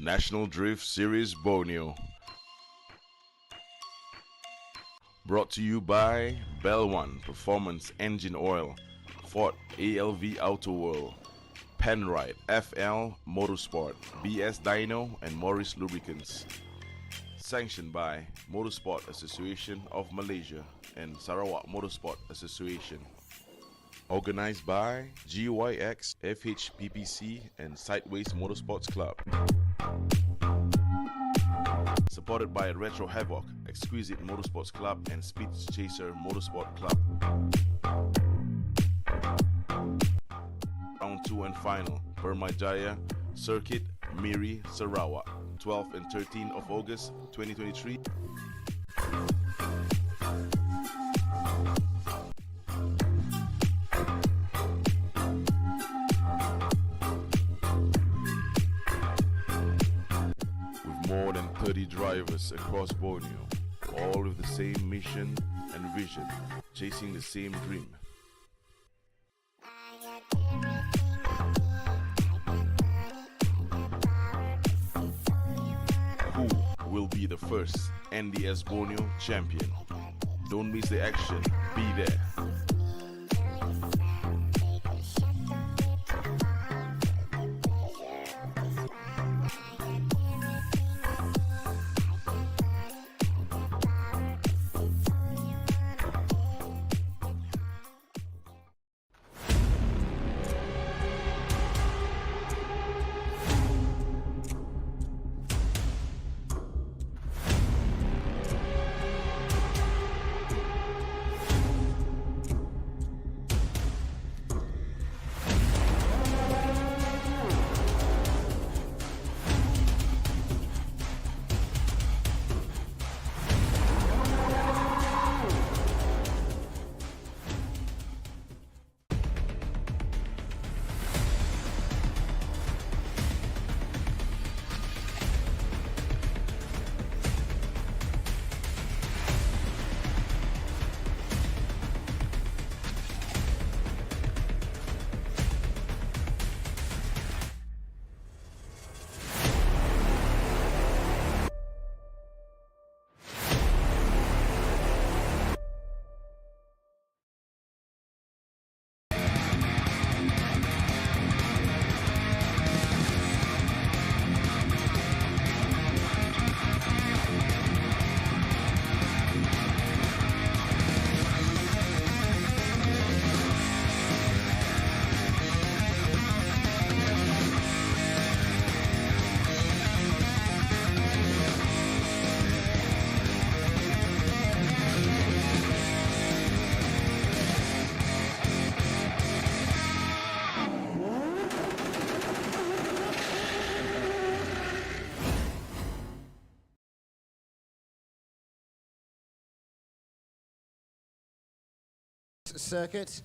National Drift Series Borneo. Brought to you by Bell One Performance Engine Oil, Ford ALV Auto World, Penrite FL Motorsport, BS Dyno, and Morris Lubricants. Sanctioned by Motorsport Association of Malaysia and Sarawak Motorsport Association. Organized by GYX, FHPPC, and Sideways Motorsports Club. Supported by Retro Havoc, Exquisite Motorsports Club, and Speed Chaser Motorsport Club. Round 2 and final, Permyjaya Circuit, Miri, Sarawak, 12 and 13 of August 2023. More than 30 drivers across Borneo, all with the same mission and vision, chasing the same dream. Who will be the first NDS Borneo champion? Don't miss the action, be there. Circuit.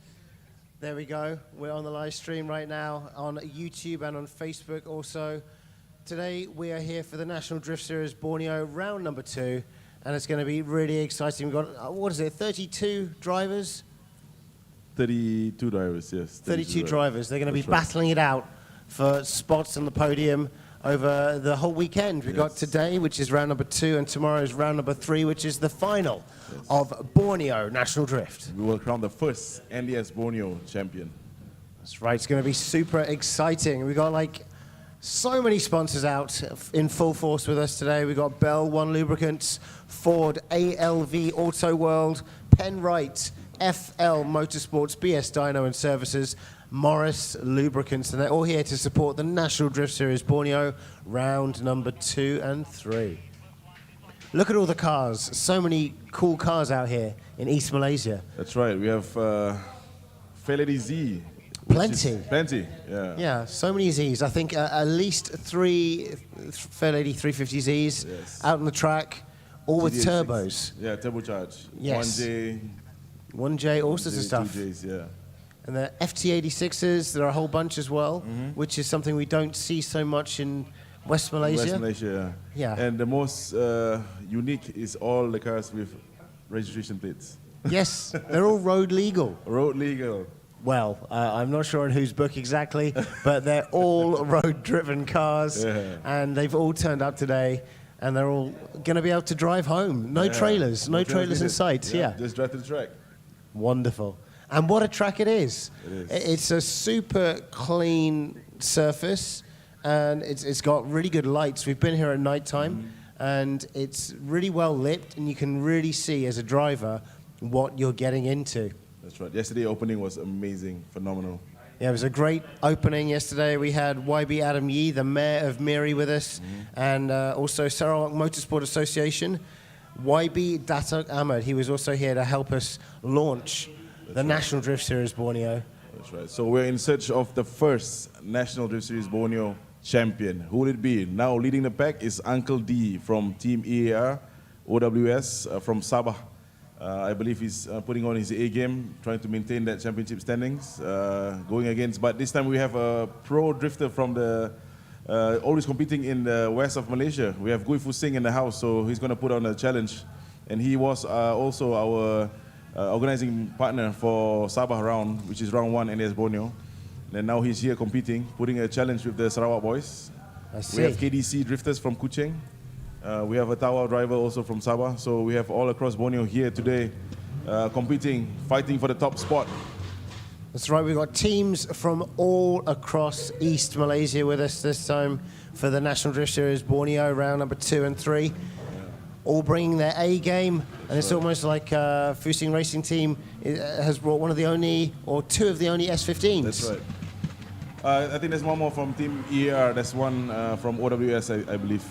There we go. We're on the live stream right now on YouTube and on Facebook also. Today we are here for the National Drift Series Borneo Round number 2, and it's going to be really exciting. We've got, what is it, 32 drivers? 32 drivers, yes. 32 drivers. They're going to be battling it out for spots on the podium over the whole weekend. We've got today, which is round number 2, and tomorrow is round number 3, which is the final of Borneo National Drift. We will crown the first NDS Borneo champion. That's right, it's going to be super exciting. We've got like so many sponsors out in full force with us today. We've got Bell One Lubricants, Ford ALV Auto World, Penrite FL Motorsports, BS Dyno and Services, Morris Lubricants, and they're all here to support the National Drift Series Borneo Round number 2 and 3. Look at all the cars. So many cool cars out here in East Malaysia. That's right. We have Fairlady Z. Plenty. Plenty, yeah. Yeah, so many Zs. I think at least 3 Fairlady 350Zs out on the track, all with turbos. Yeah, turbocharged. Yes. 1J, all sorts of stuff. 2Js, yeah. And the FT86s, there are a whole bunch as well, which is something we don't see so much in West Malaysia. West Malaysia, yeah. And the most unique is all the cars with registration plates. Yes, they're all road legal. Road legal. well, I'm not sure in whose book exactly, but they're all road-driven cars, and they've all turned up today, and they're all going to be able to drive home. No trailers, no trailers in sight. Yeah, just drive to the track. Wonderful. And what a track it is. It's a super clean surface, and it's got really good lights. We've been here at night time, and it's really well lit, and you can really see as a driver what you're getting into. That's right. Yesterday opening was amazing, phenomenal. Yeah, it was a great opening yesterday. We had YB Adam Yee, the mayor of Miri, with us, and also Sarawak Motorsport Association. YB Datuk Ahmed, he was also here to help us launch the National Drift Series Borneo. That's right. So we're in search of the first National Drift Series Borneo champion. Who would it be? Now leading the pack is Uncle D from Team EAR, OWS from Sabah. I believe he's putting on his A game, trying to maintain that championship standings, going against. But this time we have a pro drifter from the, always competing in the west of Malaysia. We have Gui Fu Singh in the house, so he's going to put on a challenge. And he was also our organizing partner for Sabah Round, which is round 1 NDS Borneo. And now he's here competing, putting a challenge with the Sarawak boys. I see. We have KDC drifters from Kuching. We have a Tawa driver also from Sabah. So we have all across Borneo here today competing, fighting for the top spot. That's right, we've got teams from all across East Malaysia with us this time for the National Drift Series Borneo round number 2 and 3. All bringing their A game, and it's almost like Fusing Racing Team has brought one of the only, or two of the only S15s. That's right. I think there's one more from Team EAR. There's one from OWS, I believe.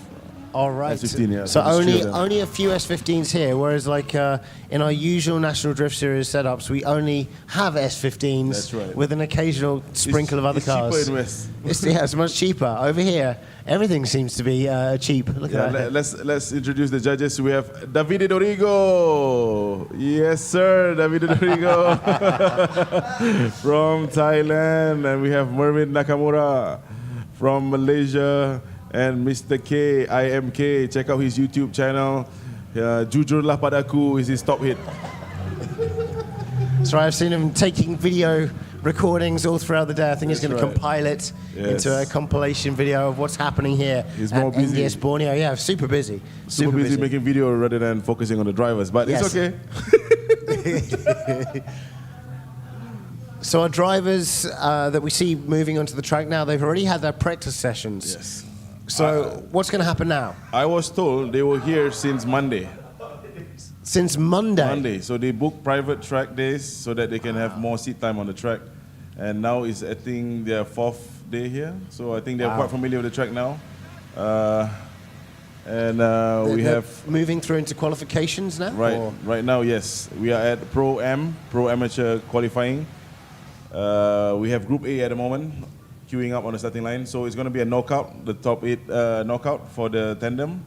All right. S15, yeah. So only a few S15s here, whereas like in our usual National Drift Series setups, we only have S15s. That's right. With an occasional sprinkle of other cars. It's cheaper in West. It's much cheaper. Over here, everything seems to be cheap. Look at that. Let's introduce the judges. We have Davide Dorigo. Yes, sir, Davide Dorigo from Thailand, and we have Mervin Nakamura from Malaysia. And Mr. K, IMK, check out his YouTube channel. Jujurlah Padaku is his top hit. So I've seen him taking video recordings all throughout the day. I think he's going to compile it into a compilation video of what's happening here He's at more busy. NDS Borneo. Yeah, super busy. Super busy making video rather than focusing on the drivers, but Yes. it's okay. So our drivers that we see moving onto the track now, they've already had their practice sessions. Yes. So what's going to happen now? I was told they were here since Monday. Since Monday? So they book private track days so that they can have more seat time on the track. And now is, I think, their 4th day here. So I think they're quite familiar with the track now. We have moving through into qualifications now? Right now, yes. We are at Pro Amateur qualifying. We have Group A at the moment, queuing up on the starting line. So it's going to be a knockout, the top 8 knockout for the tandem.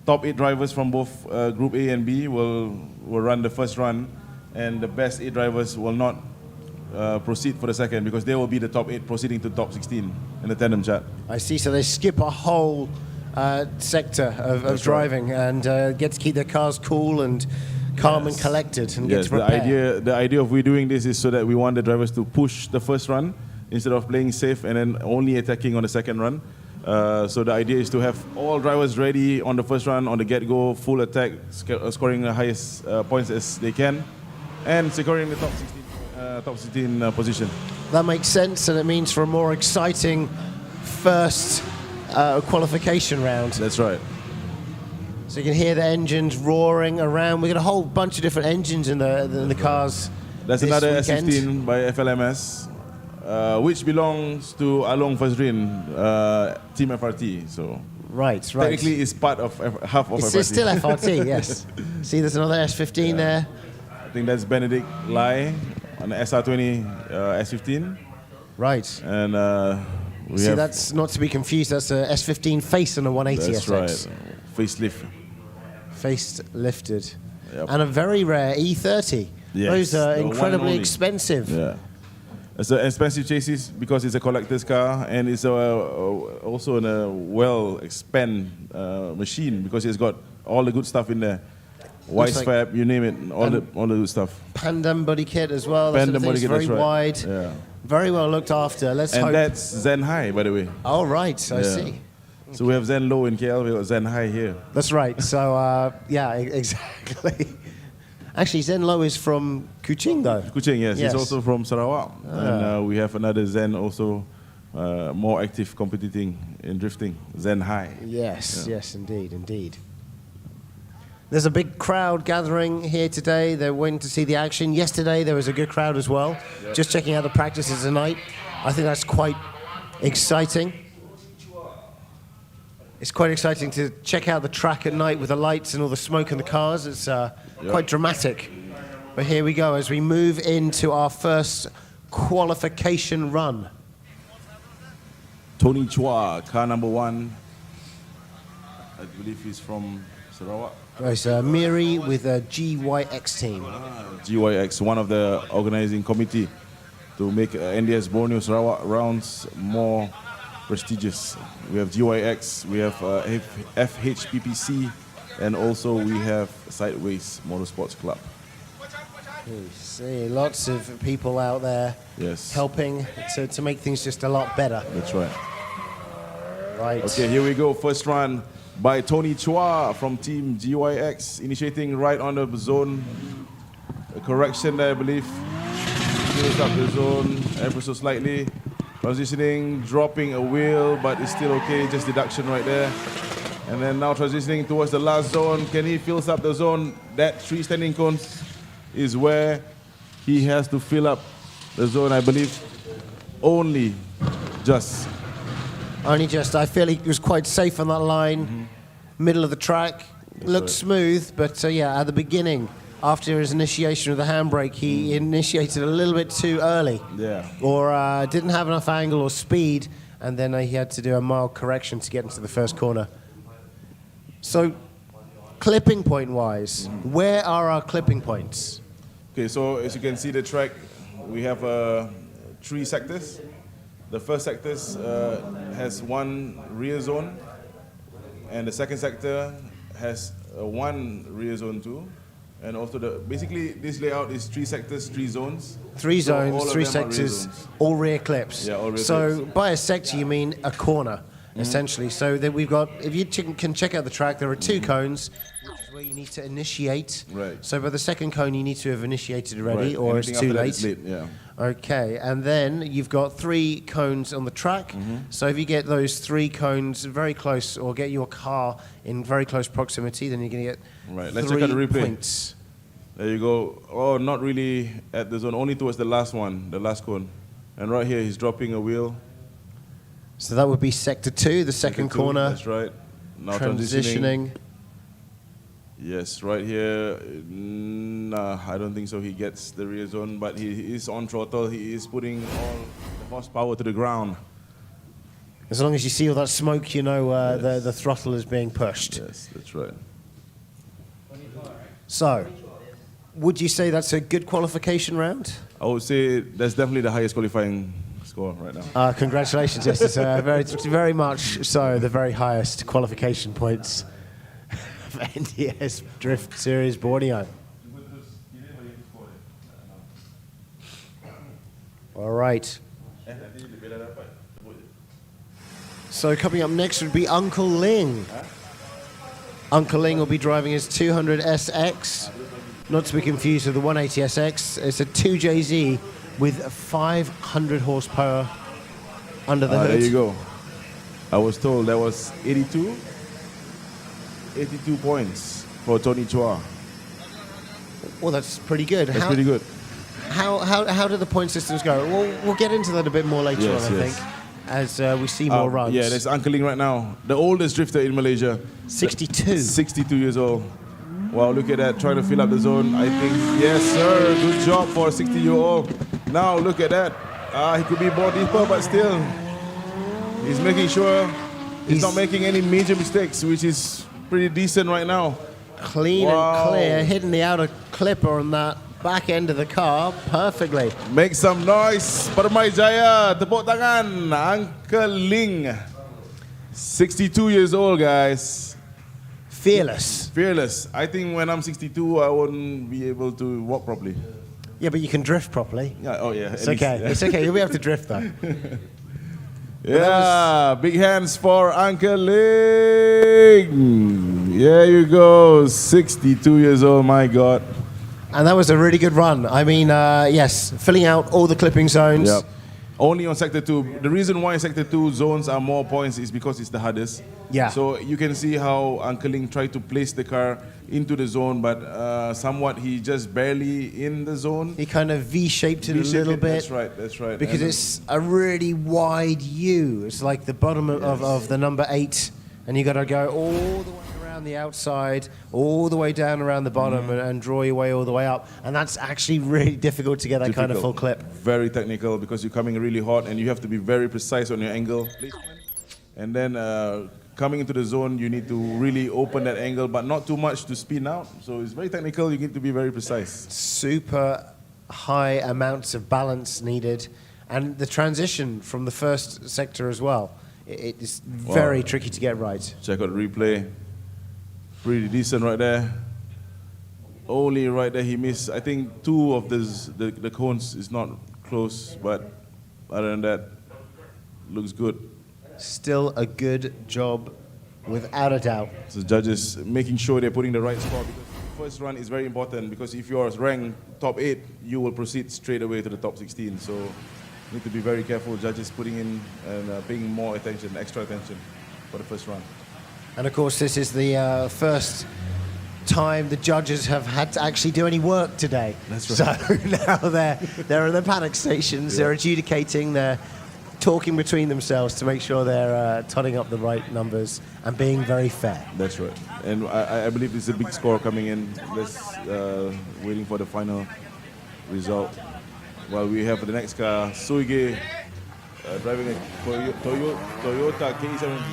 Top 8 drivers from both Group A and B will run the first run, and the best 8 drivers will not proceed for the second because they will be the top 8 proceeding to top 16 in the tandem chart. I see. So they skip a whole sector of driving and get to keep their cars cool and calm and collected and get to prepare. The idea of we doing this is so that we want the drivers to push the first run instead of playing safe and then only attacking on the second run. So the idea is to have all drivers ready on the first run, on the get-go, full attack, scoring the highest points as they can, and securing the top 16 position. That makes sense, and it means for a more exciting first qualification round. That's right. So you can hear the engines roaring around. We've got a whole bunch of different engines in the cars. That's this another weekend. S15 by FLMS. Which belongs to Along Fazrin, Team FRT. So right. Technically, it's part of half of FRT. It's still FRT, yes. See, there's another S15 there. I think that's Benedict Lai on the SR20 S15. Right. And See, that's not to be confused. That's a S15 face on a 180 that's SX. Right. Facelift. Face lifted. Yep. And a very rare E30. Yes, Those are the one incredibly only. expensive. Yeah. It's an expensive chassis because it's a collector's car, and it's also a well-expand machine because it's got all the good stuff in there. White like Fab, you name it, all the good stuff. Pandem body kit as well. Pandem body kit, very that's right. wide, Yeah. very well looked after. Let's hope. And that's Zen High, by the way. Oh, right, I see. So we have Zen Low in KL, we have Zen High here. That's right. So, yeah, exactly. Actually, Zen Low is from Kuching, though. Kuching, yes. He's also from Sarawak. And we have another Zen also more active competing in drifting, Zen High. Yes, yes, indeed. There's a big crowd gathering here today. They're waiting to see the action. Yesterday, there was a good crowd as well. Yep. Just checking out the practices tonight. I think that's quite exciting. It's quite exciting to check out the track at night with the lights and all the smoke in the cars. It's quite dramatic. But here we go as we move into our first qualification run. Tony Chua, car number 1. I believe he's from Sarawak. It's Miri with a GYX team. GYX, one of the organizing committee to make NDS Borneo Sarawak rounds more prestigious. We have GYX, we have FHPPC, and also we have Sideways Motorsports Club. You see lots of people out there helping to make things just a lot better. That's right. Right. Okay, here we go. First run by Tony Chua from Team GYX, initiating right on the zone. A correction there, I believe. Fills up the zone ever so slightly. Transitioning, dropping a wheel, but it's still okay. Just deduction right there. And then now transitioning towards the last zone. Can he fills up the zone? That 3 standing cones is where he has to fill up the zone, I believe. Only just. I feel he was quite safe on that line. Middle of the track. Looked smooth, but yeah, at the beginning, after his initiation of the handbrake, he initiated a little bit too early. Yeah. Or didn't have enough angle or speed, and then he had to do a mild correction to get into the first corner. So, clipping point-wise, where are our clipping points? Okay, so as you can see the track, we have 3 sectors. The first sector has 1 rear zone, and the second sector has 1 rear zone too. And also, basically, this layout is 3 sectors, 3 zones. 3 zones, 3 sectors, all rear clips. Yeah, all rear so clips. By a sector, you mean a corner, essentially. So that we've got, if you can check out the track, there are 2 cones, which is where you need to initiate. Right. So by the second cone, you need to have initiated already, Right. or Anything it's too after that late. is late. Yeah. Okay, and then you've got 3 cones on the track. So if you get those 3 cones very close, or get your car in very close proximity, then you're going to get Right. Let's 3 check out the replay. points. There you go. Oh, not really at the zone, only towards the last one, the last cone. And right here, he's dropping a wheel. So that would be sector 2, the second Sector 2, corner. That's right. Now Transitioning. Yes, right here. Nah, I don't think so. He gets the rear zone, but he is on throttle. He is putting all the horsepower to the ground. As long as you see all that smoke, you know the throttle is being pushed. Yes, that's right. So, would you say that's a good qualification round? I would say that's definitely the highest qualifying score right now. Congratulations, yes, it's very much so the very highest qualification points of NDS Drift Series Borneo. All right. So coming up next would be Uncle Ling. Uncle Ling will be driving his 200SX, not to be confused with the 180SX. It's a 2JZ with 500 horsepower under the hood. There you go. I was told that was 82 points for Tony Chua. Well, that's pretty good. That's pretty good. How do the point systems go? We'll get into that a bit more later on, I think, as we see more runs. Yeah, there's Uncle Ling right now, the oldest drifter in Malaysia. 62. 62 years old. Wow, look at that, trying to fill up the zone. I think, yes, sir, good job for a 60-year-old. Now, look at that. He could be more deeper, but still, he's making sure he's not making any major mistakes, which is pretty decent right now. Clean and clear, hitting the outer clipper on that back end of the car perfectly. Make some noise, Permyjaya, tepuk tangan, Uncle Ling. 62 years old, guys. Fearless. Fearless. I think when I'm 62, I won't be able to walk properly. Yeah, but you can drift properly. Yeah, oh yeah. It's okay. It's okay. You'll be able to drift though. Yeah, big hands for Uncle Ling. There you go, 62 years old, my God. And that was a really good run. I mean, yes, filling out all the clipping zones. Yep. Only on Sector 2. The reason why Sector 2 zones are more points is because it's the hardest. Yeah. So you can see how Uncle Ling tried to place the car into the zone, but somewhat he just barely in the zone. He kind of V-shaped it a V-shaped little it, bit. That's right, that's right. Because And it's a really wide U. It's like the bottom of the number 8, and you got to go all the way around the outside, all the way down around the bottom, and draw your way all the way up. And that's actually really difficult to get that kind of full clip. Very technical because you're coming really hot and you have to be very precise on your angle placement. And then coming into the zone, you need to really open that angle, but not too much to spin out. So it's very technical. You need to be very precise. Super high amounts of balance needed. And the transition from the first sector as well. It is very tricky to get right. Check out the replay. Pretty decent right there. Only right there he missed. I think 2 of the cones is not close, but other than that, looks good. Still a good job, without a doubt. So judges making sure they're putting the right score because the first run is very important because if you're ranked top 8, you will proceed straight away to the top 16. So need to be very careful. Judges putting in and paying more attention, extra attention for the first run. And of course, this is the first time the judges have had to actually do any work today. That's right. So now they're in the paddock stations, they're adjudicating, they're talking between themselves to make sure they're totting up the right numbers and being very fair. That's right. And I believe there's a big score coming in. Let's waiting for the final result. While we have the next car, Suige driving a Toyota K70.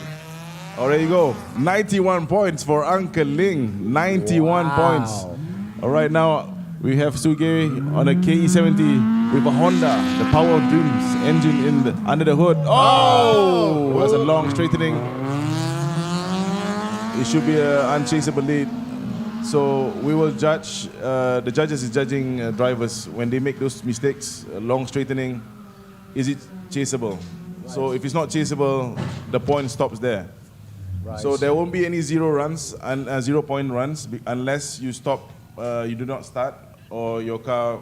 Oh, there you go. 91 points for Uncle Ling. 91 points. All right, now we have Suige on a KE70 with a Honda, the Power of Dreams engine under the hood. Oh! It was a long straightening. It should be an unchaseable lead. So we will judge, the judges is judging drivers when they make those mistakes, long straightening, is it chaseable? So if it's not chaseable, the point stops there. Right. So there won't be any 0 runs and 0 point runs unless you stop, you do not start or your car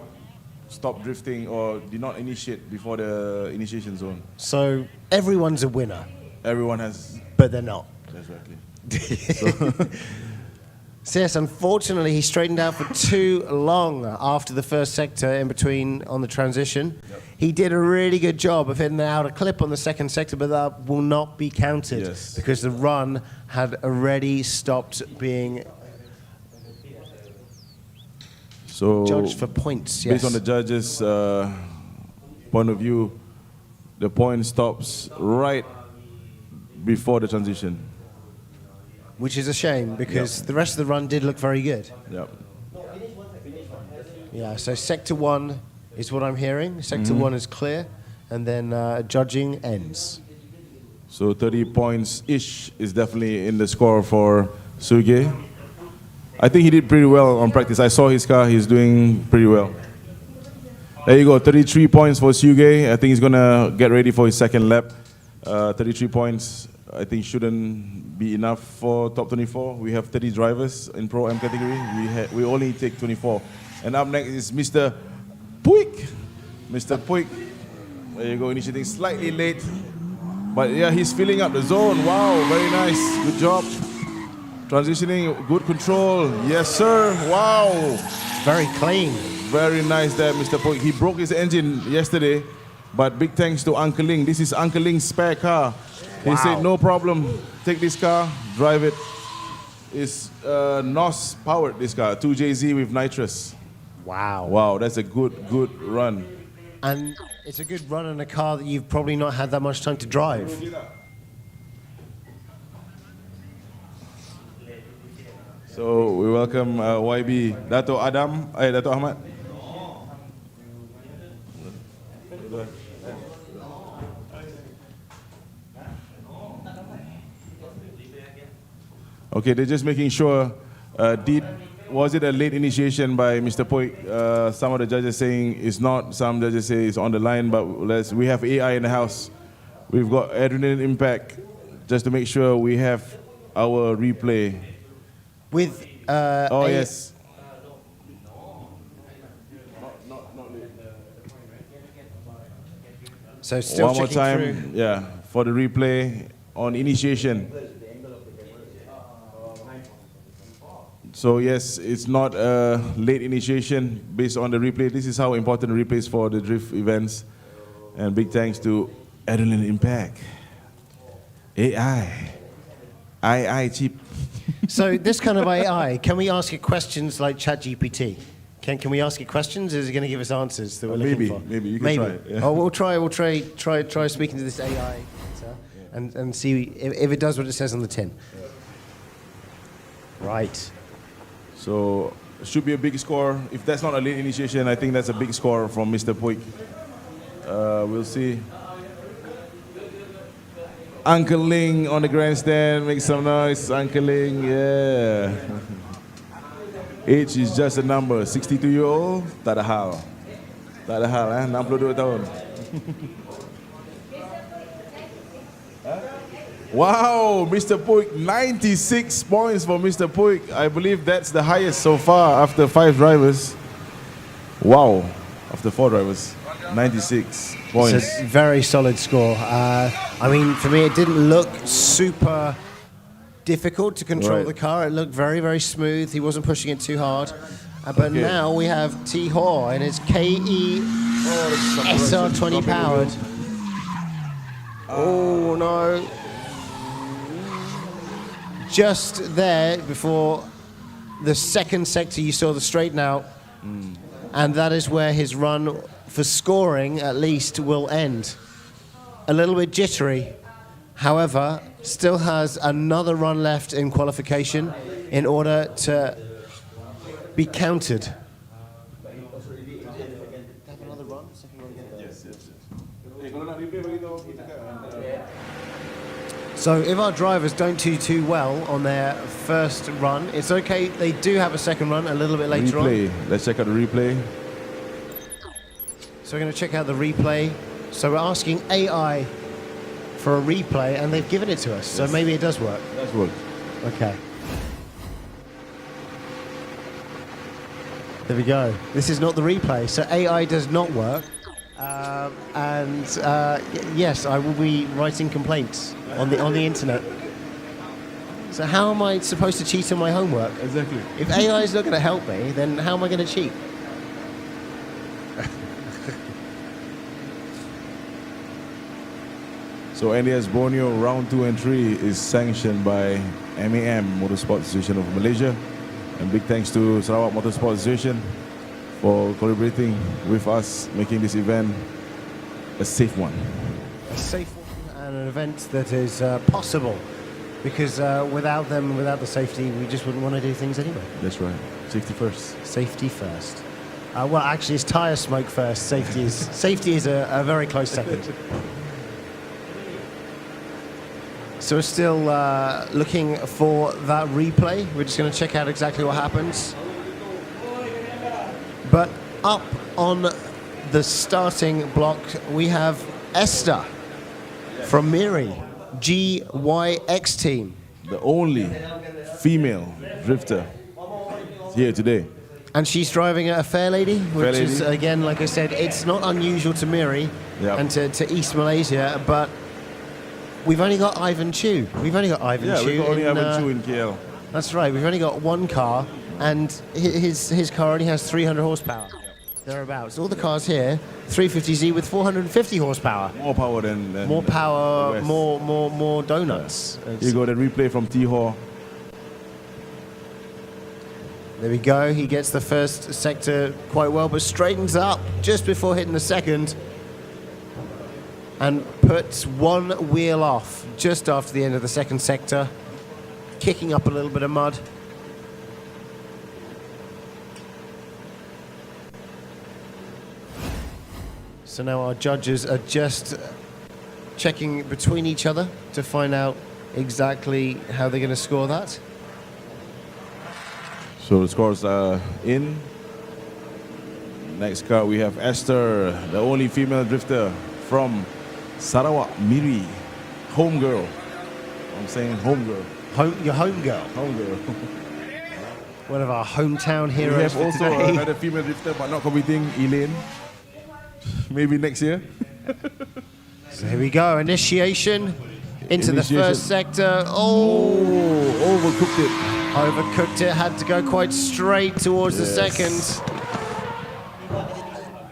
stop drifting or did not initiate before the initiation zone. So everyone's a winner. Everyone has. But they're not. Exactly. So yes, unfortunately, he straightened out for too long after the first sector in between on the transition. Yep. He did a really good job of hitting out a clip on the second sector, but that will not be counted because the run had already stopped being judged for points. Yes. Based on the judges' point of view, the point stops right before the transition. Which is a shame because the rest of the run did look very good. Yep. Yeah, so sector 1 is what I'm hearing. Sector 1 is clear, and then judging ends. So 30 points-ish is definitely in the score for Suige. I think he did pretty well on practice. I saw his car, he's doing pretty well. There you go, 33 points for Suige. I think he's gonna get ready for his second lap. 33 points, I think shouldn't be enough for top 24. We have 30 drivers in Pro M category. We only take 24. And up next is Mr. Puig. Mr. Puig, there you go, initiating slightly late. But yeah, he's filling up the zone. Wow, very nice, good job. Transitioning, good control. Yes, sir, wow. Very clean. Very nice there, Mr. Puig. He broke his engine yesterday, but big thanks to Uncle Ling. This is Uncle Ling's spare car. He said, no problem, take this car, drive it. It's NOS powered, this car, 2JZ with nitrous. Wow. Wow, that's a good run. And it's a good run in a car that you've probably not had that much time to drive. So we welcome YB, Dato Adam, Dato Ahmad. Okay, they're just making sure. Was it a late initiation by Mr. Poik? Some of the judges saying it's not. Some judges say it's on the line. But we have AI in the house. We've got adrenaline impact, just to make sure we have our replay. With yes. So still one more checking time, through. yeah, for the replay on initiation. So yes, it's not a late initiation based on the replay. This is how important the replay is for the drift events. And big thanks to Adrenaline Impact, AI chip. So this kind of AI, can we ask it questions like ChatGPT? Can we ask it questions? Is it going to give us answers that we're looking for? Maybe you can try it. Yeah. Oh, we'll try speaking to this AI and see if it does what it says on the tin. Yeah. Right. So should be a big score. If that's not a late initiation, I think that's a big score from Mr. Poik. We'll see. Uncle Ling on the grandstand, make some noise. Uncle Ling, yeah. Age is just a number. 62-year-old, tak ada hal. Tak ada hal, 62 tahun. Wow, Mr. Poik, 96 points for Mr. Poik. I believe that's the highest so far after 5 drivers. Wow, after 4 drivers, 96 points. It's a very solid score. I mean, for me, it didn't look super difficult to control the car. It looked very, very smooth. He wasn't pushing it too hard. But now we have T Ho and his KE SR20 powered. Oh no. Just there before the second sector, you saw the straighten out. And that is where his run for scoring, at least, will end. A little bit jittery. However, still has another run left in qualification in order to be counted. So if our drivers don't do too well on their first run, it's okay. They do have a second run a little bit later on. Let's check out the replay. So we're going to check out the replay. So we're asking AI for a replay, and they've given it to us. So maybe it does work. It does work. Okay. There we go. This is not the replay. So AI does not work. Yes, I will be writing complaints on the internet. So how am I supposed to cheat on my homework? Exactly. If AI is not going to help me, then how am I going to cheat? So NDS Borneo Round 2 and 3 is sanctioned by MAM, Motorsport Association of Malaysia. And big thanks to Sarawak Motorsport Association for collaborating with us, making this event a safe one. A safe one and an event that is possible, because without them, without the safety, we just wouldn't want to do things anyway. That's right. Safety first. Safety first. Well, actually, it's tyre smoke first. Safety is a very close second. So we're still looking for that replay. We're just going to check out exactly what happens. But up on the starting block, we have Esther from Miri, GYX team. The only female drifter here today. And she's driving a Fair Lady, which is, again, like I said, it's not unusual to Miri and to East Malaysia, but we've only got Ivan Chu. We've only got Ivan Chu. Yeah, we've got only Ivan Chu in KL. That's right. We've only got one car, and his car only has 300 horsepower. Thereabouts. All the cars here, 350Z with 450 horsepower. More power than more power, more donuts. Yeah. You got a replay from T-Haw. There we go. He gets the first sector quite well, but straightens up just before hitting the second. And puts one wheel off just after the end of the second sector, kicking up a little bit of mud. So now our judges are just checking between each other to find out exactly how they're going to score that. So the scores are in. Next car we have Esther, the only female drifter from Sarawak, Miri, home girl. I'm saying home girl. Your home girl. Home girl. One of our hometown We heroes have for also today. another female drifter, but not competing, Elaine. Maybe next year. So here we go, initiation into the Initiation. first sector. Oh, Overcooked it. overcooked it, had to go quite straight towards the second.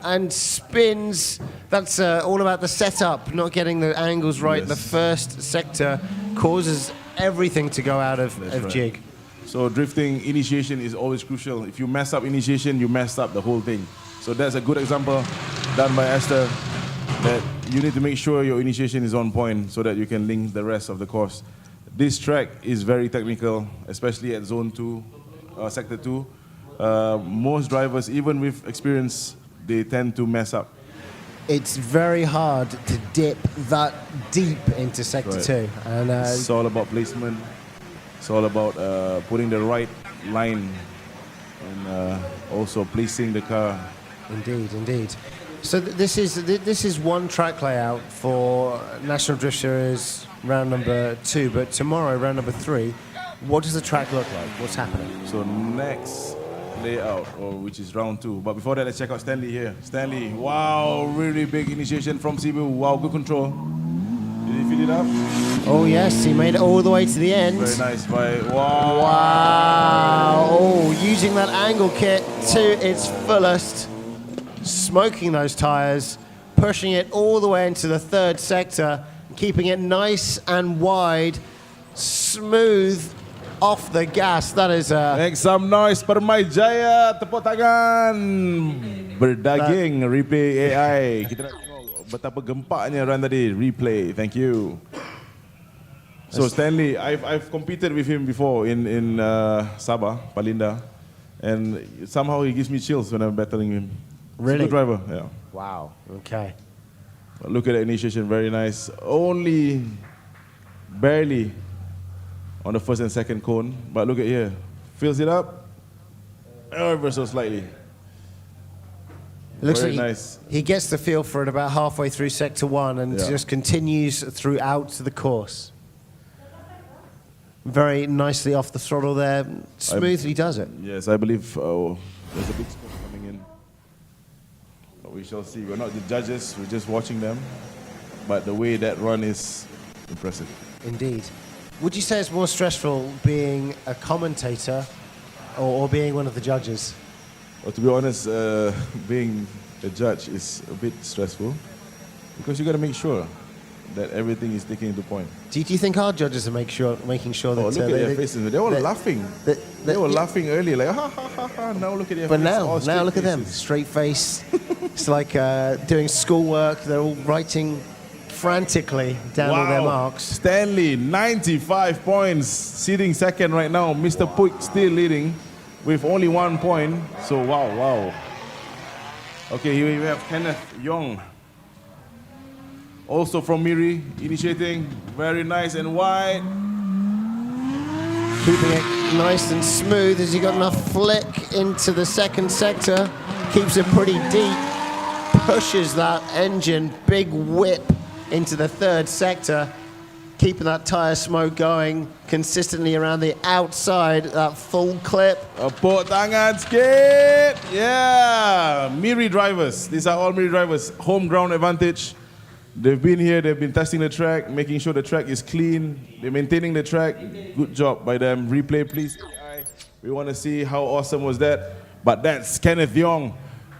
And spins. That's all about the setup, not getting the angles right in the first sector causes everything to go out of right. jig. So drifting initiation is always crucial. If you mess up initiation, you mess up the whole thing. So that's a good example done by Esther, that you need to make sure your initiation is on point so that you can link the rest of the course. This track is very technical, especially at zone 2, sector 2. Most drivers, even with experience, they tend to mess up. It's very hard to dip that deep into sector 2. And It's all about placement. It's all about putting the right line and also placing the car. Indeed. So this is one track layout for National Drift Series round number 2, but tomorrow, round number 3, what does the track look like? What's happening? So next layout, which is round 2. But before that, let's check out Stanley here. Stanley, wow, really big initiation from Cebu. Wow, good control. Did he fill it up? Oh yes, he made it all the way to the end. Very nice. Wow. Wow. Oh, using that angle kit to its fullest. Smoking those tires, pushing it all the way into the third sector, keeping it nice and wide, smooth off the gas. That is Make some noise, Permyjaya, tepuk tangan. Berdaging, replay AI. Kita nak tengok betapa gempaknya run tadi. Replay, thank you. So Stanley, I've competed with him before in Sabah, Palinda, and somehow he gives me chills when I'm battling him. Really? He's a good driver, yeah. wow. Okay. But look at the initiation, very nice. Only barely on the first and second cone, but look at here. Fills it up ever so slightly. It looks Very like nice. he gets the feel for it about halfway through sector 1 and just continues throughout the course. Very nicely off the throttle there. Smoothly does it. Yes, I believe there's a big score coming in. But we shall see. We're not the judges, we're just watching them. But the way that run is impressive. Indeed. Would you say it's more stressful being a commentator or being one of the judges? Well, to be honest, being a judge is a bit stressful because you got to make sure that everything is taken into point. Do you think our judges are making sure that... Oh, look at their faces. They were laughing. They were laughing earlier, like, ha, ha, ha, ha. Now look at their But faces. now look at them. Straight face. It's like doing schoolwork. They're all writing frantically down all their marks. Stanley, 95 points, sitting second right now. Mr. Puig still leading with only 1 point. So, wow. Okay, here we have Kenneth Young. Also from Miri, initiating, very nice and wide. Keeping it nice and smooth as he got enough flick into the second sector. Keeps it pretty deep. Pushes that engine, big whip into the third sector. Keeping that tire smoke going consistently around the outside, that full clip. Tepuk tangan sikit. Yeah, Miri drivers. These are all Miri drivers. Home ground advantage. They've been here, they've been testing the track, making sure the track is clean. They're maintaining the track. Good job by them. Replay, please. We want to see how awesome was that. But that's Kenneth Young.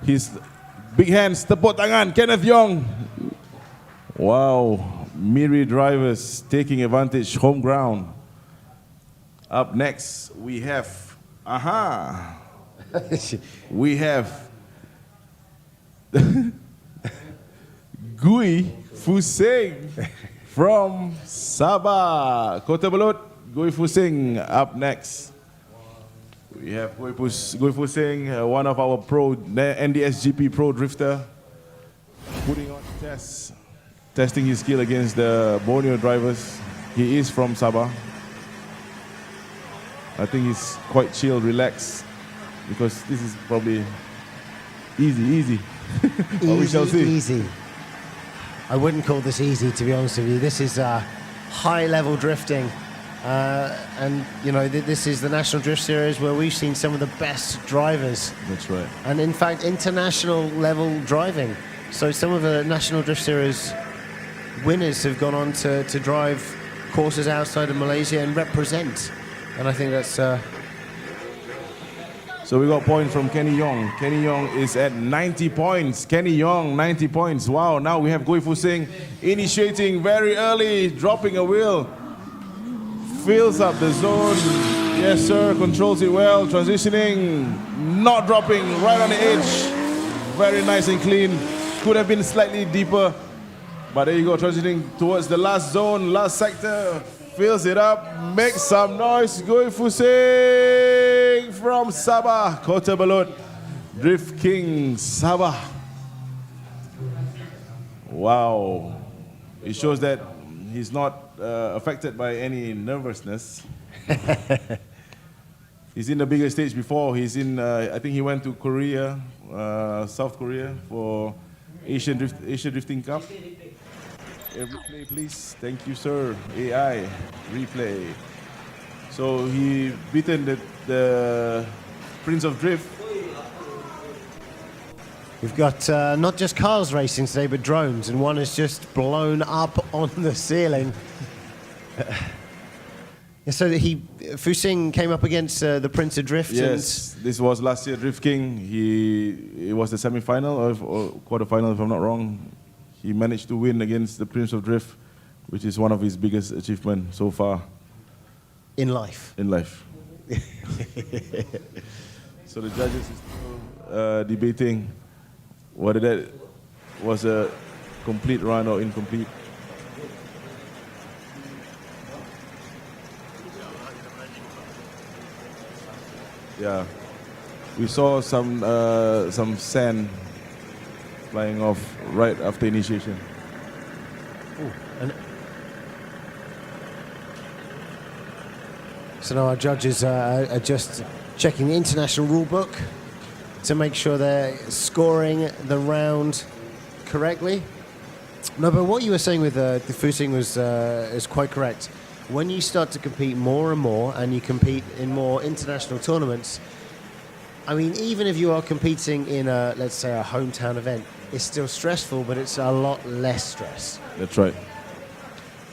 His big hands, tepuk tangan, Kenneth Young. Wow, Miri drivers taking advantage, home ground. Up next, we have, we have Gui Fusing from Sabah. Kota Belud, Gui Fusing up next. We have Gui Fusing, one of our pro, NDS GP pro drifter, putting on tests, testing his skill against the Borneo drivers. He is from Sabah. I think he's quite chill, relaxed, because this is probably easy. We shall see. Easy. I wouldn't call this easy, to be honest with you. This is high-level drifting. And, you know, this is the National Drift Series where we've seen some of the best drivers. That's right. And, in fact, international-level driving. So some of the National Drift Series winners have gone on to drive courses outside of Malaysia and represent. And I think that's... So we got points from Kenny Yong. Kenny Yong is at 90 points. Kenny Yong, 90 points. Wow, now we have Gui Fu Sing initiating very early, dropping a wheel. Fills up the zone. Yes, sir, controls it well. Transitioning, not dropping, right on the edge. Very nice and clean. Could have been slightly deeper. But there you go, transitioning towards the last zone, last sector. Fills it up, makes some noise. Gui Fu Sing from Sabah, Kota Belud, Drift King Sabah. Wow. It shows that he's not affected by any nervousness. He's in the bigger stage before. He's in, I think he went to Korea, South Korea for Asia Drifting Cup. Replay, please. Thank you, sir. AI, replay. So he beaten the Prince of Drift. We've got not just cars racing today, but drones, and one has just blown up on the ceiling. So Fu Sing came up against the Prince of Drift. Yes, this was last year Drift King. It was the semi-final or quarter-final, if I'm not wrong. He managed to win against the Prince of Drift, which is one of his biggest achievements so far. In life. In life. So the judges is still debating whether that was a complete run or incomplete. Yeah, we saw some sand flying off right after initiation. Ooh, so now our judges are just checking the international rule book to make sure they're scoring the round correctly. No, but what you were saying with the Fu Sing is quite correct. When you start to compete more and more, and you compete in more international tournaments, I mean, even if you are competing in a, let's say, a hometown event, it's still stressful, but it's a lot less stress. That's right.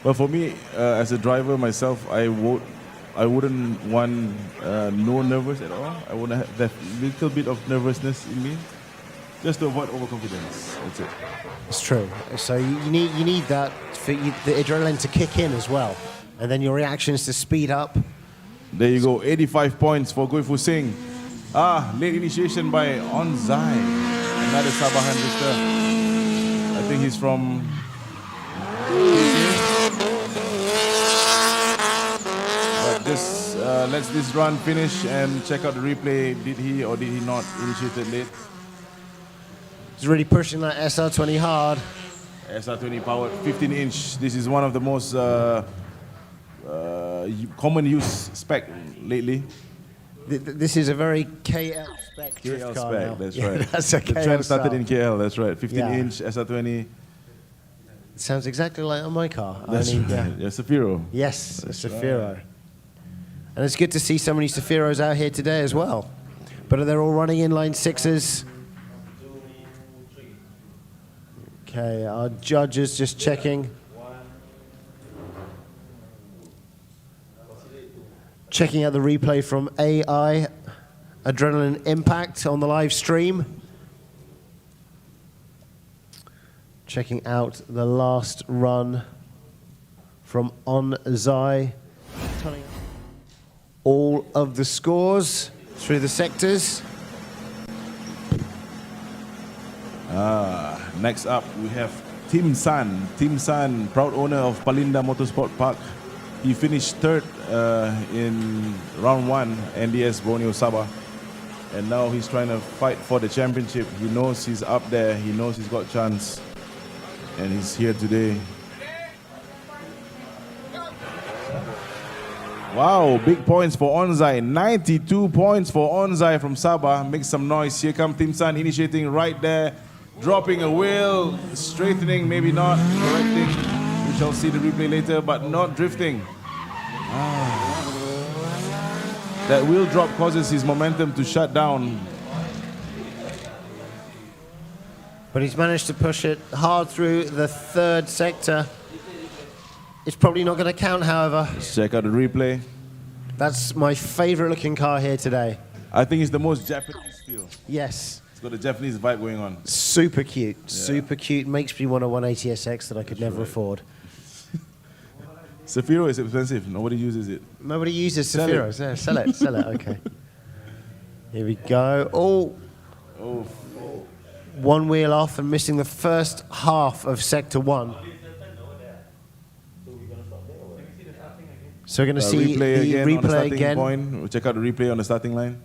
Well, for me, as a driver myself, I wouldn't want no nervous at all. I want to have that little bit of nervousness in me, just to avoid overconfidence. That's it. It's true. So you need that for the adrenaline to kick in as well, and then your reactions to speed up. There you go, 85 points for Gui Fu Sing. Late initiation by Onzai, another Sabahan drifter. I think he's from... But just let's this run finish and check out the replay. Did he or did he not initiate it late? He's really pushing that SR20 hard. SR20 powered 15-inch. This is one of the most common use spec lately. This is a very KL spec drift KL car spec, now. that's Yeah, right. That's a the KL trend started style. in KL, that's right. 15-inch Yeah. SR20. It sounds exactly like on my car. That's Only, right. Yeah, Safiro. Yes, a That's Safiro. right. And it's good to see so many Safiros out here today as well. But they're all running inline sixes. Okay, our judges just checking. Checking out the replay from AI, Adrenaline Impact on the live stream. Checking out the last run from Onzai. All of the scores through the sectors. Next up, we have Tim San. Tim San, proud owner of Palinda Motorsport Park. He finished third in round 1, NDS Borneo Sabah. And now he's trying to fight for the championship. He knows he's up there. He knows he's got a chance. And he's here today. Wow, big points for Onzai. 92 points for Onzai from Sabah. Make some noise. Here come Tim San initiating right there. Dropping a wheel, straightening, maybe not, correcting. We shall see the replay later, but not drifting. That wheel drop causes his momentum to shut down. But he's managed to push it hard through the third sector. It's probably not going to count, however. Let's check out the replay. That's my favorite looking car here today. I think it's the most Japanese feel. Yes. It's got a Japanese vibe going on. Super cute. Super cute. Makes me want a 180SX that I could never afford. Zafiro is expensive. Nobody uses it. Nobody uses Sell it. Zafiros. Yeah, sell it. Sell it. Okay. Here we go. Oh. One wheel off and missing the first half of Sector 1. So we're going to see the replay again. We'll check out the replay on the starting line.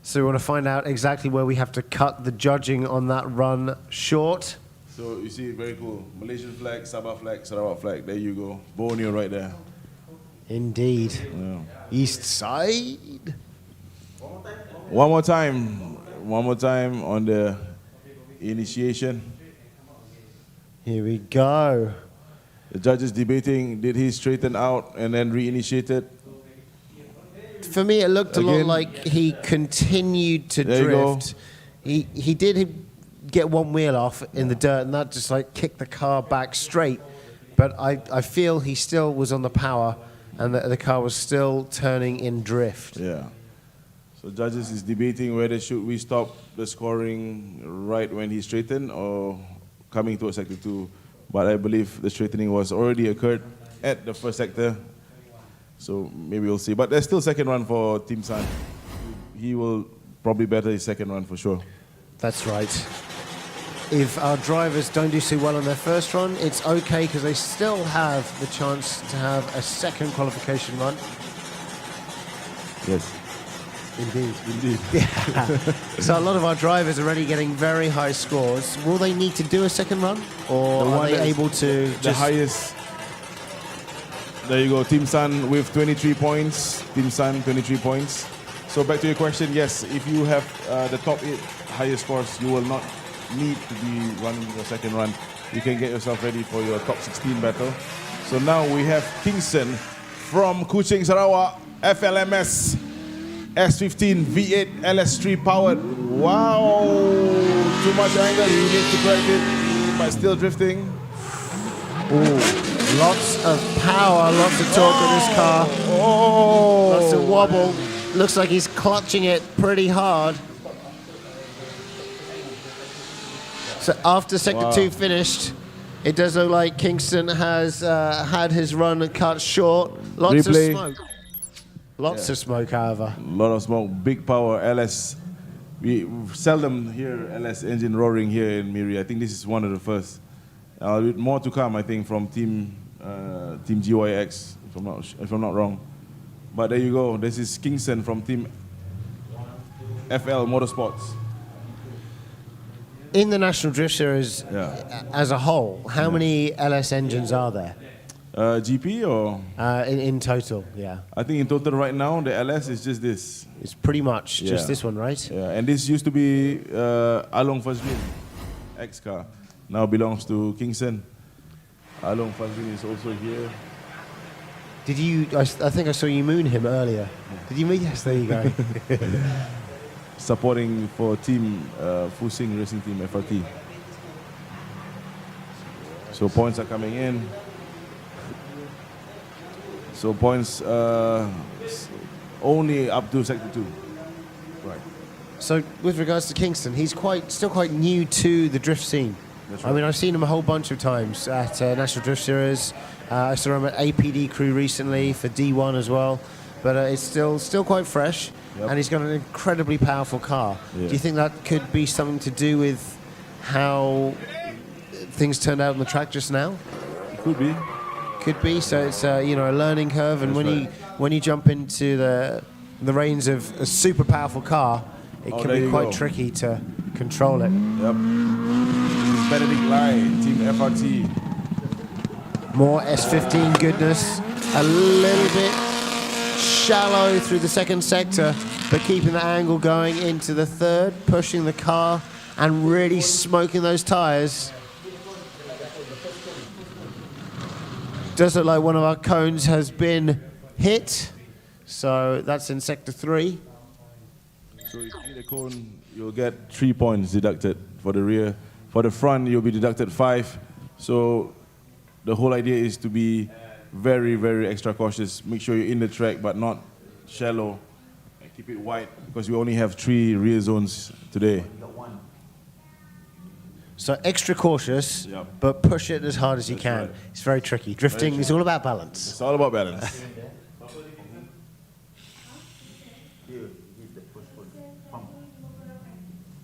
So we want to find out exactly where we have to cut the judging on that run short. So you see, very cool. Malaysian flag, Sabah flag, Sarawak flag. There you go. Borneo right there. Indeed. Yeah. East side. One more time. One more time on the initiation. Here we go. The judges debating, did he straighten out and then reinitiated? For me, it looked a lot Again. like he continued to There you go. drift. He did get one wheel off in the dirt, and that just like kicked the car back straight. But I feel he still was on the power, and the car was still turning in drift. Yeah. So judges is debating whether should we stop the scoring right when he straightened or coming towards sector 2. But I believe the straightening was already occurred at the first sector. So maybe we'll see. But there's still second run for Tim San. He will probably better his second run for sure. That's right. If our drivers don't do so well on their first run, it's okay because they still have the chance to have a second qualification run. Yes. Indeed. Indeed. Yeah. So a lot of our drivers are already getting very high scores. Will they need to do a second run, or The are one they that's able to The just... highest. There you go. Tim San with 23 points. Tim San, 23 points. So back to your question, yes, if you have the top 8 highest scores, you will not need to be running your second run. You can get yourself ready for your top 16 battle. So now we have Kingston from Kuching, Sarawak, FLMS, S15 V8 LS3 powered. Wow, too much angle, he needs to correct it, but still drifting. Ooh, lots of power, lots of torque in this car. Lots of wobble. Looks like he's clutching it pretty hard. So after Sector 2 finished, it does look like Kingston has had his run cut short. Lots of Replay. smoke. Lots of smoke, however. A lot of smoke, big power, LS. We seldom hear LS engine roaring here in Miri. I think this is one of the first. More to come, I think, from Team GYX, if I'm not wrong. But there you go. This is Kingston from Team FL Motorsports. In the National Drift Series Yeah. as a whole, how many LS engines are there? GP or? In total, yeah. I think in total right now, the LS is just this. It's pretty much just Yeah. this one, right? Yeah, and this used to be Along Fazlin, ex-car. Now belongs to Kingston. Along Fazlin is also here. Did you, I think I saw you moon him earlier. Did you meet? Yes, there you go. Supporting for team Fusing Racing Team FRT. So points are coming in. So points only up to sector 2. Right. So with regards to Kingston, he's still quite new to the drift scene. That's I right. mean, I've seen him a whole bunch of times at National Drift Series. I saw him at APD Crew recently for D1 as well. But it's still quite fresh, Yep. and he's got an incredibly powerful car. Yeah. Do you think that could be something to do with how things turned out on the track just now? Could be. Could be. So it's a learning curve, and That's when you jump into the reins of a super powerful car, it can there be you quite go. tricky to control it. Yep. Benedict Lai, Team FRT. More S15 goodness, a little bit shallow through the second sector, but keeping the angle going into the third, pushing the car and really smoking those tires. Does look like one of our cones has been hit, so that's in sector 3. So if you hit a cone, you'll get 3 points deducted for the rear. For the front, you'll be deducted 5. So the whole idea is to be very, very extra cautious. Make sure you're in the track, but not shallow. And keep it wide, because we only have 3 rear zones today. So extra cautious, Yep. but push it as hard as you That's can. right. It's very tricky. Drifting is all about balance. It's all about balance.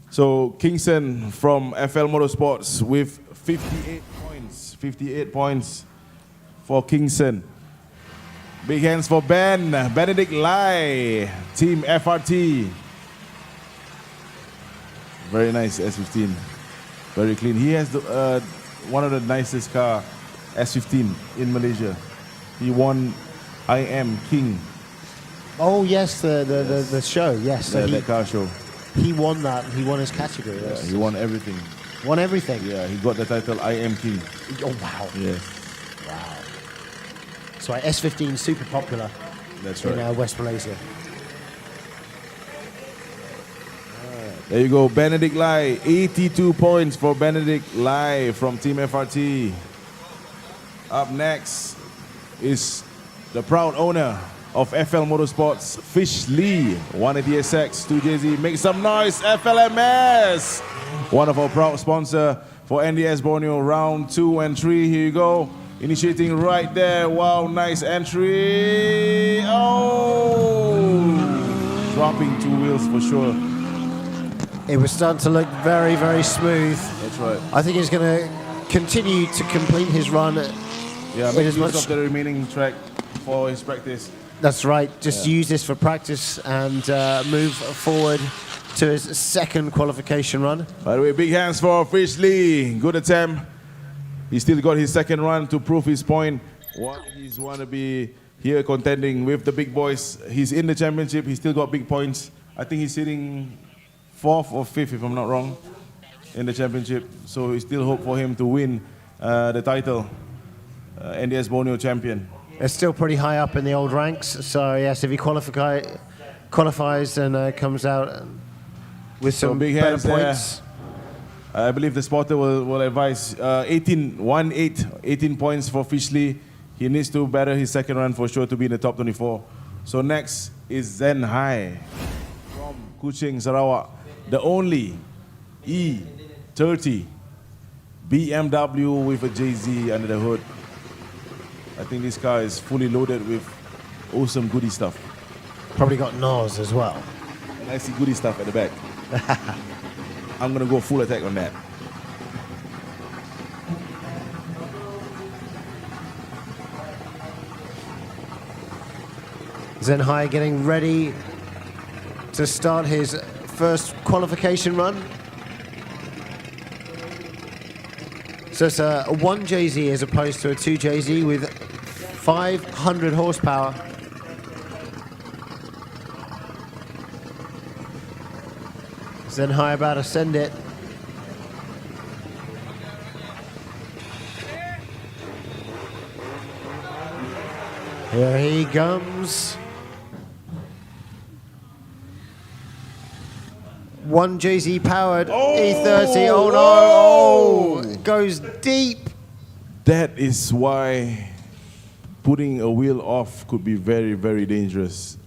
So Kingston from FL Motorsports with 58 points. 58 points for Kingston. Big hands for Benedict Lai, Team FRT. Very nice S15. Very clean. He has one of the nicest car, S15 in Malaysia. He won I Am King. Oh yes, the show. Yes, so That car show. he won that. He won his category. Yeah, Yes. he won everything. Won everything. Yeah, he got the title I Am King. Oh wow. Yes, Wow. So S15 super popular that's in right. West Malaysia. There you go, Benedict Lai. 82 points for Benedict Lai from Team FRT. Up next is the proud owner of FL Motorsports, Fish Lee, 180SX, 2JZ. Make some noise, FLMS! One of our proud sponsor for NDS Borneo Round 2 and 3. Here you go. Initiating right there. Wow, nice entry. Oh! Dropping 2 wheels for sure. It was starting to look very, very smooth. That's right. I think he's going to continue to complete his run. Yeah, With make as use much- of the remaining track for his practice. That's right. Just use this for practice and move forward to his second qualification run. By the way, big hands for Fish Lee. Good attempt. He still got his second run to prove his point. What he's want to be here contending with the big boys. He's in the championship. He still got big points. I think he's sitting 4th or 5th, if I'm not wrong, in the championship. So we still hope for him to win the title, NDS Borneo champion. They're still pretty high up in the old ranks. So yes, if he qualifies and comes out with So some big better hands there. points. I believe the spotter will advise 18 points for Fish Lee. He needs to better his second run for sure to be in the top 24. So next is Zen Hai from Kuching, Sarawak. The only E30 BMW with a JZ under the hood. I think this car is fully loaded with awesome goodie stuff. Probably got NOS as well. And I see goodie stuff at the back. I'm gonna go full attack on that. Zenhai getting ready to start his first qualification run. So it's a 1JZ as opposed to a 2JZ with 500 horsepower. Zenhai about to send it. Here he comes. 1JZ powered E30. Oh no! It goes deep. That is why putting a wheel off could be very, very dangerous.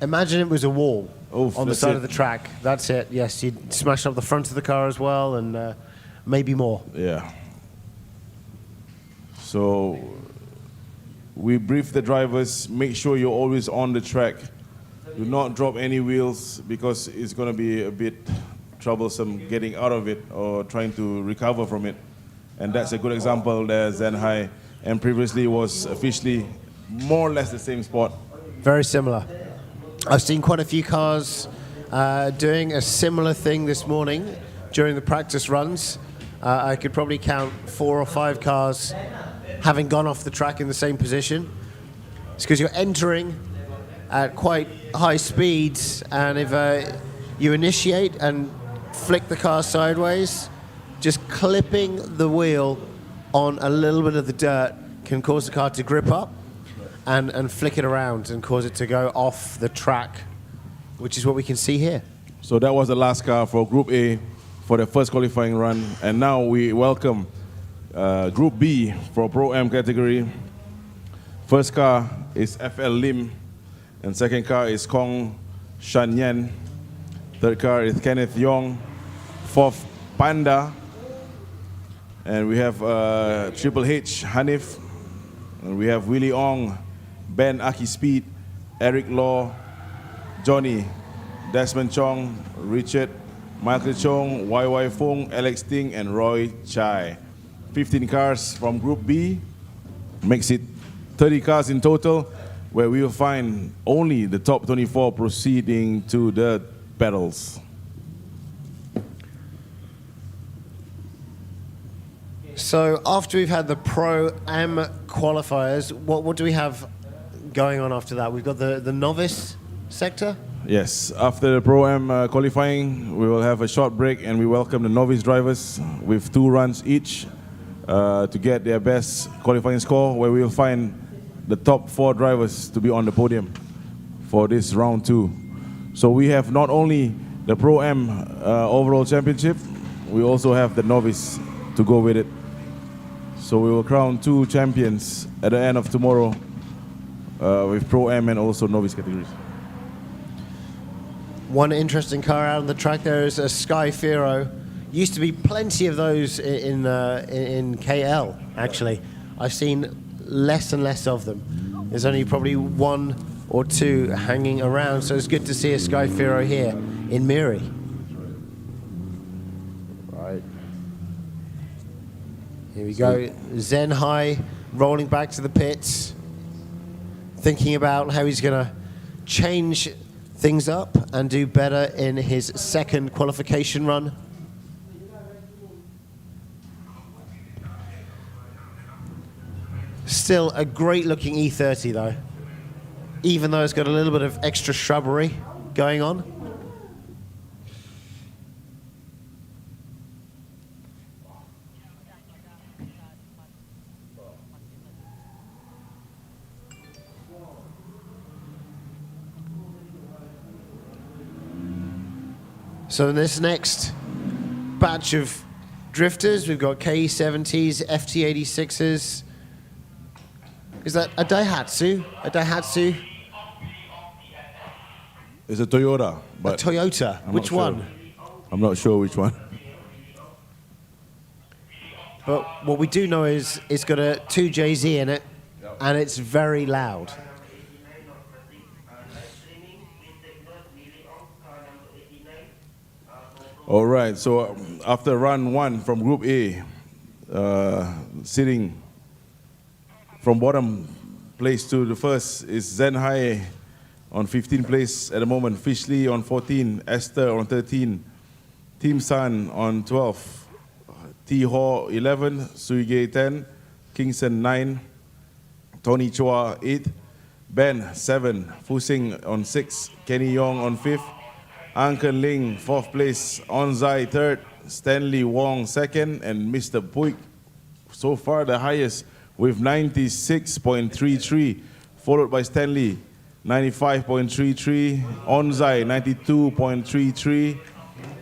Imagine it was a wall Oh, on the that's side it. of the track. That's it. Yes, you'd smash up the front of the car as well, and maybe more. Yeah. So we brief the drivers, make sure you're always on the track. Do not drop any wheels because it's going to be a bit troublesome getting out of it or trying to recover from it. And that's a good example there, Zenhai. And previously was officially more or less the same spot. Very similar. I've seen quite a few cars doing a similar thing this morning during the practice runs. I could probably count 4 or 5 cars having gone off the track in the same position. It's because you're entering at quite high speeds, and if you initiate and flick the car sideways, just clipping the wheel on a little bit of the dirt can cause the car to grip up and flick it around and cause it to go off the track, which is what we can see here. So that was the last car for Group A for the first qualifying run. And now we welcome Group B for Pro-Am category. First car is FL Lim, and second car is Kong Shan Yen. Third car is Kenneth Yong. Fourth, Panda. And we have Triple H, Hanif. And we have Willie Ong, Ben Aki Speed, Eric Law, Johnny, Desmond Chong, Richard, Michael Chong, YY Fong, Alex Ting, and Roy Chai. 15 cars from Group B, makes it 30 cars in total, where we will find only the top 24 proceeding to the battles. So after we've had the Pro-Am qualifiers, what do we have going on after that? We've got the novice sector? Yes, after the Pro-Am qualifying, we will have a short break and we welcome the novice drivers with 2 runs each to get their best qualifying score, where we will find the top 4 drivers to be on the podium for this round 2. So we have not only the Pro-Am overall championship, we also have the novice to go with it. So we will crown 2 champions at the end of tomorrow with Pro-Am and also novice categories. One interesting car out on the track there is a Sky Firo. Used to be plenty of those in KL, actually. I've seen less and less of them. There's only probably 1 or 2 hanging around, so it's good to see a Sky Firo here in Miri. Right. Here we go, Zen Hai rolling back to the pits, thinking about how he's going to change things up and do better in his second qualification run. Still a great looking E30 though, even though it's got a little bit of extra shrubbery going on. So in this next batch of drifters, we've got KE70s, FT86s. Is that a Daihatsu? A Daihatsu? It's a Toyota. But a Toyota? Which one? I'm not sure which one. But what we do know is it's got a 2JZ in it, and it's very loud. All right, so after run 1 from Group A, sitting from bottom place to the first is Zen Hai on 15th place at the moment, Fishley on 14, Esther on 13, Tim San on 12, T Ho 11, Suige 10, Kingston 9, Tony Chua 8, Ben 7, Fusing on 6, Kenny Yong on 5th, Uncle Ling 4th place, Onzai 3rd, Stanley Wong 2nd, and Mr. Puig so far the highest with 96.33, followed by Stanley 95.33, Onzai 92.33,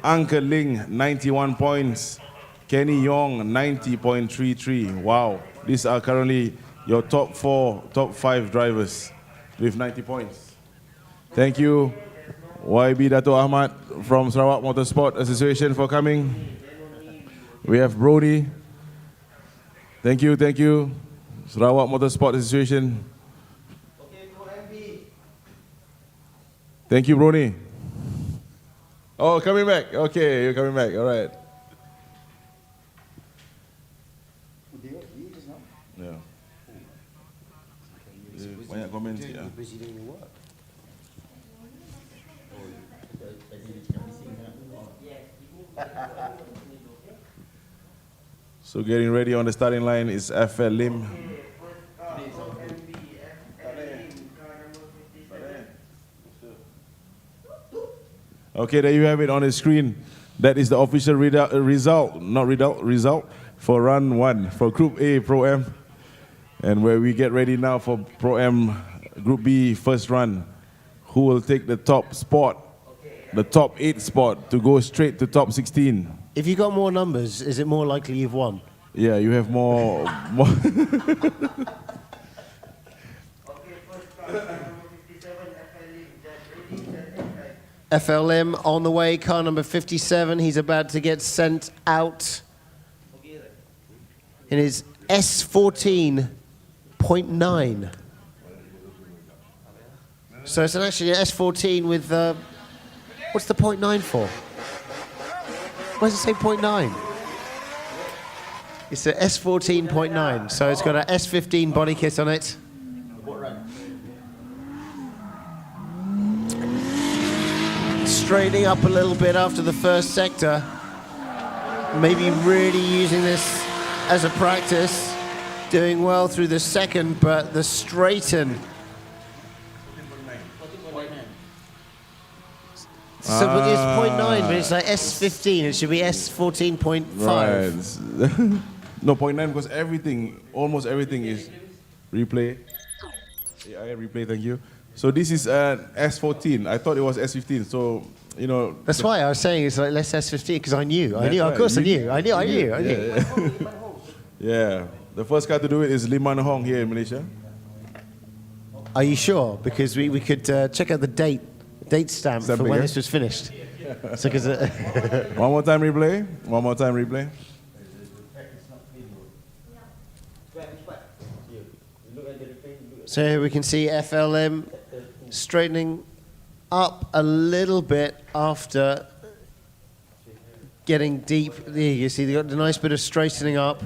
Uncle Ling 91 points, Kenny Yong 90.33. Wow, these are currently your top 5 drivers with 90 points. Thank you, YB Dato Ahmad from Sarawak Motorsport Association for coming. We have Brody. Thank you, Sarawak Motorsport Association. Thank you, Brody. Oh, coming back. Okay, you're coming back. All right. Yeah. Banyak komen sikit lah. So getting ready on the starting line is FL Lim. Okay, there you have it on the screen. That is the official result for run 1 for Group A Pro M. And where we get ready now for Pro M Group B first run. Who will take the top spot, the top 8 spot to go straight to top 16? If you got more numbers, is it more likely you've won? Yeah, you have more. FLM on the way, car number 57. He's about to get sent out in his S14.9. So it's actually an S14 with, what's the .9 for? Why does it say .9? It's a S14.9, so it's got an S15 body kit on it. Straightening up a little bit after the first sector. Maybe really using this as a practice. Doing well through the second, but the straighten. So but it's .9, but it's like S15. It should be S14.5. Right. No, 0.9 because everything, almost everything is replay. Yeah, replay, thank you. So this is an S14. I thought it was S15. So, you know. That's why I was saying it's like less S15 because I knew. Right. Of course I knew. I knew. Yeah. The first car to do it is Liman Hong here in Malaysia. Are you sure? Because we could check out the date stamp for when this was finished. So, One more time replay. So here we can see FLM straightening up a little bit after getting deep. There you see they got a nice bit of straightening up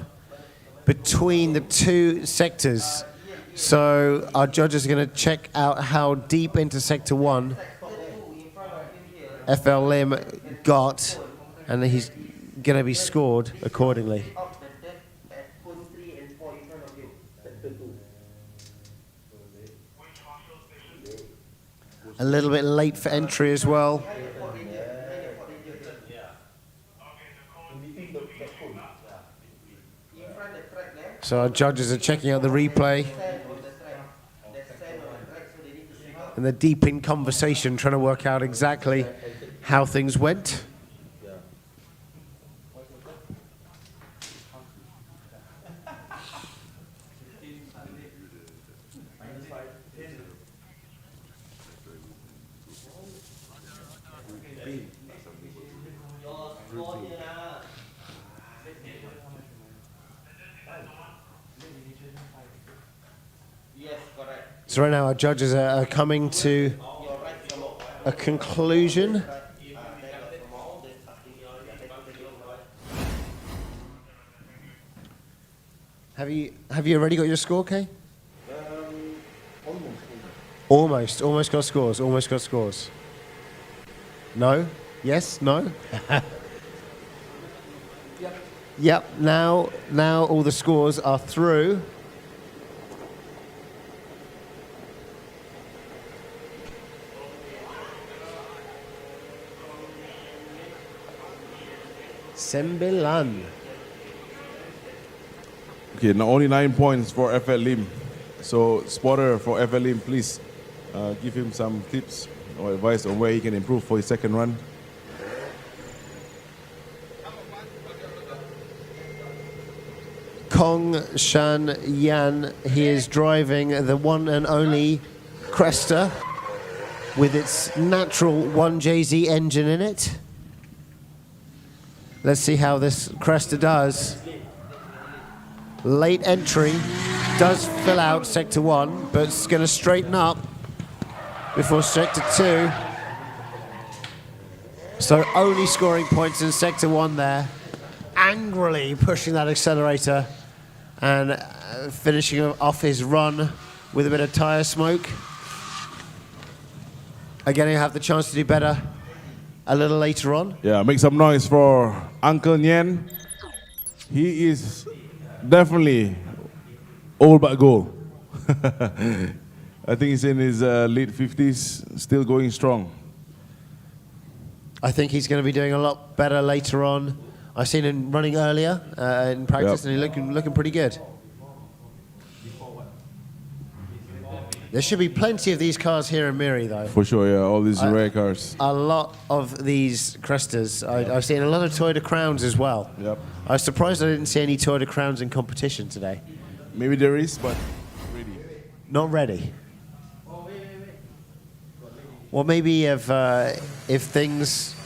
between the two sectors. So our judges are going to check out how deep into sector 1 FLM got, and he's going to be scored accordingly. A little bit late for entry as well. So our judges are checking out the replay. And they're deep in conversation, trying to work out exactly how things went. So right now our judges are coming to a conclusion. Have you already got your score, Kay? Almost got scores. No? Yes? No? Yep. Now all the scores are through. Sembilan. Okay, now only 9 points for FL Lim. So, spotter for FL Lim, please give him some tips or advice on where he can improve for his second run. Kong Shan Yan, he is driving the one and only Cresta with its natural 1JZ engine in it. Let's see how this Cresta does. Late entry, does fill out sector 1, but it's going to straighten up before sector 2. So only scoring points in sector 1 there. Angrily pushing that accelerator and finishing off his run with a bit of tyre smoke. Again, he'll have the chance to do better a little later on. Yeah, make some noise for Uncle Nyen. He is definitely old but gold. I think he's in his late 50s, still going strong. I think he's going to be doing a lot better later on. I've seen him running earlier in practice, and he's looking pretty good. There should be plenty of these cars here in Miri, though. For sure, yeah, all these rare cars. A lot of these Crestas. I've seen a lot of Toyota Crowns as well. Yep. I was surprised I didn't see any Toyota Crowns in competition today. Maybe there is, but ready. Not ready. Well, maybe if things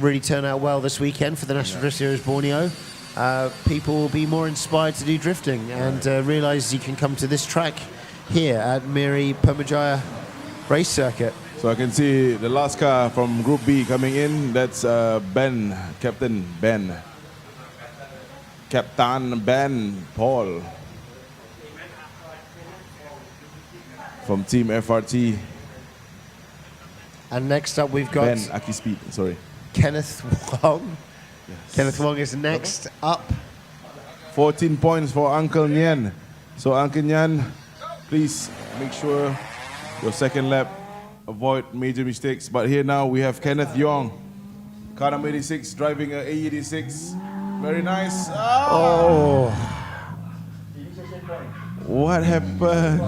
really turn out well this weekend for the National Drift Series Borneo, people will be more inspired to do drifting and realize you can come to this track here at Miri Permyjaya race circuit. So I can see the last car from Group B coming in. That's Ben, Captain Ben. Captain Ben Paul from Team FRT. And next up we've got Ben Aki Speed, sorry. Kenneth Wong. Yes. Kenneth Wong is next up. 14 points for Uncle Nyan. So Uncle Nyan, please make sure your second lap, avoid major mistakes. But here now we have Kenneth Yong, car number 86, driving a A86. Very nice. Oh. What happened?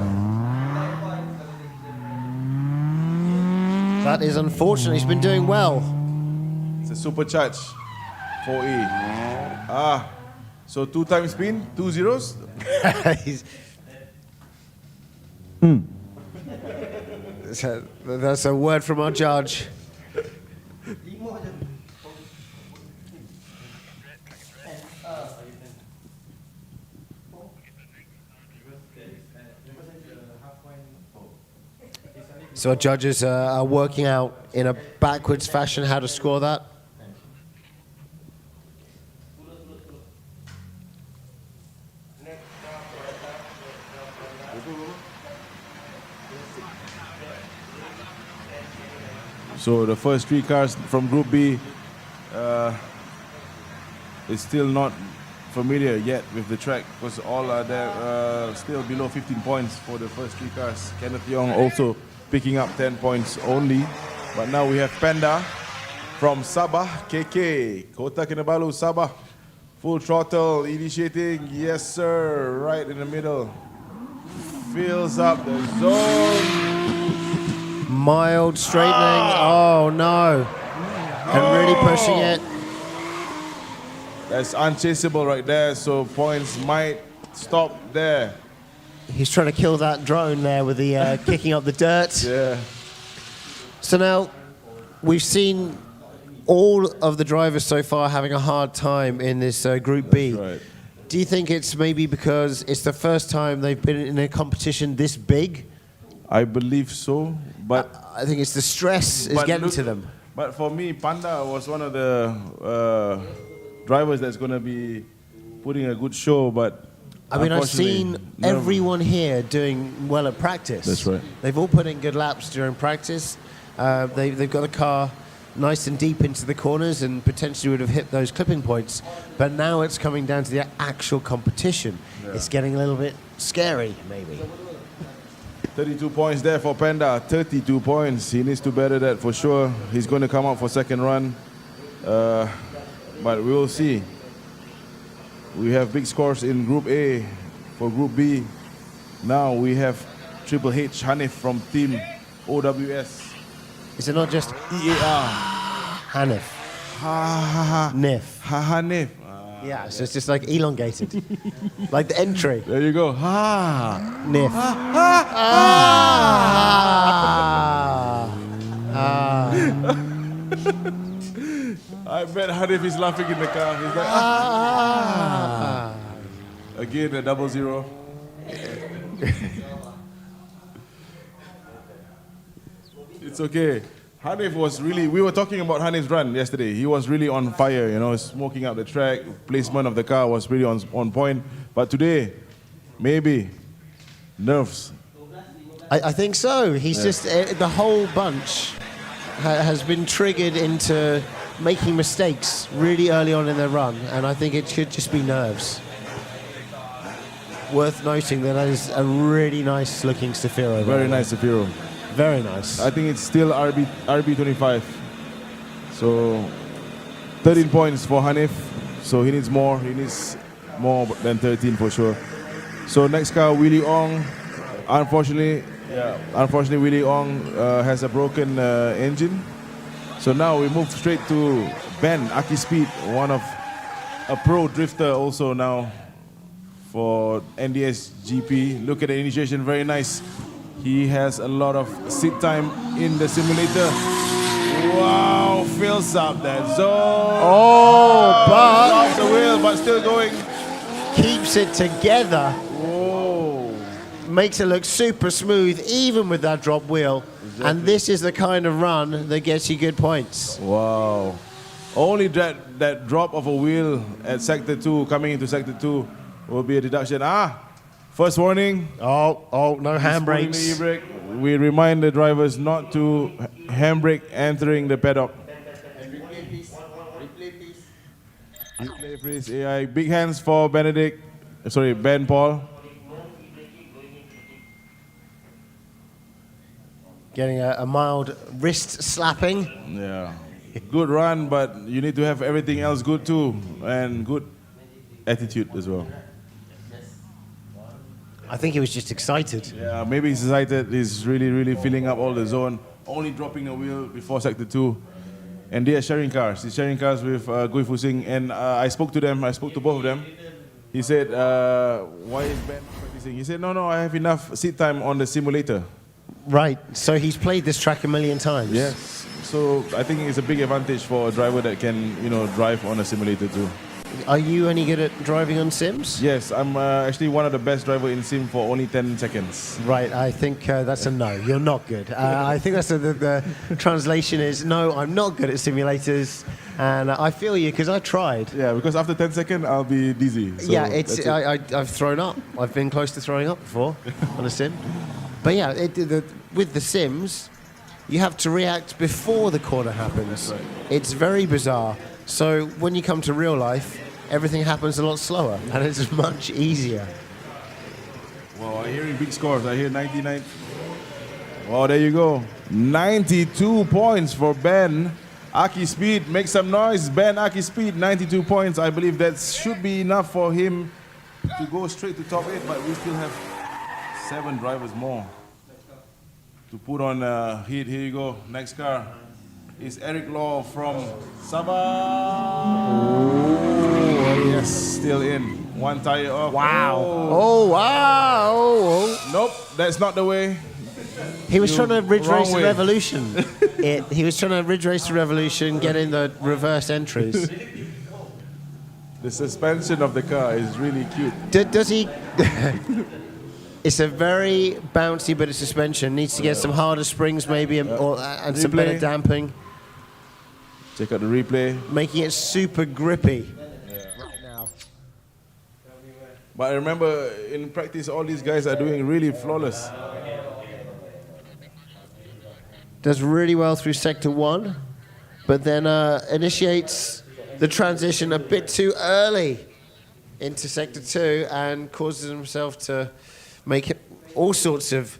That is unfortunate. He's been doing well. It's a supercharge 4A. So 2 times spin, 2 zeros. That's a word from our judge. So our judges are working out in a backwards fashion how to score that. So the first 3 cars from Group B is still not familiar yet with the track because all are there still below 15 points for the first 3 cars. Kenneth Young also picking up 10 points only. But now we have Panda from Sabah, KK, Kota Kinabalu, Sabah. Full throttle, initiating, yes sir, right in the middle. Fills up the zone. Mild straightening. Oh no. And really pushing it. That's unchaseable right there, so points might stop there. He's trying to kill that drone there with the kicking up the dirt. Yeah. So now we've seen all of the drivers so far having a hard time in this Group B. That's right. Do you think it's maybe because it's the first time they've been in a competition this big? I believe so, but I think it's the stress is getting to them. But for me, Panda was one of the drivers that's going to be putting a good show, but I mean, I've seen unfortunately, everyone here doing well at practice. That's right. They've all put in good laps during practice. They've got the car nice and deep into the corners and potentially would have hit those clipping points. But now it's coming down to the actual competition. Yeah. It's getting a little bit scary, maybe. 32 points there for Panda, 32 points. He needs to better that for sure. He's going to come out for second run, but we will see. We have big scores in Group A. For Group B, now we have Triple H Hanif from Team OWS. Is it not just EAR? Hanif? Nif. Hanif. Yeah, so it's just like elongated. Like the entry. There you go. Ha. Nif. I bet Hanif is laughing in the car. He's like, Again, a 00. It's okay. Hanif was really, we were talking about Hanif's run yesterday. He was really on fire, you know, smoking up the track. Placement of the car was really on point. But today, maybe nerves. I think so. He's just, the whole bunch has been triggered into making mistakes really early on in their run. And I think it should just be nerves. Worth noting that is a really nice looking Safiro. Very nice Safiro. Very nice. I think it's still RB25. So 13 points for Hanif. So he needs more. He needs more than 13 for sure. So next car, Willie Ong. Unfortunately, Willie Ong has a broken engine. So now we move straight to Ben Aki Speed, one of a pro drifter also now for NDS GP. Look at the initiation, very nice. He has a lot of seat time in the simulator. Wow, fills up that zone. Oh, but Off the wheel, but still going. keeps it together. Whoa. Makes it look super smooth, even with that drop wheel. Exactly. And this is the kind of run that gets you good points. Wow. Only that drop of a wheel at Sector 2, coming into Sector 2, will be a deduction. First warning. Oh, no handbrakes. E-brake. We remind the drivers not to handbrake entering the paddock. Replay, please. AI. Big hands for Ben Paul. Getting a mild wrist slapping. Yeah. Good run, but you need to have everything else good too, and good attitude as well. I think he was just excited. Yeah, maybe he's excited. He's really filling up all the zone. Only dropping the wheel before Sector 2. And they are sharing cars. He's sharing cars with Gui Fusing. And I spoke to them. I spoke to both of them. He said, why is Ben practicing? He said, no, I have enough seat time on the simulator. Right, so he's played this track a million times. Yes. So I think it's a big advantage for a driver that can, drive on a simulator too. Are you any good at driving on sims? Yes, I'm actually one of the best drivers in sim for only 10 seconds. Right, I think that's a no. You're not good. I think that's the translation is no, I'm not good at simulators. And I feel you because I tried. Yeah, because after 10 seconds, I'll be dizzy. So yeah, that's I've thrown up. I've been close to throwing up before on a sim. But yeah, with the sims, you have to react before the corner happens. Right. It's very bizarre. So when you come to real life, everything happens a lot slower and it's much easier. Well, I'm hearing big scores. I hear 99. Well, there you go. 92 points for Ben Aki Speed. Make some noise. Ben Aki Speed, 92 points. I believe that should be enough for him to go straight to top 8, but we still have 7 drivers more to put on heat. Here you go. Next car is Eric Law from Sabah. Oh, yes, still in. One tire off. Wow. Oh, wow. Oh. Nope, that's not the way. He was trying to ridge Wrong race the way. revolution. He was trying to ridge race the revolution, get in the reverse entries. The suspension of the car is really cute. Does he? It's a very bouncy bit of suspension. Needs to get some harder springs maybe and some Replay. better damping. Check out the replay. Making it super grippy. Right now. But I remember in practice, all these guys are doing really flawless. Does really well through sector 1, but then initiates the transition a bit too early into sector 2 and causes himself to make it all sorts of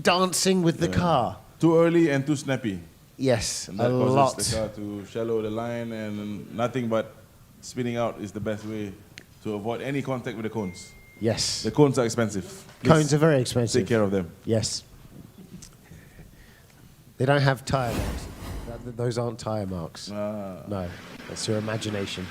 dancing with the car. Too early and too snappy. Yes, And a that causes lot. the car to shallow the line, and nothing but spinning out is the best way to avoid any contact with the cones. Yes. The cones are expensive. Cones Please are very expensive. take care of them. Yes. They don't have tire marks. Those aren't tire marks. No, that's your imagination.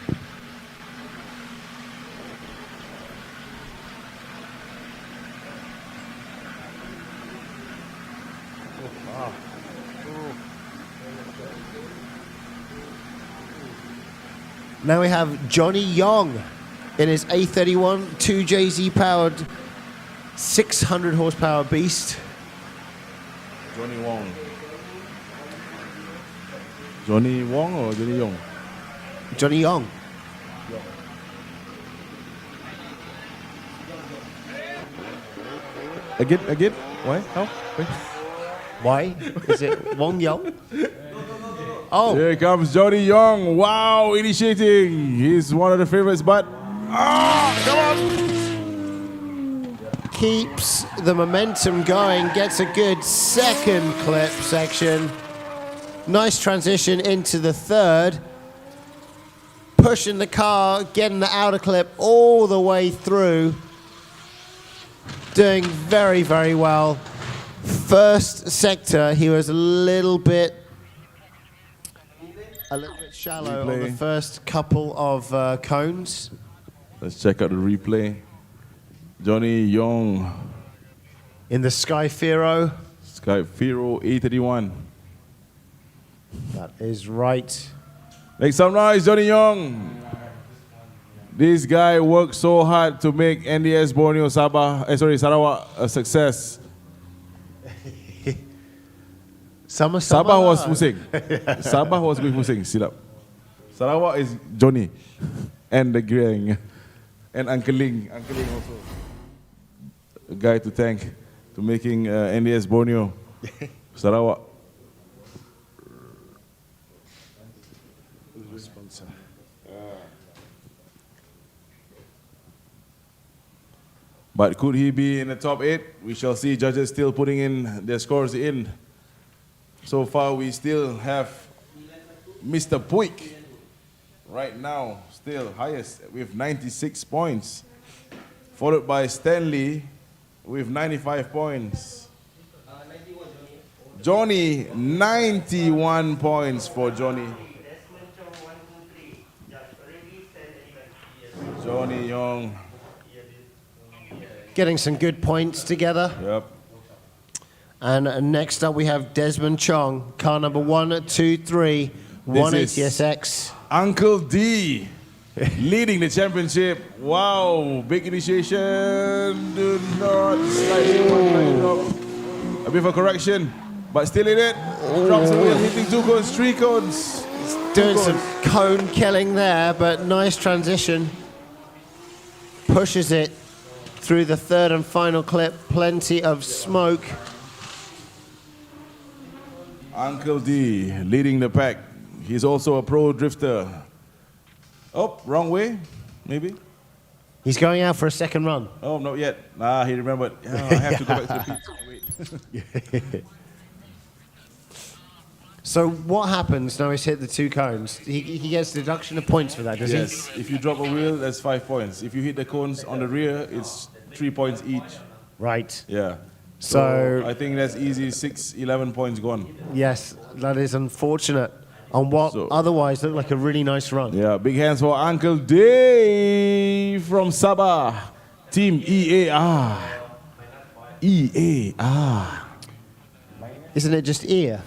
Now we have Johnny Yong in his A31 2JZ powered 600 horsepower beast. Johnny Wong. Johnny Wong or Johnny Yong? Johnny Yong. Again? Why? How? Wait. Why? Is it Wong Yong? Oh, Here comes Johnny Yong. Wow, initiating. He's one of the favorites, but come on. keeps the momentum going, gets a good second clip section. Nice transition into the third. Pushing the car, getting the outer clip all the way through. Doing very, very well. First sector, he was a little bit shallow on the first couple of cones. Let's check out the replay. Johnny Young. In the Sky Firo. Sky Firo A31. That is right. Make some noise, Johnny Young. This guy worked so hard to make NDS Borneo Sarawak a success. Sabah was pusing. Sabah was going pusing. Silap. Sarawak is Johnny and the gang and Uncle Ling. Uncle Ling also a guy to thank to making NDS Borneo Sarawak. But could he be in the top 8? We shall see. Judges still putting in their scores in. So far, we still have Mr. Puig right now, still highest with 96 points, followed by Stanley with 95 points. Johnny, 91 points for Johnny. Johnny Young. Getting some good points together. Yep. And next up we have Desmond Chong, car number 123, 180SX. Uncle D leading the championship. Wow, big initiation. Do not slide. A bit of a correction, but still in it. Drops the wheel, hitting 2 cones, 3 cones. Doing some cone killing there, but nice transition. Pushes it through the third and final clip. Plenty of smoke. Uncle D leading the pack. He's also a pro drifter. Oh, wrong way, maybe? He's going out for a second run. Oh, not yet. Ah, he remembered. Oh, I have to go back to the pit. Wait. So what happens now he's hit the 2 cones? He gets deduction of points for that, does he? Yes, if you drop a wheel, that's 5 points. If you hit the cones on the rear, it's 3 points each. Right. Yeah. So I think that's easy, 11 points gone. yes, that is unfortunate on what otherwise looked like a really nice run. Yeah, big hands for Uncle Dave from Sabah. Team EAR. EAR. Isn't it just ear?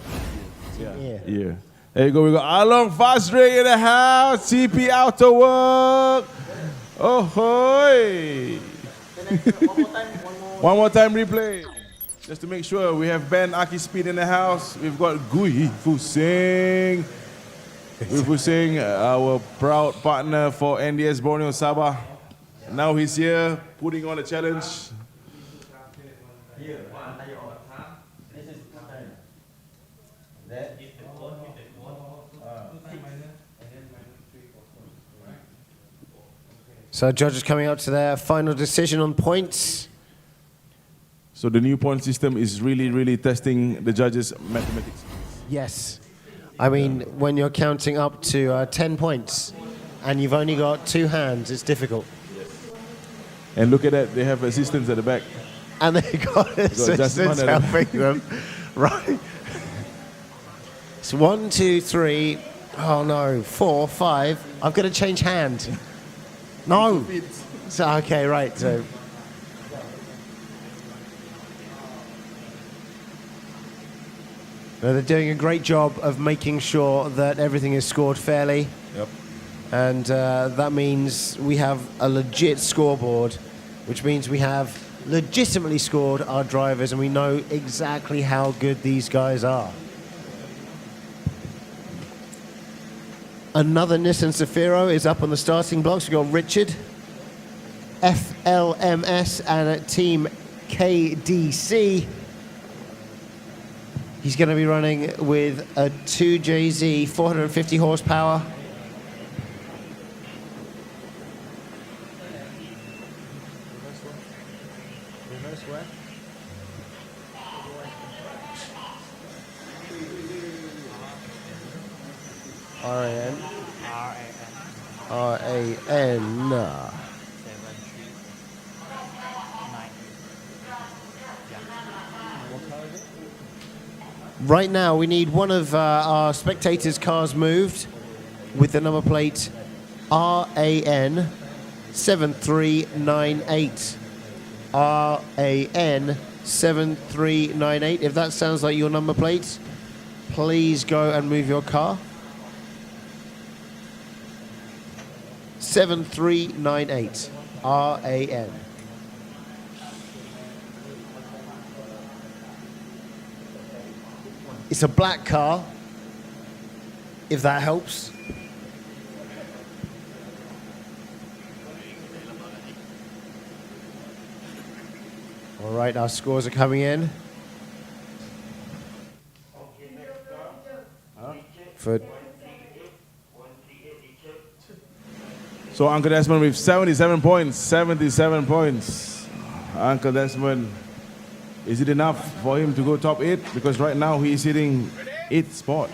Yeah. There you go. We got Along Fast Ring in the house. TP Outer Work. Oh, hoy. One more time replay. Just to make sure we have Ben Aki Speed in the house. We've got Gui Fusing. Gui Fusing, our proud partner for NDS Borneo Sabah. Now he's here putting on a challenge. So judges coming up to their final decision on points. So the new point system is really testing the judges' mathematics. Yes. I mean, when you're counting up to 10 points and you've only got 2 hands, it's difficult. And look at that, they have assistants at the back. And they got assistants helping them. Right. It's 1, 2, 3, oh no, 4, 5. I've got to change hand. No. So, okay, right. So. They're doing a great job of making sure that everything is scored fairly. Yep. And that means we have a legit scoreboard, which means we have legitimately scored our drivers and we know exactly how good these guys are. Another Nissan Zafiro is up on the starting blocks. We've got Richard, FLMS, and Team KDC. He's going to be running with a 2JZ, 450 horsepower. R-A-N. R-A-N. R-A-N. 7398. Right now, we need one of our spectators' cars moved with the number plate RAN 7398. RAN 7398. If that sounds like your number plate, please go and move your car. 7398. RAN. It's a black car, if that helps. All right, our scores are coming in. For So Uncle Desmond with 77 points. 77 points. Uncle Desmond, is it enough for him to go top 8? Because right now he is hitting 8th spot.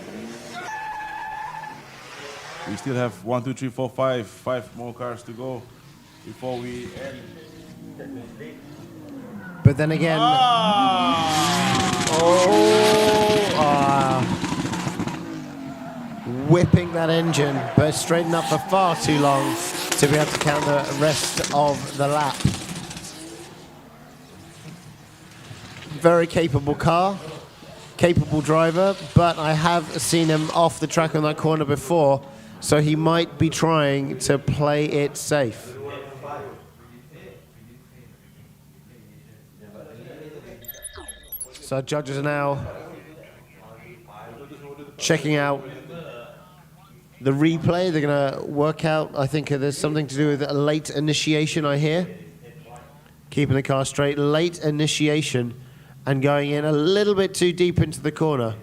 We still have 1, 2, 3, 4, 5 more cars to go before we end. But then again, whipping that engine, but straightened up for far too long to be able to count the rest of the lap. Very capable car, capable driver, but I have seen him off the track on that corner before, so he might be trying to play it safe. So our judges are now checking out the replay. They're going to work out, I think there's something to do with a late initiation, I hear. Keeping the car straight, late initiation, and going in a little bit too deep into the corner,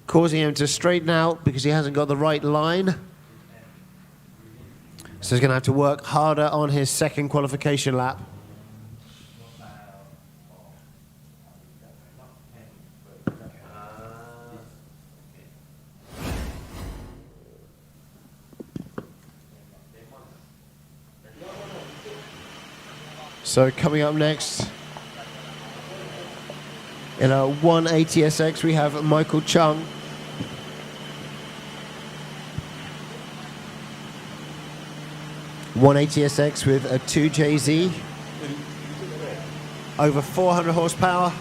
causing him to straighten out because he hasn't got the right line. So he's going to have to work harder on his second qualification lap. So coming up next, in our 1 ATSX, we have Michael Chung. One ATSX with a 2JZ, over 400 horsepower.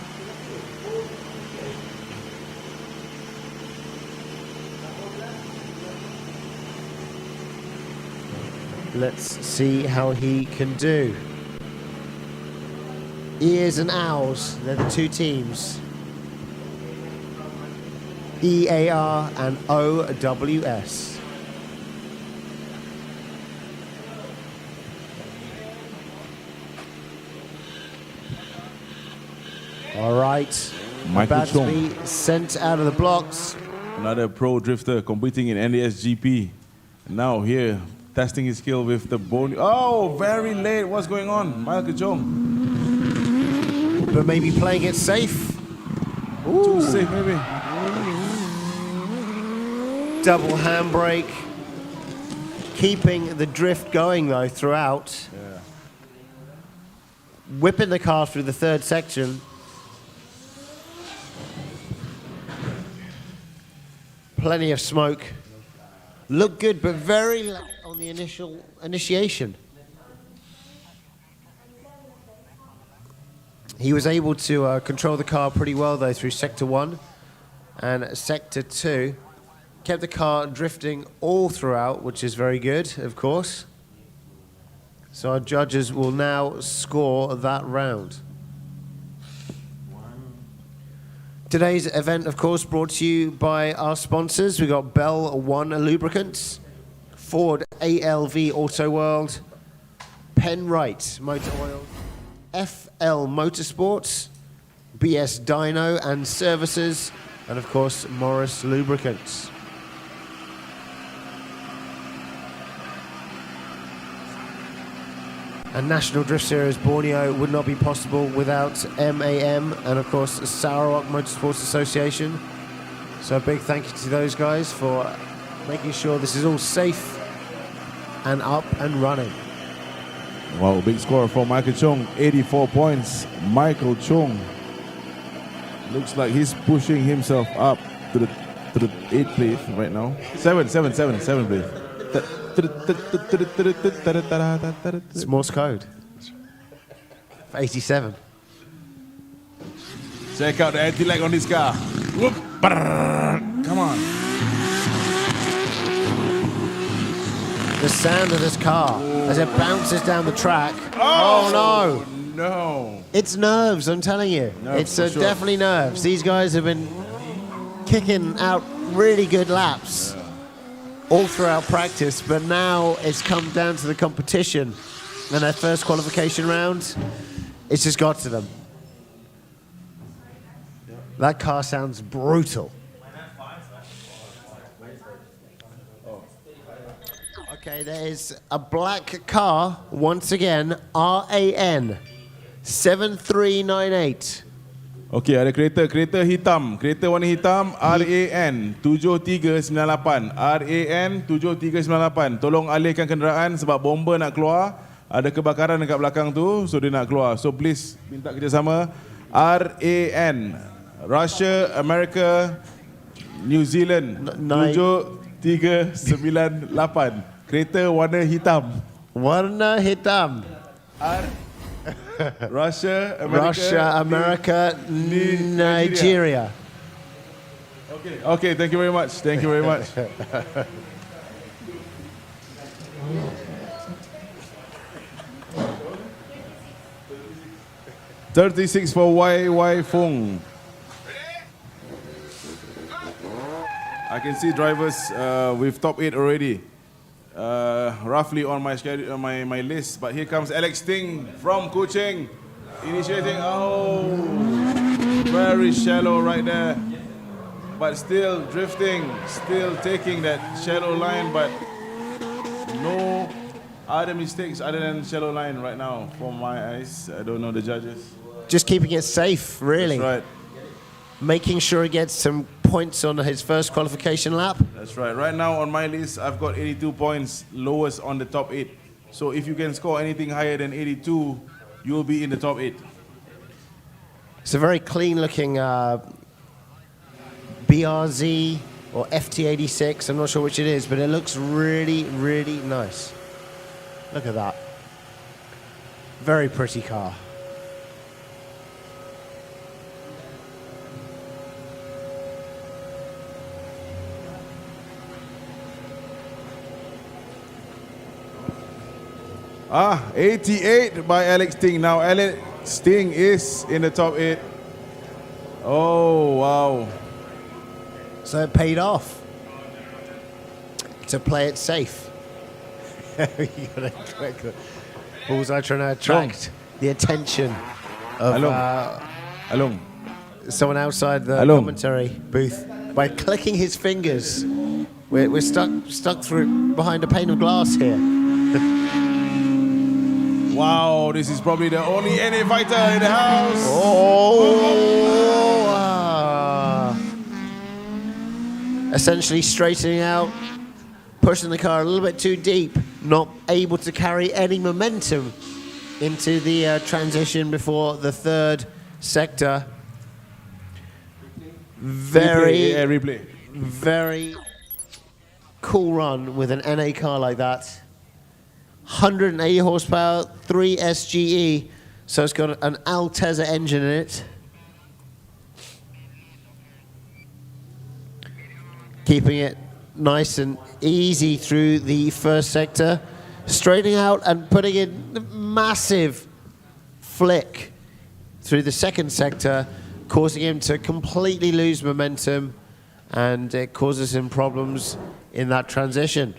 Let's see how he can do. Ears and Owls, they're the two teams. EAR and OWS. All right, Michael about to Chung, be sent out of the blocks. another pro drifter competing in NDS GP. Now here, testing his skill with the Borneo. Oh, very late. What's going on? Michael Chung. But maybe playing it safe. Too safe, maybe. Double handbrake. Keeping the drift going, though, throughout. Yeah. Whipping the car through the third section. Plenty of smoke. Looked good, but very late on the initial initiation. He was able to control the car pretty well, though, through Sector 1 and Sector 2. Kept the car drifting all throughout, which is very good, of course. So our judges will now score that round. Today's event, of course, brought to you by our sponsors. We've got Bell One Lubricants, Ford ALV Auto World, Permyjaya Motor Oil, FL Motorsports, BS Dyno and Services, and of course Morris Lubricants. And National Drift Series Borneo would not be possible without MAM and of course Sarawak Motorsports Association. So a big thank you to those guys for making sure this is all safe and up and running. Wow, big score for Michael Chung, 84 points. Michael Chung looks like he's pushing himself up to the 8th place right now. 7th place. It's Morse code. 87. Check out the anti-lag on this car. Whoop, brrr. Come on. The sound of this car as it bounces down the track. Oh no! No. It's nerves, I'm telling you. Nerves, It's for sure. definitely nerves. These guys have been kicking out really good laps all throughout practice, but now it's come down to the competition and their first qualification round. It's just got to them. That car sounds brutal. Okay, there is a black car once again, RAN 7398. Okey, ada kereta hitam. Kereta warna hitam RAN 7398. RAN 7398. Tolong alihkan kenderaan sebab bomba nak keluar. Ada kebakaran dekat belakang tu, so dia nak keluar. So please minta kerjasama. RAN Russia, America, New Zealand 7398. Kereta warna hitam. Warna hitam. Russia, America, Nigeria. Okay, thank you very much. 36 for YY Fung. I can see drivers with top 8 already. Roughly on my schedule, my list. But here comes Alex Ting from Kuching, initiating. Oh, very shallow right there. But still drifting, still taking that shallow line, but no other mistakes other than shallow line right now from my eyes. I don't know the judges. Just keeping it safe, really. That's right. Making sure he gets some points on his first qualification lap. That's right. Right now on my list, I've got 82 points, lowest on the top 8. So if you can score anything higher than 82, you'll be in the top 8. It's a very clean-looking BRZ or FT86. I'm not sure which it is, but it looks really, really nice. Look at that. Very pretty car. Ah, 88 by Alex Ting. Now Alex Ting is in the top 8. Oh, wow. So it paid off to play it safe. You gotta click the bullseye, trying to attract the attention of Along. someone outside the Hello. commentary booth by clicking his fingers. We're stuck through behind a pane of glass here. Wow, this is probably the only NA fighter in the house. Essentially straightening out, pushing the car a little bit too deep, not able to carry any momentum into the transition before the third sector. Replay. Very cool run with an NA car like that. 180 horsepower, 3 SGE, so it's got an Altezza engine in it. Keeping it nice and easy through the first sector, straightening out and putting in a massive flick through the second sector, causing him to completely lose momentum, and it causes him problems in that transition.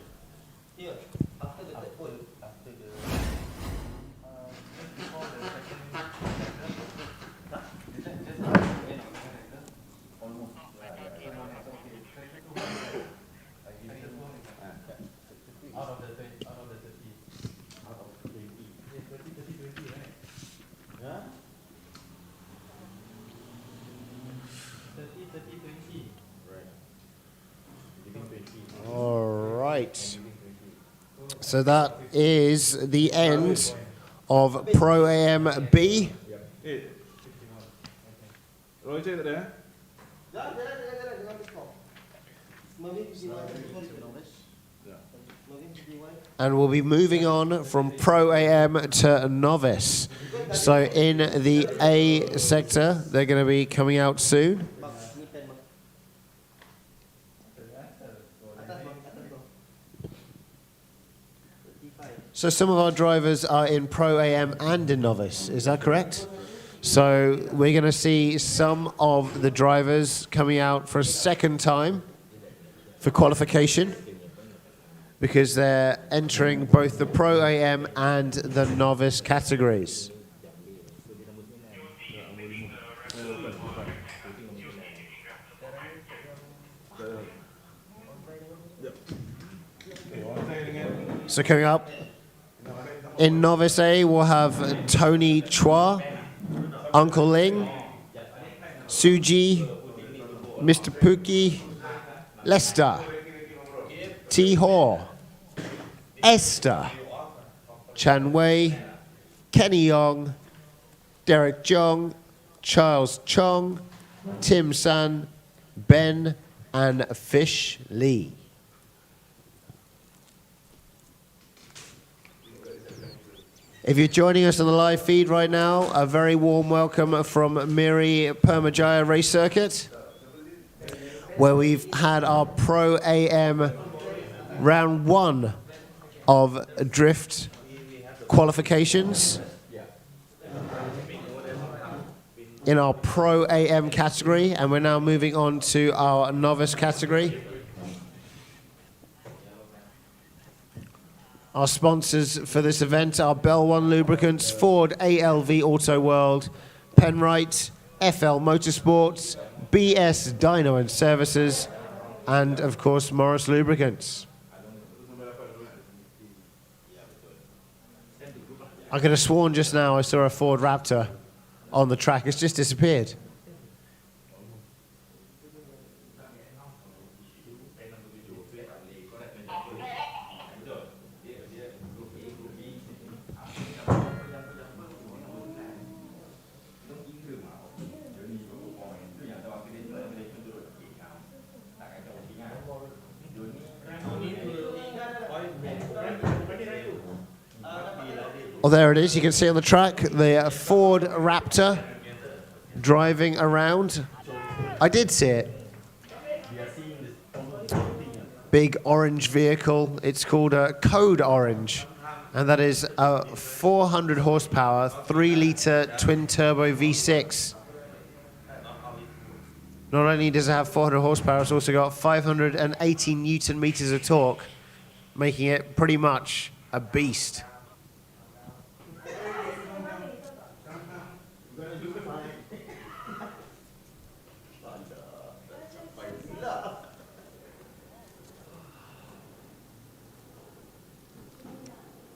right. So that is the end of Pro AM B. Rồi chơi tại đấy. And we'll be moving on from Pro AM to Novice. So in the A sector, they're going to be coming out soon. So some of our drivers are in Pro AM and in Novice, is that correct? So we're going to see some of the drivers coming out for a second time for qualification, because they're entering both the Pro AM and the Novice categories. So coming up, in Novice A, we'll have Tony Chua, Uncle Ling, Suji, Mr. Pookie, Lester, T. Hoare, Esther, Chan Wei, Kenny Yong, Derek Jong, Charles Chong, Tim San, Ben, and Fish Lee. If you're joining us on the live feed right now, a very warm welcome from Miri Permyjaya Race Circuit, where we've had our Pro AM round 1 of drift qualifications in our Pro AM category, and we're now moving on to our Novice category. Our sponsors for this event are Bell One Lubricants, Ford ALV Auto World, Permyjaya, FL Motorsports, BS Dyno and Services, and of course Morris Lubricants. I could have sworn just now I saw a Ford Raptor on the track. It's just disappeared. Oh, there it is. You can see on the track the Ford Raptor driving around. I did see it. Big orange vehicle. It's called a Code Orange, and that is a 400 horsepower, 3-litre twin-turbo V6. Not only does it have 400 horsepower, it's also got 580 Newton meters of torque, making it pretty much a beast.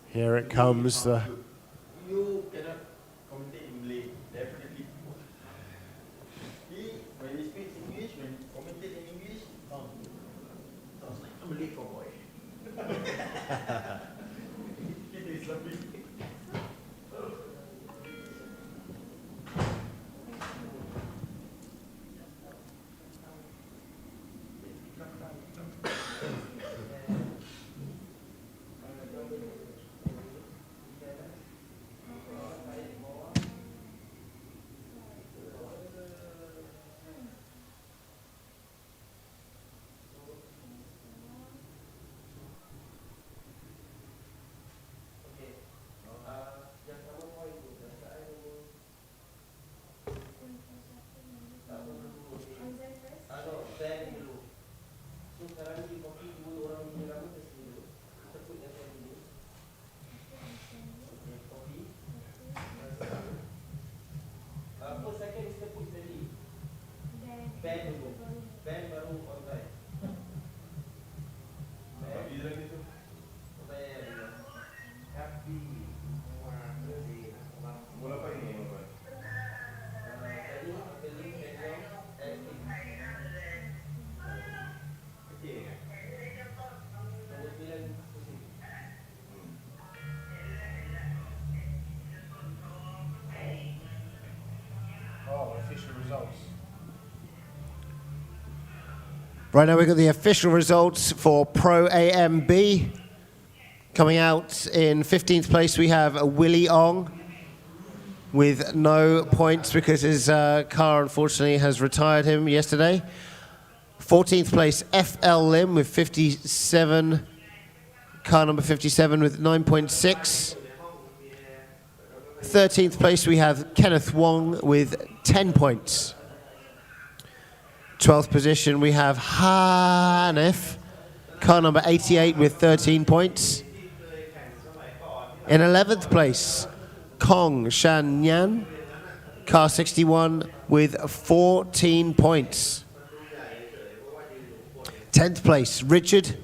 Here it comes. You cannot commentate in Malay, definitely. When he speaks English, when he commentate in English, sounds like a Malay cowboy. It is lovely. Right now we've got the official results for Pro AMB. Coming out in 15th place we have Willie Ong with no points because his car unfortunately has retired him yesterday. 14th place FL Lim with 57, car number 57 with 9.6. 13th place we have Kenneth Wong with 10 points. 12th position we have Hanef, car number 88 with 13 points. In 11th place, Kong Shan Nyan, car 61 with 14 points. 10th place, Richard,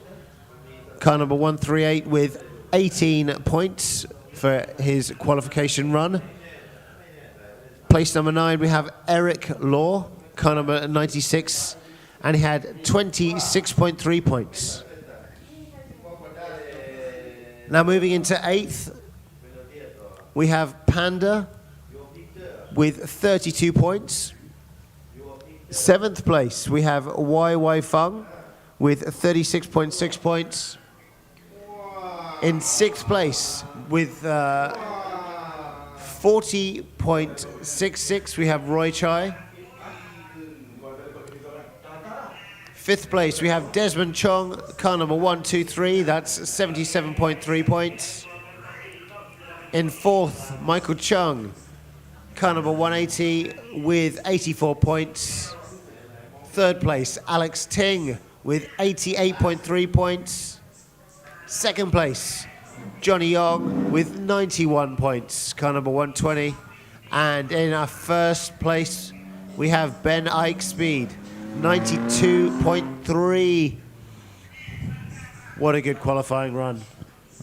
car number 138 with 18 points for his qualification run. Place number 9, we have Eric Law, car number 96, and he had 26.3 points. Now moving into 8th, we have Panda with 32 points. 7th place, we have YY Feng with 36.6 points. In 6th place, with 40.66, we have Roy Chai. 5th place, we have Desmond Chong, car number 123, that's 77.3 points. In 4th, Michael Chung, car number 180 with 84 points. 3rd place, Alex Ting with 88.3 points. 2nd place, Johnny Yong with 91 points, car number 120. And in our 1st place, we have Ben Ike Speed, 92.3. What a good qualifying run.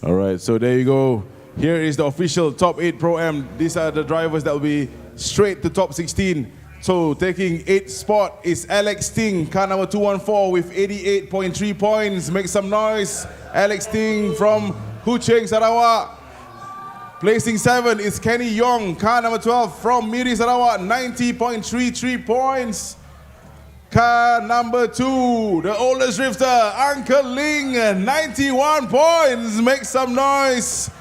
All right, so there you go. Here is the official top 8 Pro-Am. These are the drivers that will be straight to top 16. So taking 8th spot is Alex Ting, car number 214 with 88.3 points. Make some noise. Alex Ting from Hucheng, Sarawak. Placing 7 is Kenny Yong, car number 12 from Miri, Sarawak, 90.33 points. Car number 2, the oldest drifter, Uncle Ling, 91 points. Make some noise.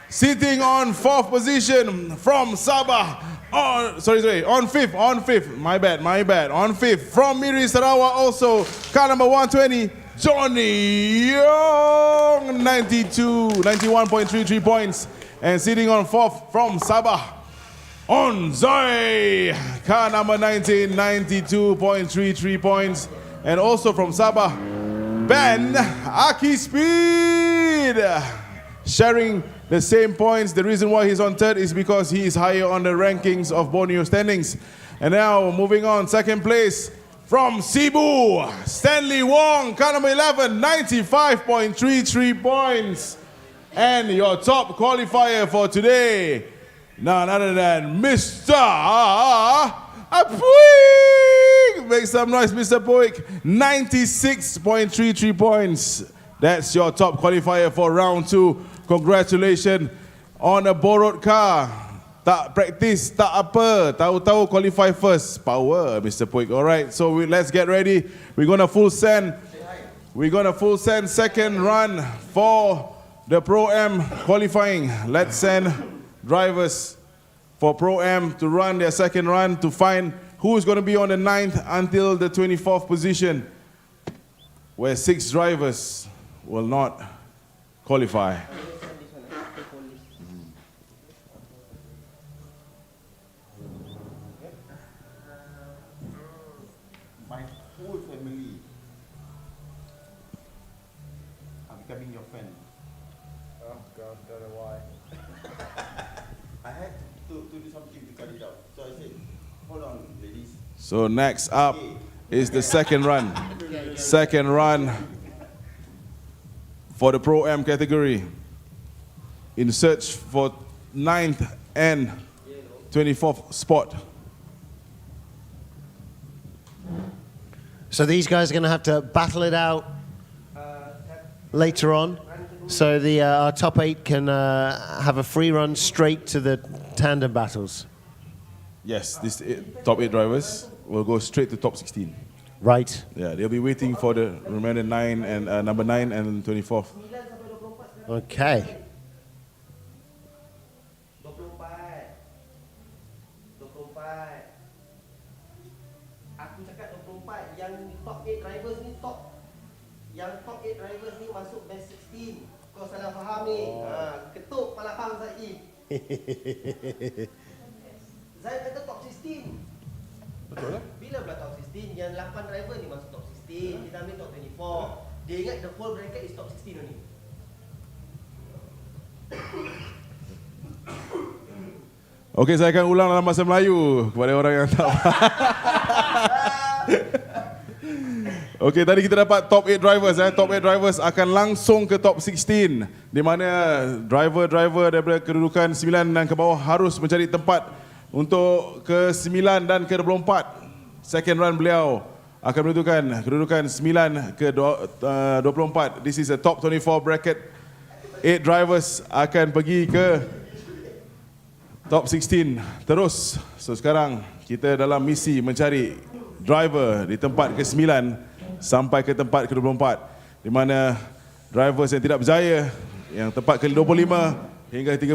Sitting on 4th position from Sabah, on 5th, my bad, on 5th, from Miri, Sarawak also, car number 120, Johnny Young, 91.33 points. And sitting on 4th from Sabah, on Zoi, car number 19, 92.33 points. And also from Sabah, Ben Aki Speed, sharing the same points. The reason why he's on 3rd is because he is higher on the rankings of Borneo standings. And now moving on, 2nd place from Cebu, Stanley Wong, car number 11, 95.33 points. And your top qualifier for today, none other than Mr. Puig. Make some noise, Mr. Puig. 96.33 points. That's your top qualifier for round 2. Congratulations on a borrowed car. Tak practice, tak apa. Tahu-tahu qualify first. Power, Mr. Puig. All right, so let's get ready. We're going to full send. Second run for the Pro-Am qualifying. Let's send drivers for Pro-Am to run their second run to find who's going to be on the 9th until the 24th position, where 6 drivers will not qualify. My whole family are becoming your fan. Oh God, don't know why. I had to do something to cut it out. So I said, hold on, ladies. So next up is the second run. Second run for the Pro-Am category in search for 9th and 24th spot. So these guys are going to have to battle it out later on. So the our top 8 can have a free run straight to the tandem battles. Yes, this top 8 drivers will go straight to top 16. Right. Yeah, they'll be waiting for the remaining 9 and number 9 and 24th. Okay. 24. 24. Aku cakap 24. Yang top 8 drivers ni top 8 drivers ni masuk best 16. Kau salah faham ni. Ketuk kepala hang Zaid. Zaid kata top 16. Betul lah. Bila pula top 16? Yang 8 driver ni masuk top 16. Kita ambil top 24. Dia ingat the whole bracket is top 16 only. Okey, saya akan ulang dalam bahasa Melayu kepada orang yang tak faham. Okey, tadi kita dapat top 8 drivers. Top 8 drivers akan langsung ke top 16. Di mana driver-driver daripada kedudukan 9 dan ke bawah harus mencari tempat untuk ke 9 dan ke 24. Second run beliau akan menentukan kedudukan 9 ke 24. This is a top 24 bracket. 8 drivers akan pergi ke top 16 terus. So sekarang kita dalam misi mencari driver di tempat ke-9 sampai ke tempat ke-24, di mana drivers yang tidak berjaya yang tempat ke-25 hingga 30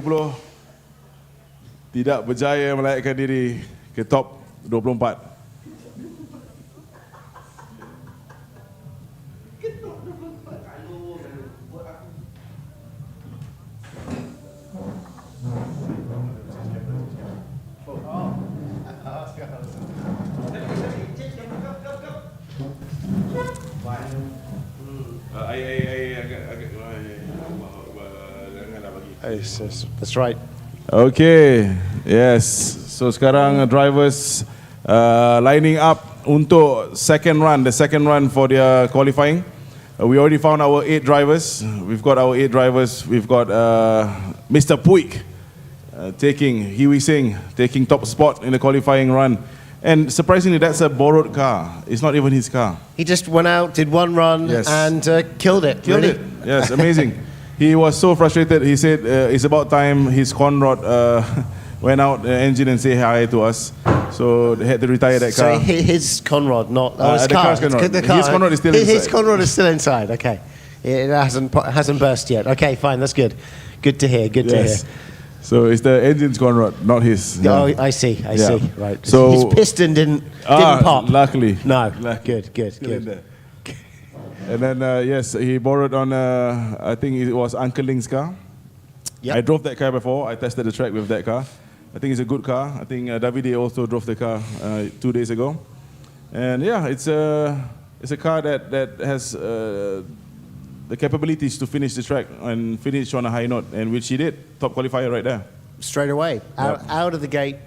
tidak berjaya melayakkan diri ke top 24. That's right. Okay, yes. So sekarang drivers lining up untuk second run, the second run for their qualifying. We already found our 8 drivers. We've got our 8 drivers. We've got Mr. Puig taking top spot in the qualifying run. And surprisingly, that's a borrowed car. It's not even his car. He just went out, did one run, Yes. and killed it. Killed really. it. Yes, amazing. He was so frustrated. He said it's about time his Conrod went out the engine and say hi to us. So they had to retire that car. So his Conrod, not his the car. car's Conrod. The car. His Conrod is still His inside. Conrod is still inside. Okay, it hasn't burst yet. Okay, fine. That's good. Good to hear. Good to hear. Yes. So it's the engine's Conrod, not his. Oh, Yeah. I see. I Yeah. see. Right. So- his piston didn't pop. Luckily. No. Luckily. Good. Still in there. And then, yes, he borrowed on, I think it was Uncle Ling's car. Yep. I drove that car before. I tested the track with that car. I think it's a good car. I think Davide also drove the car 2 days ago. And yeah, it's a car that has the capabilities to finish the track and finish on a high note, and which he did. Top qualifier right there. Straight away, out of the gate,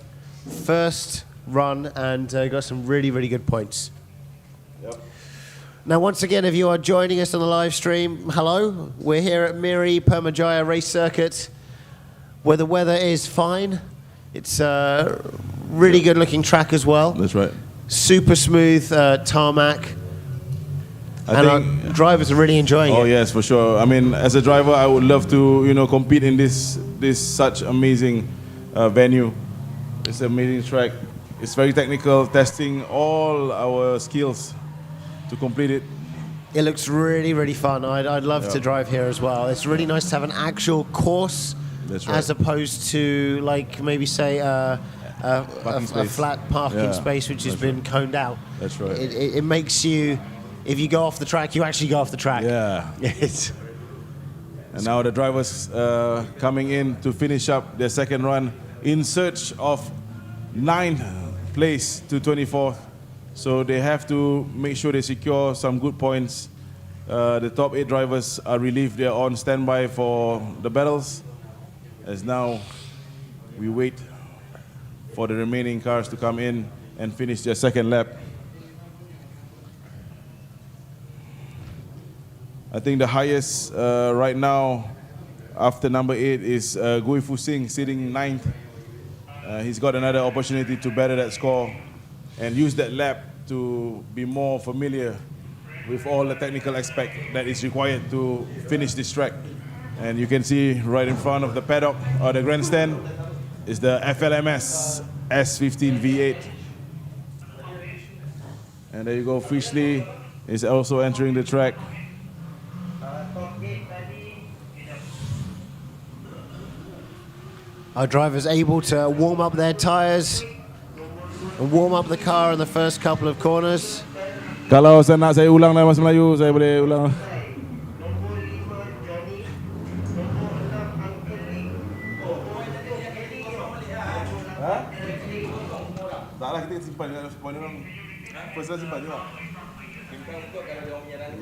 first run, and got some really, really good points. Yep. Now, once again, if you are joining us on the live stream, hello. We're here at Miri, Permyjaya Race Circuit, where the weather is fine. It's a really good-looking track as well. That's right. Super smooth tarmac. And our drivers are really enjoying it. Oh yes, for sure. I mean, as a driver, I would love to, compete in this such amazing venue. It's an amazing track. It's very technical, testing all our skills to complete it. It looks really, really fun. I'd love to drive here as well. It's really nice to have an actual course, That's right. as opposed to, like, maybe say a flat parking space which has been coned out. That's right. It makes you, if you go off the track, you actually go off the track. Yeah. Yes. And now the drivers coming in to finish up their second run in search of 9th place to 24th. So they have to make sure they secure some good points. The top 8 drivers are relieved. They're on standby for the battles. As now we wait for the remaining cars to come in and finish their second lap. I think the highest right now after number 8 is Gui Fu Sing sitting 9th. He's got another opportunity to better that score and use that lap to be more familiar with all the technical aspect that is required to finish this track. And you can see right in front of the paddock or the grandstand is the FLMS S15 V8. And there you go, Fishley is also entering the track. Our drivers able to warm up their tires and warm up the car in the first couple of corners. Kalau saya ulang dalam bahasa Melayu, saya boleh ulang. Taklah kita simpan dengan poin orang. First dah simpan je lah. Simpan untuk kalau dia menyerang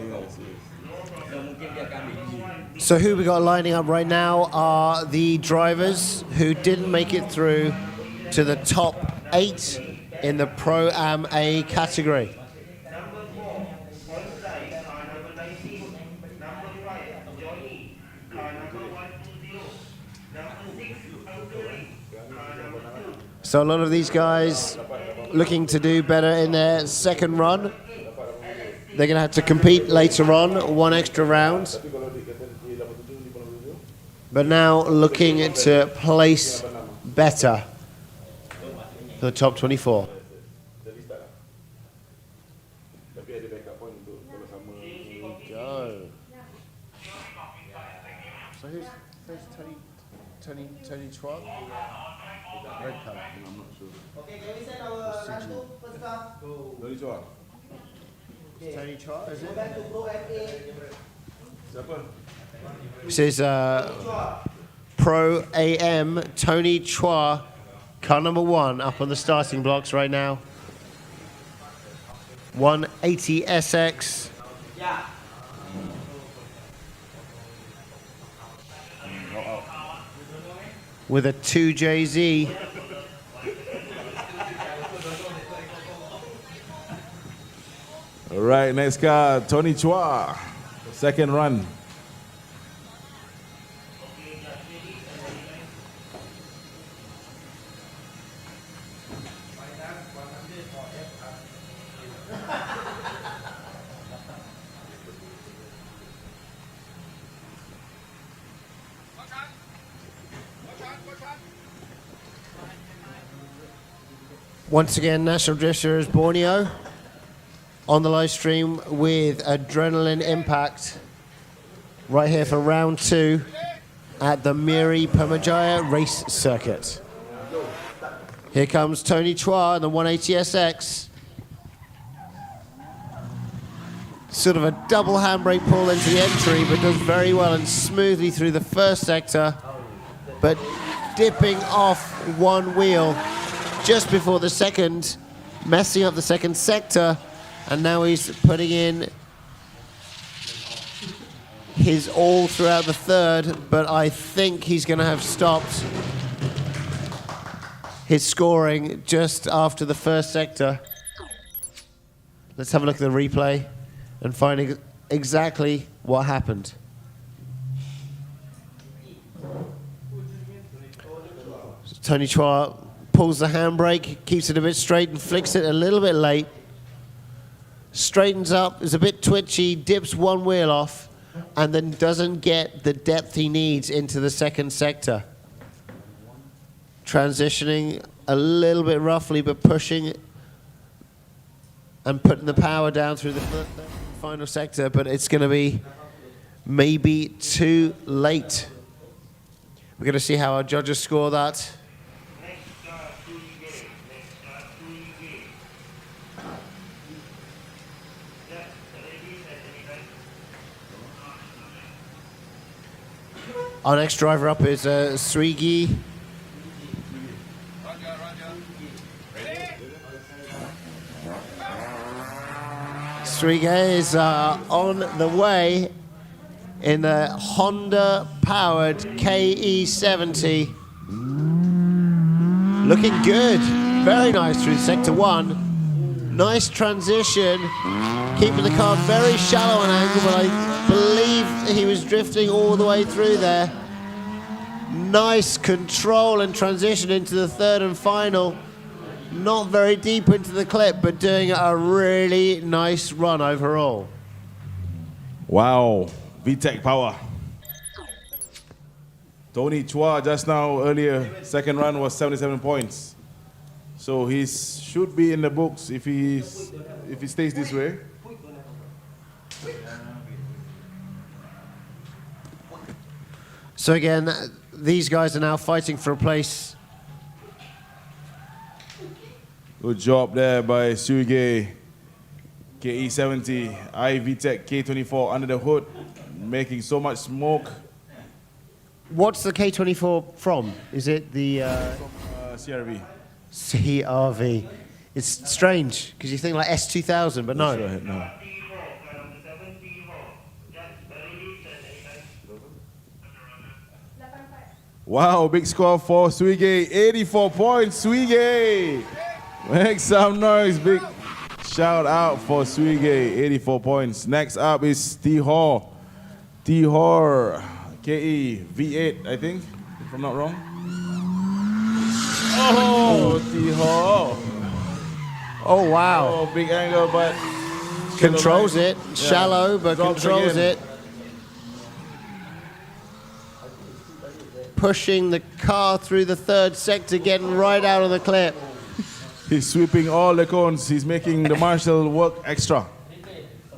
mungkin dia akan ambil. So who we got lining up right now are the drivers who didn't make it through to the top 8 in the Pro-Am A category. So a lot of these guys looking to do better in their second run. They're going to have to compete later on, one extra round. But now looking to place better for the top 24. Go. So who's Tony Chua? Red colour. I'm not sure. Okay, can we send our run to first car? Tony Chua. Tony Chua, is Go it? back to Pro MA. Siapa? This is Pro AM Tony Chua, car number 1, up on the starting blocks right now. 180 SX. Yeah. With a 2JZ. All right, next car, Tony Chua, second run. Once again, National Drift Series Borneo on the live stream with Adrenaline Impact right here for round 2 at the Miri Permyjaya race circuit. Here comes Tony Chua and the 180SX. Sort of a double handbrake pull into the entry, but does very well and smoothly through the first sector, but dipping off one wheel just before the second, messing up the second sector, and now he's putting in his all throughout the third, but I think he's going to have stopped his scoring just after the first sector. Let's have a look at the replay and find exactly what happened. So Tony Chua pulls the handbrake, keeps it a bit straight and flicks it a little bit late. Straightens up, is a bit twitchy, dips one wheel off, and then doesn't get the depth he needs into the second sector. Transitioning a little bit roughly, but pushing and putting the power down through the final sector, but it's going to be maybe too late. We're going to see how our judges score that. Our next driver up is Swigi. Swigi is on the way in the Honda-powered KE70. Looking good. Very nice through sector 1. Nice transition. Keeping the car very shallow on angle, but I believe he was drifting all the way through there. Nice control and transition into the third and final. Not very deep into the clip, but doing a really nice run overall. Wow, VTEC power. Tony Chua just now, earlier, second run was 77 points. So he should be in the books if he stays this way. So again, these guys are now fighting for a place. Good job there by Suige. KE70, IVTech K24 under the hood, making so much smoke. What's the K24 from? Is it the CRV. CRV? It's strange because you think like S2000, but no. That's right, no. Wow, big score for Suige, 84 points. Suige, make some noise. Big shout out for Suige, 84 points. Next up is Tihor. Tihor, KE V8, I think, if I'm not wrong. Oh, Tihor. Oh wow! Oh, big angle, but Controls it, shallow, but Drops controls again. it. Pushing the car through the third sector, getting right out of the clip. He's sweeping all the cones. He's making the marshal work extra.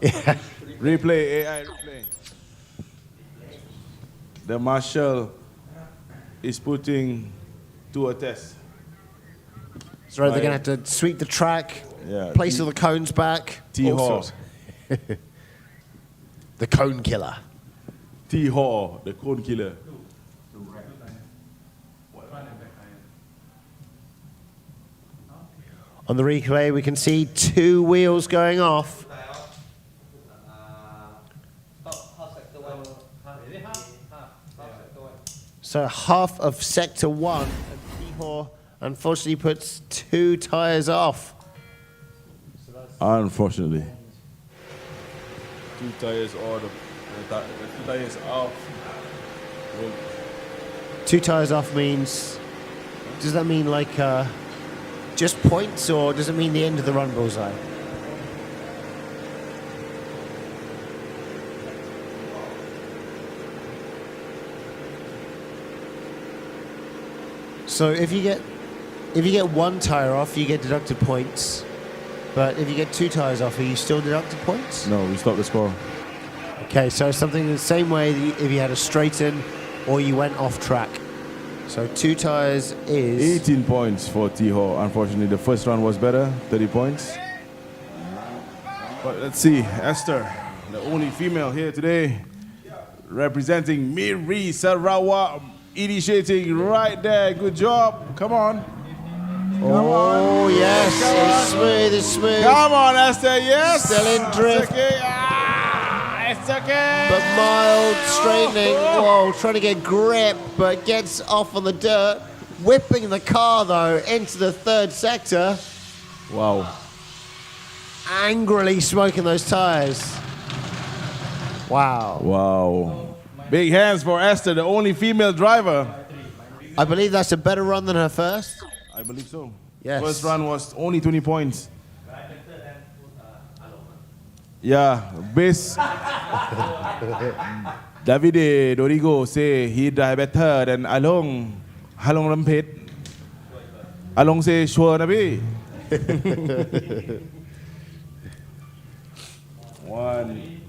Yeah. Replay, AI replay. The marshal is putting to a test. So they're going to have to sweep the track, Yeah, place all the cones back. all T-Haw. sorts. The cone killer. T-Haw, the cone killer. On the replay, we can see two wheels going off. So half of sector one, and Tihor unfortunately puts two tires off. Unfortunately. Two tires or the two tires off. Two tires off means, does that mean like just points, or does it mean the end of the run bullseye? So if you get one tire off, you get deducted points. But if you get two tires off, are you still deducted points? No, we stopped the score. Okay, so something the same way that if you had a straighten or you went off track. So two tires is 18 points for T-Haw. Unfortunately, the first round was better, 30 points. But let's see, Esther, the only female here today, representing Miri Sarawak, initiating right there. Good job. Come on. Oh yes, it's smooth, it's smooth. Come on, Esther. Yes. Still in drift. It's okay. It's okay. But mild straightening. Whoa, trying to get grip, but gets off on the dirt. Whipping the car though into the third sector. Wow. Angrily smoking those tires. Wow. Wow. Big hands for Esther, the only female driver. I believe that's a better run than her first. I believe so. Yes. First run was only 20 points. Yeah, base. Davide Dorigo say he drive better than Along. Along Rampet. Along say sure na bi. One.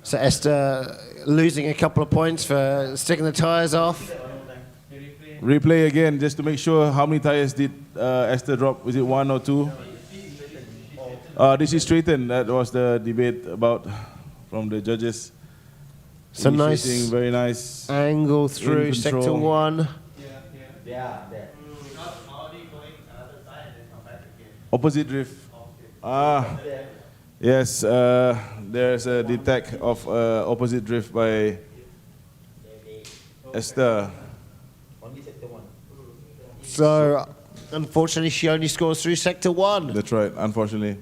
So Esther losing a couple of points for sticking the tires off. Replay again just to make sure how many tires did Esther drop. Was it one or two? This is straightened. That was the debate about from the judges. Some nice Initiating, very nice angle through in sector control. one. Opposite drift. Yes, there's a detect of opposite drift by Esther. So, unfortunately, she only scores through sector one. That's right, unfortunately.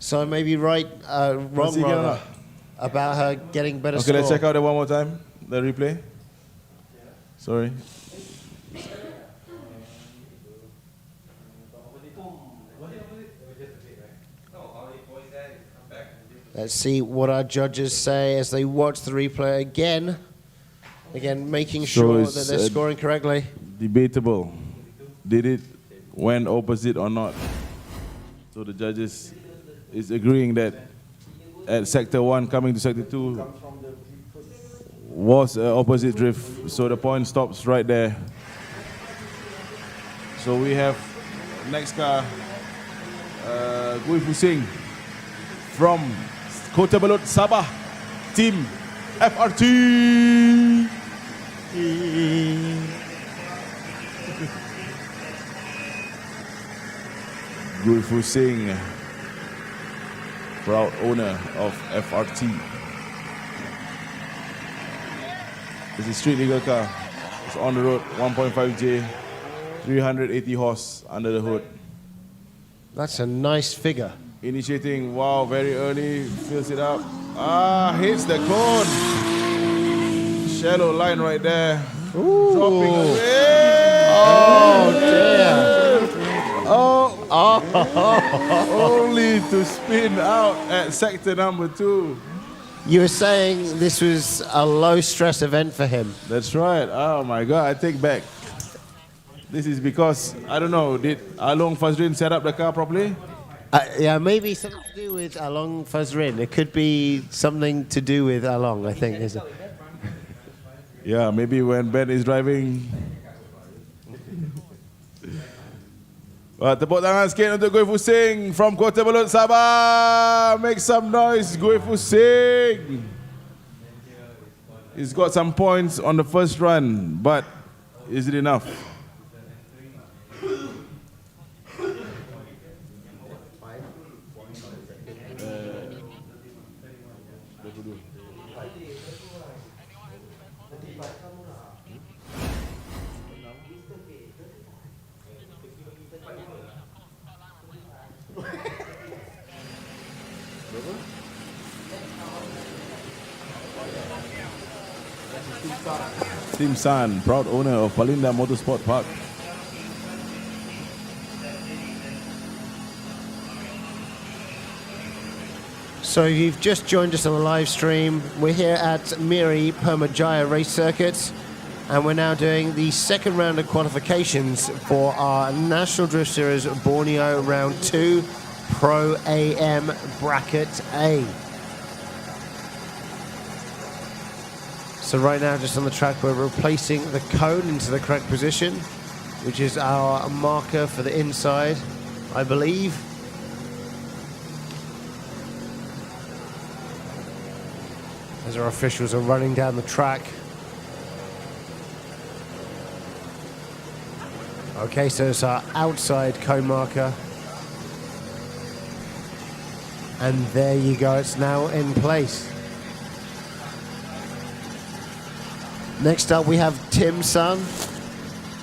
So maybe wrong rather, about her getting better Okay, score. let's check out it one more time, the replay. Sorry. Let's see what our judges say as they watch the replay again. Again, making So sure it's, that they're scoring correctly. Debatable. Did it went opposite or not? So the judges is agreeing that at sector 1 coming to sector 2 was opposite drift. So the point stops right there. So we have next car, Gui Fusing from Kota Belud, Sabah, team FRT. Gui Fusing, proud owner of FRT. It's a street legal car. It's on the road, 1.5J, 380 horse under the hood. That's a nice figure. Initiating, wow, very early, fills it up. Hits the cone. Shallow line right there. Ooh. Dropping away. Oh, dear. Only to spin out at sector number 2. You were saying this was a low-stress event for him. That's right. Oh my God, I take back. This is because, I don't know, did Along Fazrin set up the car properly? Yeah, maybe something to do with Along Fazrin. It could be something to do with Along, I think. Is it? Yeah, maybe when Ben is driving. Tepuk tangan sikit untuk Gui Fusing from Kota Belud, Sabah. Make some noise, Gui Fusing. He's got some points on the first run, but is it enough? Tim San, proud owner of Palinda Motorsport Park. So you've just joined us on the live stream. We're here at Miri Permyjaya race circuit, and we're now doing the second round of qualifications for our National Drift Series Borneo Round 2 Pro AM Bracket A. So right now, just on the track, we're replacing the cone into the correct position, which is our marker for the inside, I believe. As our officials are running down the track. Okay, so it's our outside cone marker. And there you go, it's now in place. Next up, we have Tim Sun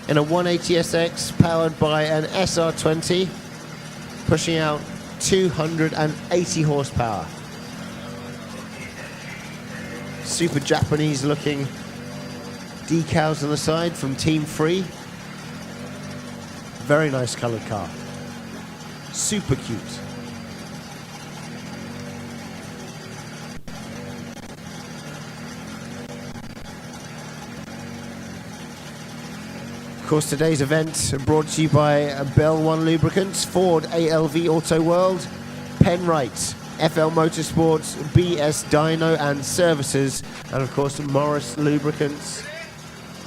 in a 180SX powered by an SR20, pushing out 280 horsepower. Super Japanese looking decals on the side from Team Free. Very nice colored car. Super cute. Of course, today's event brought to you by Bell One Lubricants, Ford ALV Auto World, Penrite, FL Motorsports, BS Dyno and Services, and of course Morris Lubricants.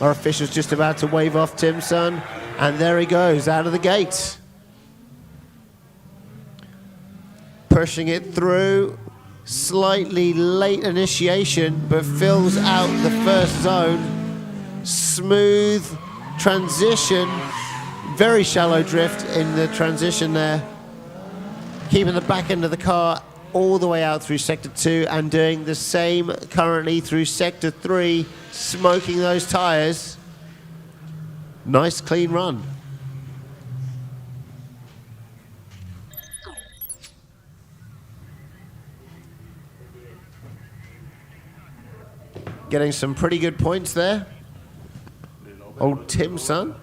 Our official's just about to wave off Tim Sun, and there he goes out of the gate. Pushing it through, slightly late initiation, but fills out the first zone. Smooth transition, very shallow drift in the transition there. Keeping the back end of the car all the way out through Sector 2 and doing the same currently through Sector 3, smoking those tires. Nice clean run. Getting some pretty good points there. Old Tim Sun.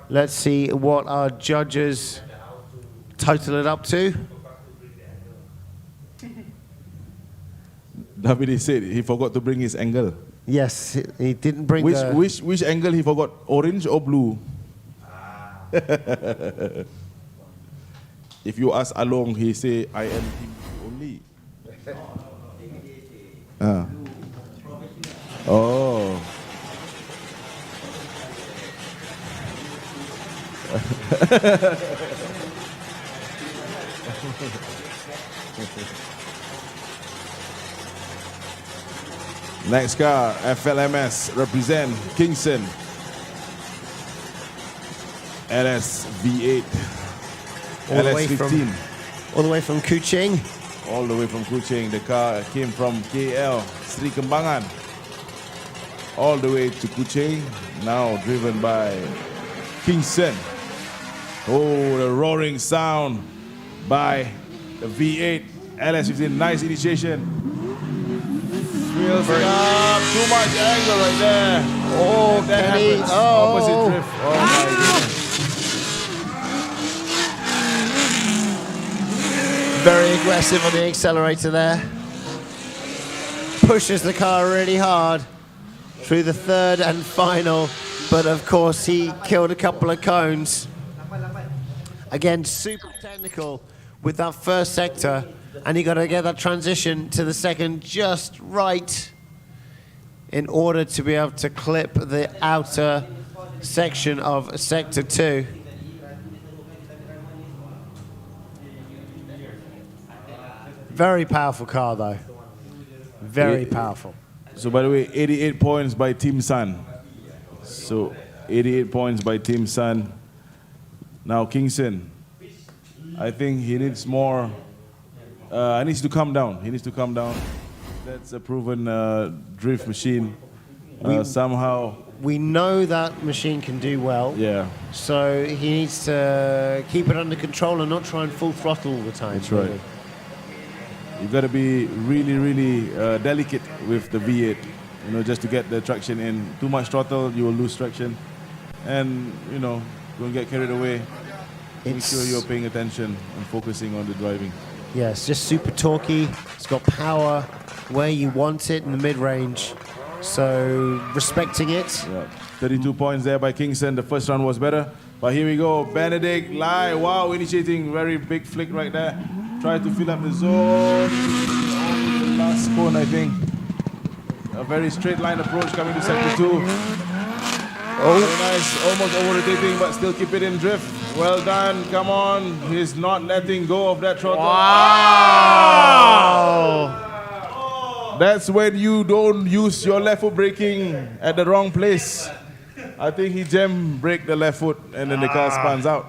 Let's see what our judges total it up to. Habib said he forgot to bring his angle. Yes, he didn't bring Which angle he forgot? Orange or blue? If you ask Along, he say, I am him only. Oh. Next car, FLMS, represent Kingston. LS V8. LS 15. All the way from Kuching. All the way from Kuching. The car came from KL, Sri Kembangan. All the way to Kuching. Now driven by Kingston. Oh, the roaring sound by the V8 LS15. Nice initiation. Wheels up. Too much angle right there. Oh, that Kenny. happens. Oh. Opposite drift. Oh my goodness. Very aggressive on the accelerator there. Pushes the car really hard through the third and final, but of course he killed a couple of cones. Again, super technical with that first sector, and you got to get that transition to the second just right in order to be able to clip the outer section of sector 2. Very powerful car, though. Very powerful. So, by the way, 88 points by Team Sun. So, 88 points by Team Sun. Now, Kingston, I think he needs more. He needs to calm down. He needs to calm down. That's a proven drift machine. Somehow. We know that machine can do well. Yeah. So he needs to keep it under control and not try and full throttle all the time. That's right. You've got to be really, really delicate with the V8, you know, just to get the traction in. Too much throttle, you will lose traction. And, you know, don't get carried away. Make sure you're paying attention and focusing on the driving. Yeah, it's just super torquey. It's got power where you want it in the mid-range. So respecting it. Yeah. 32 points there by Kingston. The first round was better. But here we go. Benedict Lai. Wow, initiating. Very big flick right there. Try to fill up the zone. The last cone, I think. A very straight line approach coming to sector 2. Oh, very nice. Almost over-rotating, but still keep it in drift. Well done. Come on. He's not letting go of that throttle. Wow! That's when you don't use your left foot braking at the wrong place. I think he jam braked the left foot and then the car spans out.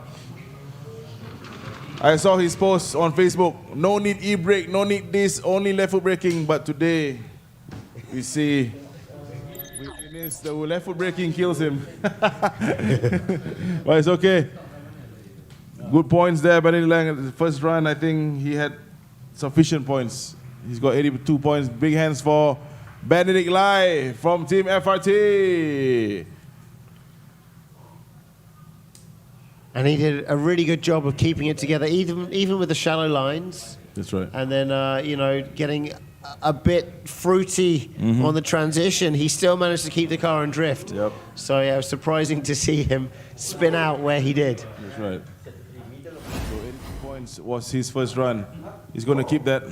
I saw his post on Facebook. No need e-brake, no need this, only left foot braking. But today, we see the left foot braking kills him. But it's okay. Good points there, Benedict Lang. The first run, I think he had sufficient points. He's got 82 points. Big hands for Benedict Lai from Team FRT. And he did a really good job of keeping it together, even with the shallow lines. That's right. And then, you know, getting a bit fruity on the transition. He still managed to keep the car in drift. Yep. So, yeah, it was surprising to see him spin out where he did. That's right. So 82 points was his first run. He's going to keep that.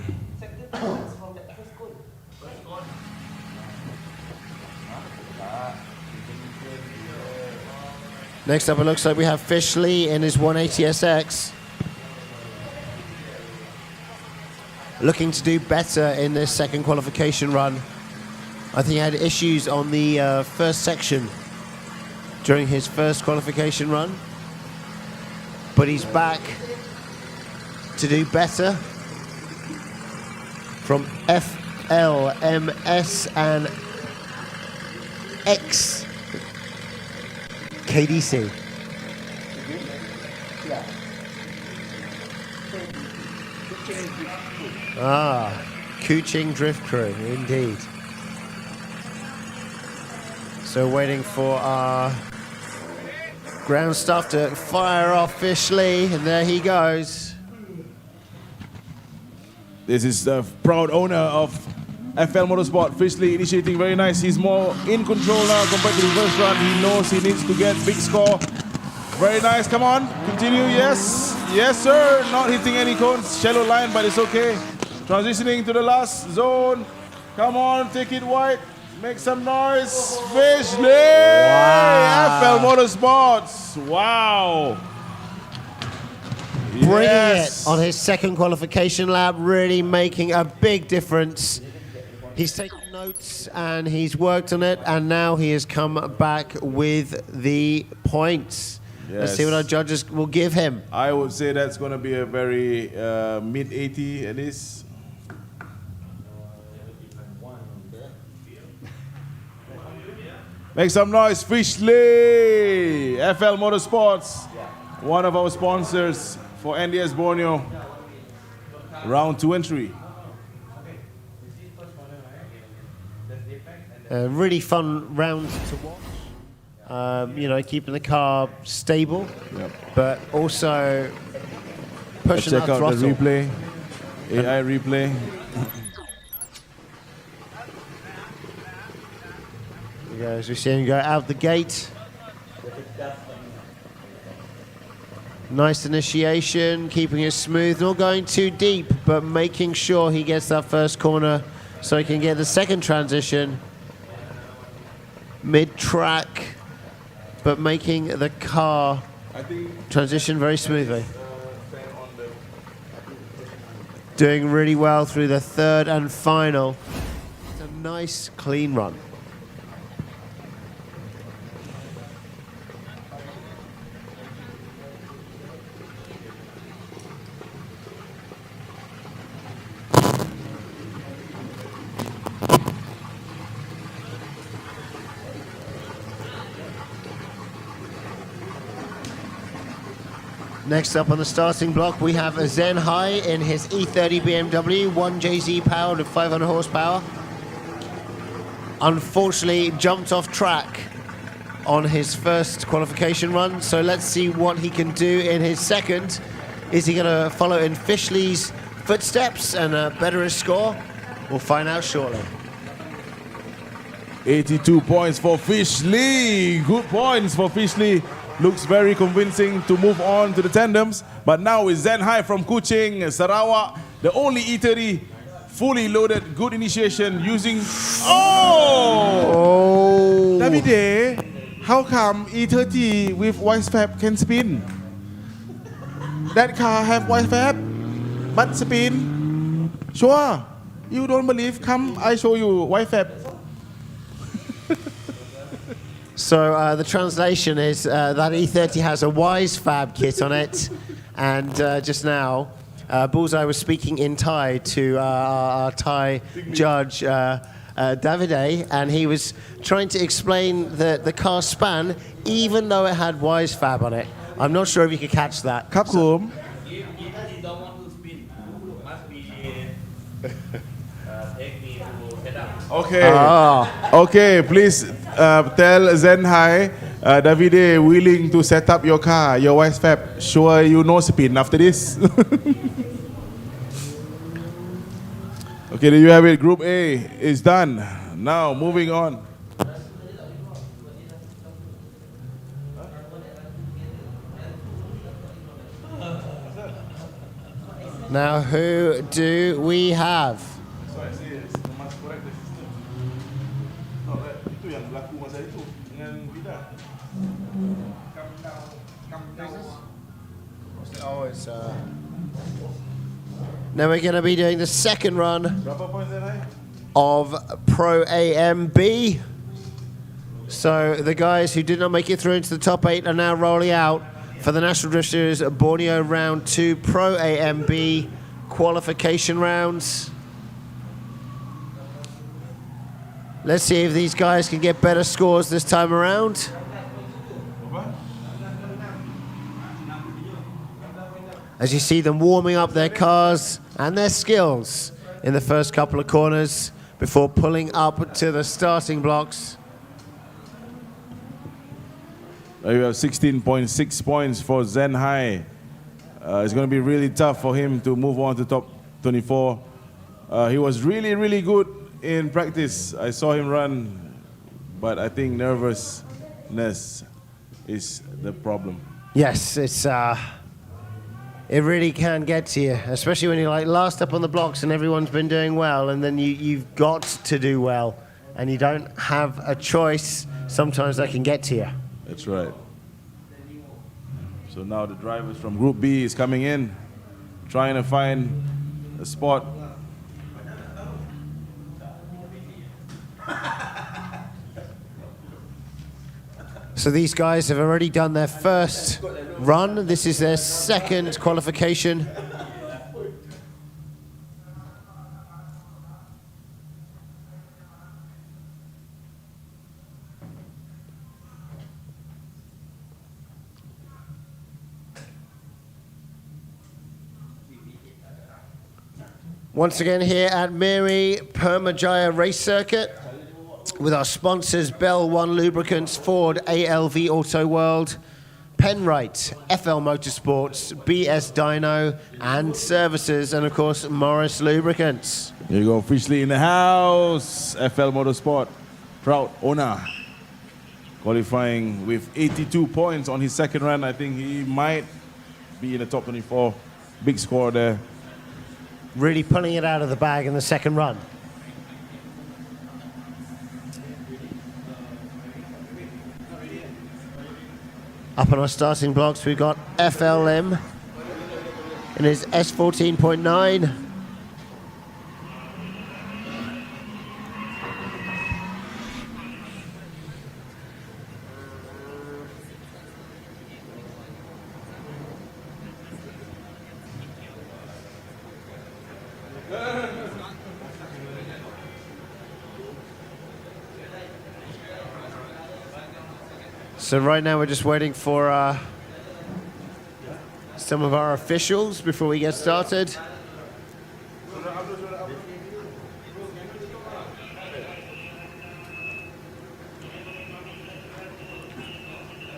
Next up, it looks like we have Fishley in his 180SX. Looking to do better in this second qualification run. I think he had issues on the first section during his first qualification run. But he's back to do better from FL, MS, and X. KDC. Kuching Drift Crew, indeed. So waiting for our ground stuff to fire off Fishley, and there he goes. This is the proud owner of FL Motorsport, Fishley initiating very nice. He's more in control now compared to the first run. He knows he needs to get big score. Very nice, come on, continue, yes. Yes, sir, not hitting any cones. Shallow line, but it's okay. Transitioning to the last zone. Come on, take it wide. Make some noise. Fishley! Wow. FL Motorsports. Wow. Bringing Yes. it on his second qualification lap, really making a big difference. He's taken notes and he's worked on it, and now he has come back with the points. Let's see what our judges will give him. I would say that's going to be a very mid-80 at least. Make some noise, Fishley! FL Motorsports, one of our sponsors for NDS Borneo Round 2 and 3. A really fun round to watch. You know, keeping the car stable, but also pushing Check that out throttle. the replay, AI replay. There he goes. We see him go out the gate. Nice initiation, keeping it smooth, not going too deep, but making sure he gets that first corner so he can get the second transition mid-track, but making the car transition very smoothly. Doing really well through the third and final. It's a nice, clean run. Next up on the starting block, we have Zen Hai in his E30 BMW, 1JZ powered with 500 horsepower. Unfortunately, jumped off track on his first qualification run, so let's see what he can do in his second. Is he going to follow in Fishley's footsteps and better his score? We'll find out shortly. 82 points for Fishley. Good points for Fishley. Looks very convincing to move on to the tandems. But now is Zen Hai from Kuching, Sarawak. The only E30 fully loaded, good initiation using... Oh! Davide, how come E30 with wide fab can spin? That car have wide fab, but spin? Sure. You don't believe? Come, I show you wide fab. So the translation is that E30 has a Wise Fab kit on it, and just now, Bullseye was speaking in Thai to our Thai judge, Davide, and he was trying to explain that the car span, even though it had Wise Fab on it. I'm not sure if you could catch that. Cup Kum. If you don't want to spin, must be take me to set up. Okay. Okay, please tell Zen Hai, Davide willing to set up your car, your wife's fab. Sure you no spin after this. Okay, there you have it. Group A is done. Now moving on. Now, who do we have? Oh, it's Now we're going to be doing the second run of Pro AMB. So the guys who did not make it through into the top 8 are now rolling out for the National Drift Series Borneo Round 2 Pro AMB qualification rounds. Let's see if these guys can get better scores this time around. As you see them warming up their cars and their skills in the first couple of corners before pulling up to the starting blocks. You have 16.6 points for Zen Hai. It's going to be really tough for him to move on to top 24. He was really, really good in practice, I saw him run, but I think nervousness is the problem. Yes, it really can get to you, especially when you're like last up on the blocks and everyone's been doing well, and then you've got to do well, and you don't have a choice. Sometimes that can get to you. That's right. So now the drivers from Group B is coming in, trying to find a spot. So these guys have already done their first run. This is their second qualification. Once again here at Miri Permyjaya Race Circuit with our sponsors Bell One Lubricants, Ford, ALV Auto World, Penrite, FL Motorsports, BS Dyno and Services, and of course Morris Lubricants. There you go, officially in the house. FL Motorsport, proud owner. Qualifying with 82 points on his second run. I think he might be in the top 24. Big score there. Really pulling it out of the bag in the second run. Up on our starting blocks, we've got FLM in his S14.9. So right now we're just waiting for some of our officials before we get started.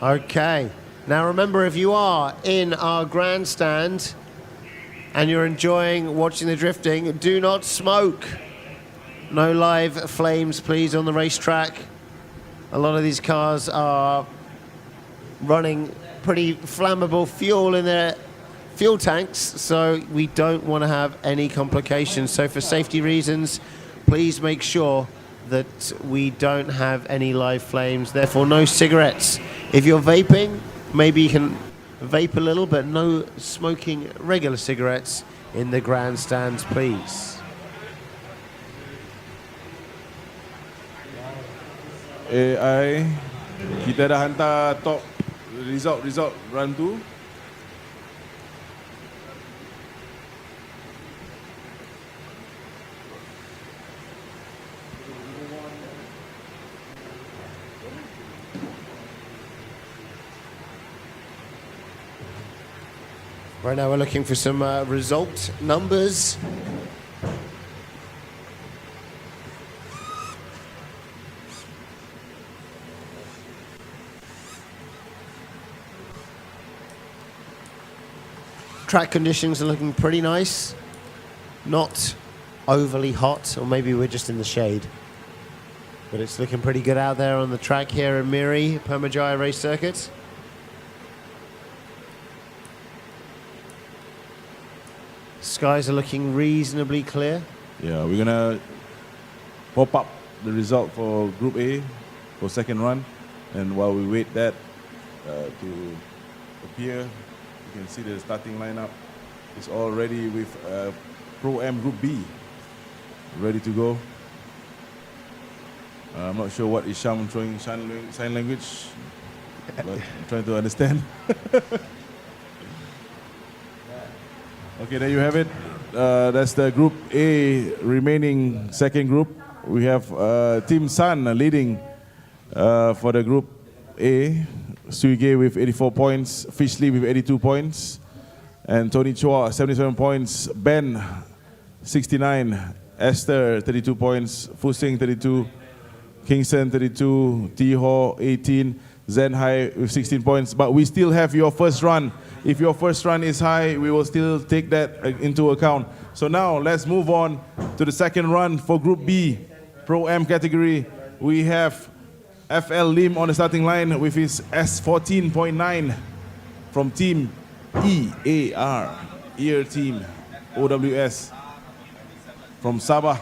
Okay. Now remember, if you are in our grandstand and you're enjoying watching the drifting, do not smoke. No live flames, please, on the racetrack. A lot of these cars are running pretty flammable fuel in their fuel tanks, so we don't want to have any complications. So for safety reasons, please make sure that we don't have any live flames. Therefore, no cigarettes. If you're vaping, maybe you can vape a little, but no smoking regular cigarettes in the grandstands, please. AI, kita dah hantar top result run 2. Right now we're looking for some result numbers. Track conditions are looking pretty nice. Not overly hot, or maybe we're just in the shade. But it's looking pretty good out there on the track here in Miri, Permyjaya Race Circuit. Skies are looking reasonably clear. Yeah, we're gonna pop up the result for Group A for second run, and while we wait that to appear, you can see the starting lineup is all ready with Pro-Am Group B ready to go. I'm not sure what Isham throwing sign language, but I'm trying to understand. Okay, there you have it. That's the Group A remaining second group. We have Team Sun leading for the Group A. Suige with 84 points, Fishley with 82 points, and Tony Chua 77 points, Ben 69, Esther 32 points, Fusing 32, Kingston 32, T-Ho 18, Zen High with 16 points. But we still have your first run. If your first run is high, we will still take that into account. So now let's move on to the second run for Group B. Pro-Am category, we have FL Lim on the starting line with his S14.9 from Team EAR, Ear Team OWS. From Sabah,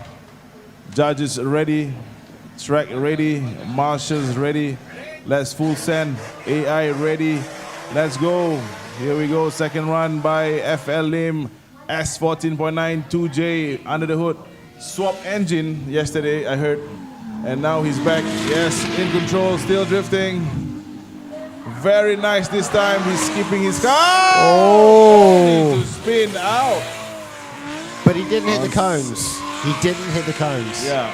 judges ready, track ready, marshals ready. Let's full send, AI ready. Let's go. Here we go, second run by FL Lim, S14.9 2J under the hood. Swap engine yesterday, I heard. And now he's back, yes, in control, still drifting. Very nice this time, he's skipping his car. Oh! To spin out. But he didn't hit the cones. He didn't hit the cones. Yeah,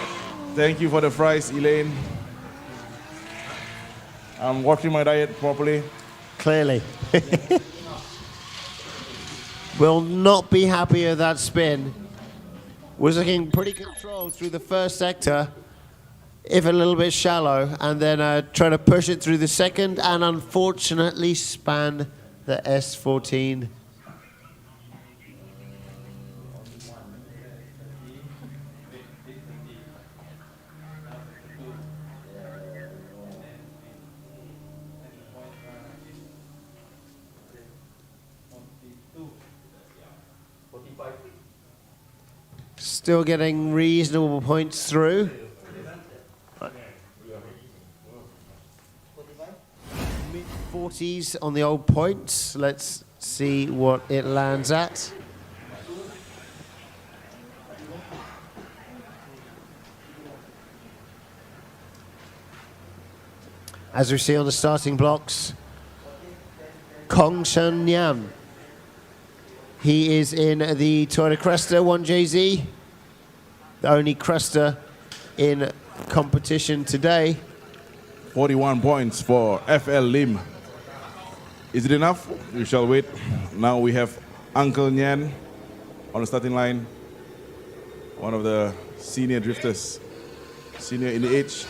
thank you for the fries, Elaine. I'm watching my diet properly. Clearly. Will not be happy with that spin. Was looking pretty controlled through the first sector, if a little bit shallow, and then try to push it through the second, and unfortunately span the S14. Still getting reasonable points through. Mid-40s on the old points. Let's see what it lands at. As we see on the starting blocks, Kong Shen Yan. He is in the Toyota Cresta 1JZ, the only Cresta in competition today. 41 points for FL Lim. Is it enough? We shall wait. Now we have Uncle Nyan on the starting line. One of the senior drifters. Senior in age,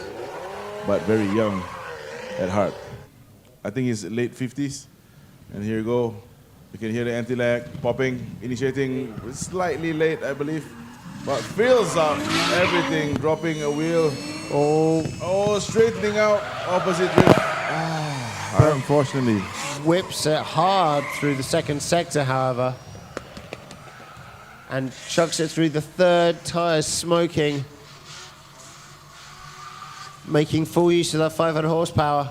but very young at heart. I think he's late 50s. And here you go. You can hear the anti-lag popping, initiating slightly late, I believe. But fills out everything, dropping a wheel. Oh, straightening out, opposite drift. Unfortunately. Whips it hard through the second sector, however. And chucks it through the third, tires smoking. Making full use of that 500 horsepower.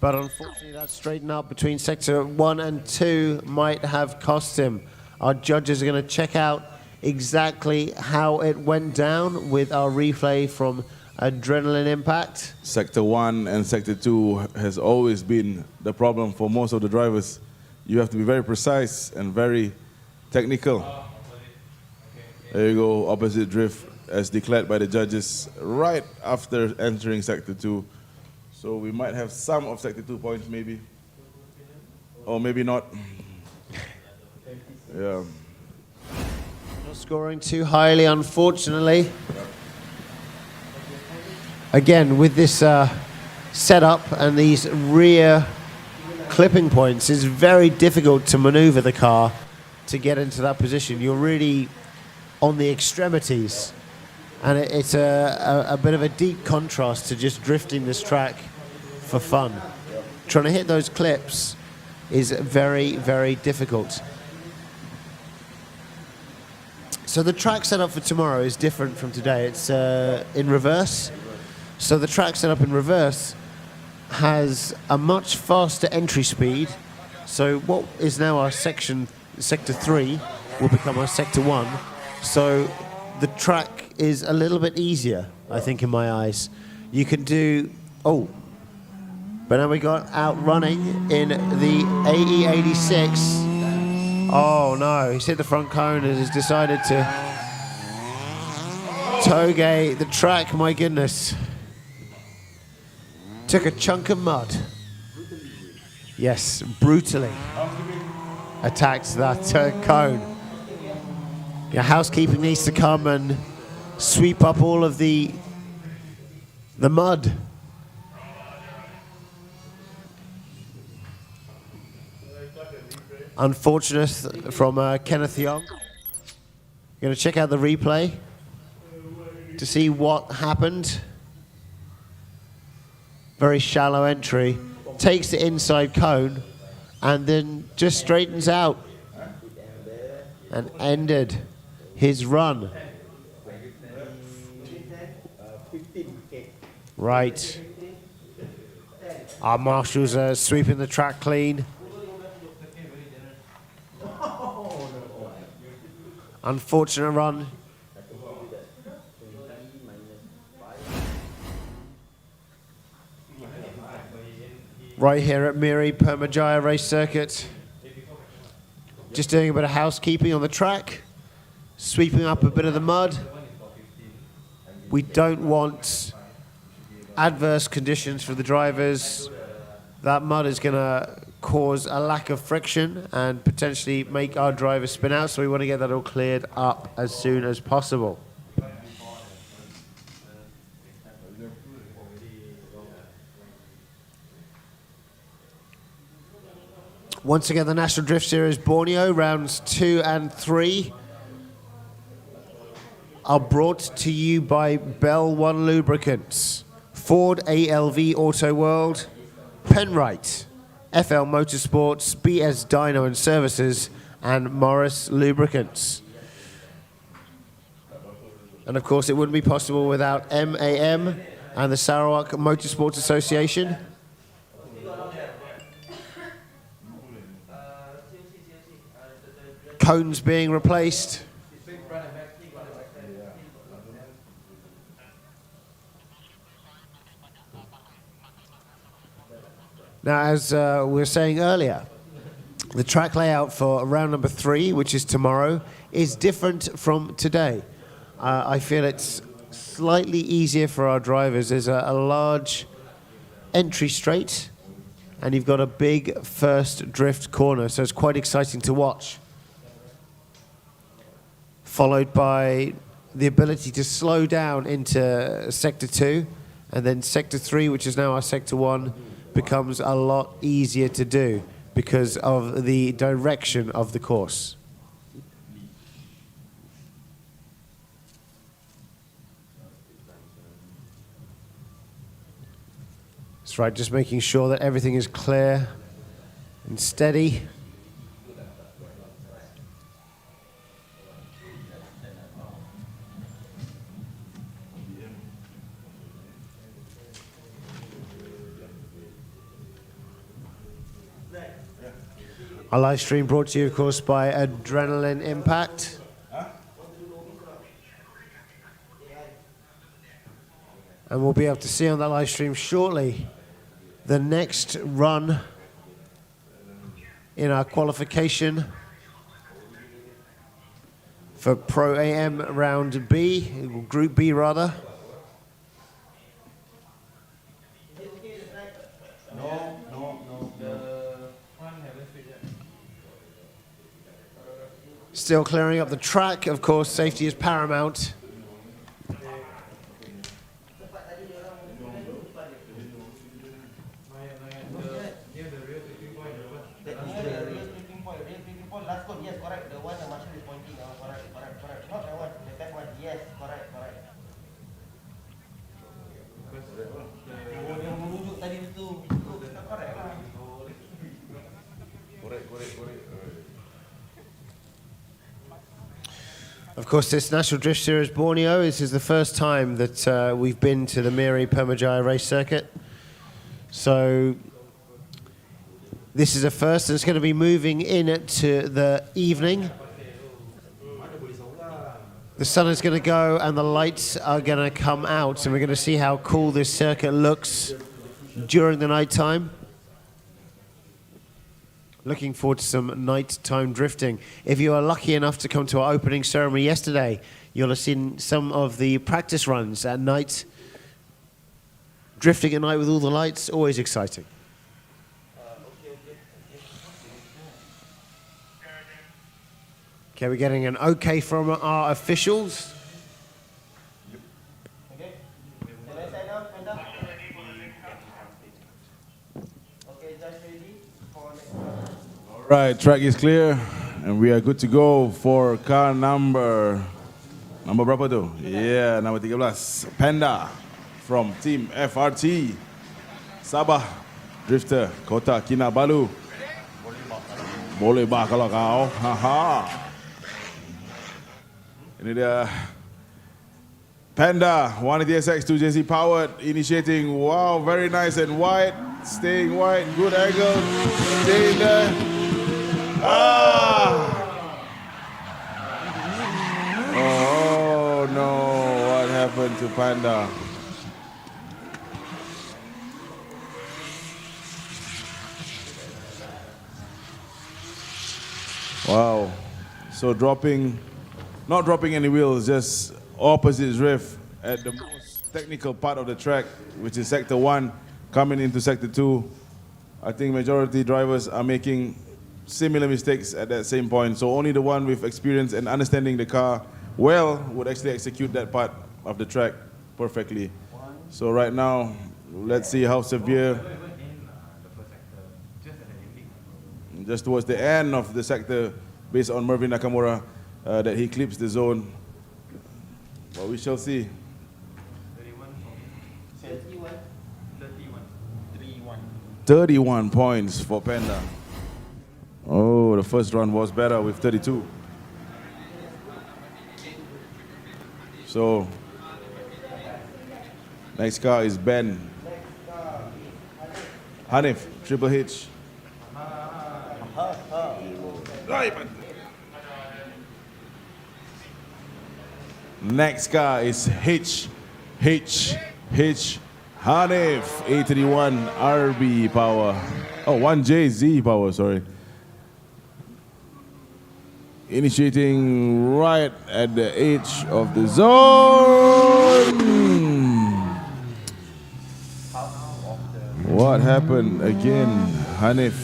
But unfortunately, that straighten up between sector 1 and 2 might have cost him. Our judges are going to check out exactly how it went down with our replay from Adrenaline Impact. Sector 1 and Sector 2 has always been the problem for most of the drivers. You have to be very precise and very technical. There you go, opposite drift as declared by the judges right after entering Sector 2. So we might have some of Sector 2 points maybe. Or maybe not. Yeah. Not scoring too highly, unfortunately. Again, with this setup and these rear clipping points, it's very difficult to maneuver the car to get into that position. You're really on the extremities. And it's a bit of a deep contrast to just drifting this track for fun. Trying to hit those clips is very, very difficult. So the track setup for tomorrow is different from today. It's in reverse. So the track setup in reverse has a much faster entry speed. So what is now our sector 3 will become our sector 1. So the track is a little bit easier, I think, in my eyes. You can do, but now we got out running in the AE86. Oh no, he's hit the front cone and has decided to toge the track, my goodness. Took a chunk of mud. Yes, brutally attacked that cone. Yeah, housekeeping needs to come and sweep up all of the mud. Unfortunate from Kenneth Young. Going to check out the replay. to see what happened. Very shallow entry. Takes the inside cone and then just straightens out and ended his run. Right. Our marshals are sweeping the track clean. Unfortunate run. Right here at Miri, Permyjaya race circuit. Just doing a bit of housekeeping on the track. Sweeping up a bit of the mud. We don't want adverse conditions for the drivers. That mud is going to cause a lack of friction and potentially make our drivers spin out, so we want to get that all cleared up as soon as possible. Once again, the National Drift Series Borneo rounds 2 and 3 are brought to you by Bell One Lubricants, Ford ALV Auto World, Permyjaya, FL Motorsports, BS Dyno and Services, and Morris Lubricants. And of course, it wouldn't be possible without MAM and the Sarawak Motorsports Association. Cones being replaced. Now, as we were saying earlier, the track layout for round number 3, which is tomorrow, is different from today. I feel it's slightly easier for our drivers. There's a large entry straight, and you've got a big first drift corner, so it's quite exciting to watch. Followed by the ability to slow down into Sector 2, and then Sector 3, which is now our Sector 1, becomes a lot easier to do because of the direction of the course. That's right, just making sure that everything is clear and steady. Our live stream brought to you, of course, by Adrenaline Impact. And we'll be able to see on that live stream shortly the next run in our qualification for Pro AM Round B, Group B rather. Still clearing up the track. Of course, safety is paramount. Of course, this National Drift Series Borneo, this is the first time that we've been to the Miri Permyjaya race circuit. So this is a first, and it's going to be moving into the evening. The sun is going to go and the lights are going to come out, and we're going to see how cool this circuit looks during the night time. Looking forward to some nighttime drifting. If you are lucky enough to come to our opening ceremony yesterday, you'll have seen some of the practice runs at night. Drifting at night with all the lights, always exciting. Okay, we're getting an okay from our officials. Right, track is clear, and we are good to go for car number Nombor berapa tu? Yeah, nombor 13. Panda from Team FRT. Sabah Drifter, Kota Kinabalu. Boleh bah kalau kau. Haha. Ini dia Panda 180 SX2 JZ powered, initiating. Wow, very nice and wide. Staying wide, good angle. Staying there. Oh no, what happened to Panda? Wow. So not dropping any wheels, just opposite drift at the most technical part of the track, which is Sector 1, coming into Sector 2. I think majority drivers are making similar mistakes at that same point. So only the one with experience and understanding the car well would actually execute that part of the track perfectly. So right now, let's see how severe. Just towards the end of the sector, based on Mervin Nakamura, that he clips the zone. But we shall see. 31 points for Panda. Oh, the first run was better with 32. So, next car is Ben. Hanif, Triple H. Next car is Hanif, A31 RB power. Oh, 1JZ power, sorry. Initiating right at the edge of the zone. What happened again? Hanif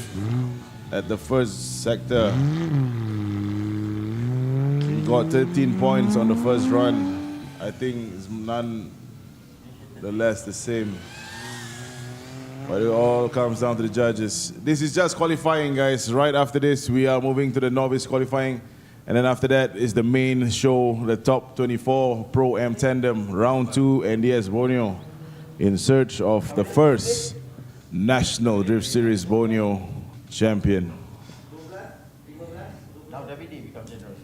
at the first sector. He got 13 points on the first run. I think it's none the less the same. But it all comes down to the judges. This is just qualifying, guys. Right after this, we are moving to the novice qualifying. And then after that is the main show, the top 24 Pro-Am Tandem, Round 2, NDS Borneo, in search of the first National Drift Series Borneo champion. Now Davide become general.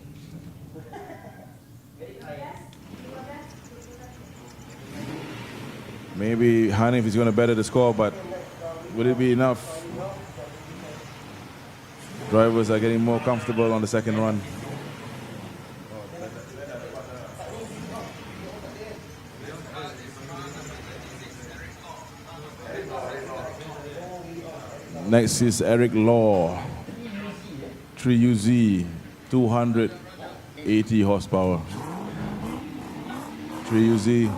Maybe Hanif is going to better the score, but will it be enough? Drivers are getting more comfortable on the second run. Next is Eric Law, 3UZ, 280 horsepower. 3UZ,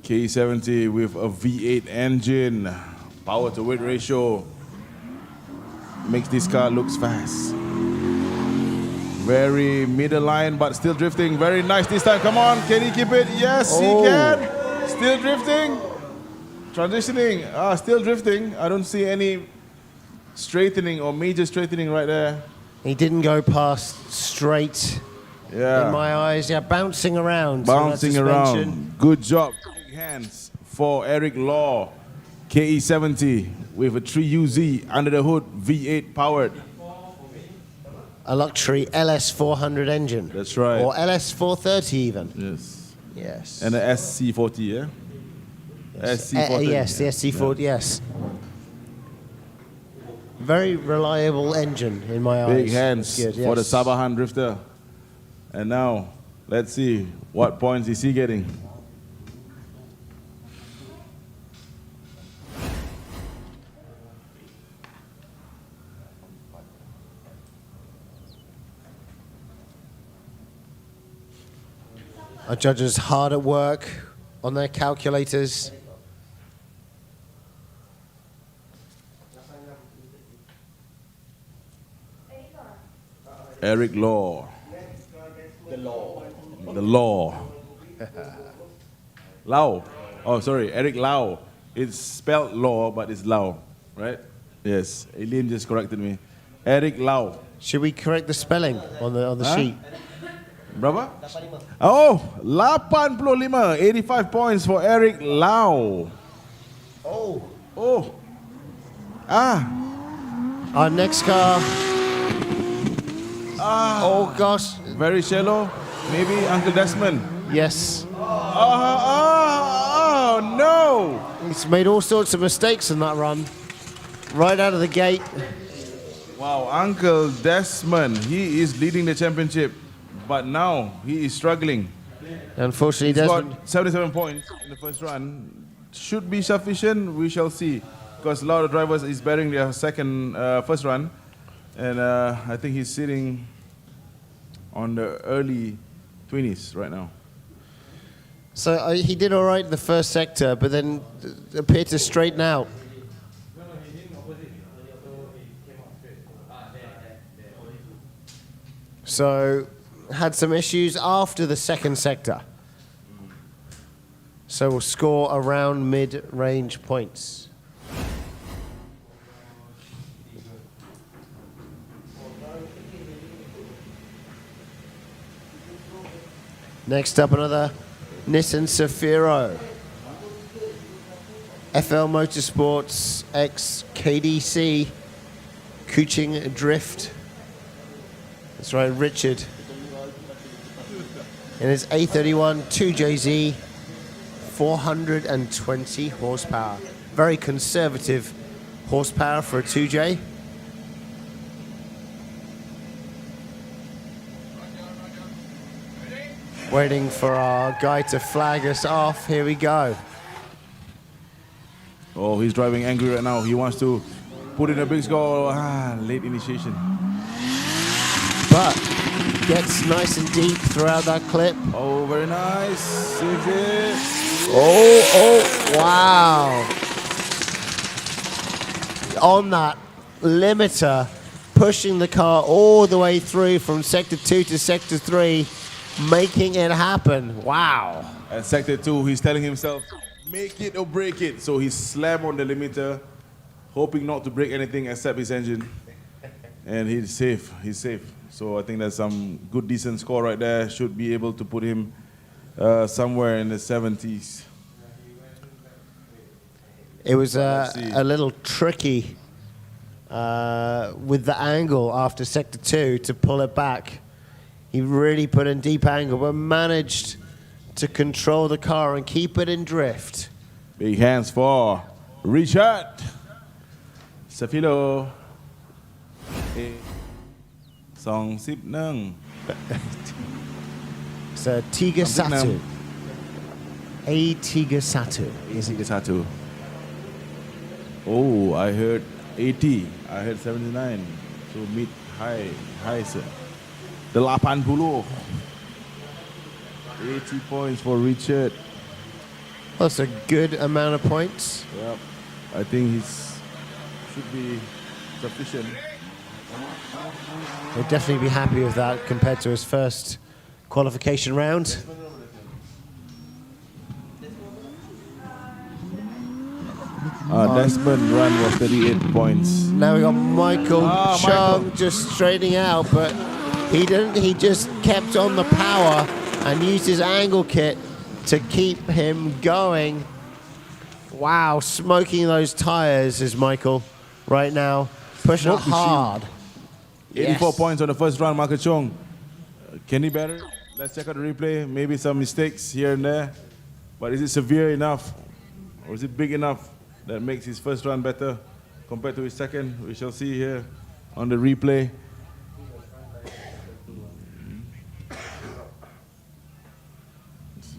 K70 with a V8 engine. Power to weight ratio makes this car looks fast. Very middle line, but still drifting. Very nice this time. Come on, can he keep it? Yes, he can. Still drifting. Transitioning, still drifting. I don't see any straightening or major straightening right there. He didn't go past straight in my eyes. Yeah, bouncing around. Bouncing so around. Good job. Big hands for Eric Law. KE70 with a 3UZ under the hood, V8 powered. A luxury LS400 engine. That's right. Or LS430 even. Yes. Yes. And the SC40, yeah? SC40. Yes, the SC40, yes. Very reliable engine in my eyes. Big hands Good, for the yes. Sabahan drifter. And now, let's see what points is he getting. Our judges hard at work on their calculators. Eric Law. The law. The Law. Lau. Oh, sorry, Eric Lau. It's spelled Law, but it's Lau, right? Yes, Eileen just corrected me. Eric Lau. Should we correct the spelling on the sheet? Berapa? 85. Oh, 85, 85 points for Eric Lau. Oh. Oh. Ah. Our next car. Oh gosh. Very shallow. Maybe Uncle Desmond. Yes. Oh, no. He's made all sorts of mistakes in that run. Right out of the gate. Wow, Uncle Desmond, he is leading the championship, but now he is struggling. Unfortunately, He's Desmond. got 77 points in the first run. Should be sufficient, we shall see. Because a lot of drivers is bearing their first run. And I think he's sitting on the early 20s right now. So he did all right in the first sector, but then appeared to straighten out. So had some issues after the second sector. So we'll score around mid-range points. Next up, another Nissan Safiro. FL Motorsports X KDC Kuching Drift. That's right, Richard. And it's A31 2JZ, 420 horsepower. Very conservative horsepower for a 2J. Waiting for our guy to flag us off. Here we go. Oh, he's driving angry right now. He wants to put in a big score. Late initiation. But gets nice and deep throughout that clip. Oh, very nice. Saves it. Oh, wow. On that limiter, pushing the car all the way through from sector 2 to sector 3, making it happen. Wow. At sector 2, he's telling himself, make it or break it. So he slammed on the limiter, hoping not to break anything except his engine. And he's safe. He's safe. So I think that's some good, decent score right there. Should be able to put him somewhere in the 70s. It was a little tricky with the angle after sector 2 to pull it back. He really put in deep angle, but managed to control the car and keep it in drift. Big hands for Richard. Safilo. Song Sip Nung. It's a Tiga Satu. A Tiga Satu. Easy to Satu. Oh, I heard 80. I heard 79. So mid, high, sir. 80. 80 points for Richard. That's a good amount of points. Yep. I think he's should be sufficient. He'll definitely be happy with that compared to his first qualification round. Desmond run was 38 points. Now we got Michael Chung Michael. just straightening out, but he didn't. He just kept on the power and used his angle kit to keep him going. Wow, smoking those tires is Michael right now, pushing it Smoke machine. hard. 84 Yes. points on the first round, Michael Chung. Can he better? Let's check out the replay. Maybe some mistakes here and there. But is it severe enough? Or is it big enough that makes his first run better compared to his second? We shall see here on the replay.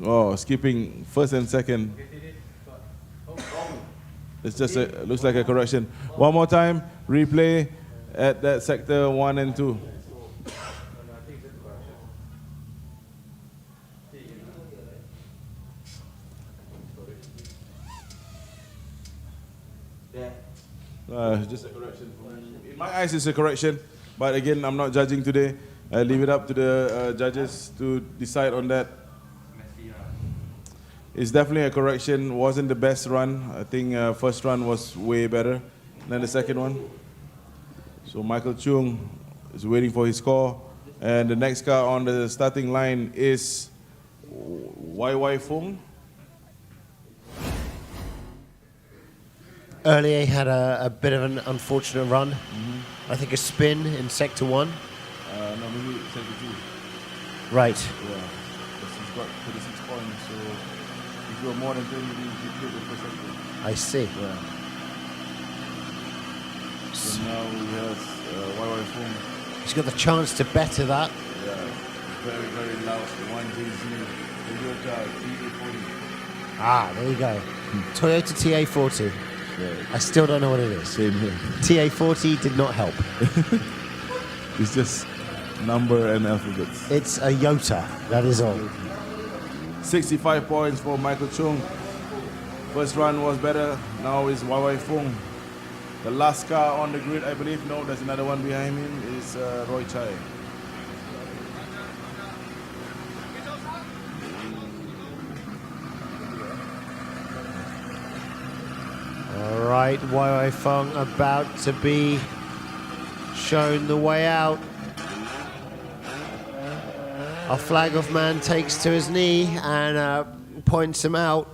Oh, skipping first and second. It's just looks like a correction. One more time, replay at that sector 1 and 2. Just a correction. In my eyes, it's a correction, but again, I'm not judging today. I leave it up to the judges to decide on that. It's definitely a correction. Wasn't the best run. I think first run was way better than the second one. So Michael Chung is waiting for his score, And the next car on the starting line is YY Fung. Earlier he had a bit of an unfortunate run. I think a spin in sector 1. No, maybe sector 2. Right. Yeah. Because he's got 36 points, so if you're more than 10, you play the first sector. I see. Yeah. So now he has YY Fung. He's got the chance to better that. Yeah. Very, very loud. 1JZ. Toyota TA40. Ah, there you go. Toyota TA40. Yeah. I still don't know what it is. Same here. TA40 did not help. It's just number and alphabets. It's a Yota, that is all. 65 points for Michael Chung. First run was better. Now is YY Fung. The last car on the grid, I believe. No, there's another one behind him. Is Roy Chai. All right, YY Fung about to be shown the way out. Our flag off man takes to his knee and points him out.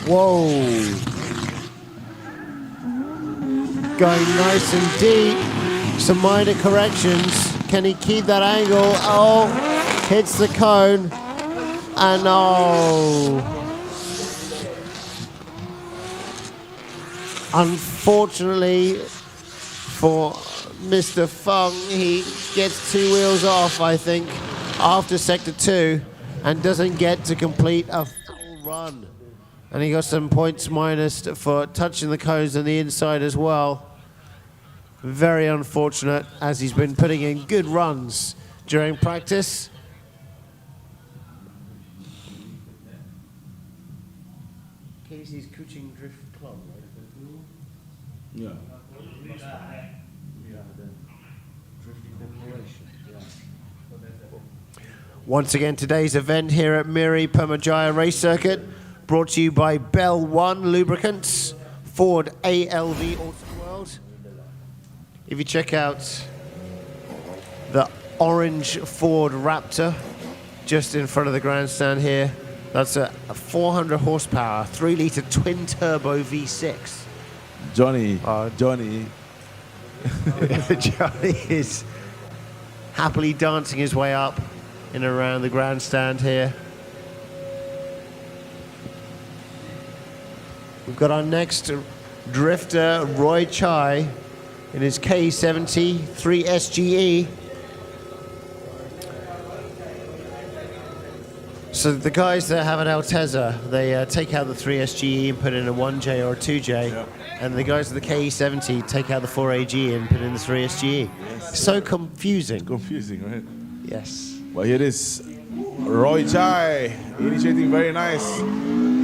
Whoa. Going nice and deep. Some minor corrections. Can he keep that angle? Oh, hits the cone. And oh. Unfortunately for Mr. Fung, he gets 2 wheels off, I think, after sector 2 and doesn't get to complete a full run. And he got some points minus for touching the cones on the inside as well. Very unfortunate, as he's been putting in good runs during practice. Casey's Kuching Drift Club, right? Yeah. Once again, today's event here at Miri Permyjaya Race Circuit, brought to you by Bell One Lubricants, Ford ALV Auto World. If you check out the orange Ford Raptor just in front of the grandstand here, that's a 400 horsepower, 3-litre twin-turbo V6. Johnny. Johnny is happily dancing his way up and around the grandstand here. We've got our next drifter, Roy Chai, in his K70 3SGE. So the guys that have an Altezza, they take out the 3SGE and put in a 1J or a 2J. Yep. And the guys with the KE70 take out the 4AG and put in the 3SGE. Yes. So confusing. Confusing, right? Yes. But here it is. Roy Chai initiating very nice.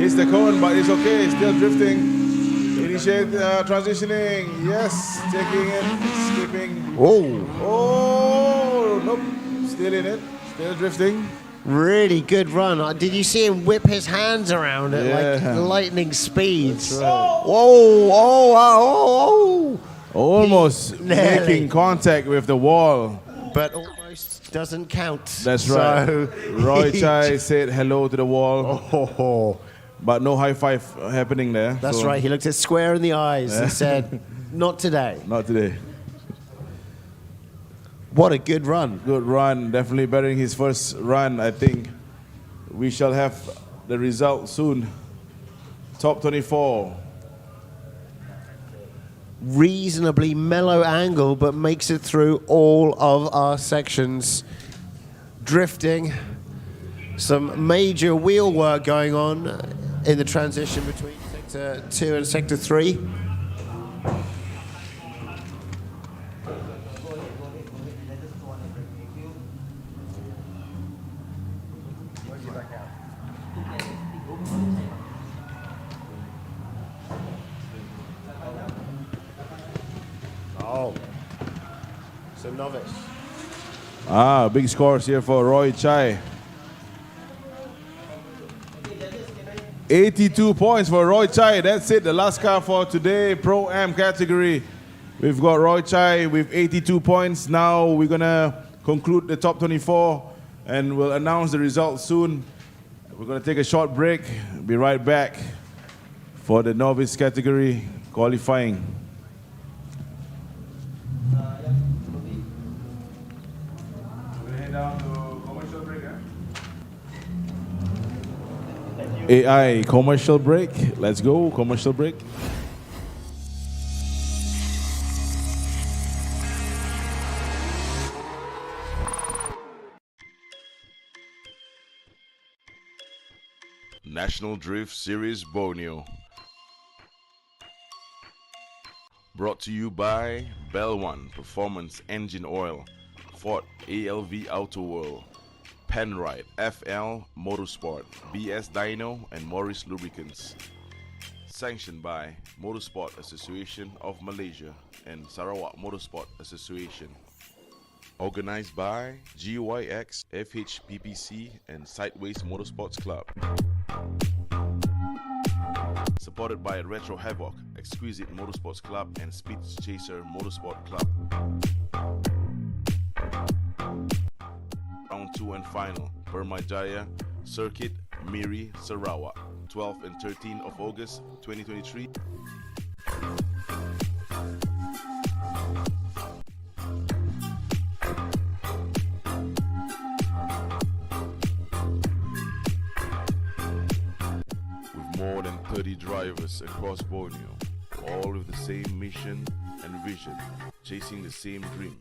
Hits the cone, but it's okay. Still drifting. Initiate transitioning. Yes, taking it, skipping. Oh, Oh, nope. Still in it. Still drifting. really good run. Did you see him whip his hands around at Yeah. like lightning speeds? That's right. Whoa, oh. Almost Nearly. making contact with the wall. But almost doesn't count. That's right. So Roy Chai said hello to the wall, Oh, but no high five happening there. that's so right. He looked it square in the eyes and said, "Not today." Not today. What a good run. Good run. Definitely better than his first run. I think we shall have the result soon. Top 24. Reasonably mellow angle, but makes it through all of our sections. Drifting. Some major wheel work going on in the transition between sector 2 and sector 3. Oh, so novice. Big scores here for Roy Chai. 82 points for Roy Chai. That's it. The last car for today, Pro-Am category. We've got Roy Chai with 82 points. Now we're going to conclude the top 24 and we'll announce the results soon. We're going to take a short break. Be right back for the novice category qualifying. We'll head down to commercial break, AI commercial break. Let's go, commercial break. National Drift Series Borneo. Brought to you by Bell One Performance Engine Oil, Ford ALV Auto World, Penrite FL Motorsport, BS Dyno, and Morris Lubricants. Sanctioned by Motorsport Association of Malaysia and Sarawak Motorsport Association. Organized by GYX, FHPPC, and Sideways Motorsports Club. Supported by Retro Havoc, Exquisite Motorsports Club, and Speed Chaser Motorsport Club. Round 2 and final, Permyjaya Circuit, Miri, Sarawak, 12th and 13th of August 2023. More than 30 drivers across Borneo, all with the same mission and vision, chasing the same dream.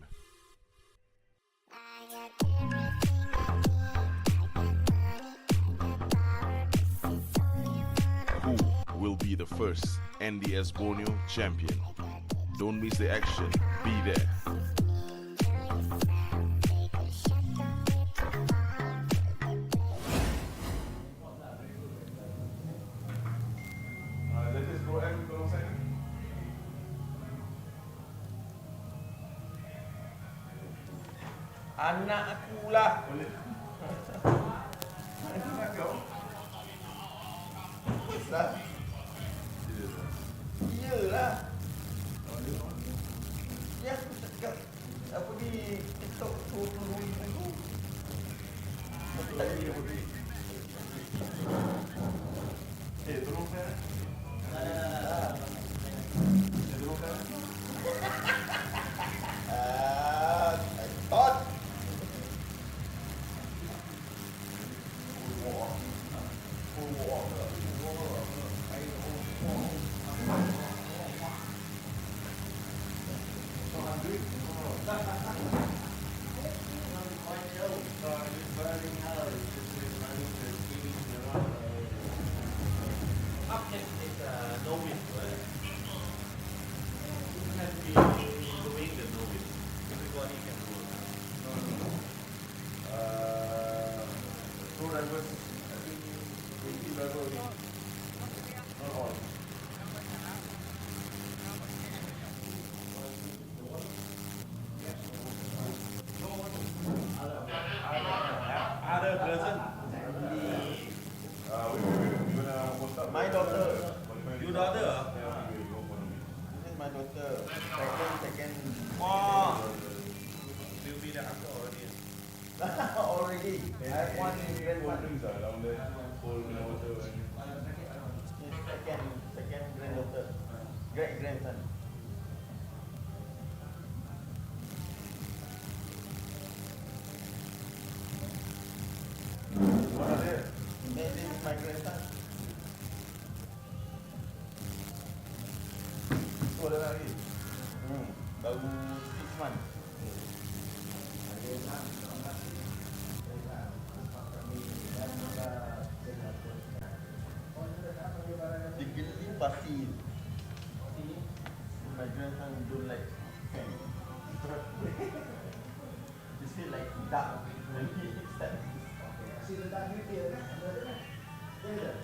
Who will be the first NDS Borneo champion? Don't miss the action, be there. Anak aku lah. Iyalah. Dia aku cakap apa di TikTok 20,000. Tapi tak jadi dapat duit. Tolong saya. Tolong saya. Tot. My daughter. Your daughter? This is my daughter. Second. Wow. She'll be the uncle already. Already. I have one grandson. Second granddaughter. Great grandson. This is my grandson. Tu ada lagi. Baru 6 months. Digili pasir. My grandson don't like sand. He feel like dark when he eats that. See the dark here? There.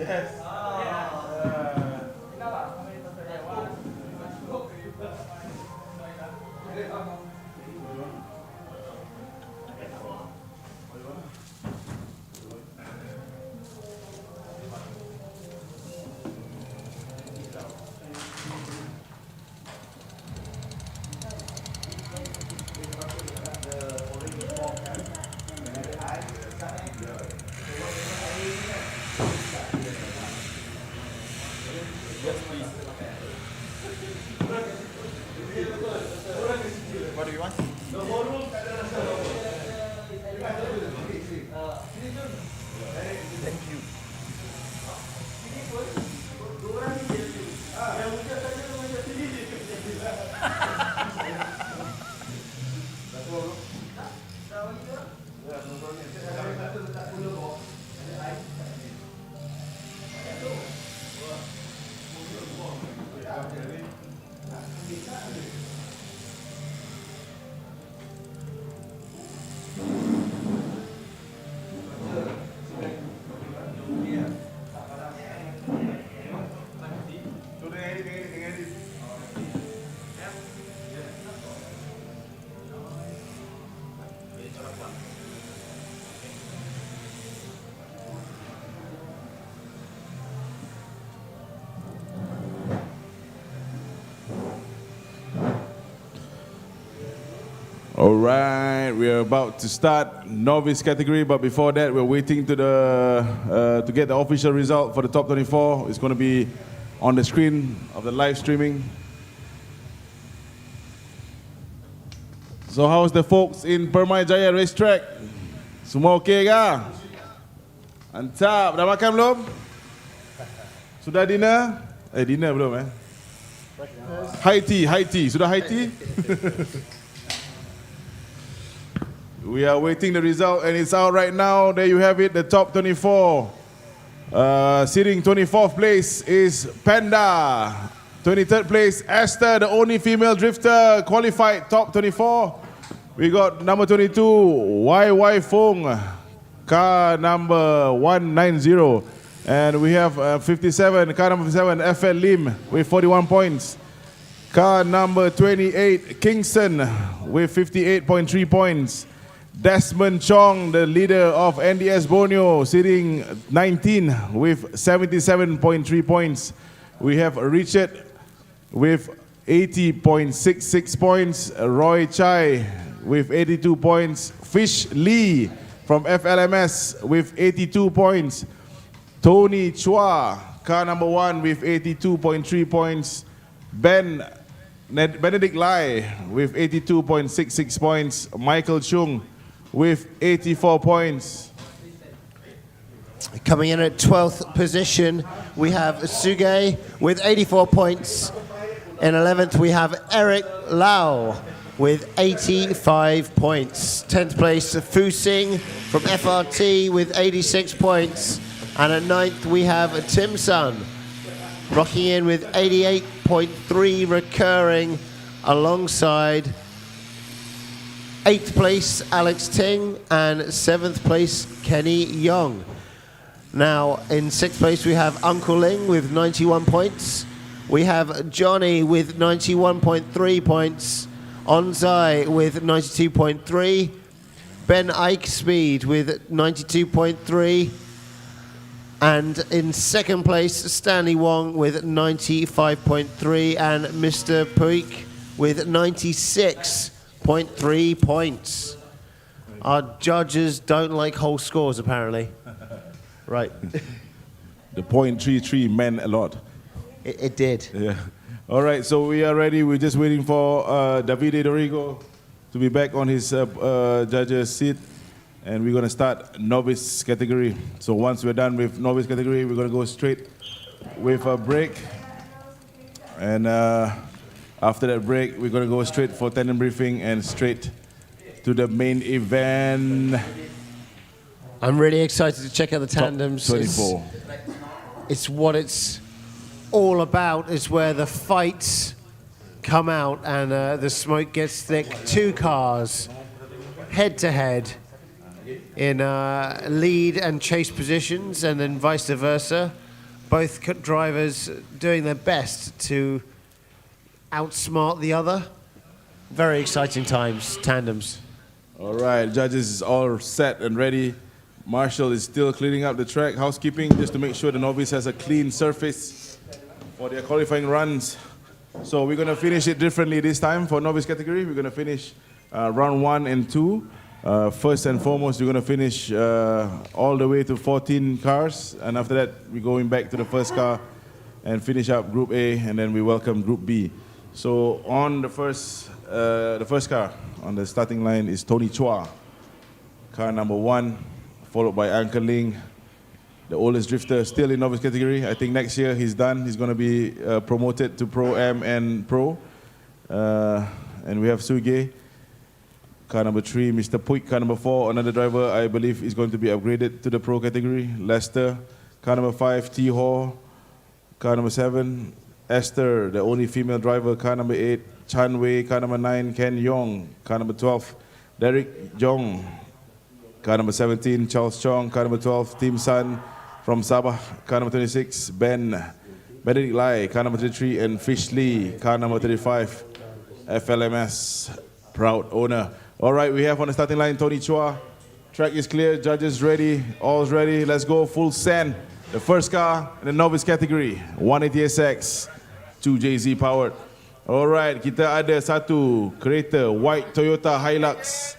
Yes. What do you want? Thank you. All right, we are about to start novice category, but before that, we're waiting to to get the official result for the top 24. It's going to be on the screen of the live streaming. So how's the folks in Permyjaya racetrack? Semua okey kah? Mantap. Dah makan belum? Sudah dinner? Dinner belum High tea. Sudah high tea? We are waiting the result and it's out right now. There you have it, the top 24. Sitting 24th place is Panda. 23rd place, Esther, the only female drifter qualified top 24. We got number 22, YY Fong, car number 190. And we have 57, car number 57, FL Lim with 41 points. Car number 28, Kingston with 58.3 points. Desmond Chong, the leader of NDS Borneo, sitting 19 with 77.3 points. We have Richard with 80.66 points. Roy Chai with 82 points. Fish Lee from FLMS with 82 points. Tony Chua, car number 1 with 82.3 points. Benedict Lai with 82.66 points. Michael Chung with 84 points. Coming in at 12th position, we have Suge with 84 points. In 11th, we have Eric Lau with 85 points. 10th place, Fu Sing from FRT with 86 points. And at 9th, we have Tim Sun rocking in with 88.3 recurring alongside 8th place, Alex Ting, and 7th place, Kenny Young. Now, in 6th place, we have Uncle Ling with 91 points. We have Johnny with 91.3 points. Onzai with 92.3. Ben Ike Speed with 92.3. And in 2nd place, Stanley Wong with 95.3. And Mr. Puig with 96.3 points. Our judges don't like whole scores, apparently. Right. The .33 meant a lot. It did. Yeah. All right, so we are ready. We're just waiting for Davide Dorigo to be back on his judge's seat. And we're going to start novice category. So once we're done with novice category, we're going to go straight with a break. And after that break, we're going to go straight for tandem briefing and straight to the main event. I'm really excited to check out the tandems. Top 24. It's what it's all about. It's where the fights come out and the smoke gets thick. 2 cars, head to head, in lead and chase positions, and then vice versa. Both drivers doing their best to outsmart the other. Very exciting times, tandems. All right, judges is all set and ready. Marshall is still cleaning up the track, housekeeping, just to make sure the novice has a clean surface for their qualifying runs. So we're going to finish it differently this time for novice category. We're going to finish round 1 and 2. First and foremost, we're going to finish all the way to 14 cars. And after that, we're going back to the first car and finish up Group A, and then we welcome Group B. So on the first car on the starting line is Tony Chua, car number 1. Followed by Uncle Ling, the oldest drifter, still in novice category. I think next year he's done. He's going to be promoted to Pro-Am and Pro. And we have Suge, car number 3. Mr. Puig, car number 4. Another driver I believe is going to be upgraded to the Pro category. Lester, car number 5. T. Ho, car number 7. Esther, the only female driver, car number 8. Chan Wei, car number 9. Ken Yong, car number 12. Derek Jong, car number 17, Charles Chong, car number 12, Tim San from Sabah, car number 26, Benedict Lai, car number 33, and Fish Lee, car number 35, FLMS, proud owner. All right, we have on the starting line Tony Chua. Track is clear, judges ready, all's ready. Let's go full send. The first car in the novice category, 180SX, 2JZ powered. All right, kita ada satu kereta white Toyota Hilux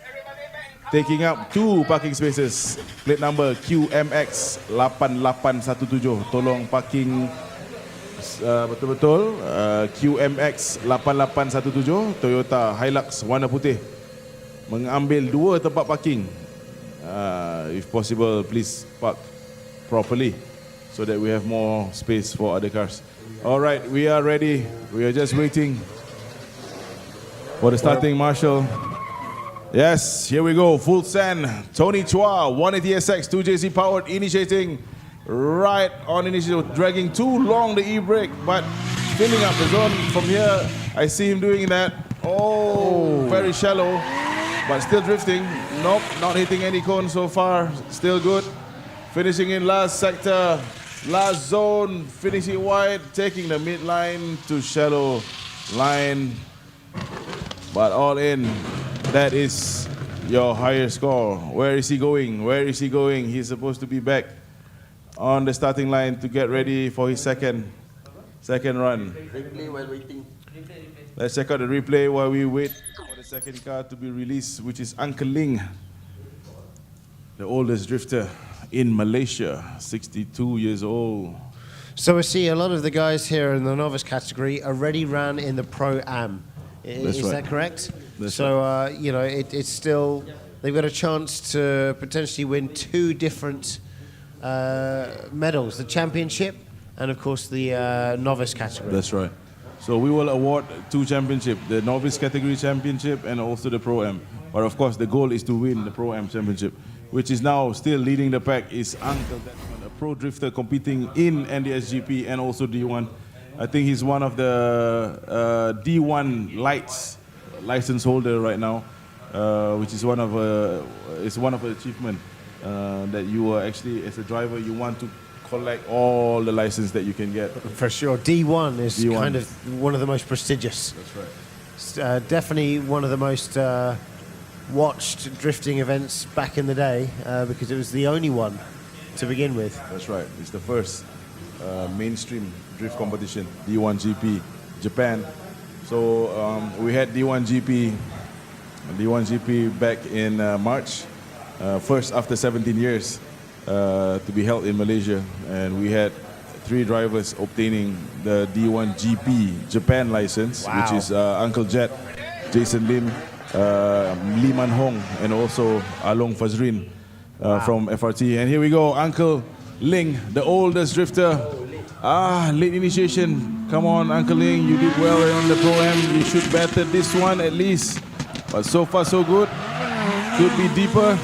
taking up 2 parking spaces. Plate number QMX 8817. Tolong parking betul-betul. QMX 8817 Toyota Hilux warna putih. Mengambil 2 tempat parking. If possible, please park properly so that we have more space for other cars. All right, we are ready. We are just waiting for the starting marshal. Yes, here we go, full send. Tony Chua, 180SX, 2JZ powered, initiating right on initiative, dragging too long the e-brake, but filling up the zone from here. I see him doing that. Oh, very shallow, but still drifting. Nope, not hitting any cone so far, still good. Finishing in last sector, last zone, finishing wide, taking the midline to shallow line, but all in. That is your higher score. Where is he going? Where is he going? He's supposed to be back on the starting line to get ready for his second run. Replay while waiting. Let's check out the replay while we wait for the second car to be released, which is Uncle Ling, the oldest drifter in Malaysia, 62 years old. So we see a lot of the guys here in the novice category already ran in the Pro-Am. Is right. that correct? That's so, you know, it's still, they've got a chance to potentially win 2 different medals, the championship and, of course, the novice category. That's right. So we will award 2 championships, the novice category championship and also the Pro-Am. But of course, the goal is to win the Pro-Am championship, which is now still leading the pack is Uncle Desmond, a pro drifter competing in NDS GP and also D1. I think he's one of the D1 lights license holder right now, which is one of the achievement that you are actually, as a driver, you want to collect all the license that you can get. For sure. D1 is D1. kind of one of the most prestigious. That's right. It's, definitely one of the most watched drifting events back in the day because it was the only one to begin with. That's right. It's the first mainstream drift competition, D1 GP, Japan. So we had D1 GP back in March, first after 17 years to be held in Malaysia, and we had 3 drivers obtaining the D1 GP Japan license, Wow. which is Uncle Jet, Jason Lim, Lee Man Hong, and also Along Fazrin from FRT. And here we go, Uncle Ling, the oldest drifter. Late initiation. Come on, Uncle Ling, you did well on the Pro-Am. You should better this one at least. But so far so good. Could be deeper.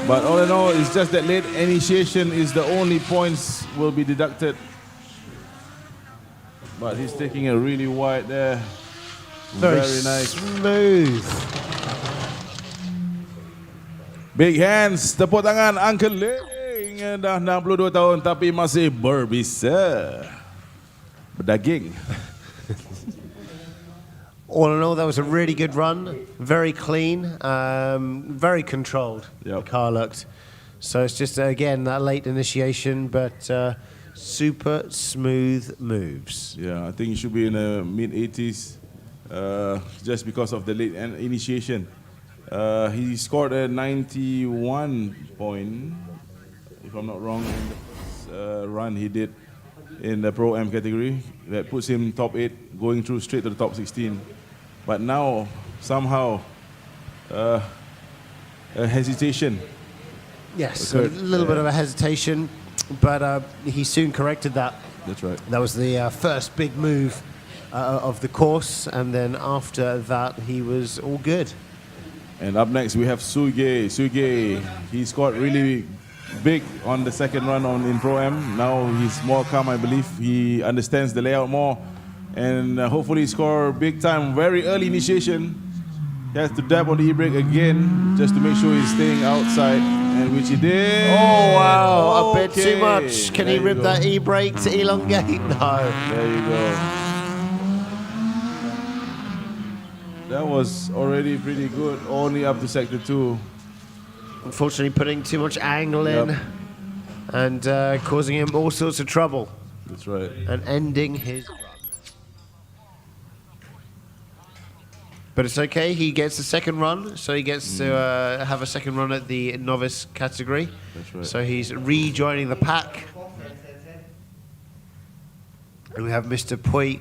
But all in all, it's just that late initiation is the only points will be deducted. But he's taking a really wide there. Very nice. Smooth. Big hands, tepuk tangan Uncle Ling. Dah 62 tahun tapi masih berbisa. Berdaging. All in all, that was a really good run. Very clean, very controlled, Yep. the car looked. So it's just, again, that late initiation, but super smooth moves. Yeah, I think he should be in the mid-80s just because of the late initiation. He scored a 91 point, if I'm not wrong, in the first run he did in the Pro-Am category. That puts him top 8, going through straight to the top 16. But now, somehow, a hesitation. Yes, occurred. a little bit of a hesitation, but he soon corrected that. That's right. That was the first big move of the course, and then after that, he was all good. And up next, we have Suge. Suge, he scored really big on the second run in Pro-Am. Now he's more calm, I believe. He understands the layout more. And hopefully score big time. Very early initiation. He has to dab on the e-brake again just to make sure he's staying outside, and which he did. Oh, wow, a bit too Okay. much. Can There he you rip go. that e-brake to elongate? No. There you go. That was already pretty good, only up to sector 2. Unfortunately, putting too much angle in Yep. and causing him all sorts of trouble That's right. and ending his run. But it's okay, he gets a second run, so he gets to have a second run at the novice category. That's right. So he's rejoining the pack. And we have Mr. Pui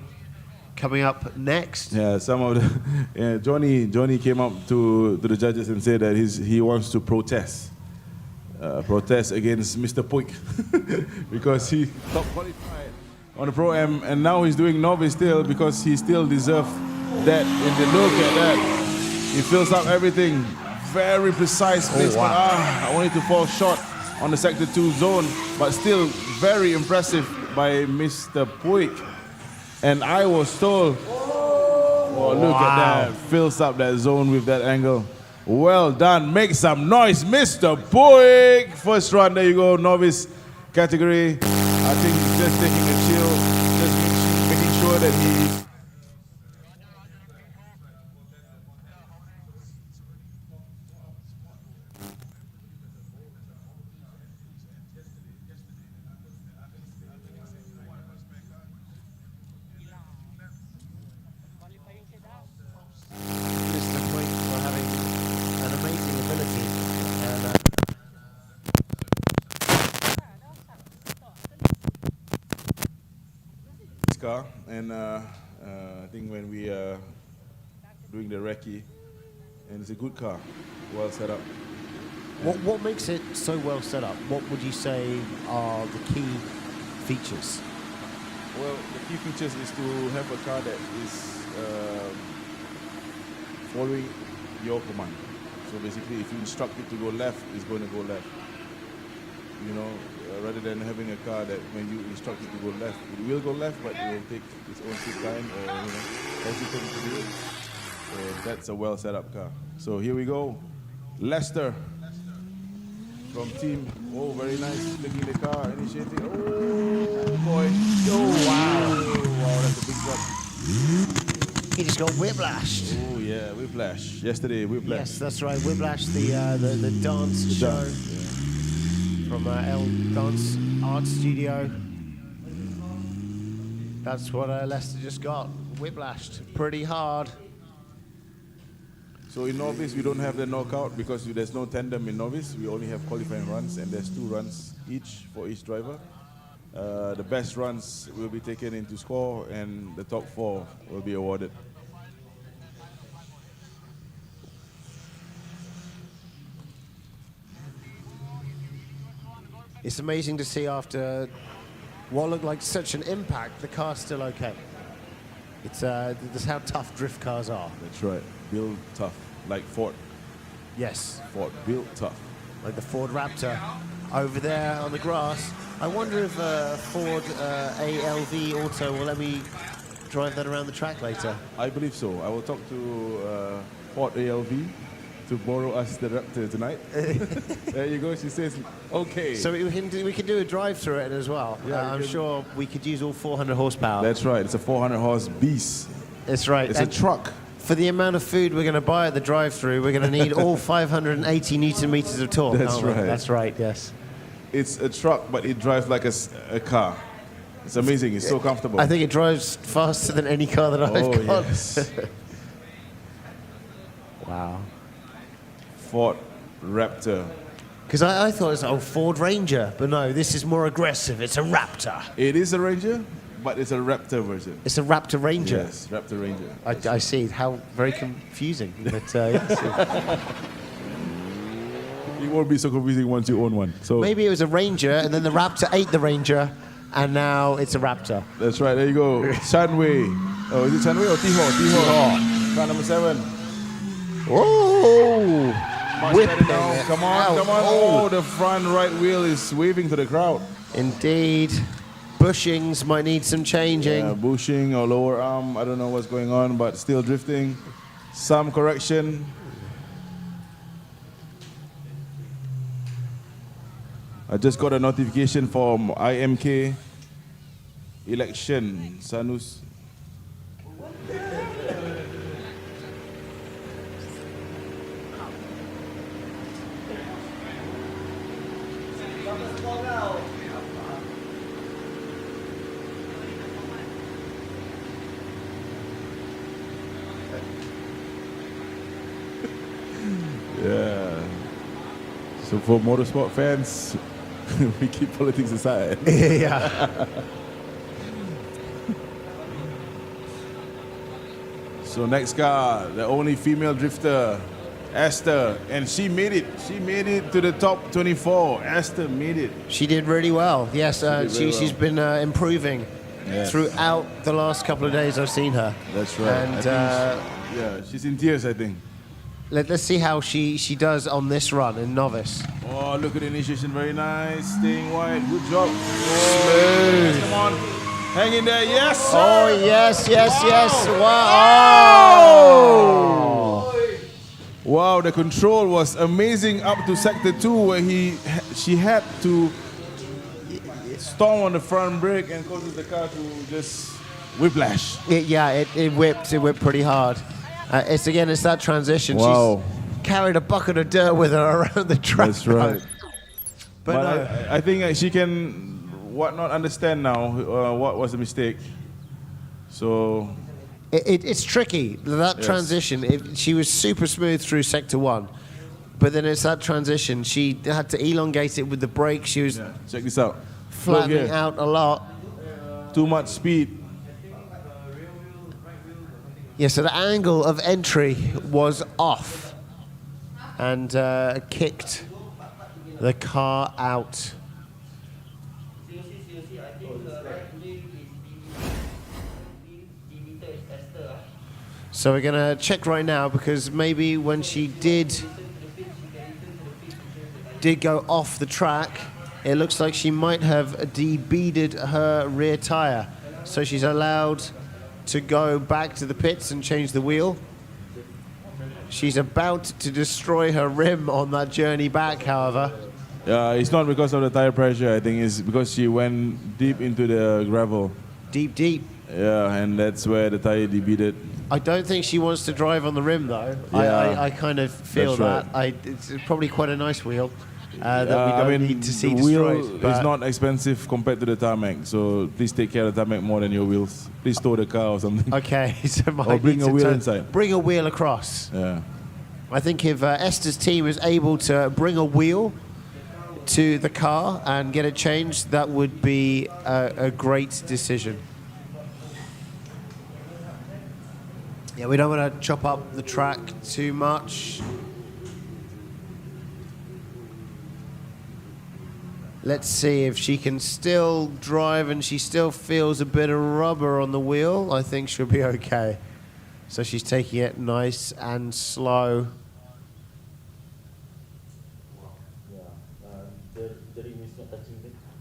coming up next. Yeah, some of the Johnny came up to the judges and said that he wants to protest against Mr. Puig because he top qualified on the Pro-Am, and now he's doing novice still because he still deserves that. In the look at that, he fills up everything, very precise placement. I wanted to fall short on the sector 2 zone, but still very impressive by Mr. Puig. And I was told, oh, look at that, fills up that zone with that angle. Well done, make some noise, Mr. Puig. First run, there you go, novice category. I think he's just taking a chill, just making sure that he Mr. Pui car, and I think when we are doing the recce, and it's a good car, well set up. What makes it so well set up? What would you say are the key features? Well, the key features is to have a car that is following your command. So basically, if you instruct it to go left, it's going to go left. You know, rather than having a car that when you instruct it to go left, it will go left, but it will take its own sweet time, or hesitate to do it. So that's a well set up car. So here we go, Lester from team. Oh, very nice, taking the car, initiating. Oh boy! Oh wow! Wow, that's a big drop. He just got whiplashed. Oh yeah, whiplash. Yesterday, whiplash. Yes, that's right. Whiplash, the dance show from L Dance Art Studio. That's what Lester just got. Whiplashed pretty hard. So in novice, we don't have the knockout because there's no tandem in novice. We only have qualifying runs, and there's 2 runs each for each driver. The best runs will be taken into score, and the top 4 will be awarded. It's amazing to see after what looked like such an impact, the car's still okay. It's that's how tough drift cars are. That's right. Built tough, like Ford. Yes, Ford built tough. like the Ford Raptor over there on the grass. I wonder if Ford ALV Auto will let me drive that around the track later. I believe so. I will talk to Ford ALV to borrow us the Raptor tonight. There you go. She says, okay. So we can do a drive through it as well. Yeah, I'm sure we could use all 400 horsepower. That's right. It's a 400 horse beast. That's right. It's a truck. For the amount of food we're going to buy at the drive-through, we're going to need all 580 newton meters of torque. That's aren't we? right. That's right. Yes. It's a truck, but it drives like a car. It's amazing. It's so comfortable. I think it drives faster than any car that I've Oh, got. yes. Wow. Ford Raptor. Because I thought it was Ford Ranger, but no, this is more aggressive. It's a Raptor. It is a Ranger, but it's a Raptor version. It's a Raptor Ranger. Yes, Raptor Ranger. I see. How very confusing. But yes. It won't be so confusing once you own one. So Maybe it was a Ranger, and then the Raptor ate the Ranger, and now it's a Raptor. that's right. There you go. Chanwei. Oh, is it Chanwei or Tiho? Tiho. Car number 7. Whoa! Much Whipping better now. it Come on, out. come on. Oh, the front right wheel is waving to the crowd. Indeed. Bushings might need some changing. Bushing or lower arm. I don't know what's going on, but still drifting. Some correction. I just got a notification from IMK election. Sanus. Yeah. So for motorsport fans, we keep politics aside. Yeah. So next car, the only female drifter, Esther, and she made it. She made it to the top 24. Esther made it. She did really well. Yes, did very she's been improving Yes. throughout the last couple of days I've seen her. That's right. And Yeah, she's in tears, I think. let's see how she does on this run in novice. Oh, look at the initiation, very nice. Staying wide, good job. Oh, come on, hang in there, yes. Sir. Oh, yes, yes. Wow. Wow, the control was amazing up to sector 2 where she had to storm on the front brake and causes the car to just whiplash. It whipped pretty hard. It's that transition. Wow. She's carried a bucket of dirt with her around the track. That's right. But no. I think she can not understand now what was the mistake. So It's tricky, that Yes. transition. She was super smooth through sector 1, but then it's that transition. She had to elongate it with the brake. She was check this out. Look flattening here. out a lot. Too much speed. Yeah, so the angle of entry was off and kicked the car out. Seriously, I think her right wing is debited is Esther. So we're going to check right now because maybe when she did go off the track, it looks like she might have debeaded her rear tire. So she's allowed to go back to the pits and change the wheel. She's about to destroy her rim on that journey back, however. It's not because of the tire pressure. I think it's because she went deep into the gravel. Deep. Yeah, and that's where the tire debeaded. I don't think she wants to drive on the rim, though. Yeah, I kind of feel that's that. It's probably quite a nice wheel that we don't need to see the destroyed. wheel is not expensive compared to the tarmac, so please take care of the tarmac more than your wheels. Please tow the car or something. Okay, so Or bring a wheel inside. Bring a wheel across. Yeah. I think if Esther's team is able to bring a wheel to the car and get it changed, that would be a great decision. Yeah, we don't want to chop up the track too much. Let's see if she can still drive and she still feels a bit of rubber on the wheel. I think she'll be okay. So she's taking it nice and slow.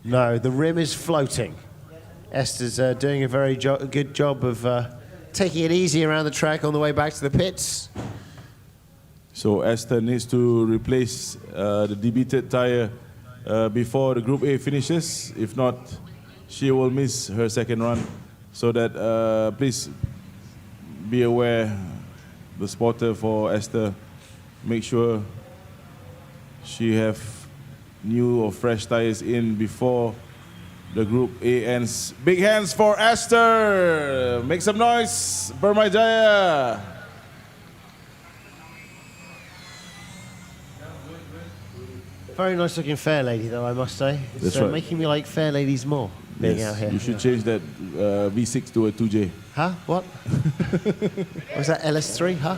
No, the rim is floating. Esther's doing a very good job of taking it easy around the track on the way back to the pits. So Esther needs to replace the debeaded tire before the Group A finishes. If not, she will miss her second run. So that please be aware, the spotter for Esther, make sure she have new or fresh tires in before the Group A ends. Big hands for Esther. Make some noise, Permyjaya. Very nice looking fair lady, though, I must say. It's That's right. making me like fair ladies more being out here. You should change that V6 to a 2J. Huh? What? Was that LS3? Huh?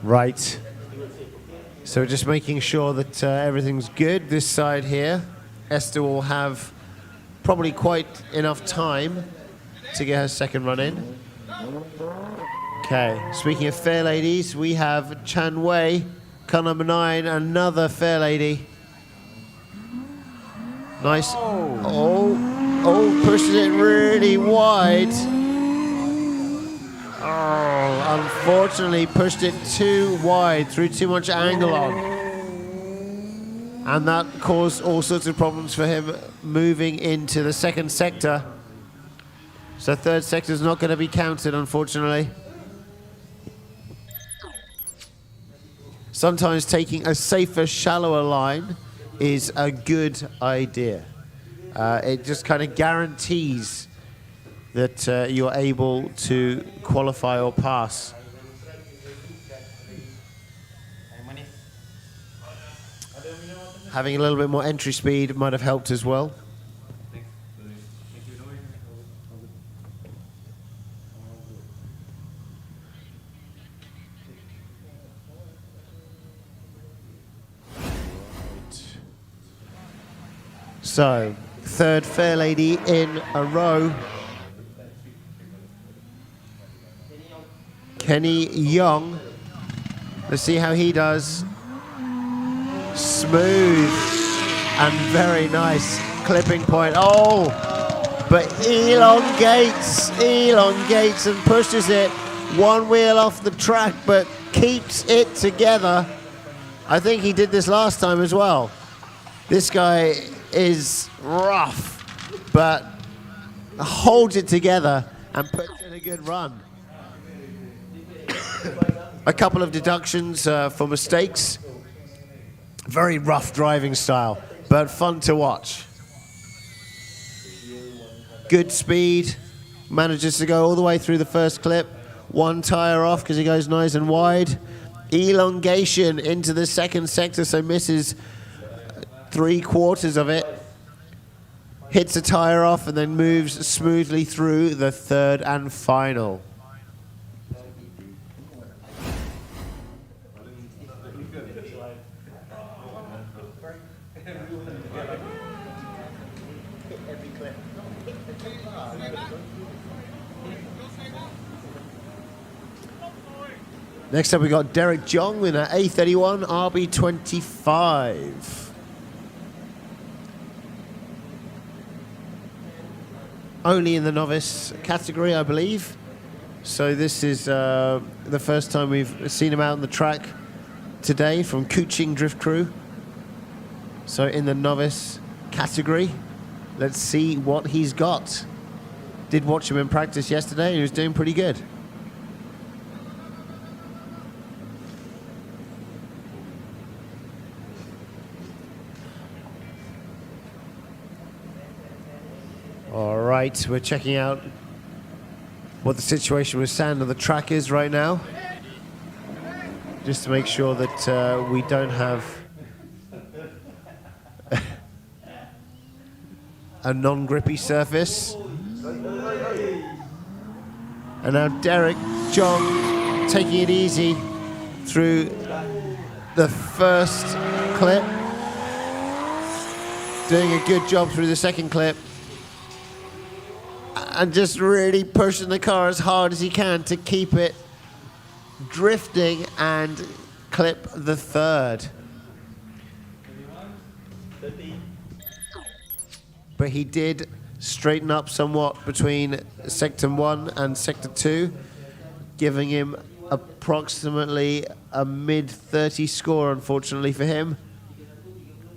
Right. So we're just making sure that everything's good this side here. Esther will have probably quite enough time to get her second run in. Okay, speaking of fair ladies, we have Chan Wei, car number 9, another fair lady. Nice. Oh, pushes it really wide. Oh, unfortunately pushed it too wide, threw too much angle on. And that caused all sorts of problems for him moving into the second sector. So third sector is not going to be counted, unfortunately. Sometimes taking a safer, shallower line is a good idea. It just kind of guarantees that you're able to qualify or pass. Having a little bit more entry speed might have helped as well. So, third fair lady in a row. Kenny Young. Let's see how he does. Smooth and very nice clipping point. Oh, but elongates and pushes it one wheel off the track, but keeps it together. I think he did this last time as well. This guy is rough, but holds it together and puts in a good run. A couple of deductions for mistakes. Very rough driving style, but fun to watch. Good speed, manages to go all the way through the first clip, one tire off because he goes nice and wide. Elongation into the second sector, so misses 3/4 of it. Hits a tire off and then moves smoothly through the third and final. Next up we got Derek Jong in an A31 RB25. Only in the novice category, I believe. So this is the first time we've seen him out on the track today from Kuching Drift Crew. So in the novice category, let's see what he's got. Did watch him in practice yesterday and he was doing pretty good. All right, we're checking out what the situation with sand on the track is right now, just to make sure that we don't have a non-grippy surface. And now Derek Jong taking it easy through the first clip, doing a good job through the second clip, and just really pushing the car as hard as he can to keep it drifting and clip the third. But he did straighten up somewhat between Sector 1 and Sector 2, giving him approximately a mid-30 score, unfortunately for him.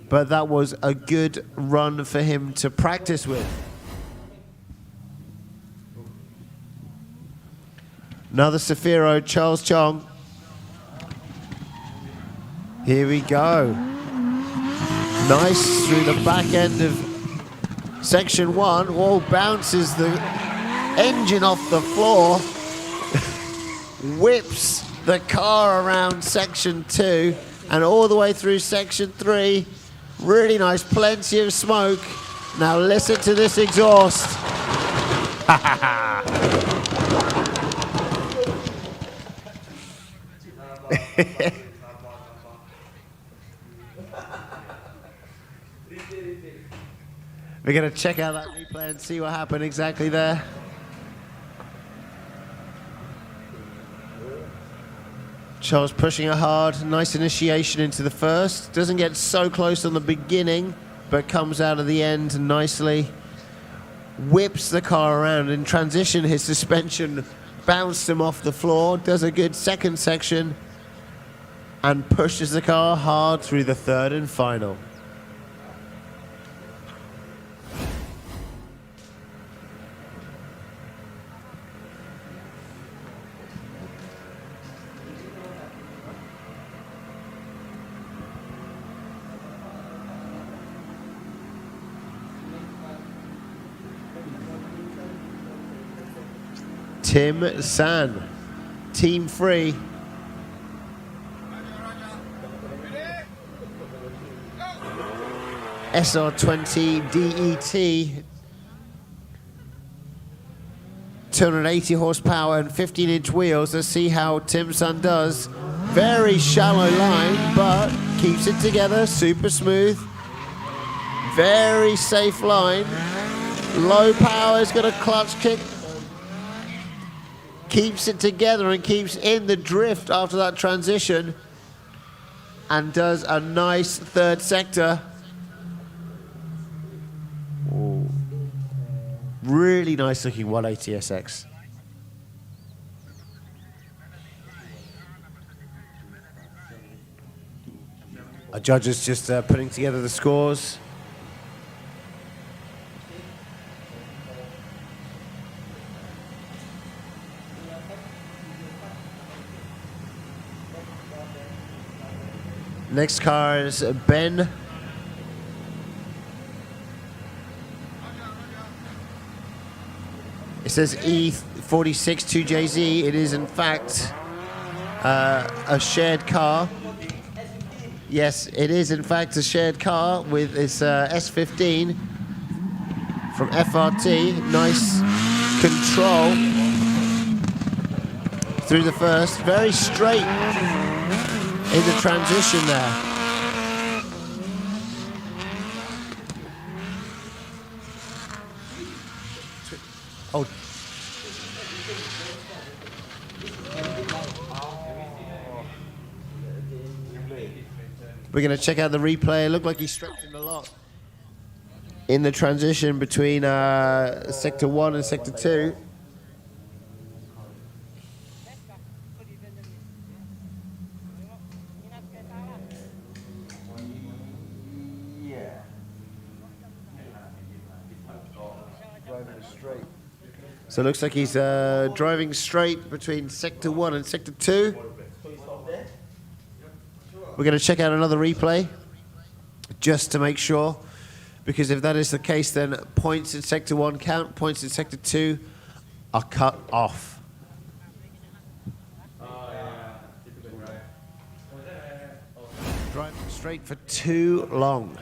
But that was a good run for him to practice with. Another Safiro, Charles Chong. Here we go. Nice through the back end of Section 1. Whoa, bounces the engine off the floor. Whips the car around Section 2 and all the way through Section 3. Really nice, plenty of smoke. Now listen to this exhaust. We're going to check out that replay and see what happened exactly there. Charles pushing it hard, nice initiation into the first. Doesn't get so close on the beginning, but comes out of the end nicely. Whips the car around. In transition, his suspension bounced him off the floor. Does a good second section and pushes the car hard through the third and final. Tim San, Team Free. SR20 DET, 280 horsepower and 15-inch wheels. Let's see how Tim San does. Very shallow line, but keeps it together, super smooth. Very safe line. Low power, has got a clutch kick. Keeps it together and keeps in the drift after that transition. And does a nice third sector. Ooh. Really nice looking 180 SX. Our judges just putting together the scores. Next car is Ben. It says E46 2JZ. It is in fact a shared car. Yes, it is in fact a shared car with its S15 from FRT. Nice control through the first. Very straight in the transition there. Oh. We're going to check out the replay. It looked like he straightened a lot in the transition between Sector 1 and Sector 2. So it looks like he's driving straight between Sector 1 and Sector 2. We're going to check out another replay just to make sure, because if that is the case, then points in Sector 1 count, points in Sector 2 are cut off. Driving straight for too long.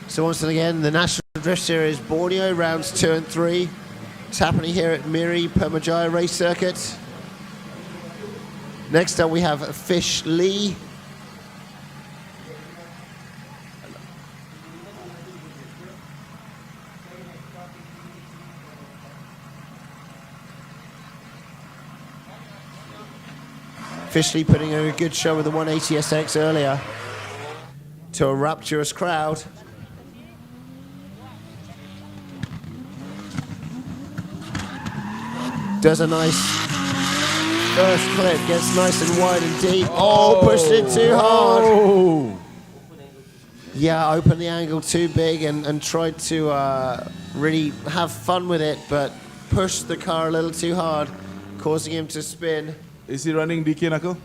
So once again, the National Drift Series Borneo Rounds 2 and 3. It's happening here at Miri, Permyjaya Race Circuit. Next up we have Fish Lee. Fish Lee putting in a good show with the 180SX earlier to a rapturous crowd. Does a nice first clip, gets nice and wide and deep. Oh, pushed it too hard. Yeah, opened the angle too big and tried to really have fun with it, but pushed the car a little too hard, causing him to spin. Is he running DK Knuckle?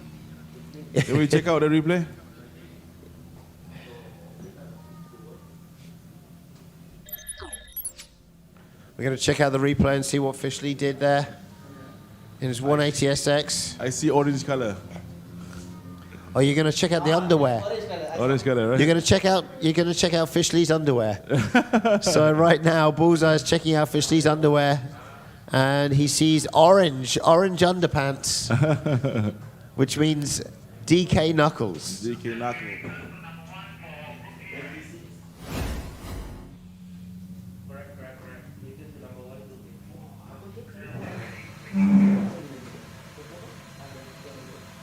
Can we check out the replay? We're going to check out the replay and see what Fish Lee did there in his 180SX. I see orange color. Oh, you're going to check out the underwear. Orange color, right? You're going to check out Fish Lee's underwear. So right now, Bullseye is checking out Fish Lee's underwear, and he sees orange underpants, which means DK Knuckles. DK Knuckle.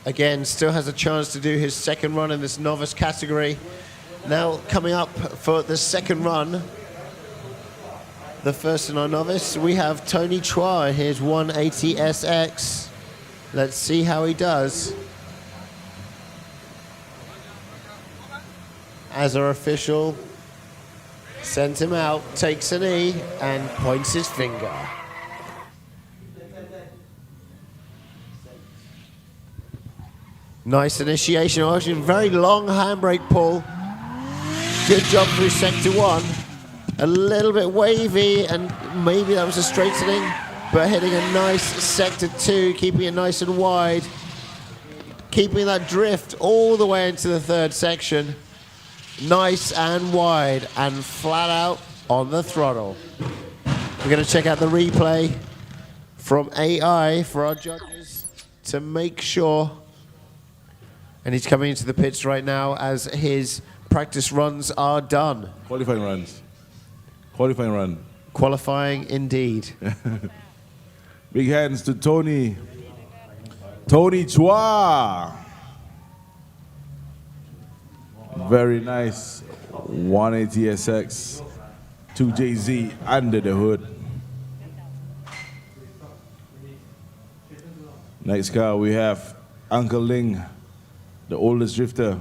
Again, still has a chance to do his second run in this novice category. Now coming up for the second run, the first in our novice, we have Tony Chua in his 180SX. Let's see how he does. As our official sends him out, takes a knee, and points his finger. Nice initiation, actually very long handbrake pull. Good job through Sector 1. A little bit wavy, and maybe that was a straightening, but hitting a nice Sector 2, keeping it nice and wide. Keeping that drift all the way into the third section. Nice and wide, and flat out on the throttle. We're going to check out the replay from AI for our judges to make sure. And he's coming into the pits right now as his practice runs are done. Qualifying runs. Qualifying run. Qualifying indeed. Big hands to Tony. Tony Chua. Very nice. 180SX. 2JZ under the hood. Next car we have Uncle Ling, the oldest drifter.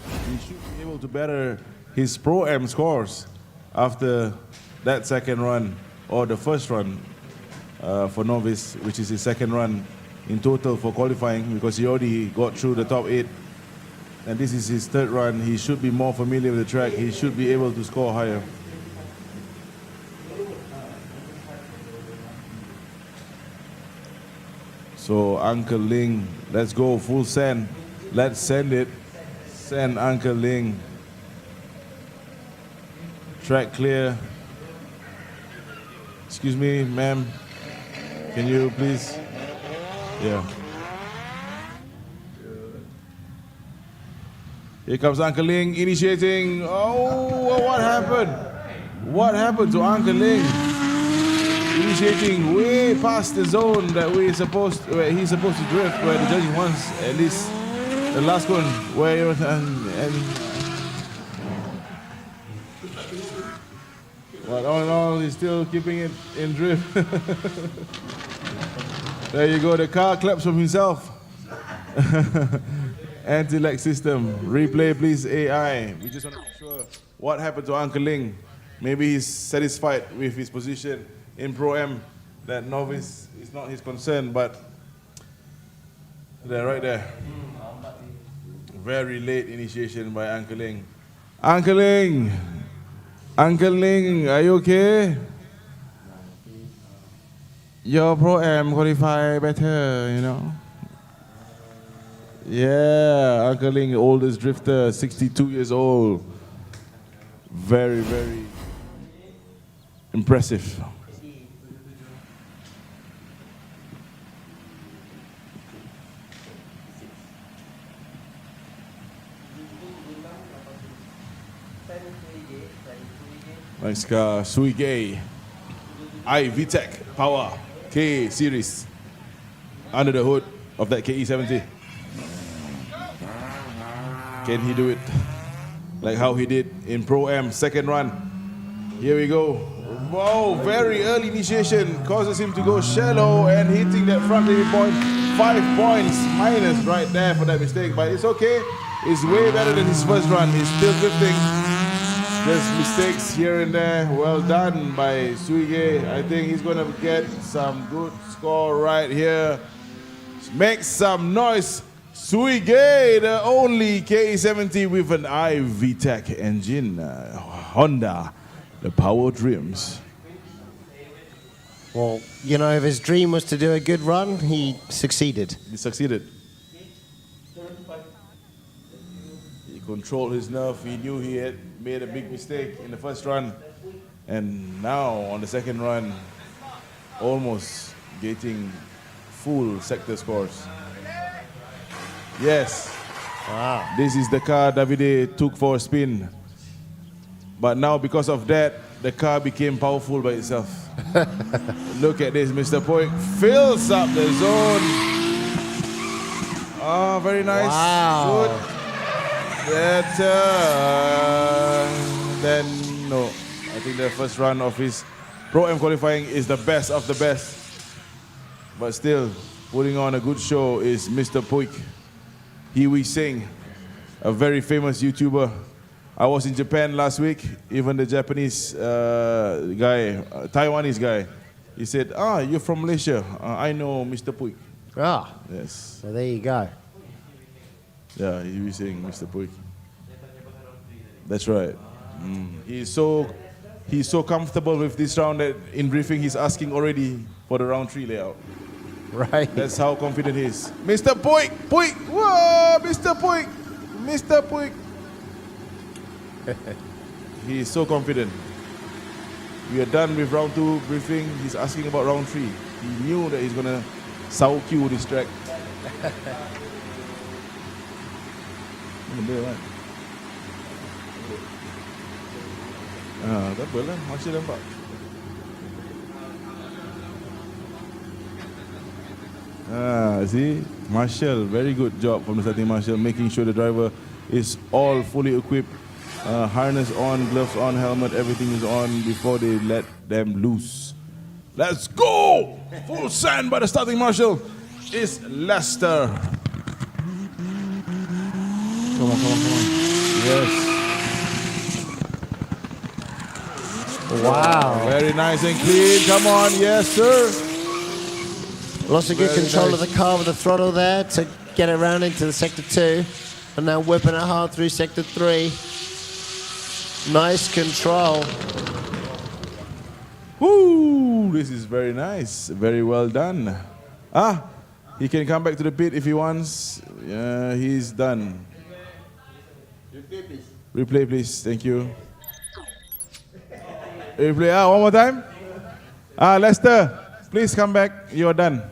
He should be able to better his Pro-Am scores after that second run, or the first run for novice, which is his second run in total for qualifying because he already got through the top 8. And this is his third run. He should be more familiar with the track. He should be able to score higher. So Uncle Ling, let's go full send. Let's send it. Send Uncle Ling. Track clear. Excuse me, ma'am. Can you please? Yeah. Here comes Uncle Ling initiating. Oh, what happened? What happened to Uncle Ling? Initiating way past the zone that where he's supposed to drift, where the judging wants at least the last one where but all in all, he's still keeping it in drift. There you go, the car claps from himself. Anti-lag system. Replay, please, AI. We just want to make sure what happened to Uncle Ling. Maybe he's satisfied with his position in Pro-Am. That novice is not his concern, but they're right there. Very late initiation by Uncle Ling. Uncle Ling! Uncle Ling, are you okay? Your Pro-Am qualify better, you know? Yeah, Uncle Ling, oldest drifter, 62 years old. Very, very impressive. Nice car, Suigay. VTEC Power K series. Under the hood of that KE70. Can he do it like how he did in Pro-Am second run? Here we go. Whoa, very early initiation causes him to go shallow and hitting that front limit point. 5 points minus right there for that mistake, but it's okay. It's way better than his first run. He's still drifting. Just mistakes here and there. Well done by Suige. I think he's going to get some good score right here. Make some noise. Suige, the only KE70 with an VTEC engine. Honda, the Power Dreams. Well, you know, if his dream was to do a good run, he succeeded. He succeeded. He controlled his nerve. He knew he had made a big mistake in the first run. And now on the second run, almost getting full sector scores. Yes. Wow. This is the car Davide took for a spin. But now because of that, the car became powerful by itself. Look at this, Mr. Poik fills up the zone. Oh, very nice. Wow. Good. Then, no. I think the first run of his Pro-Am qualifying is the best of the best. But still, putting on a good show is Mr. Poik. Hiwi Singh, a very famous YouTuber. I was in Japan last week. Even the Japanese guy, Taiwanese guy, he said, you're from Malaysia. I know Mr. Poik. Ah. Yes. So there you go. Yeah, Hiwi Singh, Mr. Poik. That's right. He's so comfortable with this round that in briefing he's asking already for the round 3 layout. Right. That's how confident he is. Mr. Poik! Poik! Whoa! Mr. Poik! Mr. Poik! He is so confident. We are done with round 2 briefing. He's asking about round 3. He knew that he's going to Sao Q this track. Benda kan? Tak apa lah. Masih nampak. See? Marshall, very good job from the starting marshal, making sure the driver is all fully equipped. Harness on, gloves on, helmet, everything is on before they let them loose. Let's go! Full send by the starting marshal is Lester. Come on. Yes. Wow. Very nice and clean. Come on, yes, sir. Lots of good Very control of nice. the car with the throttle there to get it around into the sector 2. And now whipping it hard through sector 3. Nice control. Woo! This is very nice. Very well done. He can come back to the pit if he wants. Yeah, he's done. Replay, please. Replay, please. Thank you. Replay. One more time. Lester, please come back. You're done.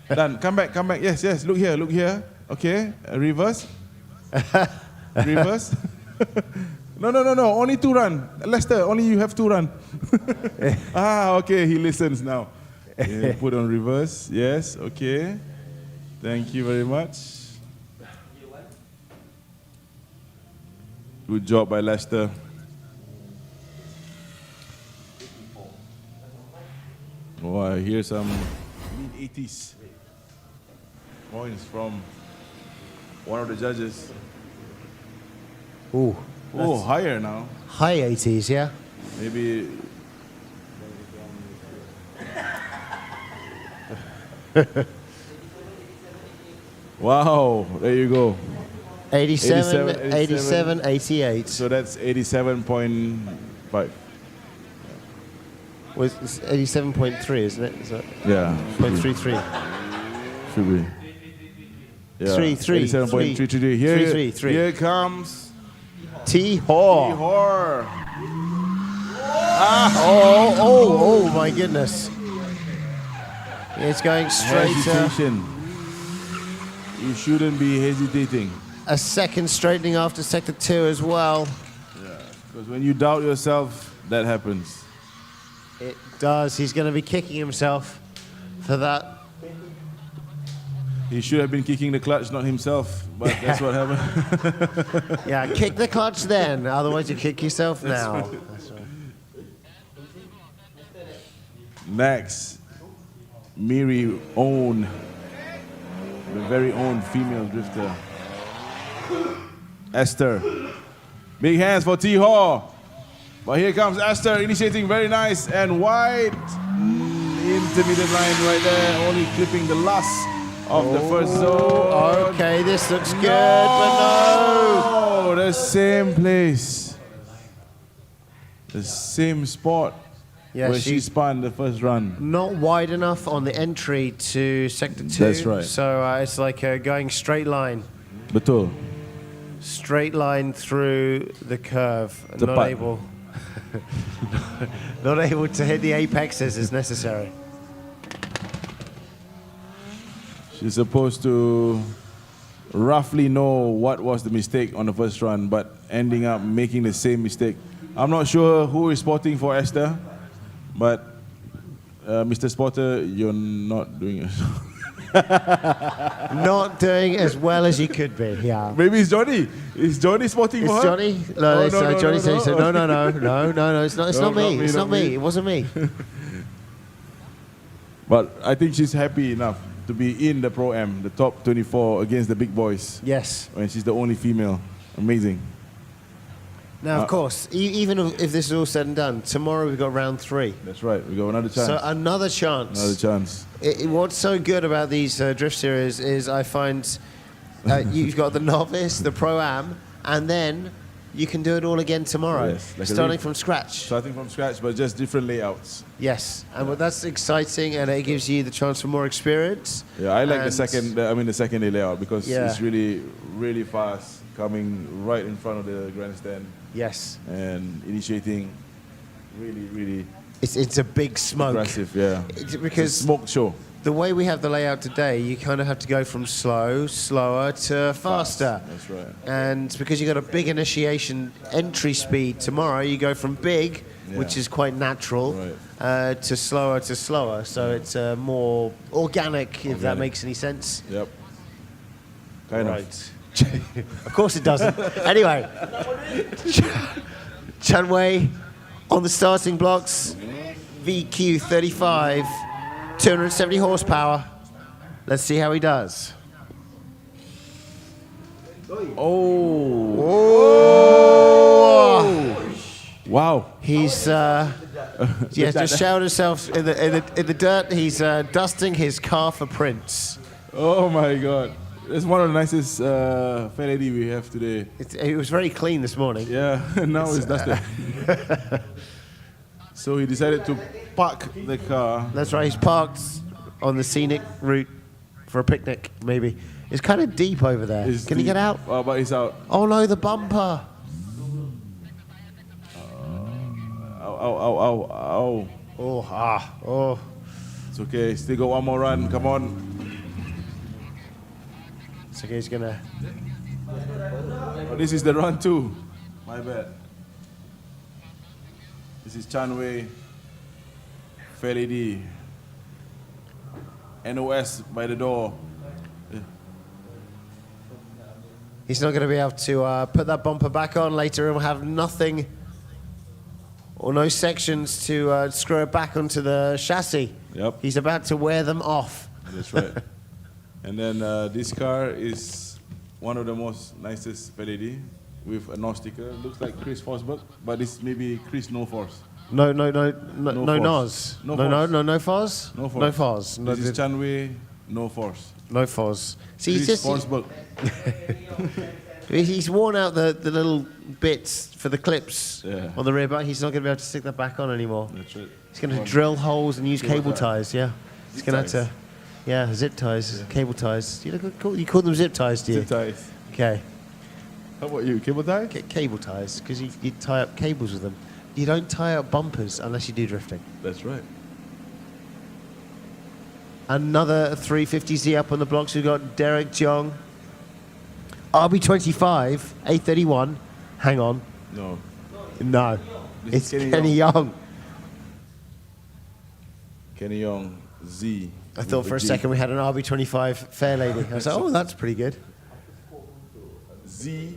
Done. Come back. Come back. Yes, yes. Look here. Look here. Okay. Reverse. Reverse. No. Only 2 run. Lester, only you have 2 run. Okay. He listens now. Yeah, put on reverse. Yes. Okay. Thank you very much. Good job by Lester. Oh, I hear some mid-80s points from one of the judges. Ooh. Oh, higher now. High 80s, yeah? Maybe. Wow, there you go. 87, 88. So that's 87.5. Was it's 87.3, isn't it? Is that Yeah. 0.33? Should be. Yeah. 87.333. Here comes T-Haw. T-Hor. Oh my goodness. It's going straight Hesitation. You shouldn't be hesitating. a second straightening after sector 2 as well. Because when you doubt yourself, that happens. It does. He's going to be kicking himself for that. He should have been kicking the clutch, not himself. But that's what happened. Yeah, kick the clutch then. Otherwise you kick yourself now. That's right. Next, Miri own, the very own female drifter, Esther. Big hands for T-Haw. But here comes Esther, initiating very nice and wide. Intermediate line right there, only clipping the last of the first zone. Okay, this looks good, but no. Oh, the same place. The same spot Yeah, where she spun the first run. not wide enough on the entry to sector 2. That's right. So it's like going straight line. Betul. Straight line through the curve. Tepat. Not able. Not able to hit the apexes as necessary. She's supposed to roughly know what was the mistake on the first run, but ending up making the same mistake. I'm not sure who is spotting for Esther, but Mr. Spotter, you're not doing it. Not doing as well as you could be, yeah. Maybe it's Johnny. Is Johnny spotting It's for her? Johnny? No, it's Johnny saying so. No, no, it's not No, me. not It's not me. me. It wasn't me. But I think she's happy enough to be in the Pro-Am, the top 24 against the big boys, Yes. when she's the only female. Amazing. Now, of course, even if this is all said and done, tomorrow we've got round 3. That's right. We got another chance. So another chance. Another chance. What's so good about these drift series is I find you've got the novice, the pro-am, and then you can do it all again tomorrow, Yes, like a starting from scratch. Starting from scratch, but just different layouts. Yes, and well, that's exciting, and it gives you the chance for more experience. Yeah, I like the And- second day layout because Yeah. it's really, really fast, coming right in front of the grandstand Yes, and initiating really it's a big smoke. aggressive. Yeah, Because it's a smoke show. the way we have the layout today, you kind of have to go from slower to faster. That's right. And because you got a big initiation entry speed tomorrow, you go from big, which Yeah. is quite natural, to slower. So it's more organic, if that Organic. makes any sense. Yep. Kind of. Right. Of course it doesn't. Anyway, Chanwei on the starting blocks, VQ35, 270 horsepower. Let's see how he does. Oh. Wow. He's just showered himself in the dirt. He's dusting his car for prints. Oh my God. It's one of the nicest fair lady we have today. It was very clean this morning. Yeah, now it's dusted. So he decided to park the car. That's right. He's parked on the scenic route for a picnic. Maybe it's kind of deep over there. It's Can he deep. get out? Oh, but he's out. Oh no, the bumper. Ow. Oh. It's okay. Still got one more run. Come on. It's okay. He's gonna. Oh, this is the run too. My bad. This is Chanwei, fair lady. NOS by the door. He's not going to be able to put that bumper back on later, and we'll have nothing or no sections to screw it back onto the chassis. Yep. He's about to wear them off. That's right. And then this car is one of the most nicest fair lady with a no sticker. Looks like Chris Forsberg, but this may be Chris No Force. No Force. Nos. No No Force. Foz? No Force. No Foz. This is Chanwei, No Force. No Foz. See, Chris Forsberg. He's worn out the little bits for the clips Yeah. on the rear back. He's not going to be able to stick that back on anymore. That's right. He's going to drill holes and use cable ties, yeah. He's going to have ties. to, yeah, zip ties, cable ties. You call them zip ties, do you? Zip ties. Okay. How about you? Cable tie? Cable ties, because you tie up cables with them. You don't tie up bumpers unless you do drifting. That's right. Another 350Z up on the blocks. We've got Derek Jong. RB25, A31. Hang on. No. No. This It's is Kenny Young. Kenny Young, Z. I thought for a second we had an RB25 fair lady. I was like, oh, that's pretty good. Z,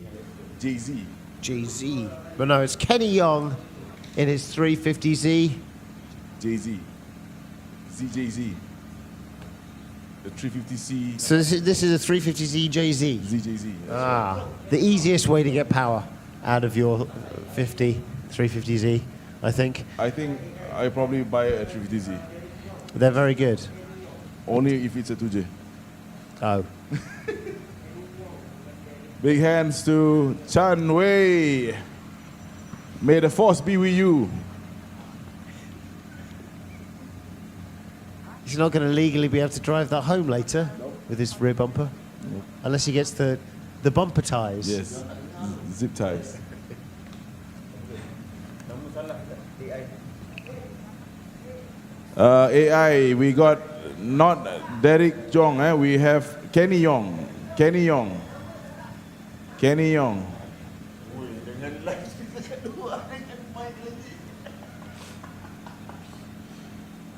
Jay-Z. GZ. But no, it's Kenny Young in his 350Z. Jay-Z. ZJZ. The 350C. So this is a 350Z JZ. ZJZ. The easiest way to get power out of your 350Z, I think. I think I probably buy a 350Z. They're very good. Only if it's a 2J. Oh. Big hands to Chan Wei. May the force be with you. He's not going to legally be able to drive that home later with his rear bumper. Unless he gets the bumper ties. Yes. Zip ties. AI, we got not Derek Jong, we have Kenny Young. Kenny Young. Kenny Young.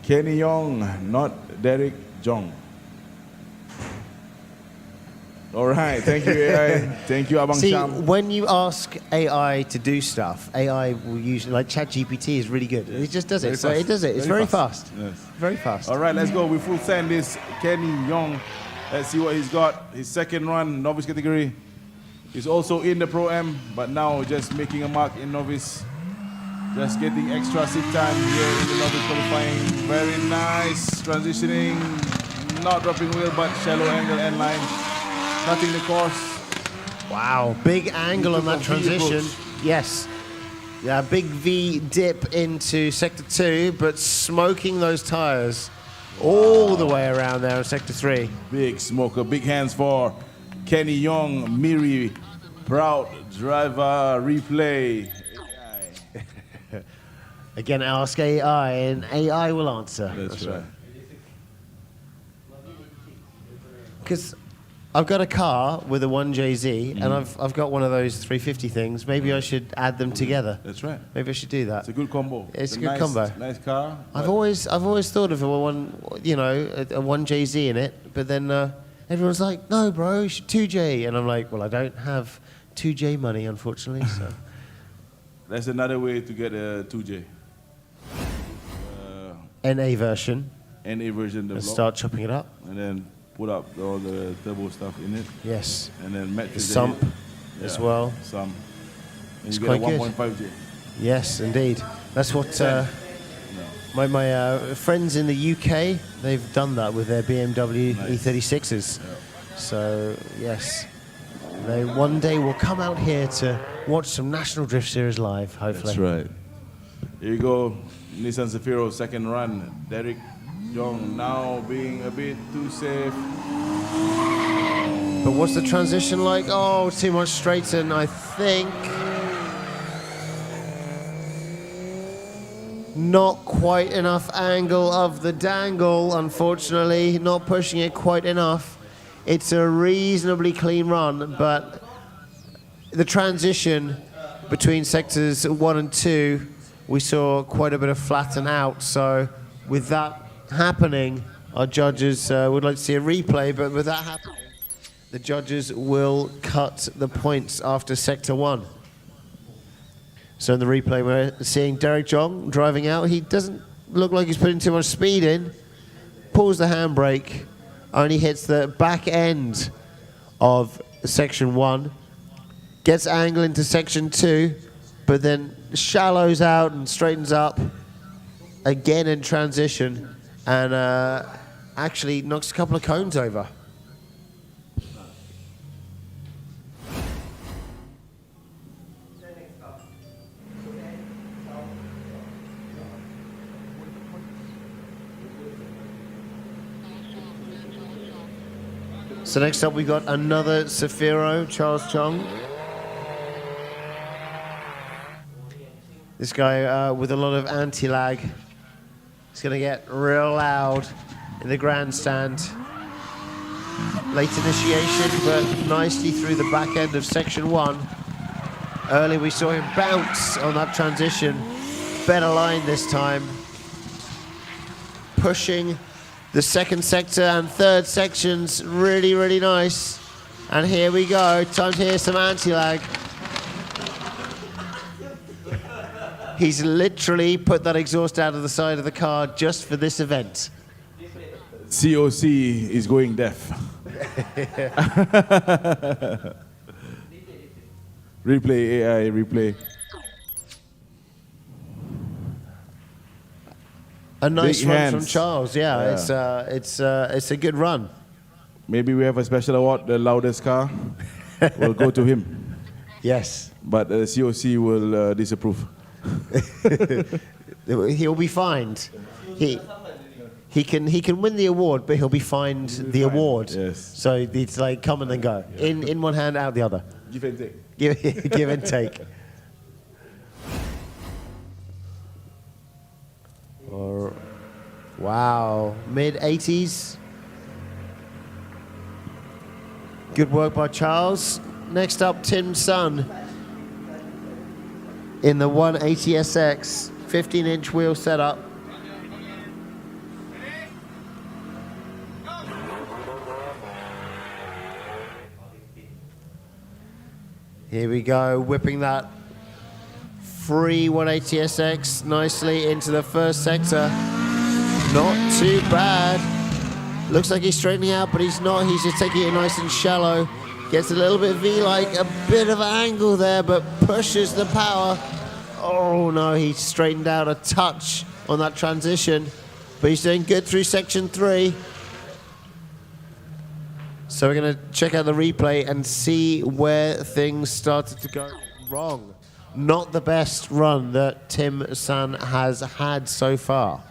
Kenny Young, not Derek Jong. All right, thank you, AI. Thank you, Abang See, Sham. when you ask AI to do stuff, AI will usually, like ChatGPT is really good. It just does it. Very So fast. it does it. It's very fast. Yes. Very fast. All right, let's go. We full send this Kenny Young. Let's see what he's got. His second run, novice category. He's also in the Pro-Am, but now just making a mark in novice. Just getting extra seat time here in the novice qualifying. Very nice transitioning. Not dropping wheel, but shallow angle end line. Cutting the course. Wow, big angle on that took a V transition. approach. Yes. Yeah, big V dip into sector 2, but smoking those tires all the way around there in sector 3. Big smoker. Big hands for Kenny Young, Miri. Proud driver replay. Again, ask AI, and AI will answer. That's right. Because I've got a car with a 1JZ, and I've got one of those 350 things. Maybe I should add them together. That's right. Maybe I should do that. It's a good combo. It's a good nice, combo. Nice car. I've always thought of a 1JZ in it, but then everyone's like, "No, bro, you should 2J," and I'm like, "Well, I don't have 2J money, unfortunately." So That's another way to get a 2J. NA version. NA version, the Let's block, start chopping it up. and then put up all the turbo stuff in it, Yes, and then match the with sump hit. as well. Some. And It's you get a quite good. 1.5J. Yes, indeed. That's what my friends in the UK, they've done that with their BMW E36s. Yeah. So, yes, they one day will come out here to watch some National Drift Series live, hopefully. That's right. Here you go, Nissan Zafiro, second run. Derek Jong now being a bit too safe. But what's the transition like? Oh, too much straighten, I think. Not quite enough angle of the dangle, unfortunately. Not pushing it quite enough. It's a reasonably clean run, but the transition between sectors 1 and 2, we saw quite a bit of flatten out. So with that happening, our judges would like to see a replay, but with that happening, the judges will cut the points after sector 1. So in the replay, we're seeing Derek Jong driving out. He doesn't look like he's putting too much speed in. Pulls the handbrake, only hits the back end of section 1. Gets angle into section 2, but then shallows out and straightens up again in transition, and actually knocks a couple of cones over. So next up we got another Zafiro, Charles Chong. This guy with a lot of anti-lag. He's going to get real loud in the grandstand. Late initiation, but nicely through the back end of section 1. Early we saw him bounce on that transition. Better line this time. Pushing the second sector and third sections, really, really nice. And here we go, time to hear some anti-lag. He's literally put that exhaust out of the side of the car just for this event. COC is going deaf. Replay, AI, replay. A nice Big run hands. from Charles, yeah. It's a good run. Maybe we have a special award, the loudest car will go to him. Yes. But the COC will disapprove. He'll be fined. He can win the award, but he'll be fined the award. Yes. So it's like come and then go. In one hand, out the other. Give and take. Give and take. Wow, mid-80s. Good work by Charles. Next up, Tim Sun in the 180SX, 15-inch wheel setup. Here we go, whipping that free 180SX nicely into the first sector. Not too bad. Looks like he's straightening out, but he's not. He's just taking it nice and shallow. Gets a little bit V-like, a bit of angle there, but pushes the power. Oh no, he straightened out a touch on that transition, but he's doing good through section 3. So we're gonna check out the replay and see where things started to go wrong. Not the best run that Tim Sun has had so far.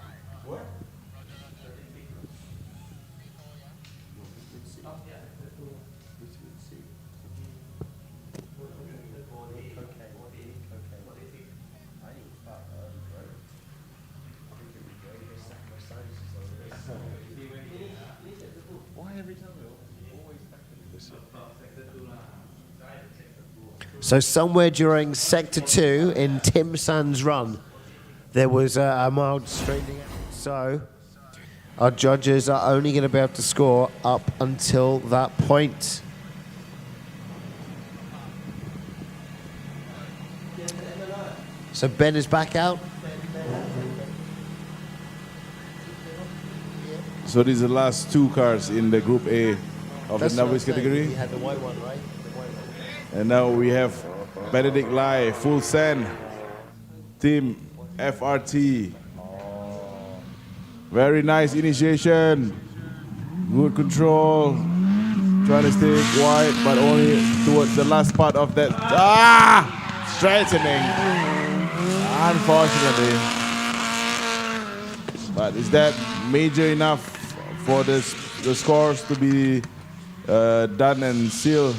So somewhere during Sector 2 in Tim Sun's run, there was a mild straightening out. So our judges are only going to be able to score up until that point. So Ben is back out. So these are the last 2 cars in the Group A of That's the what I'm novice saying. category. We had the white one, right? The white one. And now we have Benedict Lai, full send. Team FRT. Very nice initiation. Good control. Trying to stay wide, but only towards the last part of that. Straightening. Unfortunately. But is that major enough for the scores to be done and sealed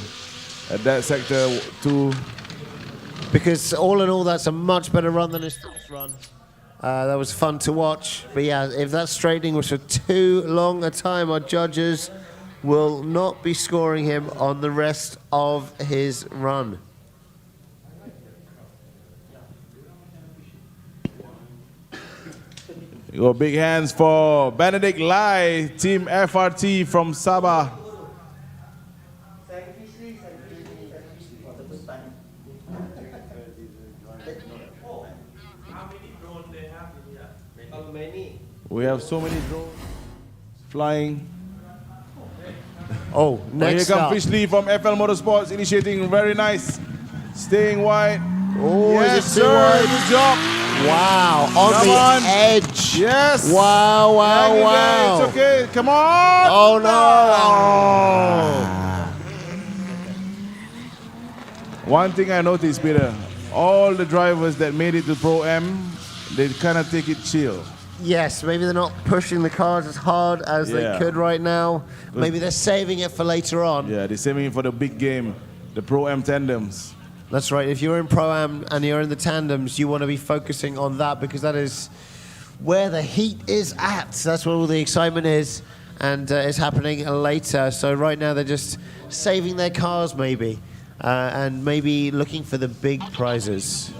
at that sector 2? Because all in all, that's a much better run than his first run. That was fun to watch. But yeah, if that straightening was for too long a time, our judges will not be scoring him on the rest of his run. Your big hands for Benedict Lai, Team FRT from Sabah. We have so many drones flying. Oh, next here up. comes Fishley from FL Motorsports, initiating very nice. Staying wide. Oh, yes, is it too sir. wide? Good job. Wow, on Come the on. edge. Yes. Wow, wow, Hang in there. wow. It's okay. Come on. Oh, no. One thing I noticed, Peter, all the drivers that made it to Pro-Am, they kind of take it chill. Yes, maybe they're not pushing the cars as hard as they could right now. Maybe they're saving it for later on. Yeah, they're saving it for the big game, the Pro-Am tandems. That's right. If you're in Pro-Am and you're in the tandems, you want to be focusing on that because that is where the heat is at. That's where all the excitement is, and it's happening later. So right now they're just saving their cars maybe, and maybe looking for the big prizes.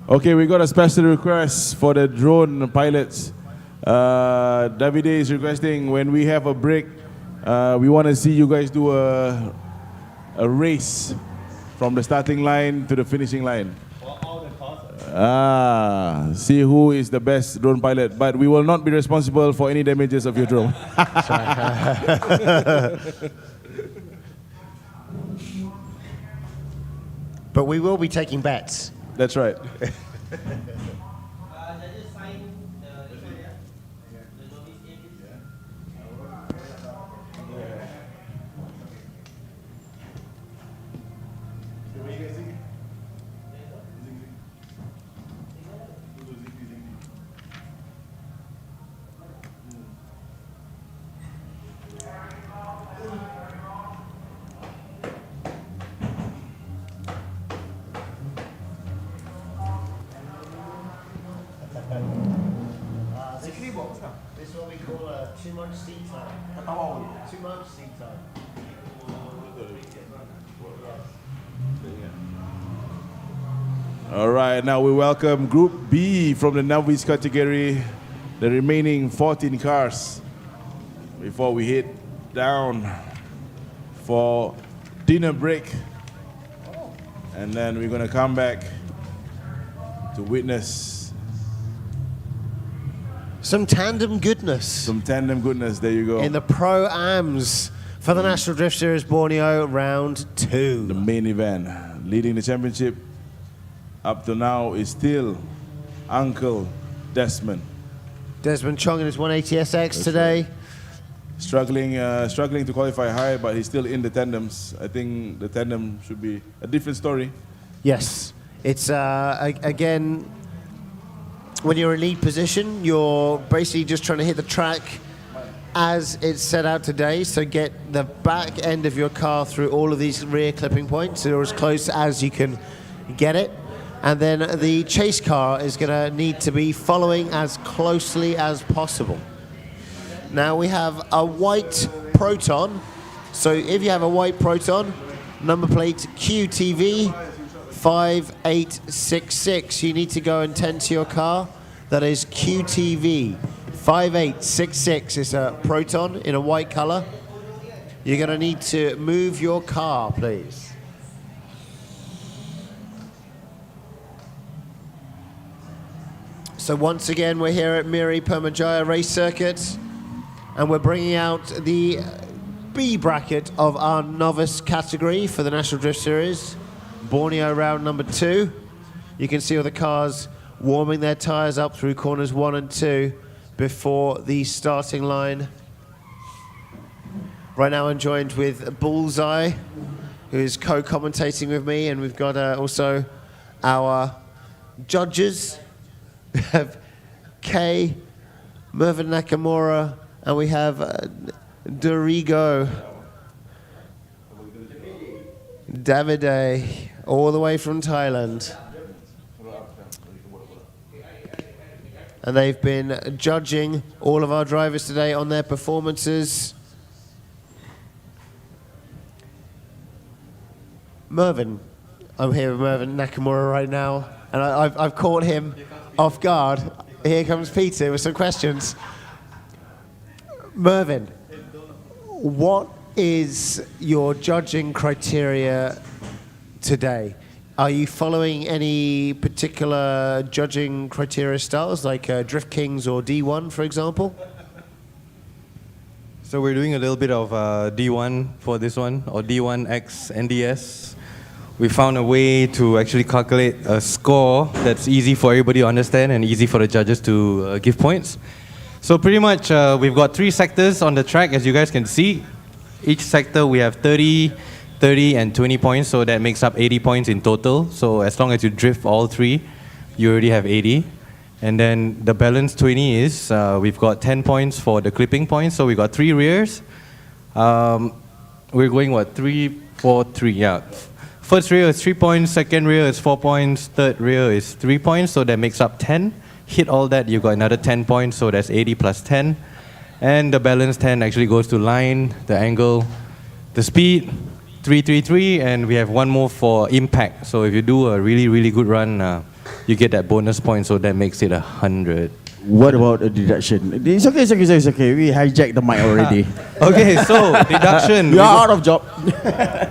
Okay, we got a special request for the drone pilots. Davide is requesting when we have a break, we want to see you guys do a race from the starting line to the finishing line. See who is the best drone pilot, but we will not be responsible for any damages of your drone. But we will be taking bets. That's right. This is what we call too much seat time. Too much seat time. All right, now we welcome Group B from the novice category, the remaining 14 cars before we head down for dinner break. And then we're going to come back to witness some tandem goodness. Some tandem goodness, there you go. In the Pro-Ams for the National Drift Series Borneo Round 2. The main event. Leading the championship up to now is still Uncle Desmond. Desmond Chong in his 180SX today. Right. Struggling to qualify high, but he's still in the tandems. I think the tandem should be a different story. Yes. It's, again, when you're in lead position, you're basically just trying to hit the track as it's set out today. So get the back end of your car through all of these rear clipping points, or as close as you can get it. And then the chase car is going to need to be following as closely as possible. Now we have a white Proton. So if you have a white Proton, number plate QTV 5866, you need to go and tend to your car. That is QTV 5866. It's a Proton in a white color. You're going to need to move your car, please. So once again, we're here at Miri Permyjaya Race Circuit. And we're bringing out the B bracket of our novice category for the National Drift Series, Borneo Round number 2. You can see all the cars warming their tyres up through corners 1 and 2 before the starting line. Right now I'm joined with Bullseye, who is co-commentating with me, and we've got also our judges. We have Kay, Mervyn Nakamura, and we have Dorigo, Davide, all the way from Thailand. And they've been judging all of our drivers today on their performances. Mervyn, I'm here with Mervyn Nakamura right now, and I've caught him off guard. Here comes Peter with some questions. Mervyn, what is your judging criteria today? Are you following any particular judging criteria styles, like Drift Kings or D1, for example? So we're doing a little bit of D1 for this one, or D1X NDS. We found a way to actually calculate a score that's easy for everybody to understand and easy for the judges to give points. So pretty much we've got 3 sectors on the track, as you guys can see. Each sector we have 30, 30 and 20 points, so that makes up 80 points in total. So as long as you drift all 3, you already have 80. And then the balance 20 is, we've got 10 points for the clipping points, so we got 3 rears. We're going what, 3, 4, 3, yeah. First rear is 3 points, second rear is 4 points, third rear is 3 points, so that makes up 10. Hit all that, you got another 10 points, so that's 80 plus 10. And the balance 10 actually goes to line, the angle, the speed, 333, and we have one more for impact. So if you do a really, really good run, you get that bonus point, so that makes it 100. What about a deduction? It's okay. We hijacked the mic already. Okay, so deduction. You're out of job.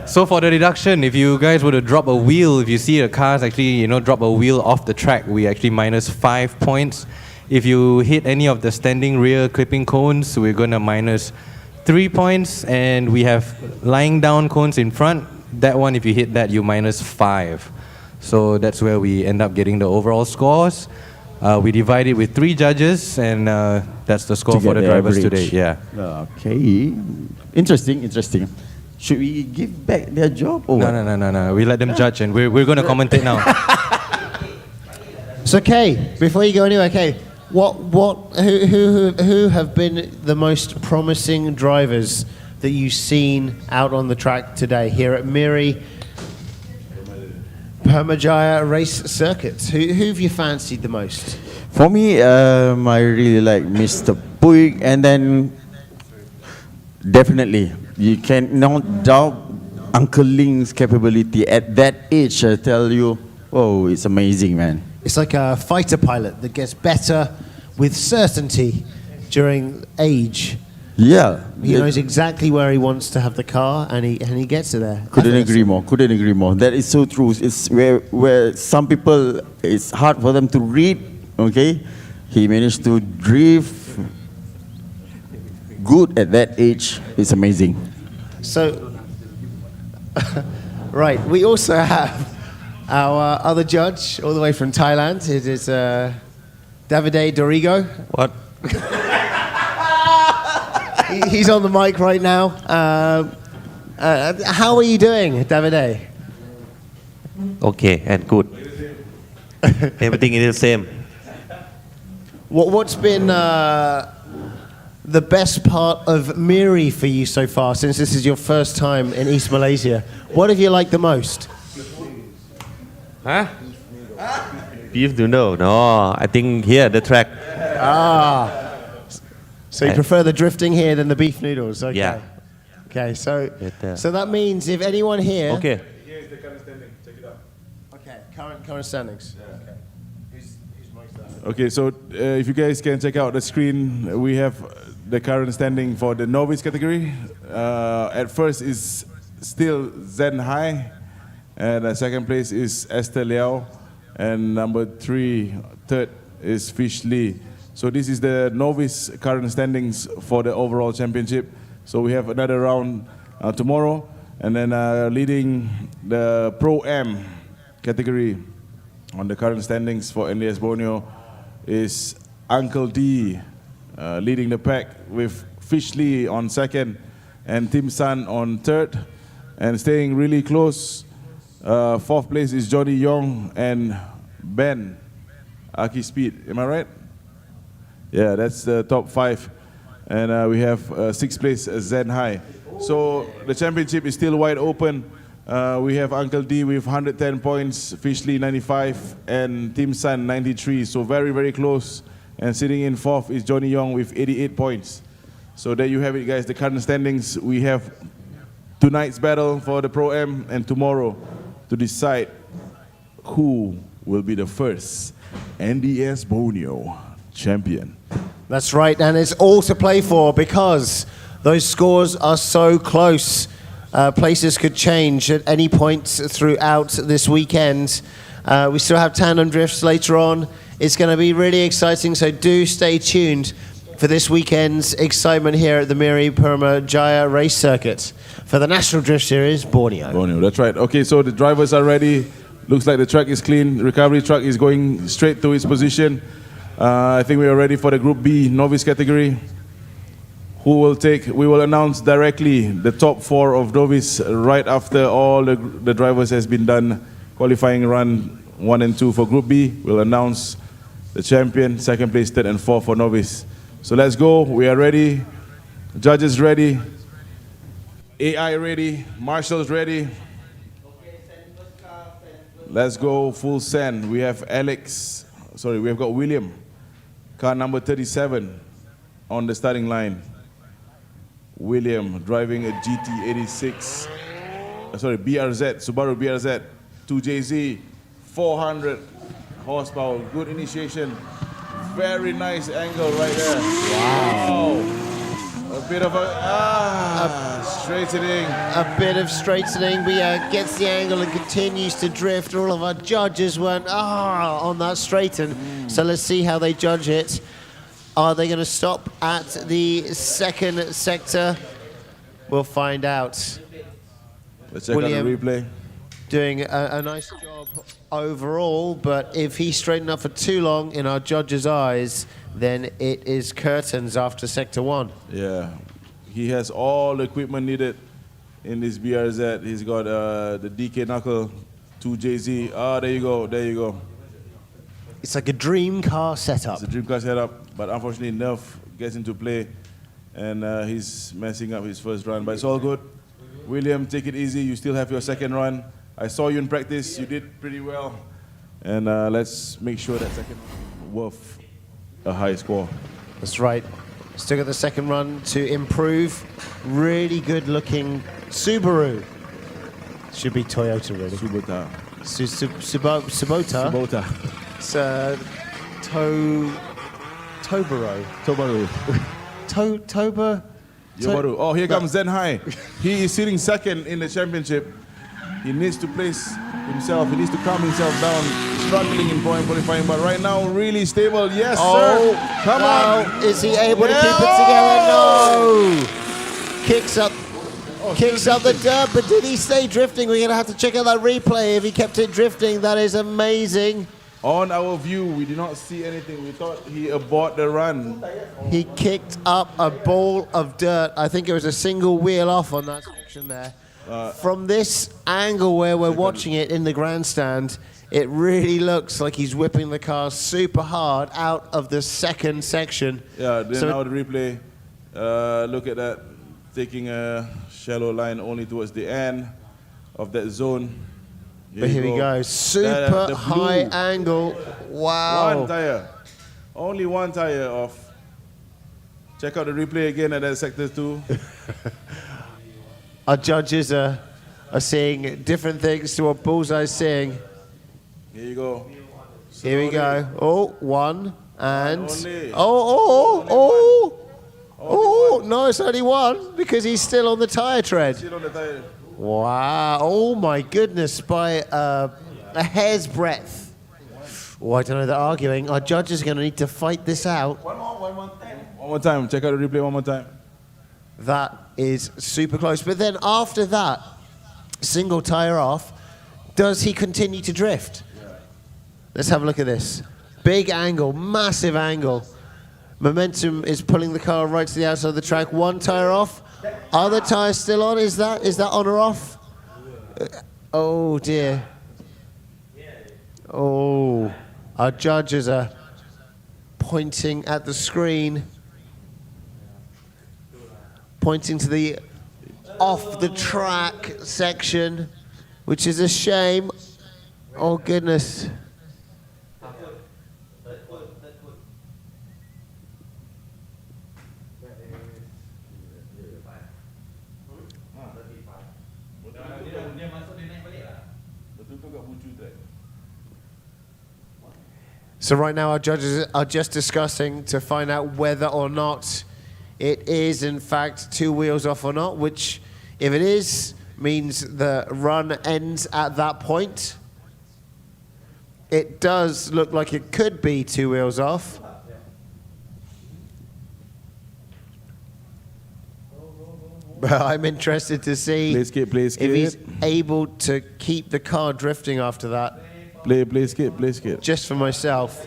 So for the deduction, if you guys were to drop a wheel, if you see the cars actually, drop a wheel off the track, we actually minus 5 points. If you hit any of the standing rear clipping cones, we're gonna minus 3 points. And we have lying down cones in front. That one, if you hit that, you minus 5. So that's where we end up getting the overall scores. We divide it with 3 judges, and that's the score for the drivers today. Yeah. Okay. Interesting. Should we give back their job or what? No. We let them judge, and we're going to commentate now. So Kay, before you go anywhere, Kay, who have been the most promising drivers that you've seen out on the track today here at Miri Permyjaya race circuits? Who have you fancied the most? For me, I really like Mr. Puig, and then definitely you cannot doubt Uncle Ling's capability at that age. I tell you, oh, it's amazing, man. It's like a fighter pilot that gets better with certainty during age. Yeah, He knows exactly where he wants to have the car, and he gets it there. Couldn't agree more. That is so true. It's where some people, it's hard for them to read, okay? He managed to drift good at that age. It's amazing. So, right, we also have our other judge, all the way from Thailand. It is Davide Dorigo. What? He's on the mic right now. How are you doing, Davide? Okay, and good. Everything is the same. What's been the best part of Miri for you so far, since this is your first time in East Malaysia? What have you liked the most? Huh? Beef noodle? No, I think here, the track. So you prefer the drifting here than the beef noodles? Okay. Yeah. Okay, so Better. so that means if anyone here... Okay. Here is the current standing. Check it out. Okay, current standings. Okay, so if you guys can check out the screen, we have the current standing for the novice category. At first is still Zen Hai, and second place is Esther Liao, and third is Fish Lee. So this is the novice current standings for the overall championship. So we have another round tomorrow, and then leading the Pro-Am category on the current standings for NDS Borneo is Uncle D, leading the pack with Fish Lee on second and Tim San on third, and staying really close. Fourth place is Johnny Yong and Ben Aki Speed. Am I right? Yeah, that's the top 5. And we have sixth place Zen High. So the championship is still wide open. We have Uncle D with 110 points, Fish Lee 95, and Tim San 93. So very, very close. And sitting in fourth is Johnny Yong with 88 points. So there you have it, guys. The current standings. We have tonight's battle for the Pro-Am and tomorrow to decide who will be the first NDS Borneo champion. That's right, and it's all to play for because those scores are so close. Places could change at any point throughout this weekend. We still have tandem drifts later on. It's going to be really exciting, so do stay tuned for this weekend's excitement here at the Miri Permyjaya race circuit for the National Drift Series Borneo. Borneo, that's right. Okay, so the drivers are ready. Looks like the track is clean. Recovery truck is going straight to its position. I think we are ready for the Group B novice category. We will announce directly the top 4 of novice right after all the drivers has been done. Qualifying run 1 and 2 for Group B. We'll announce the champion, second place, third and fourth for novice. So let's go. We are ready. Judges ready. AI ready. Marshals ready. Let's go full send. We have we have got William, car number 37 on the starting line. William driving a GT86, BRZ, Subaru BRZ, 2JZ, 400 horsepower, good initiation, very nice angle right there. Wow. A bit of straightening. A bit of straightening, but gets the angle and continues to drift. All of our judges went on that straighten. So let's see how they judge it. Are they going to stop at the second sector? We'll find out. Let's check out the replay. Doing a nice job overall, but if he straightened up for too long in our judges' eyes, then it is curtains after sector 1. Yeah, he has all the equipment needed in this BRZ. He's got the DK knuckle, 2JZ. There you go, there you go. It's like a dream car setup. It's a dream car setup, but unfortunately Nerf gets into play and he's messing up his first run, but it's all good. William, take it easy. You still have your second run. I saw you in practice. You did pretty well. And let's make sure that second run worth a high score. That's right. Still got the second run to improve. Really good looking Subaru. Should be Toyota, really. Subota. Subota. Subota. It's Tobaru. Yobaru. Oh, here comes Zen High. He is sitting second in the championship. He needs to place himself. He needs to calm himself down. Struggling in point qualifying, but right now really stable. Yes, sir. Come on. Is he able to keep it together? No. Kicks up the dirt, but did he stay drifting? We're going to have to check out that replay. If he kept it drifting, that is amazing. On our view, we did not see anything. We thought he aborted the run. He kicked up a ball of dirt. I think it was a single wheel off on that section there. From this angle where we're watching it in the grandstand, it really looks like he's whipping the car super hard out of the second section. Yeah, then now the replay. Look at that. Taking a shallow line only towards the end of that zone. But here we go. Super high angle. Wow. One tire. Only one tire off. Check out the replay again at that sector 2. Our judges are seeing different things to what Bullseye's seeing. Here you go. Here we go. Oh, one. And... Only. Oh, no, it's only one because he's still on the tire tread. Still on the tire. Wow. Oh, my goodness. By a hair's breadth. Oh, I don't know, they're arguing. Our judges are going to need to fight this out. One more time. Check out the replay one more time. That is super close. But then after that, single tire off, does he continue to drift? Yeah. Let's have a look at this. Big angle, massive angle. Momentum is pulling the car right to the outside of the track. One tire off. Other tire still on. Is that on or off? Oh dear. Oh, our judges are pointing at the screen, pointing to the off the track section, which is a shame. Oh goodness. So right now our judges are just discussing to find out whether or not it is in fact 2 wheels off or not, which if it is, means the run ends at that point. It does look like it could be 2 wheels off. But I'm interested to see play skip. if he's able to keep the car drifting after that. Play skip. Just for myself.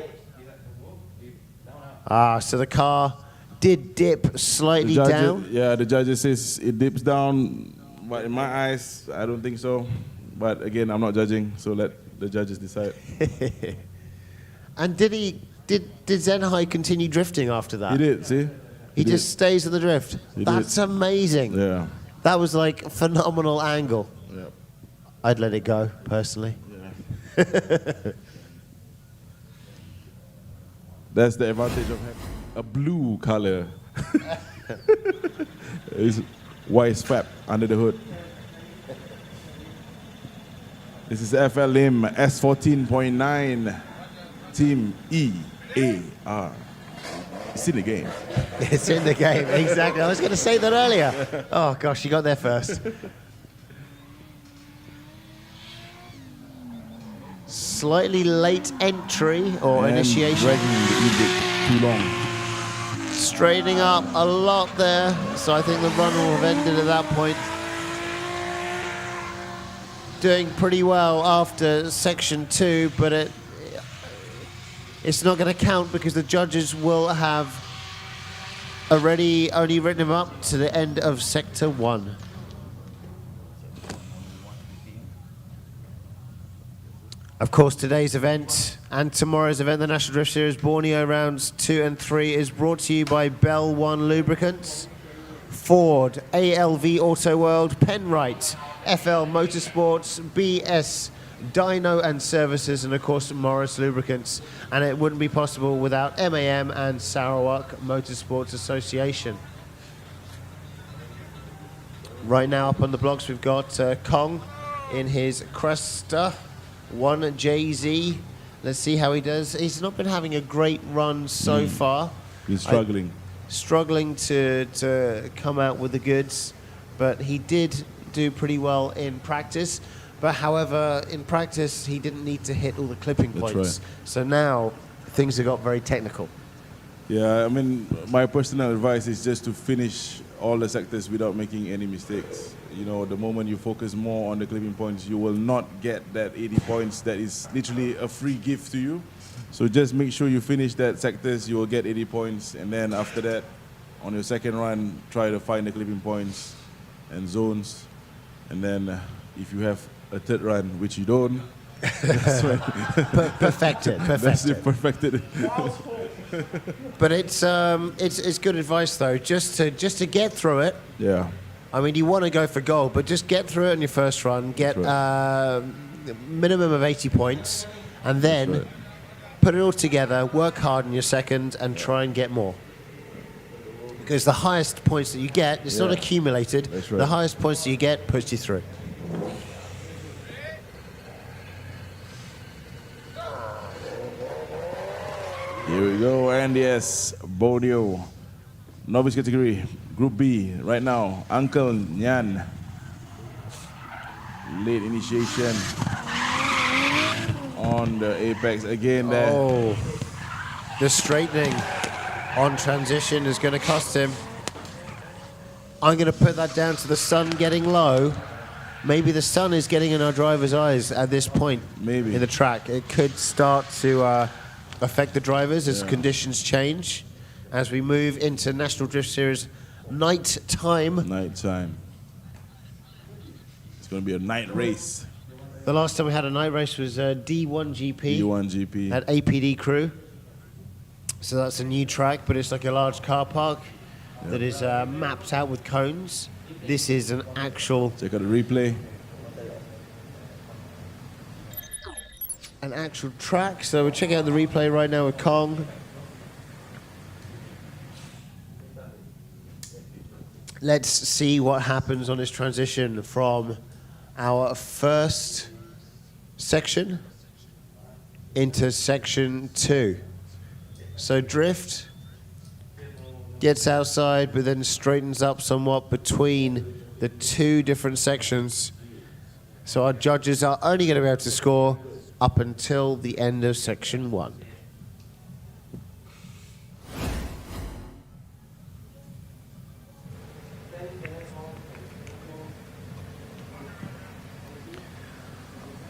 So the car did dip slightly down. Yeah, the judges says it dips down, but in my eyes, I don't think so. But again, I'm not judging, so let the judges decide. And did Zenhai continue drifting after that? He did, see? He just stays in the drift. That's amazing. Yeah. That was like a phenomenal angle. Yeah. I'd let it go, personally. That's the advantage of having a blue color. It's white strap under the hood. This is FL Lim S14.9 Team EAR. It's in the game. It's in the game, exactly. I was going to say that earlier. Oh gosh, you got there first. Slightly late entry or initiation. Dragging the edict too long. Straightening up a lot there, so I think the run will have ended at that point. Doing pretty well after section 2, but it's not going to count because the judges will have already only written him up to the end of sector 1. Of course, today's event and tomorrow's event, the National Drift Series Borneo Rounds 2 and 3, is brought to you by Bell One Lubricants, Ford, ALV Auto World, Penrite, FL Motorsports, BS Dyno and Services, and of course Morris Lubricants. And it wouldn't be possible without MAM and Sarawak Motorsports Association. Right now up on the blocks we've got Kong in his Cresta 1JZ. Let's see how he does. He's not been having a great run so far. He's struggling. Struggling to come out with the goods, but he did do pretty well in practice. But however, in practice, he didn't need to hit all the clipping points. Right. So now things have got very technical. Yeah, I mean, my personal advice is just to finish all the sectors without making any mistakes. You know, the moment you focus more on the clipping points, you will not get that 80 points that is literally a free gift to you. So just make sure you finish that sectors, you will get 80 points. And then after that, on your second run, try to find the clipping points and zones. And then if you have a third run, which you don't, Perfected. that's it, perfected. But it's good advice though, just to get through it. Yeah. I mean, you want to go for gold, but just get through it on your first run, get minimum of 80 points, and then put it all together, work hard in your second, and try and get more. Because the highest points that you get, it's not accumulated, the highest points that you get puts you through. Here we go, NDS Borneo, novice category, Group B. Right now, Uncle Nyan, late initiation on the apex again there. Oh, the straightening on transition is going to cost him. I'm going to put that down to the sun getting low. Maybe the sun is getting in our driver's eyes at this point. Maybe. In the track. It could start to affect the drivers as conditions change. As we move into National Drift Series night time. Night time. It's going to be a night race. The last time we had a night race was D1 GP. D1 GP. At APD Crew. So that's a new track, but it's like a large car park that is mapped out with cones. This is an actual... Check out the replay. An actual track. So we're checking out the replay right now with Kong. Let's see what happens on this transition from our first section into section 2. So drift gets outside, but then straightens up somewhat between the two different sections. So our judges are only going to be able to score up until the end of section 1.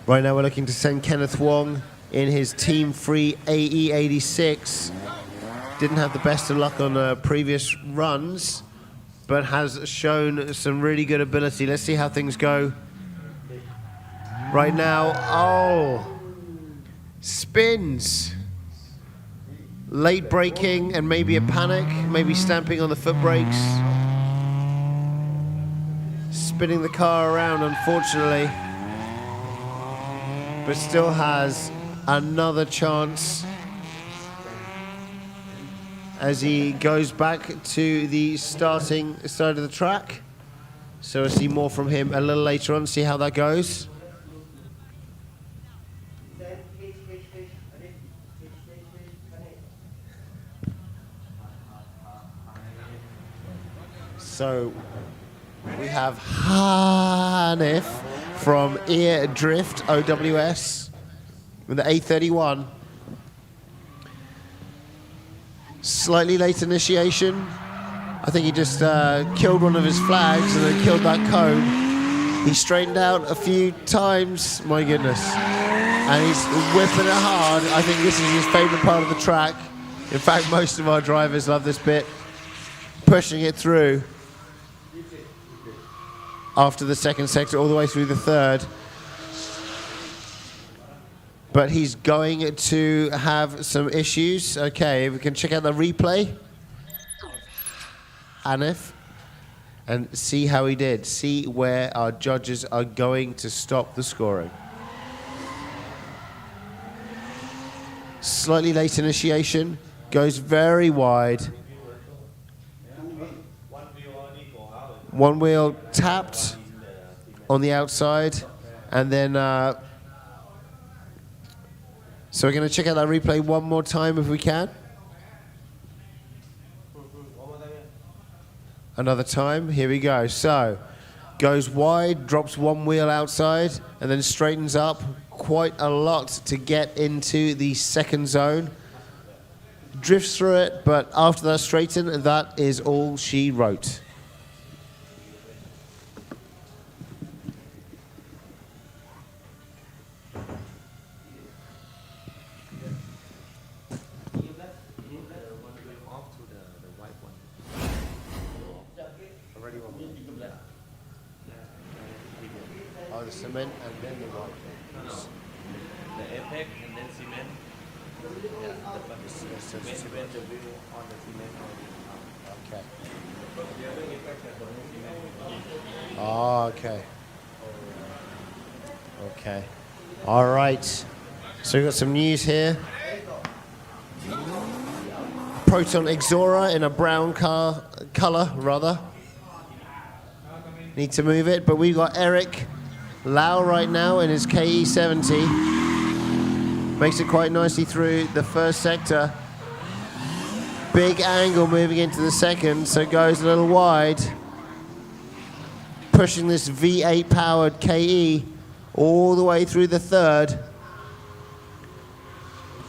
Right now we're looking to send Kenneth Wong in his Team Free AE86. Didn't have the best of luck on previous runs, but has shown some really good ability. Let's see how things go. Right now, oh, spins. Late braking and maybe a panic, maybe stamping on the foot brakes. Spinning the car around, unfortunately, but still has another chance as he goes back to the starting side of the track. So we'll see more from him a little later on, see how that goes. So we have Hanif from Ear Drift OWS with the A31. Slightly late initiation. I think he just killed one of his flags and then killed that cone. He straightened out a few times, my goodness. And he's whipping it hard. I think this is his favorite part of the track. In fact, most of our drivers love this bit. Pushing it through after the second sector, all the way through the third. But he's going to have some issues. Okay, we can check out the replay. Hanif. And see how he did. See where our judges are going to stop the scoring. Slightly late initiation. Goes very wide. One wheel tapped on the outside. And then... so we're going to check out that replay one more time if we can. Another time. Here we go. So, goes wide, drops one wheel outside, and then straightens up quite a lot to get into the second zone. Drifts through it, but after that straighten, that is all she wrote. Oh, the cement and then the white. The apex and then cement. Yeah, cement the wheel on the cement. Okay. Oh, okay. Okay. All right. So we've got some news here. Proton Exora in a brown color, rather. Need to move it, but we've got Eric Lau right now in his KE70. Makes it quite nicely through the first sector. Big angle moving into the second, so it goes a little wide. Pushing this V8 powered KE all the way through the third.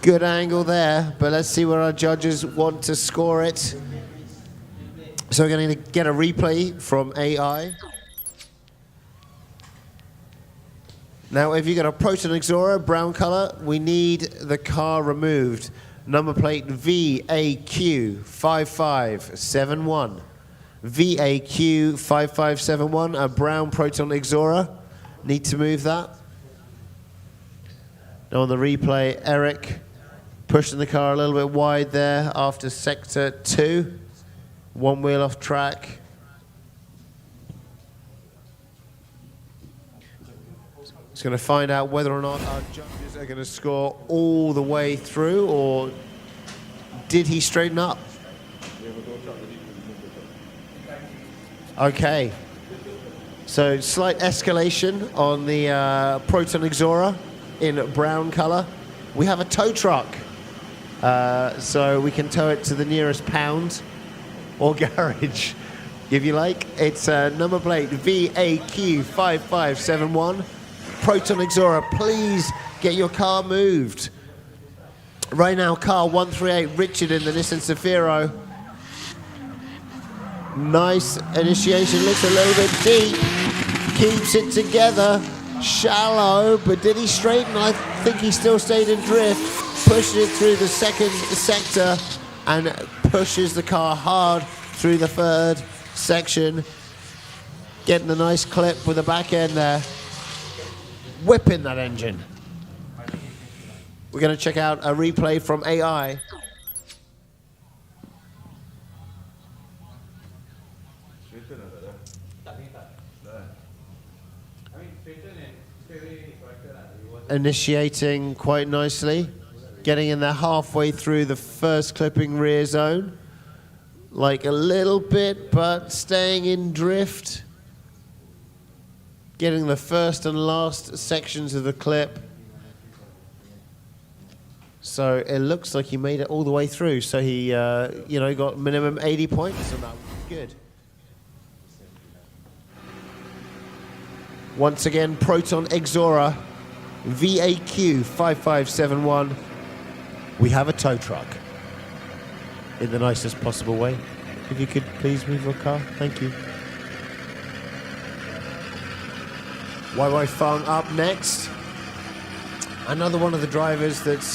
Good angle there, but let's see where our judges want to score it. So we're going to get a replay from AI. Now, if you got a Proton Exora, brown color, we need the car removed. Number plate VAQ5571. VAQ5571, a brown Proton Exora. Need to move that. Now on the replay, Eric pushing the car a little bit wide there after sector 2. One wheel off track. It's going to find out whether or not our judges are going to score all the way through, or did he straighten up? Okay. So slight escalation on the Proton Exora in brown color. We have a tow truck, so we can tow it to the nearest pound or garage, if you like. It's number plate VAQ5571. Proton Exora, please get your car moved. Right now, car 138, Richard in the Nissan Zafiro. Nice initiation, looks a little bit deep. Keeps it together, shallow, but did he straighten? I think he still stayed in drift. Pushes it through the second sector and pushes the car hard through the third section. Getting a nice clip with the back end there. Whipping that engine. We're going to check out a replay from AI. Initiating quite nicely. Getting in there halfway through the first clipping rear zone. Like a little bit, but staying in drift. Getting the first and last sections of the clip. So it looks like he made it all the way through. So he, you know, got minimum 80 points, and that was good. Once again, Proton Exora, VAQ5571. We have a tow truck. In the nicest possible way. If you could please move your car, thank you. YY Fung up next. Another one of the drivers that's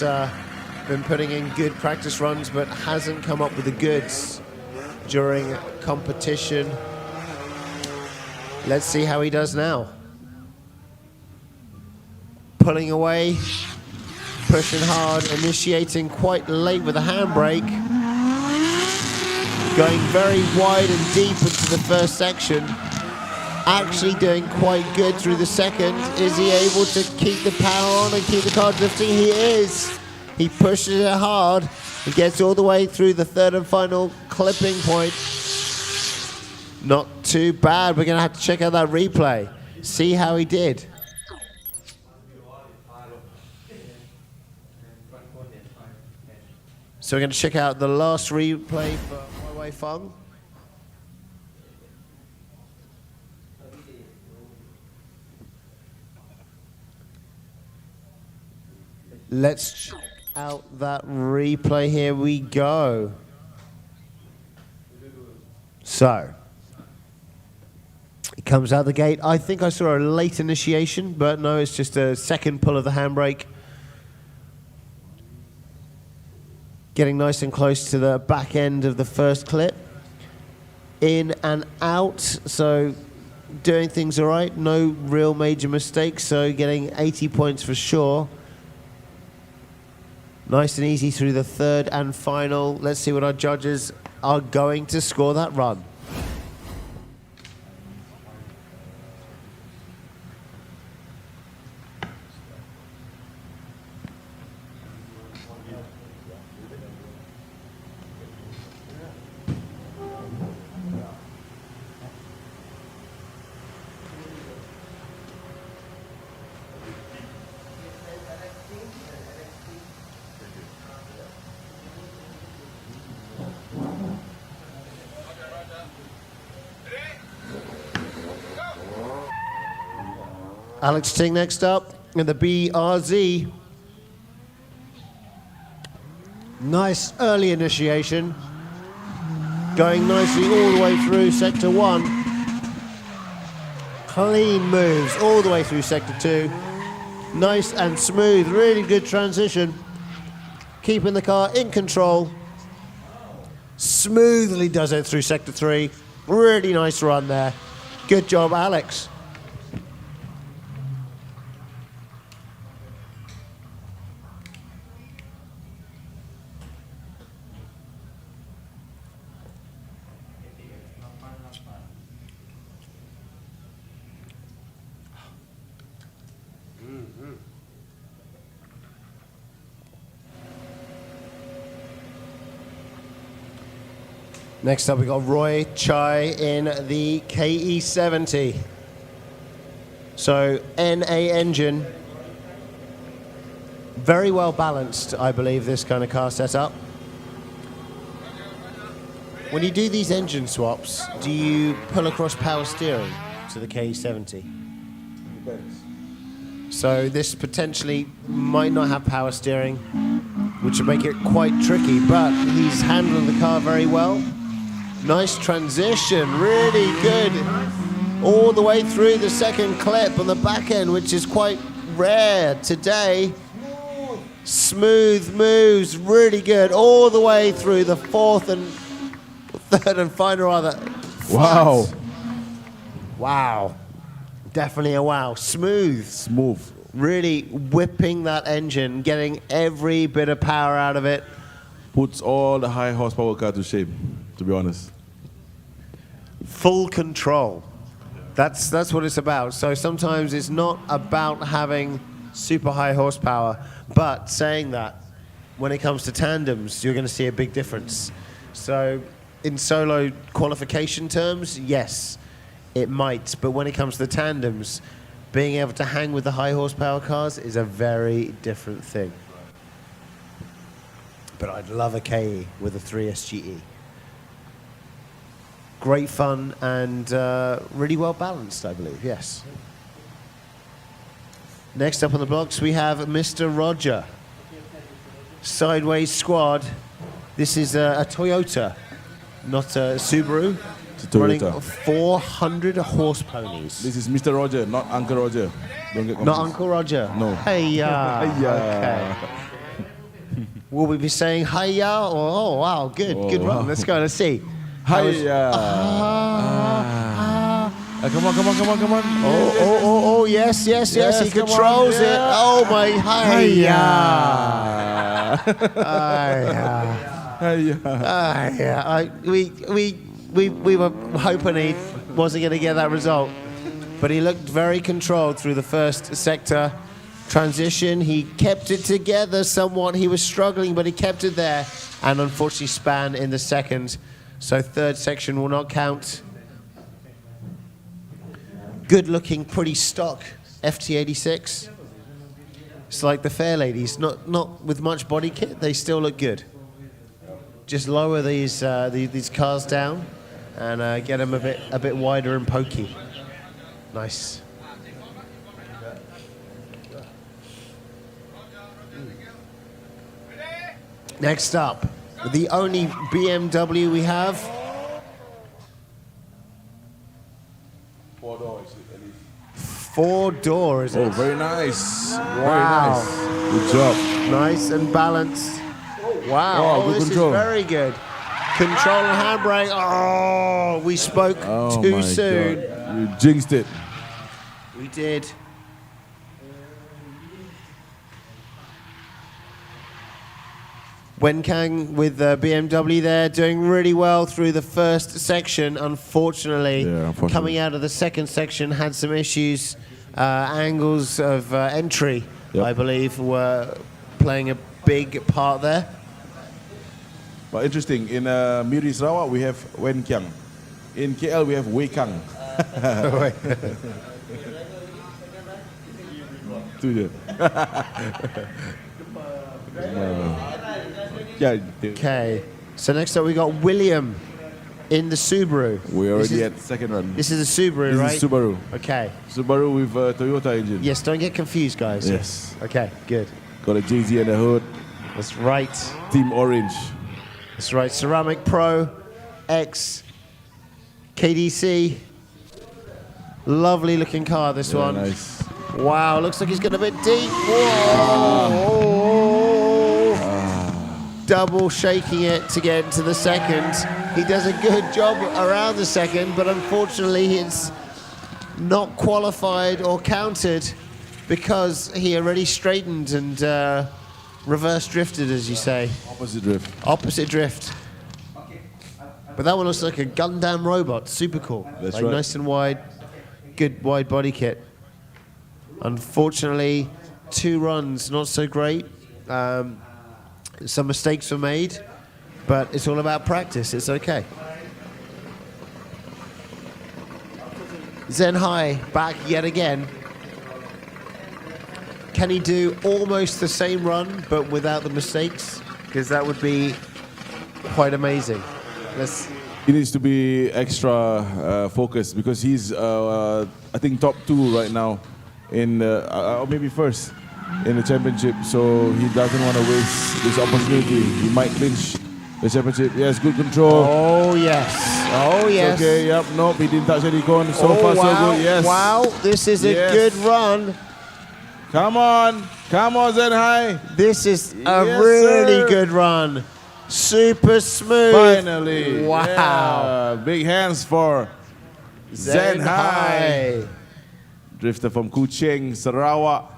been putting in good practice runs but hasn't come up with the goods during competition. Let's see how he does now. Pulling away, pushing hard, initiating quite late with a handbrake. Going very wide and deep into the first section. Actually doing quite good through the second. Is he able to keep the power on and keep the car drifting? He is. He pushes it hard. He gets all the way through the third and final clipping point. Not too bad. We're going to have to check out that replay. See how he did. So we're going to check out the last replay for YY Fung. Let's check out that replay. Here we go. So, it comes out the gate. I think I saw a late initiation, but no, it's just a second pull of the handbrake. Getting nice and close to the back end of the first clip. In and out, so doing things all right. No real major mistakes, so getting 80 points for sure. Nice and easy through the third and final. Let's see what our judges are going to score that run. Alex Ting next up in the BRZ. Nice early initiation. Going nicely all the way through Sector 1. Clean moves all the way through Sector 2. Nice and smooth, really good transition. Keeping the car in control. Smoothly does it through Sector 3. Really nice run there. Good job, Alex. Next up, we got Roy Chai in the KE70. So, NA engine. Very well balanced, I believe, this kind of car setup. When you do these engine swaps, do you pull across power steering to the KE70? Depends. So this potentially might not have power steering, which would make it quite tricky, but he's handling the car very well. Nice transition, really good. All the way through the second clip on the back end, which is quite rare today. Smooth moves, really good. All the way through the third and final rather. Wow. Wow. Definitely a wow. Smooth. Smooth. Really whipping that engine, getting every bit of power out of it. Puts all the high horsepower car to shame, to be honest. Full control. That's what it's about. So sometimes it's not about having super high horsepower, but saying that, when it comes to tandems, you're going to see a big difference. So in solo qualification terms, yes, it might. But when it comes to the tandems, being able to hang with the high horsepower cars is a very different thing. But I'd love a KE with a 3 SGE. Great fun and really well balanced, I believe, yes. Next up on the blocks, we have Mr. Roger. Sideways squad. This is a Toyota, not a Subaru. It's a Toyota. Running 400 horse ponies. This is Mr. Roger, not Uncle Roger. Don't get confused. Not Uncle Roger? No. Hey-ya. Okay. Will we be saying hi-ya? Oh, wow, good Oh, run. wow. Let's go, let's see. Hiya. Come on. Oh, yes, he Yes, come on, controls it. yeah. Oh my, hiya. Hiya. We were hoping he wasn't going to get that result, but he looked very controlled through the first sector transition. He kept it together somewhat. He was struggling, but he kept it there, and unfortunately span in the second. So third section will not count. Good looking, pretty stock FT86. It's like the Fair Ladies, not with much body kit, they still look good. Just lower these cars down and get them a bit wider and pokey. Nice. Next up, the only BMW we have. 4-door, is it? Oh, very nice. Wow. Very nice. Good job. Nice and balanced. Wow, Oh, good this control. is very good. Control and handbrake. Oh, we spoke too my soon. God. You jinxed it. We did. Wenkang with BMW there, doing really well through the first section. Unfortunately, coming out of the second section, had some issues. Angles of entry, I believe, were playing a big part there. But interesting, in Miri Sarawak we have Wen Kiang. In KL we have Wei Kang. Tu je. Okay, so next up we got William in the Subaru. We're already at second run. This is a Subaru, This right? is Subaru. Okay. Subaru with Toyota engine. Yes, don't get confused, guys. Yes. Okay, good. Got a JZ and a hood. That's right. Team Orange. That's right. Ceramic Pro X KDC. Lovely looking car, this one. Nice. Wow, looks like he's got a bit deep. Whoa. Double shaking it to get into the second. He does a good job around the second, but unfortunately it's not qualified or counted because he already straightened and reverse drifted, as you say. Opposite drift. Opposite drift. But that one looks like a Gundam robot. Super cool. That's like right. Nice and wide. Good wide body kit. Unfortunately, 2 runs, not so great. Some mistakes were made, but it's all about practice. It's okay. Zen High back yet again. Can he do almost the same run, but without the mistakes? Because that would be quite amazing. He needs to be extra focused because he's, I think, top 2 right now, or maybe first in the championship. So he doesn't want to waste this opportunity. He might clinch the championship. Yes, good control. Oh yes. Oh yes. Okay. Yep. Nope. He didn't touch any cone. So far, wow. so good. Yes. Wow. This is a good run. Come on. Come on, Zen High. This is a Yes, really sir. good run. Super smooth. Finally. Wow. Yeah. Big hands for Zen High. High. Drifter from Kuching, Sarawak.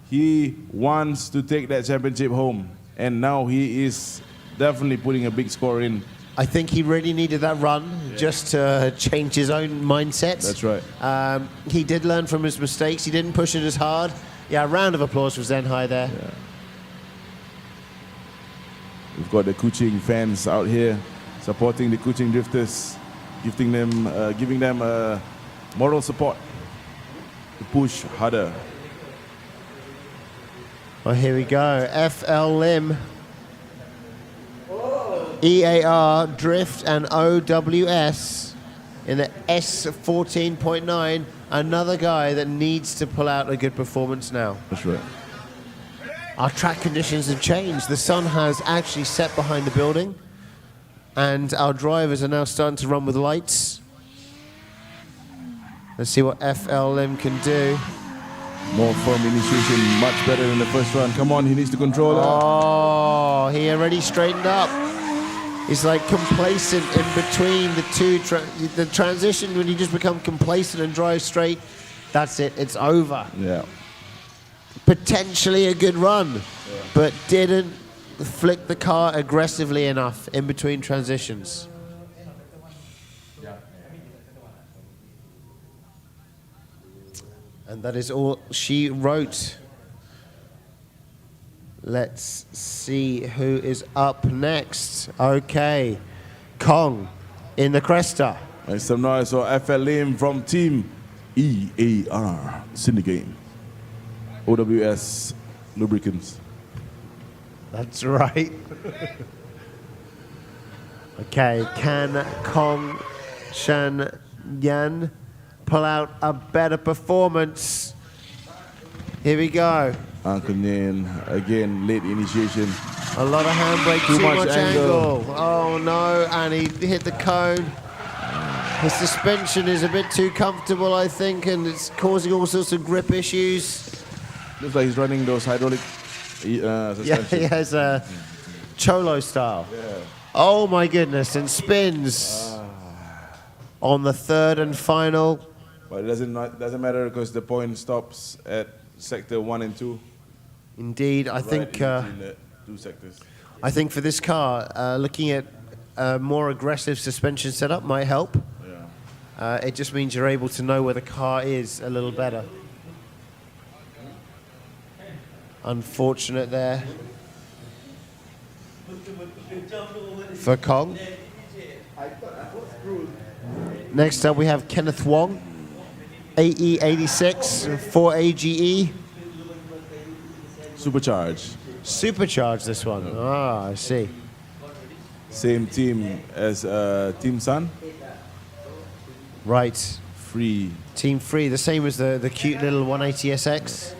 He wants to take that championship home. And now he is definitely putting a big score in. I think he really needed that run just to change his own mindset. That's right. He did learn from his mistakes. He didn't push it as hard. Yeah, a round of applause for Zen High there. Yeah. We've got the Kuching fans out here supporting the Kuching drifters, giving them moral support to push harder. Well, here we go. FL Lim, EAR, Drift, and OWS in the S14.9. Another guy that needs to pull out a good performance now. That's right. Our track conditions have changed. The sun has actually set behind the building, and our drivers are now starting to run with lights. Let's see what FL Lim can do. More firm initiation, much better than the first run. Come on, he needs to control that. Oh, he already straightened up. He's like complacent in between the two. The transition, when you just become complacent and drive straight, that's it, it's over. Yeah. Potentially a good run, but didn't flick the car aggressively enough in between transitions. And that is all she wrote. Let's see who is up next. Okay, Kong in the Cresta. Make some noise for FL Lim from Team EAR Syndicate. OWS Lubricants. That's right. Okay, can Kong Shan Yan pull out a better performance? Here we go. Uncle Nyan, again, late initiation. A lot of handbrake, too much angle. Oh no, and he hit the cone. His suspension is a bit too comfortable, I think, and it's causing all sorts of grip issues. Looks like he's running those hydraulic suspension. Yeah, he has a Cholo style. Yeah. Oh my goodness, and spins on the third and final. But it doesn't matter because the point stops at sector 1 and 2. Indeed, I Right think. in between the 2 sectors. I think for this car, looking at a more aggressive suspension setup might help. Yeah. It just means you're able to know where the car is a little better. Unfortunate there for Kong. Next up we have Kenneth Wong, AE86 4AGE. Supercharged. Supercharged this one. Ah, I see. Same team as Team Sun. Right. Free. Team Free, the same as the cute little 180SX.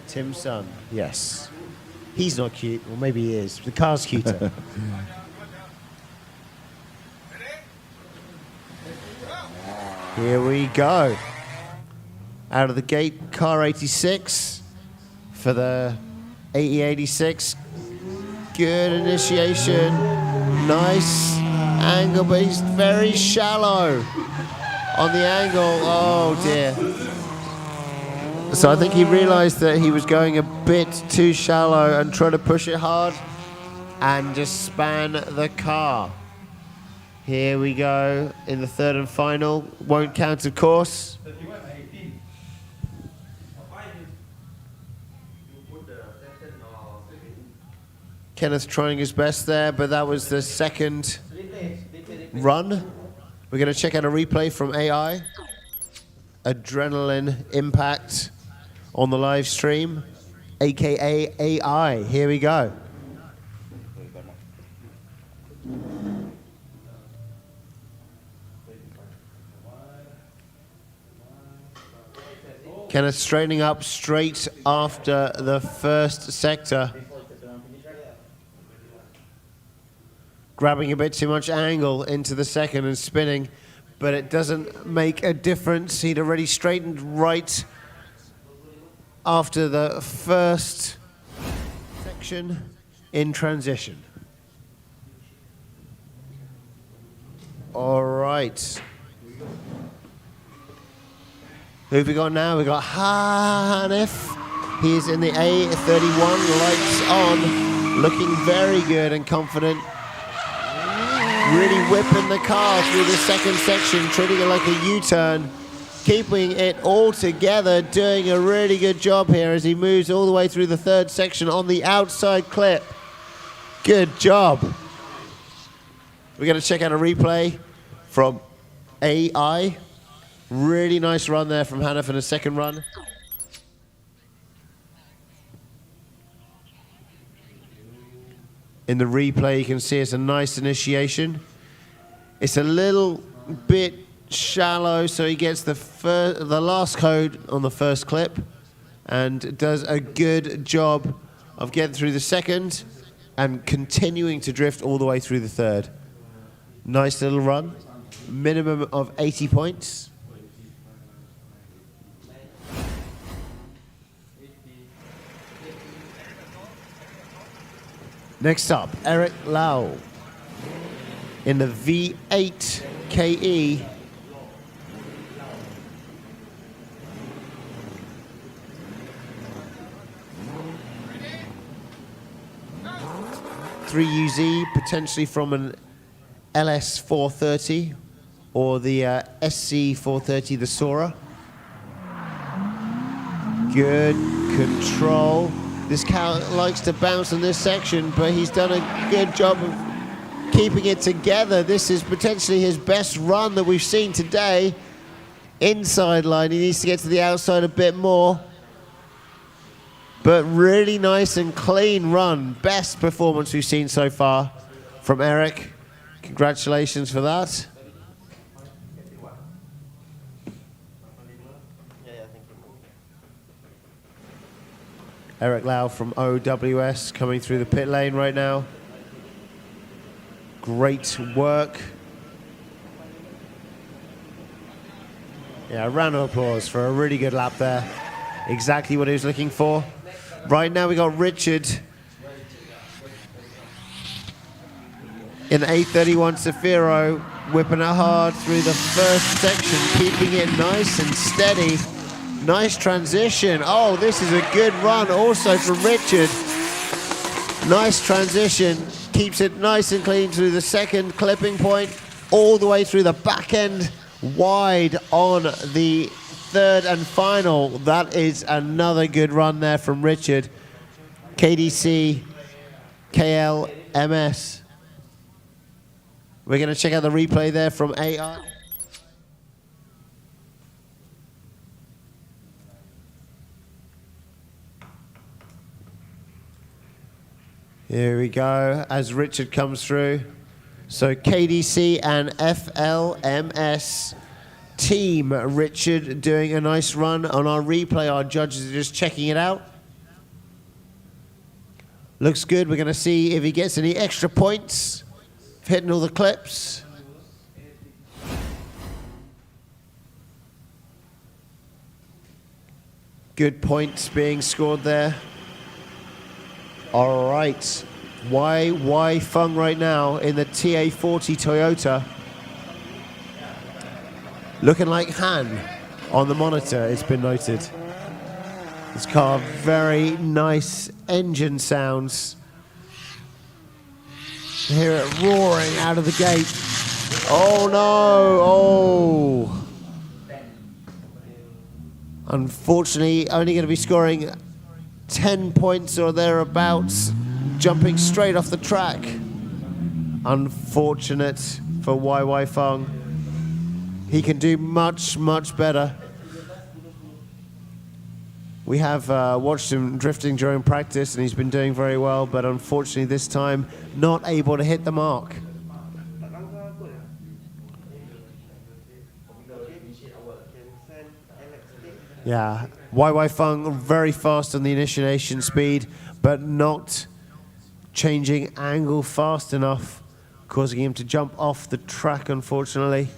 Tim Sun, yes. He's not cute, or maybe he is. The car's cuter. Here we go. Out of the gate, car 86 for the 8086. Good initiation. Nice angle, but he's very shallow on the angle. Oh dear. So I think he realized that he was going a bit too shallow and tried to push it hard and just span the car. Here we go in the third and final. Won't count, of course. Kenneth trying his best there, but that was the second run. We're going to check out a replay from AI. Adrenaline Impact on the live stream, aka AI. Here we go. Kenneth straightening up straight after the first sector. Grabbing a bit too much angle into the second and spinning, but it doesn't make a difference. He'd already straightened right after the first section in transition. All right. Who have we got now? We've got Hanif. He's in the A31, lights on, looking very good and confident. Really whipping the car through the second section, treating it like a U-turn, keeping it all together, doing a really good job here as he moves all the way through the third section on the outside clip. Good job. We're going to check out a replay from AI. Really nice run there from Hanif in the second run. In the replay, you can see it's a nice initiation. It's a little bit shallow, so he gets the last code on the first clip and does a good job of getting through the second and continuing to drift all the way through the third. Nice little run. Minimum of 80 points. Next up, Eric Lau in the V8 KE. .3UZ, potentially from an LS 430 or the SC 430, the Sora. Good control. This car likes to bounce in this section, but he's done a good job of keeping it together. This is potentially his best run that we've seen today. Inside line, he needs to get to the outside a bit more. But really nice and clean run. Best performance we've seen so far from Eric. Congratulations for that. Eric Lau from OWS coming through the pit lane right now. Great work. Yeah, a round of applause for a really good lap there. Exactly what he was looking for. Right now we got Richard in the A31 Safiro, whipping it hard through the first section, keeping it nice and steady. Nice transition. Oh, this is a good run also from Richard. Nice transition. Keeps it nice and clean through the second clipping point, all the way through the back end, wide on the third and final. That is another good run there from Richard. KDC, KLMS. We're going to check out the replay there from AI. Here we go, as Richard comes through. So KDC and FLMS team. Richard doing a nice run on our replay. Our judges are just checking it out. Looks good. We're going to see if he gets any extra points, hitting all the clips. Good points being scored there. All right. Wai Feng right now in the TA40 Toyota. Looking like Han on the monitor, it's been noted. This car, very nice engine sounds. You hear it roaring out of the gate. Oh no, oh. Unfortunately, only going to be scoring 10 points or thereabouts, jumping straight off the track. Unfortunate for Wai Feng. He can do much, much better. We have watched him drifting during practice and he's been doing very well, but unfortunately this time not able to hit the mark. Yeah, Wai Feng very fast on the initiation speed, but not changing angle fast enough, causing him to jump off the track, unfortunately.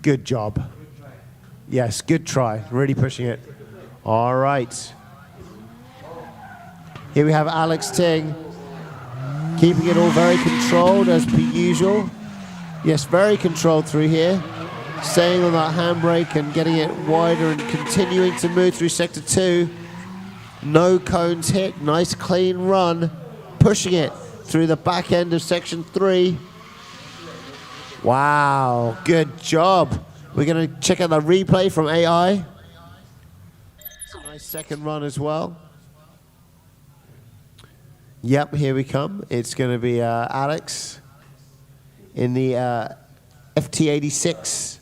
Good job. Yes, good try. Really pushing it. All right. Here we have Alex Ting, keeping it all very controlled as per usual. Yes, very controlled through here. Staying on that handbrake and getting it wider and continuing to move through sector 2. No cones hit, nice clean run. Pushing it through the back end of section 3. Wow, good job. We're going to check out the replay from AI. It's a nice second run as well. Yep, here we come. It's going to be Alex in the FT86.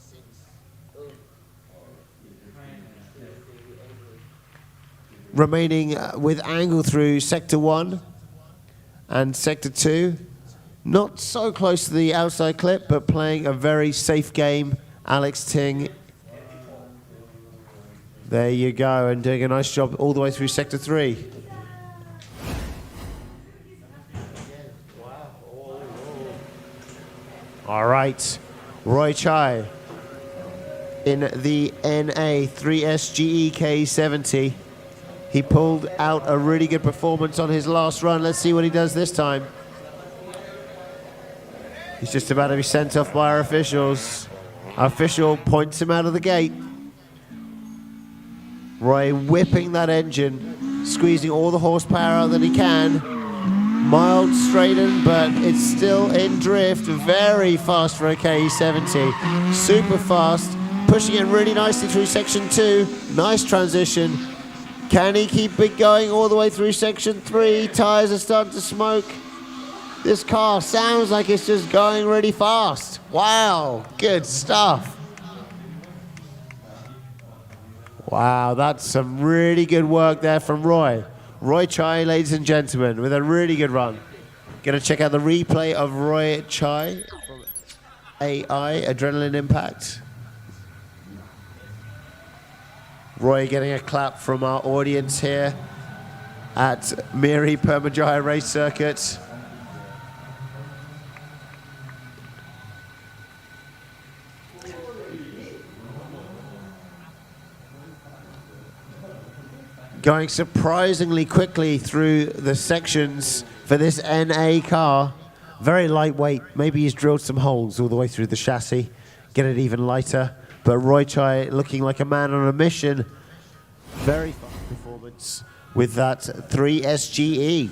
Remaining with angle through sector 1 and sector 2. Not so close to the outside clip, but playing a very safe game. Alex Ting. There you go, and doing a nice job all the way through sector 3. All right, Roy Chai in the NA 3SGE K70. He pulled out a really good performance on his last run. Let's see what he does this time. He's just about to be sent off by our officials. Our official points him out of the gate. Roy whipping that engine, squeezing all the horsepower out that he can. Mild straighten, but it's still in drift. Very fast for a KE70. Super fast, pushing it really nicely through section 2. Nice transition. Can he keep it going all the way through section 3? Tires are starting to smoke. This car sounds like it's just going really fast. Wow, good stuff. Wow, that's some really good work there from Roy. Roy Chai, ladies and gentlemen, with a really good run. Gonna check out the replay of Roy Chai from AI, Adrenaline Impact. Roy getting a clap from our audience here at Miri Permyjaya Race Circuit. Going surprisingly quickly through the sections for this NA car. Very lightweight. Maybe he's drilled some holes all the way through the chassis, get it even lighter. But Roy Chai looking like a man on a mission. Very fast performance with that 3SGE.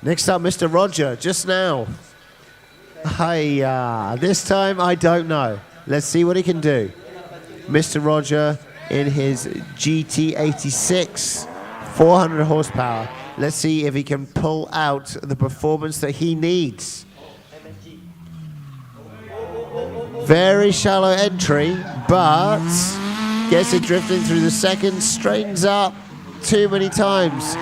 Next up, Mr. Roger, just now. Hiya. This time, I don't know. Let's see what he can do. Mr. Roger in his GT86, 400 horsepower. Let's see if he can pull out the performance that he needs. Very shallow entry, but gets it drifting through the second, straightens up too many times.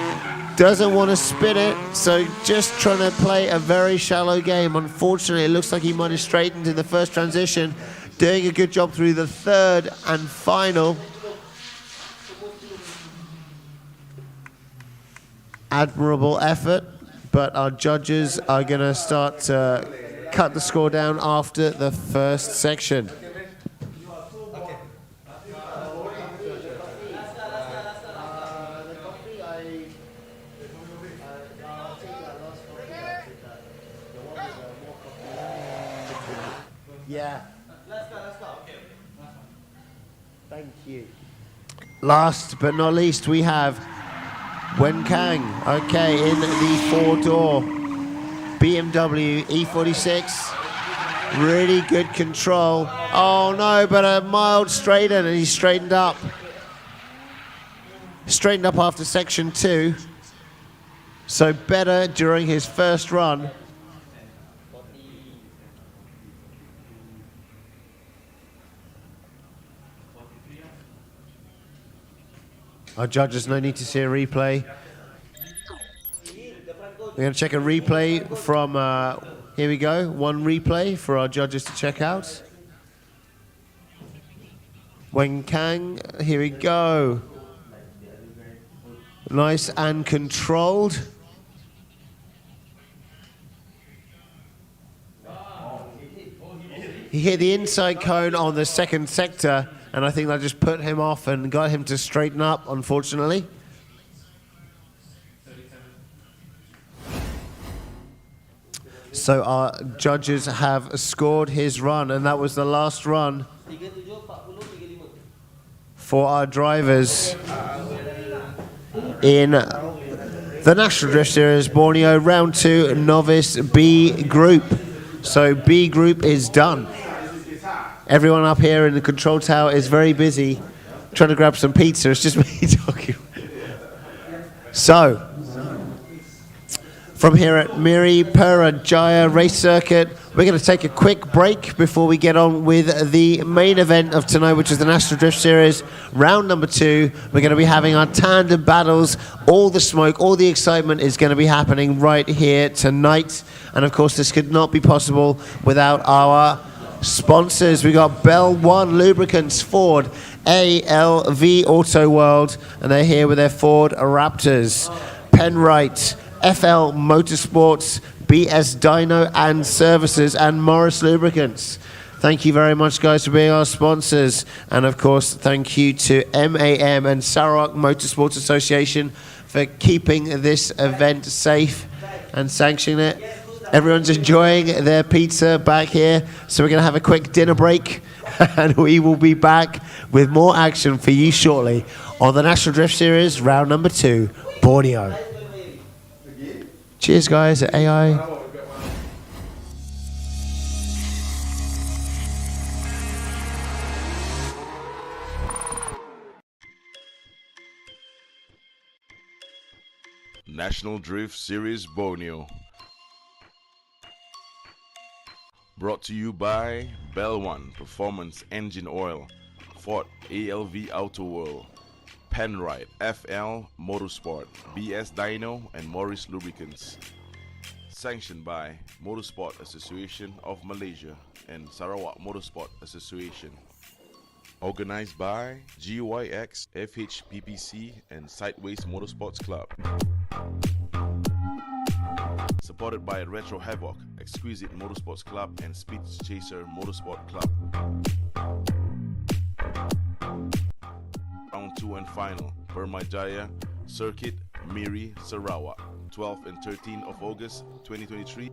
Doesn't want to spin it, so just trying to play a very shallow game. Unfortunately, it looks like he might have straightened in the first transition. Doing a good job through the third and final. admirable effort, but our judges are going to start to cut the score down after the first section. Yeah. Thank you. Last but not least, we have Wen Kang, okay, in the four-door BMW E46. Really good control. Oh no, but a mild straighten, and he's straightened up. Straightened up after section 2. So better during his first run. Our judges, no need to see a replay. We're going to check a replay from, here we go, one replay for our judges to check out. Wen Kang, here we go. Nice and controlled. He hit the inside cone on the second sector, and I think that just put him off and got him to straighten up, unfortunately. So our judges have scored his run, and that was the last run for our drivers in the National Drift Series Borneo Round 2 Novice B Group. So B Group is done. Everyone up here in the control tower is very busy trying to grab some pizza. It's just me talking. So, from here at Miri Permyjaya Race Circuit, we're going to take a quick break before we get on with the main event of tonight, which is the National Drift Series round number 2. We're going to be having our tandem battles. All the smoke, all the excitement is going to be happening right here tonight. And of course, this could not be possible without our sponsors. We got Bell One Lubricants, Ford, ALV Auto World, and they're here with their Ford Raptors. Penrite, FL Motorsports, BS Dyno and Services, and Morris Lubricants. Thank you very much, guys, for being our sponsors. And of course, thank you to MAM and Sarawak Motorsports Association for keeping this event safe and sanctioning it. Everyone's enjoying their pizza back here, so we're going to have a quick dinner break, and we will be back with more action for you shortly on the National Drift Series, round number 2, Borneo. Cheers, guys, at AI. National Drift Series Borneo. Brought to you by Bell One Performance Engine Oil, Ford ALV Auto World, Penrite FL Motorsport, BS Dyno, and Morris Lubricants. Sanctioned by Motorsport Association of Malaysia and Sarawak Motorsport Association. Organized by GYX, FHPPC, and Sideways Motorsports Club. Supported by Retro Havoc, Exquisite Motorsports Club, and Speed Chaser Motorsport Club. Round 2 and final, Permyjaya Circuit, Miri, Sarawak, 12th and 13th of August 2023.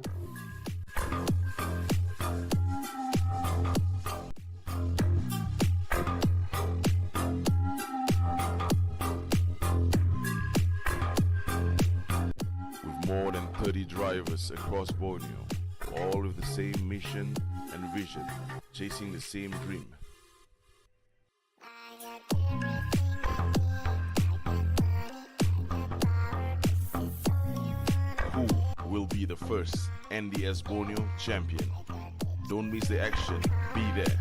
More than 30 drivers across Borneo, all with the same mission and vision, chasing the same dream. Who will be the first NDS Borneo champion? Don't miss the action, be there.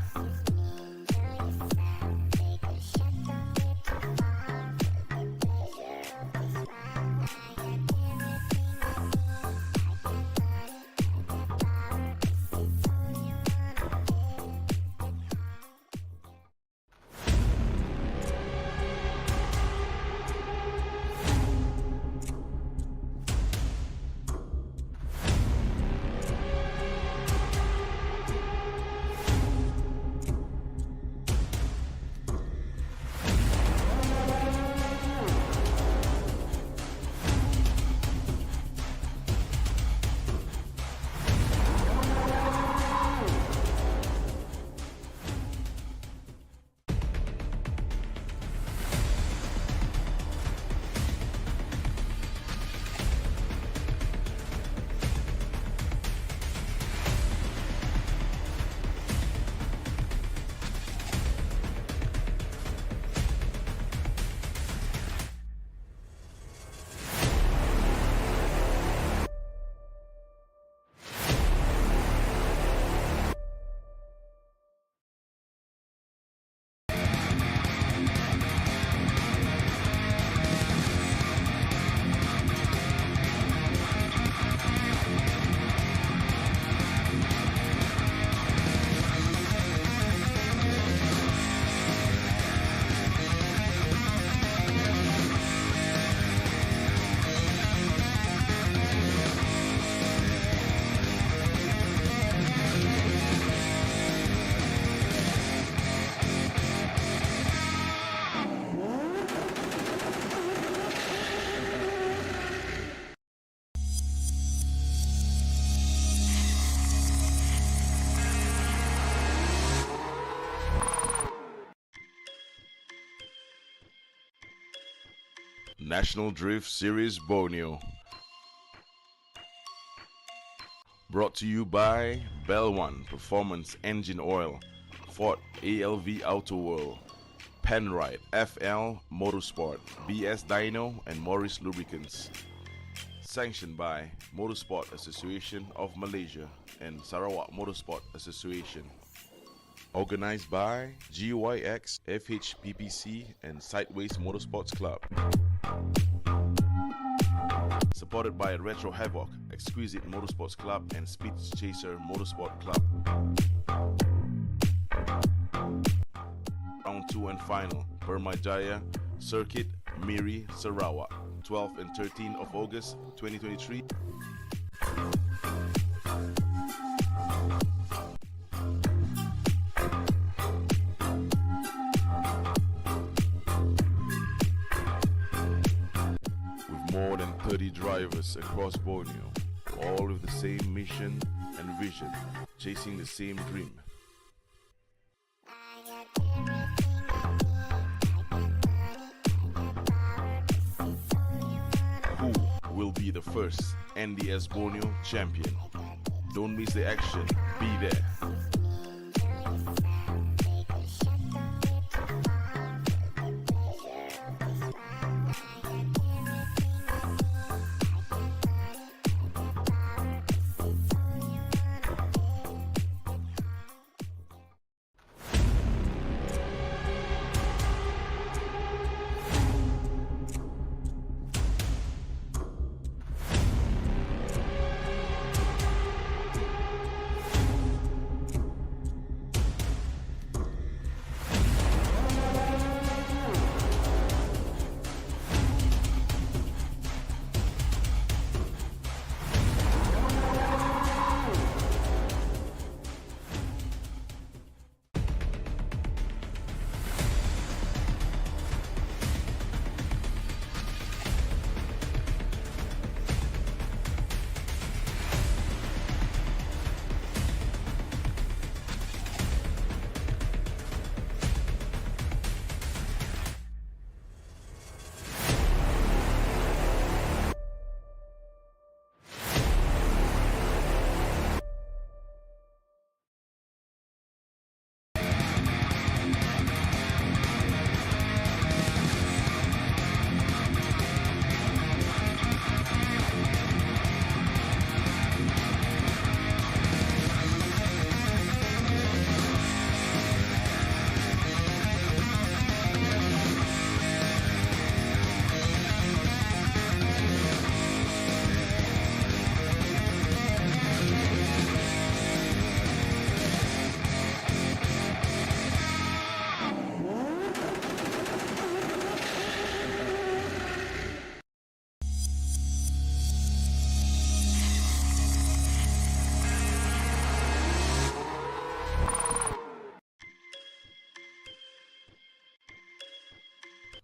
National Drift Series Borneo. Brought to you by Bell One Performance Engine Oil, Ford ALV Auto World, Penrite FL Motorsport, BS Dyno, and Morris Lubricants. Sanctioned by Motorsport Association of Malaysia and Sarawak Motorsport Association. Organized by GYX, FHPPC, and Sideways Motorsports Club. Supported by Retro Havoc, Exquisite Motorsports Club, and Speed Chaser Motorsport Club. Round 2 and final, Permyjaya Circuit, Miri, Sarawak, 12th and 13th of August 2023. With more than 30 drivers across Borneo, all with the same mission and vision, chasing the same dream. Who will be the first NDS Borneo champion? Don't miss the action, be there.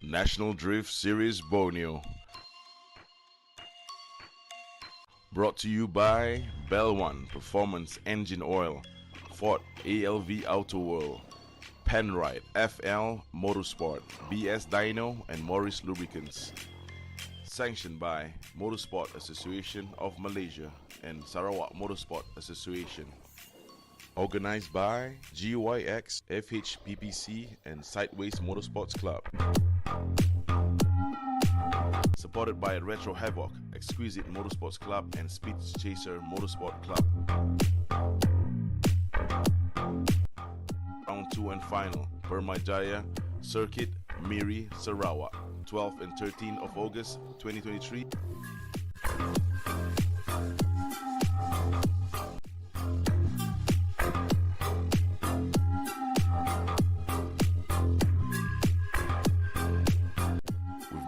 National Drift Series Borneo. Brought to you by Bell One Performance Engine Oil, Ford ALV Auto World, Penrite FL Motorsport, BS Dyno, and Morris Lubricants. Sanctioned by Motorsport Association of Malaysia and Sarawak Motorsport Association. Organized by GYX, FHPPC, and Sideways Motorsports Club. Supported by Retro Havoc, Exquisite Motorsports Club, and Speed Chaser Motorsport Club. Round 2 and final, Permyjaya Circuit, Miri, Sarawak, 12th and 13th of August 2023.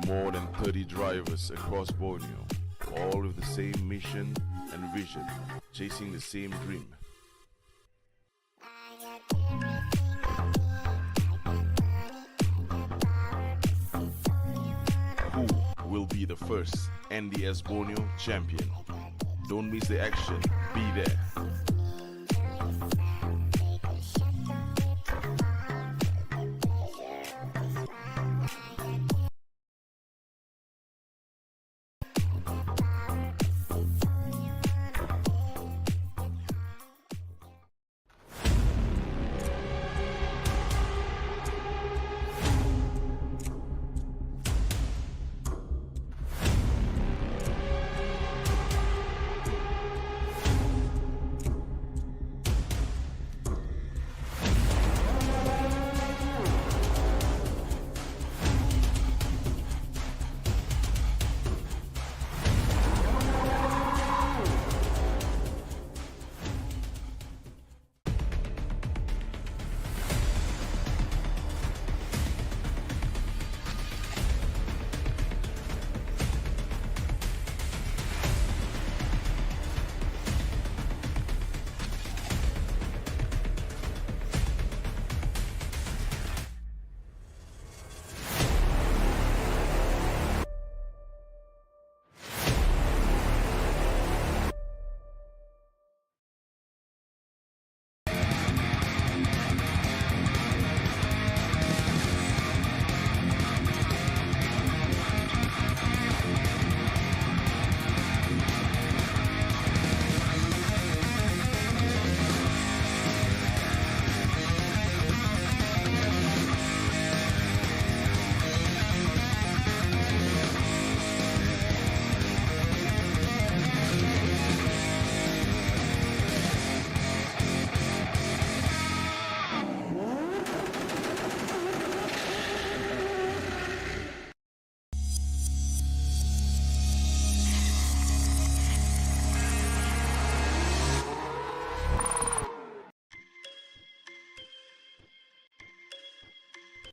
More than 30 drivers across Borneo, all with the same mission and vision, chasing the same dream. Who will be the first NDS Borneo champion? Don't miss the action, be there.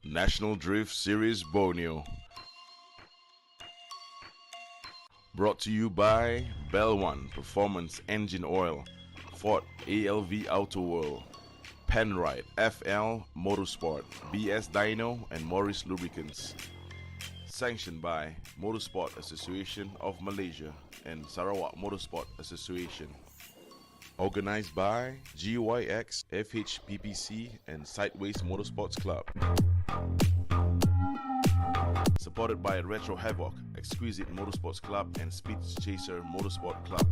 National Drift Series Borneo. Brought to you by Bell One Performance Engine Oil, Ford ALV Auto World, Penrite FL Motorsport, BS Dyno, and Morris Lubricants. Sanctioned by Motorsport Association of Malaysia and Sarawak Motorsport Association. Organized by GYX, FHPPC, and Sideways Motorsports Club. Supported by Retro Havoc, Exquisite Motorsports Club, and Speed Chaser Motorsport Club.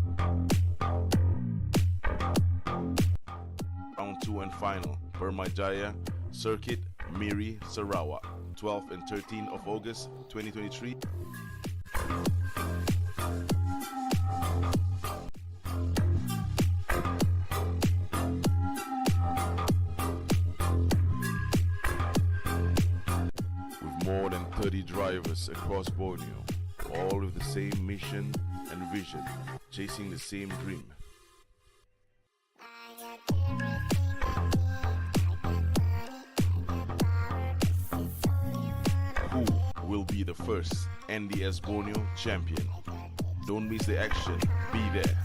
Round 2 and final, Permyjaya Circuit, Miri, Sarawak, 12th and 13th of August 2023. More than 30 drivers across Borneo, all with the same mission and vision, chasing the same dream. Who will be the first NDS Borneo champion? Don't miss the action, be there.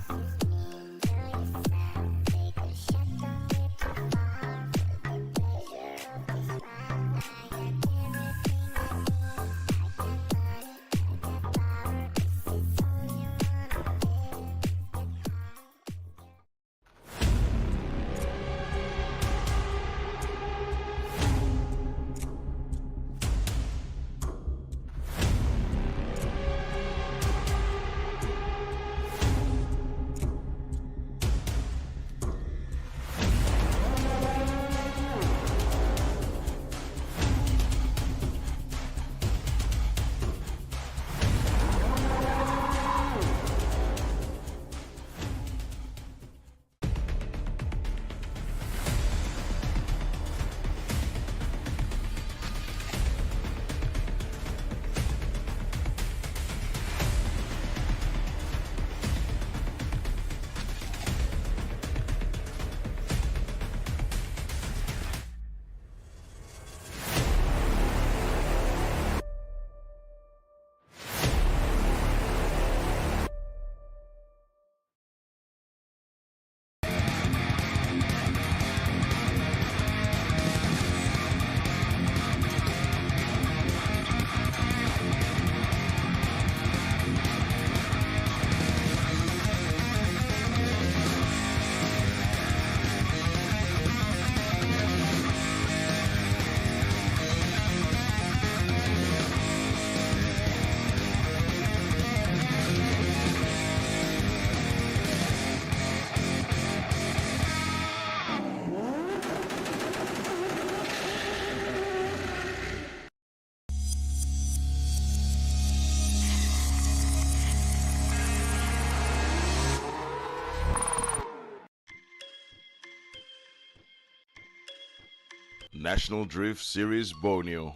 National Drift Series Borneo.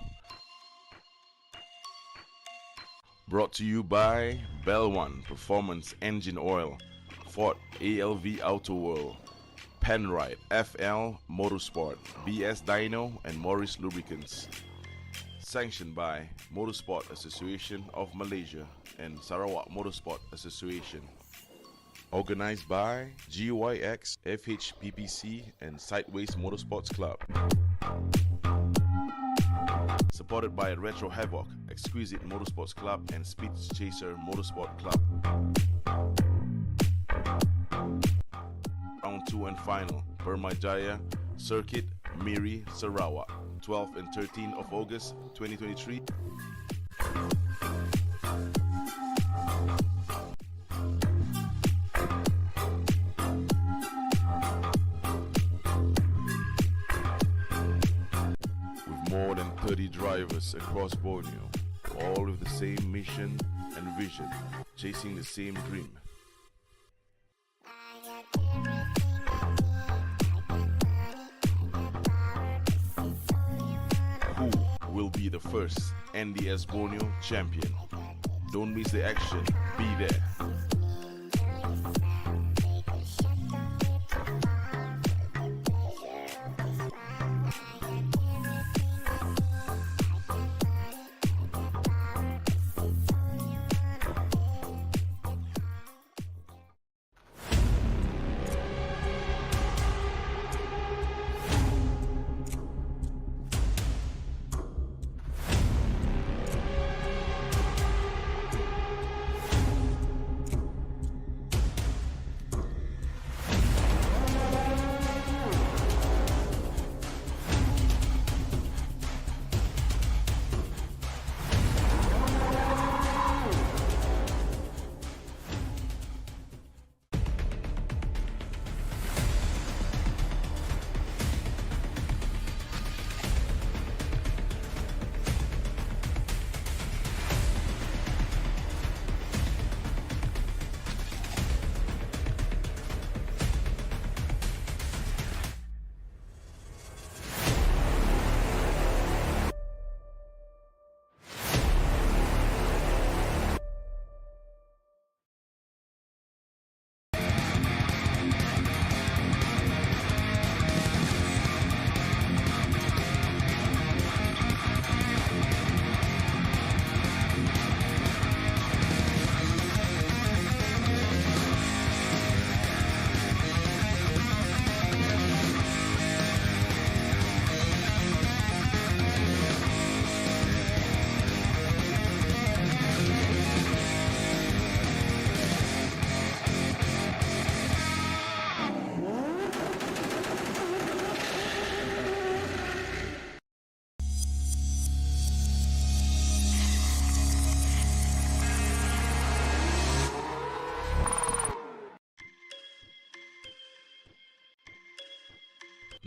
Brought to you by Bell One Performance Engine Oil, Ford ALV Auto World, Penrite FL Motorsport, BS Dyno, and Morris Lubricants. Sanctioned by Motorsport Association of Malaysia and Sarawak Motorsport Association. Organized by GYX, FHPPC, and Sideways Motorsports Club. Supported by Retro Havoc, Exquisite Motorsports Club, and Speed Chaser Motorsport Club. Round 2 and final, Permyjaya Circuit, Miri, Sarawak, 12th and 13th of August 2023. More than 30 drivers across Borneo, all with the same mission and vision, chasing the same dream. Who will be the first NDS Borneo champion? Don't miss the action, be there.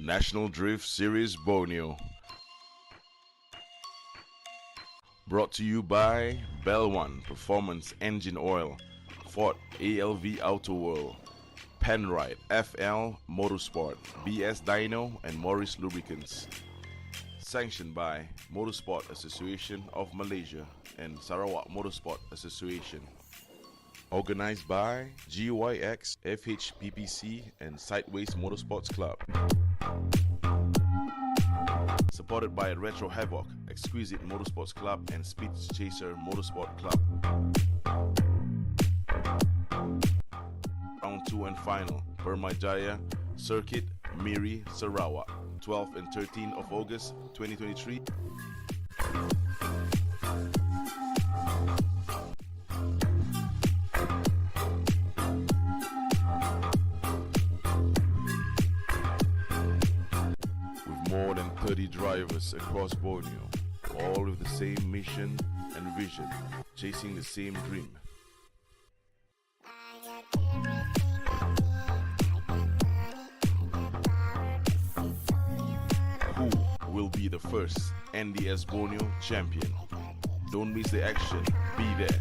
National Drift Series Borneo. Brought to you by Bell One Performance Engine Oil, Ford ALV Auto World, Penrite FL Motorsport, BS Dyno, and Morris Lubricants. Sanctioned by Motorsport Association of Malaysia and Sarawak Motorsport Association. Organized by GYX, FHPPC, and Sideways Motorsports Club. Supported by Retro Havoc, Exquisite Motorsports Club, and Speed Chaser Motorsport Club. Round 2 and final, Permyjaya Circuit, Miri, Sarawak, 12th and 13th of August 2023. More than 30 drivers across Borneo, all with the same mission and vision, chasing the same dream. Who will be the first NDS Borneo champion? Don't miss the action, be there.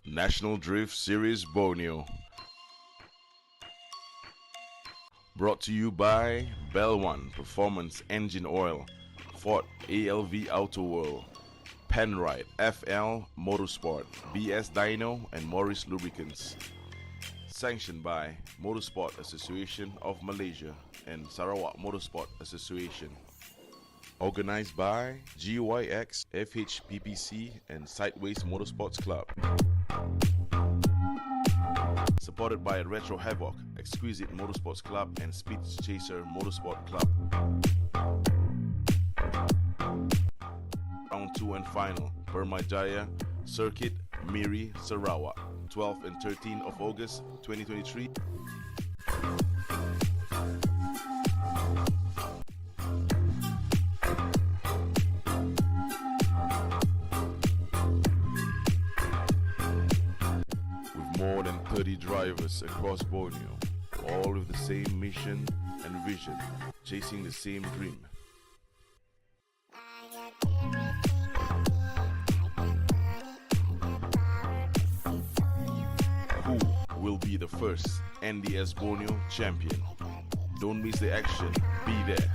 National Drift Series Borneo. Brought to you by Bell One Performance Engine Oil, Ford ALV Auto World, Penrite FL Motorsport, BS Dyno, and Morris Lubricants. Sanctioned by Motorsport Association of Malaysia and Sarawak Motorsport Association. Organized by GYX, FHPPC, and Sideways Motorsports Club. Supported by Retro Havoc, Exquisite Motorsports Club, and Speed Chaser Motorsport Club. Round 2 and final, Permyjaya Circuit, Miri, Sarawak, 12th and 13th of August 2023. More than 30 drivers across Borneo, all with the same mission and vision, chasing the same dream. Who will be the first NDS Borneo champion? Don't miss the action, be there.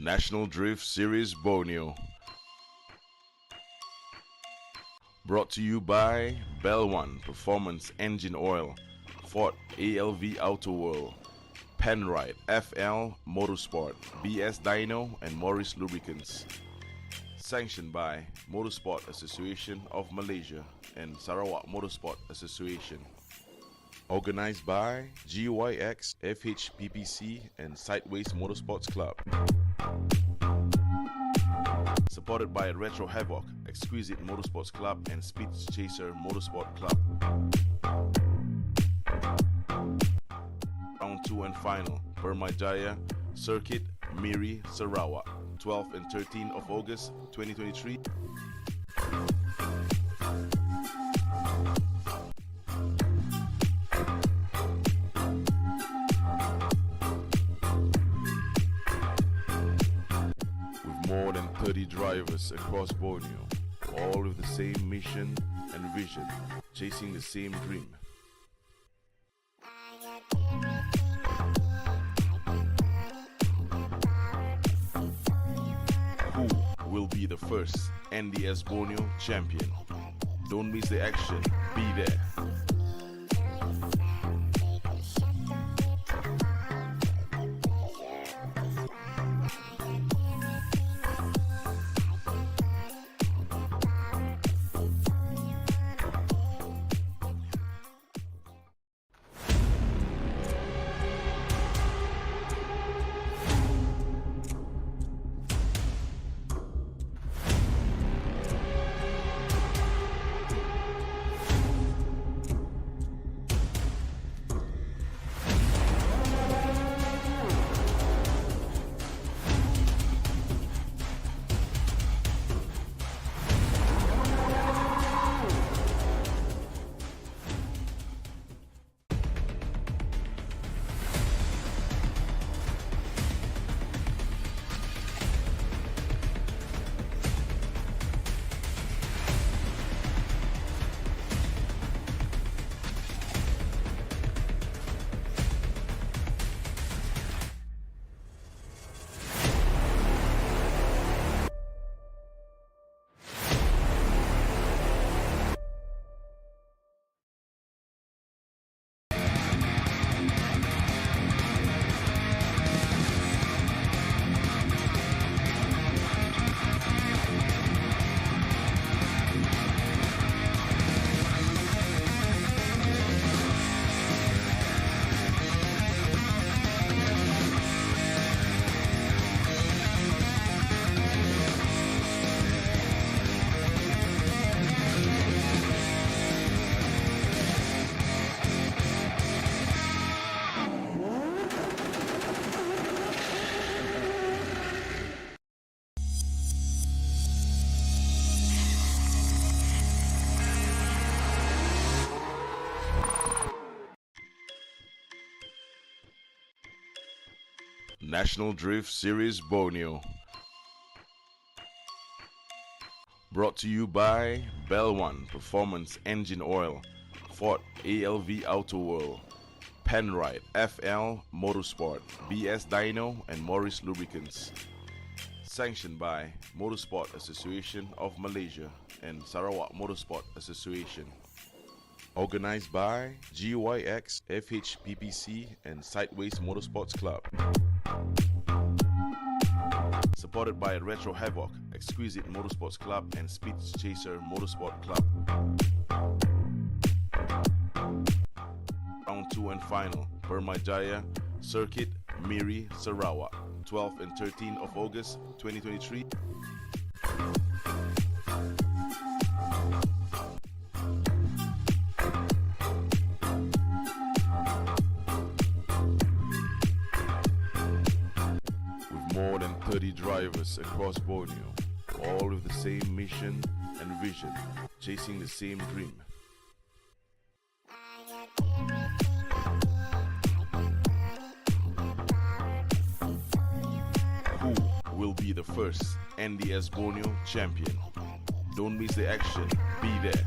National Drift Series Borneo. Brought to you by Bell One Performance Engine Oil, Ford ALV Outer World, Penrite FL Motorsport, BS Dyno, and Morris Lubricants. Sanctioned by Motorsport Association of Malaysia and Sarawak Motorsport Association. Organized by GYX, FHPPC, and Sideways Motorsports Club. Supported by Retro Havoc, Exquisite Motorsports Club, and Speed Chaser Motorsport Club. Round 2 and final, Permyjaya Circuit, Miri, Sarawak, 12th and 13th of August 2023. With more than 30 drivers across Borneo, all with the same mission and vision, chasing the same dream. Who will be the first NDS Borneo champion? Don't miss the action, be there. National Drift Series Borneo. Brought to you by Bell One Performance Engine Oil, Ford ALV Outer World, Penrite FL Motorsport, BS Dyno, and Morris Lubricants. Sanctioned by Motorsport Association of Malaysia and Sarawak Motorsport Association. Organized by GYX, FHPPC, and Sideways Motorsports Club. Supported by Retro Havoc, Exquisite Motorsports Club, and Speed Chaser Motorsport Club. Round 2 and final, Permyjaya Circuit, Miri, Sarawak, 12th and 13th of August 2023. More than 30 drivers across Borneo, all with the same mission and vision, chasing the same dream. Who will be the first NDS Borneo champion? Don't miss the action, be there.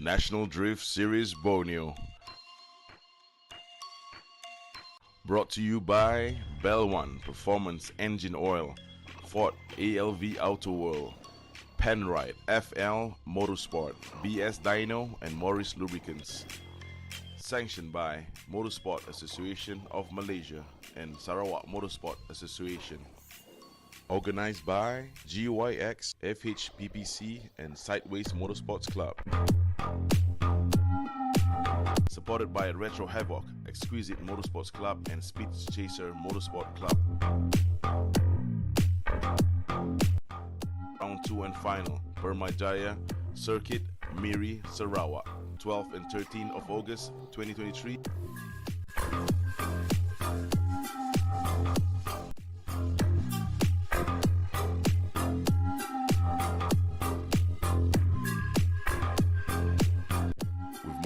National Drift Series Borneo. Brought to you by Bell One Performance Engine Oil, Ford ALV Auto World, Penrite FL Motorsport, BS Dyno, and Morris Lubricants. Sanctioned by Motorsport Association of Malaysia and Sarawak Motorsport Association. Organized by GYX, FHPPC, and Sideways Motorsports Club. Supported by Retro Havoc, Exquisite Motorsports Club, and Speed Chaser Motorsport Club. Round 2 and final, Permyjaya Circuit, Miri, Sarawak, 12th and 13th of August 2023.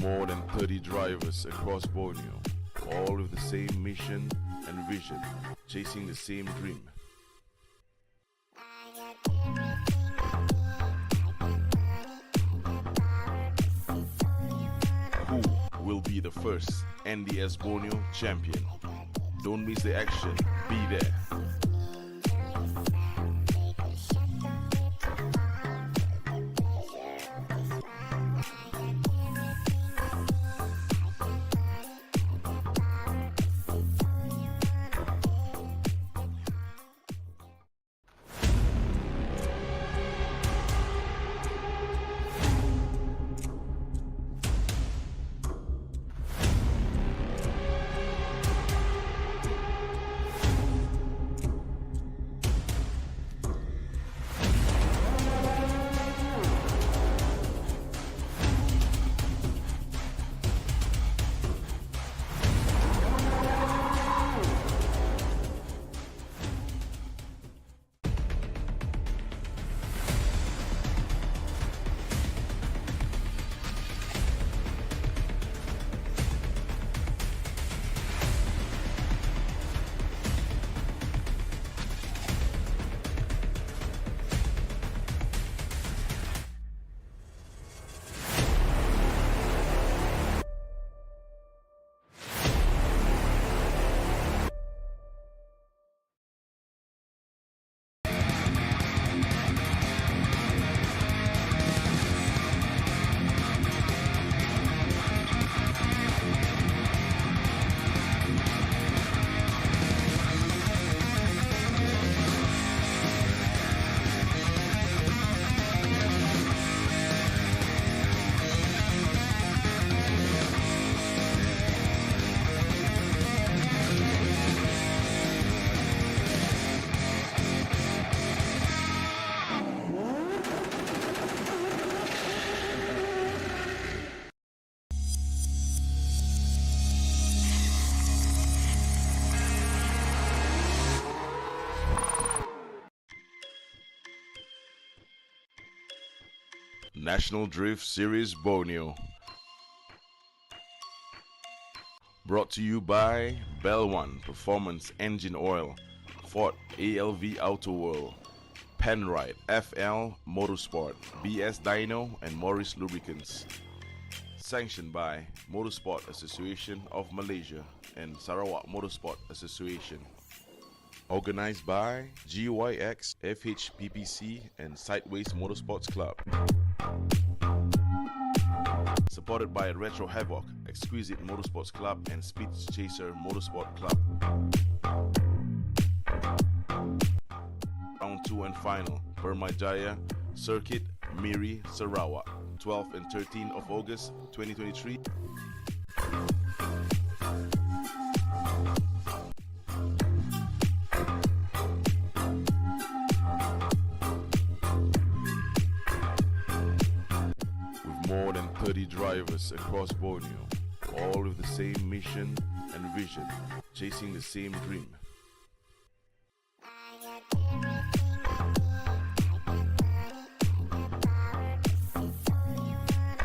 More than 30 drivers across Borneo, all with the same mission and vision, chasing the same dream. Who will be the first NDS Borneo champion? Don't miss the action, be there. National Drift Series Borneo. Brought to you by Bell One Performance Engine Oil, Ford ALV Auto World, Penrite FL Motorsport, BS Dyno, and Morris Lubricants. Sanctioned by Motorsport Association of Malaysia and Sarawak Motorsport Association. Organized by GYX, FHPPC, and Sideways Motorsports Club. Supported by Retro Havoc, Exquisite Motorsports Club, and Speed Chaser Motorsport Club. Round 2 and final, Permyjaya Circuit, Miri, Sarawak, 12th and 13th of August 2023. More than 30 drivers across Borneo, all with the same mission and vision, chasing the same dream.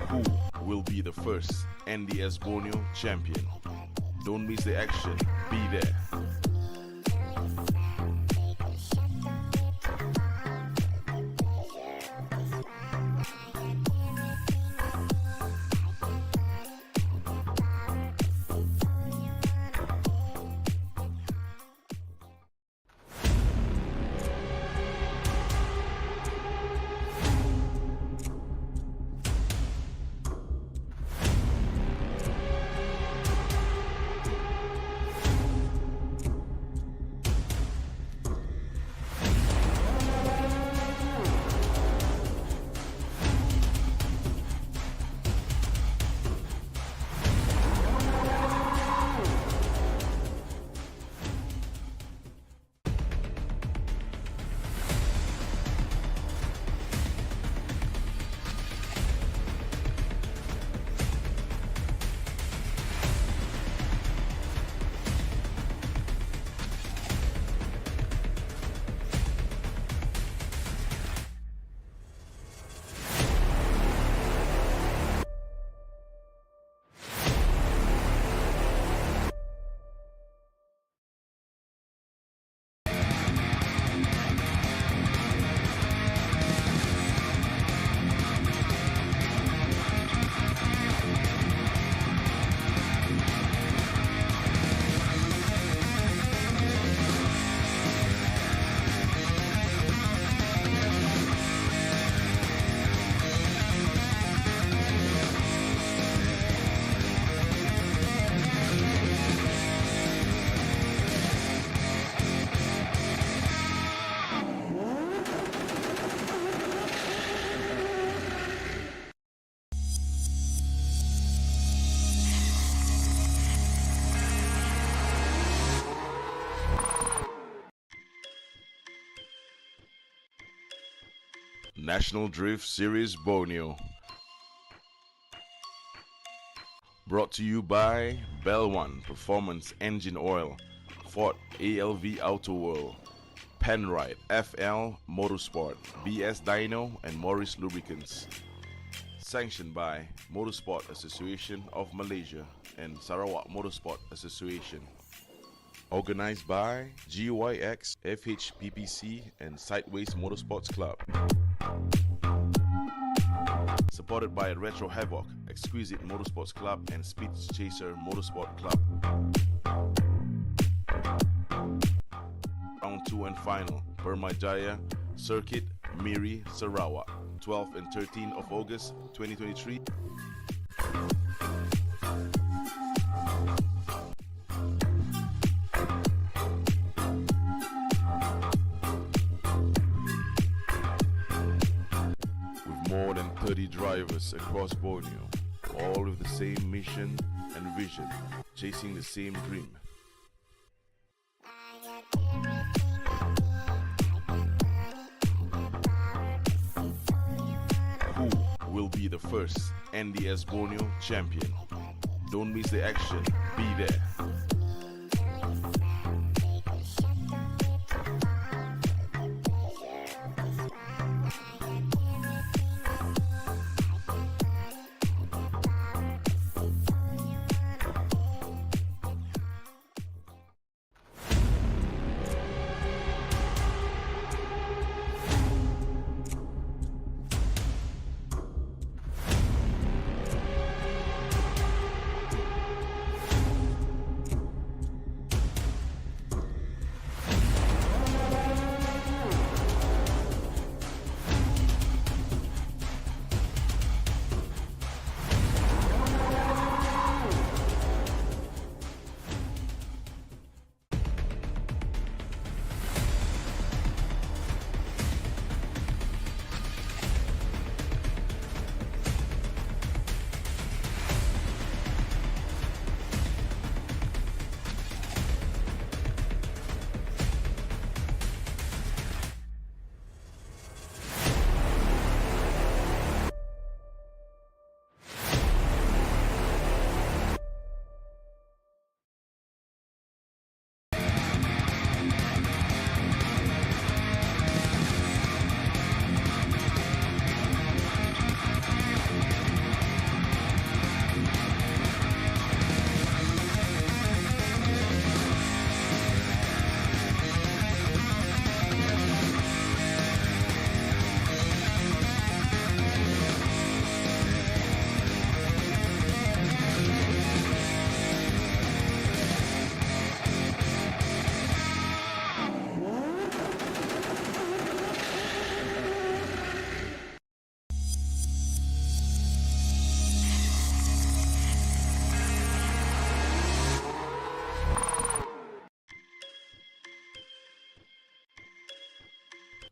Who will be the first NDS Borneo champion? Don't miss the action, be there. National Drift Series Borneo. Brought to you by Bell One Performance Engine Oil, Ford ALV Auto World, Penrite FL Motorsport, BS Dyno, and Morris Lubricants. Sanctioned by Motorsport Association of Malaysia and Sarawak Motorsport Association. Organized by GYX, FHPPC, and Sideways Motorsports Club. Supported by Retro Havoc, Exquisite Motorsports Club, and Speed Chaser Motorsport Club. Round 2 and final, Permyjaya Circuit, Miri, Sarawak, 12 and 13 of August 2023. With more than 30 drivers across Borneo, all with the same mission and vision, chasing the same dream. Who will be the first NDS Borneo champion? Don't miss the action, be there.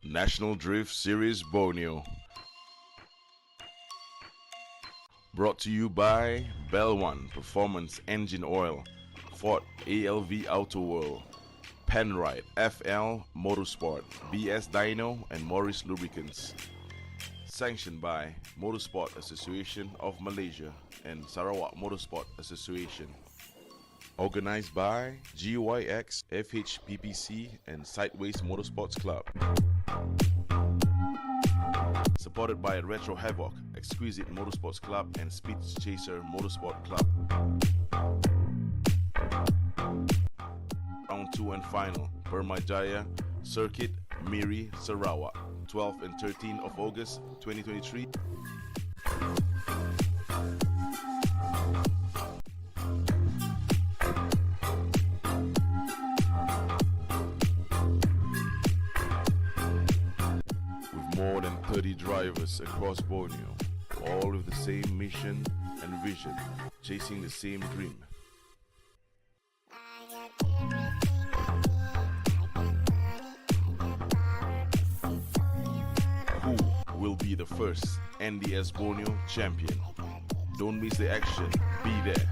National Drift Series Borneo. Brought to you by Bell One Performance Engine Oil, Ford ALV Auto World, Penrite FL Motorsport, BS Dyno, and Morris Lubricants. Sanctioned by Motorsport Association of Malaysia and Sarawak Motorsport Association. Organized by GYX, FHPPC, and Sideways Motorsports Club. Supported by Retro Havoc, Exquisite Motorsports Club, and Speed Chaser Motorsport Club. Round 2 and final, Permyjaya Circuit, Miri, Sarawak, 12 and 13 of August 2023. More than 30 drivers across Borneo, all with the same mission and vision, chasing the same dream. Who will be the first NDS Borneo champion? Don't miss the action, be there.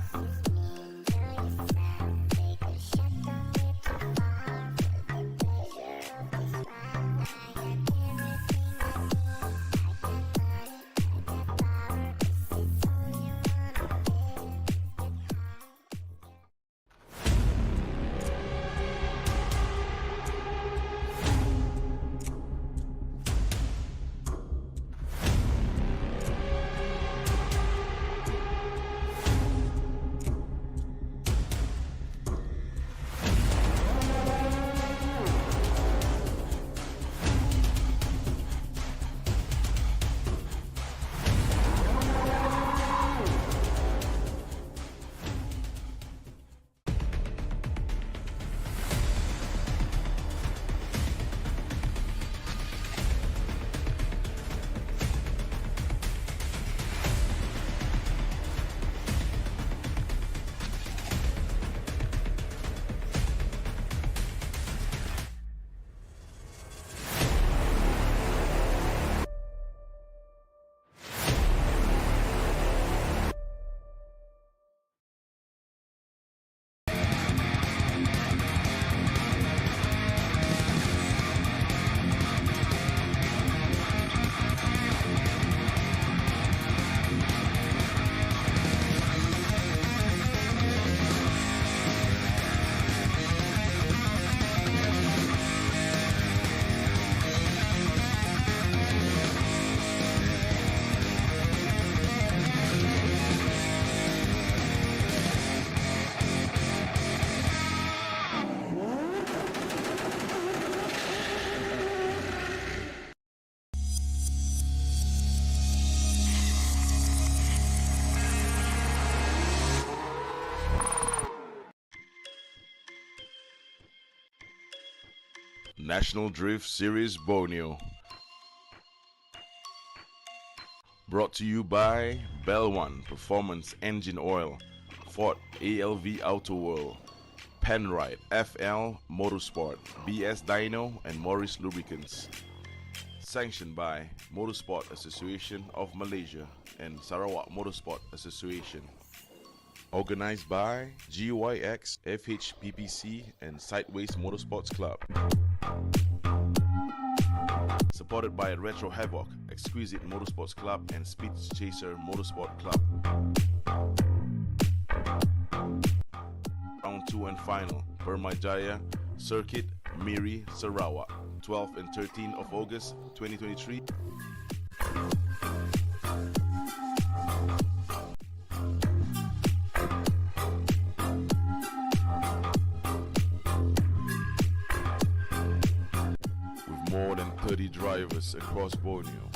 National Drift Series Borneo. Brought to you by Bell One Performance Engine Oil, Ford ALV Auto World, Penrite FL Motorsport, BS Dyno, and Morris Lubricants. Sanctioned by Motorsport Association of Malaysia and Sarawak Motorsport Association. Organized by GYX, FHPPC, and Sideways Motorsports Club. Supported by Retro Havoc, Exquisite Motorsports Club, and Speed Chaser Motorsport Club. Round 2 and final, Permyjaya Circuit, Miri, Sarawak, 12th and 13th of August 2023. More than 30 drivers across Borneo,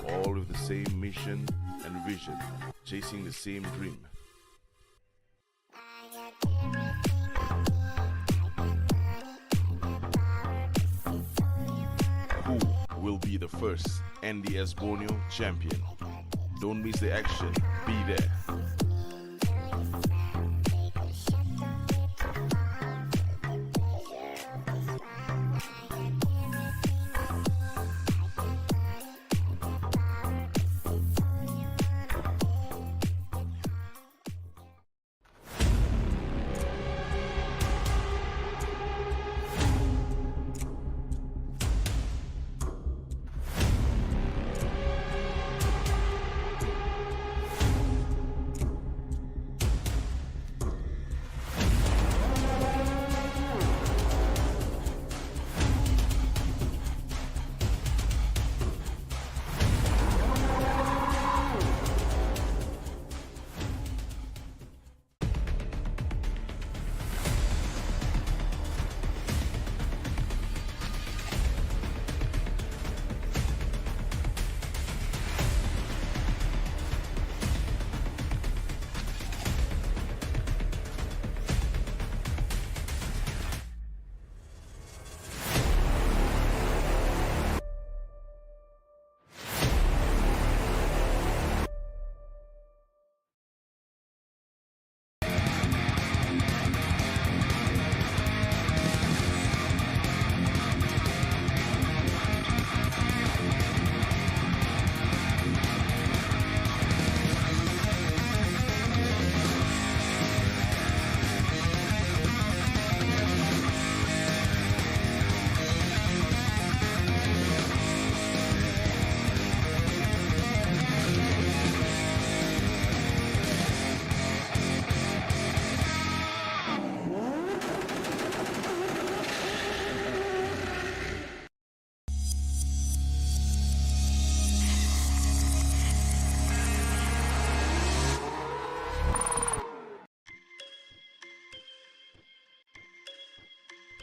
all with the same mission and vision, chasing the same dream. Who will be the first NDS Borneo champion? Don't miss the action, be there.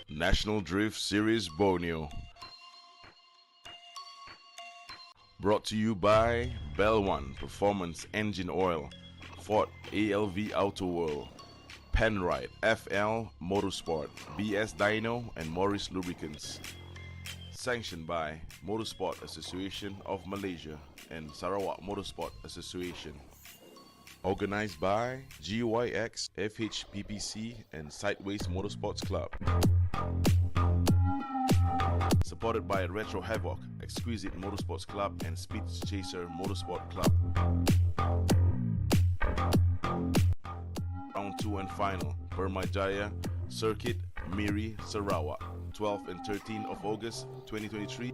National Drift Series Borneo. Brought to you by Bell One Performance Engine Oil, Ford ALV Auto World, Penrite FL Motorsport, BS Dyno, and Morris Lubricants. Sanctioned by Motorsport Association of Malaysia and Sarawak Motorsport Association. Organized by GYX, FHPPC, and Sideways Motorsports Club. Supported by Retro Havoc, Exquisite Motorsports Club, and Speed Chaser Motorsport Club. Round 2 and final, Permyjaya Circuit, Miri, Sarawak, 12th and 13th of August 2023.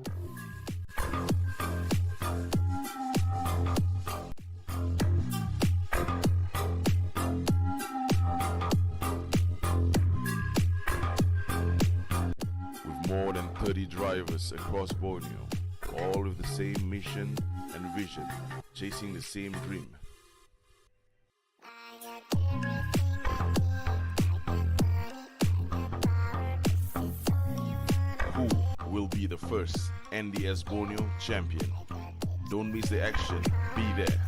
More than 30 drivers across Borneo, all with the same mission and vision, chasing the same dream. Who will be the first NDS Borneo champion? Don't miss the action, be there.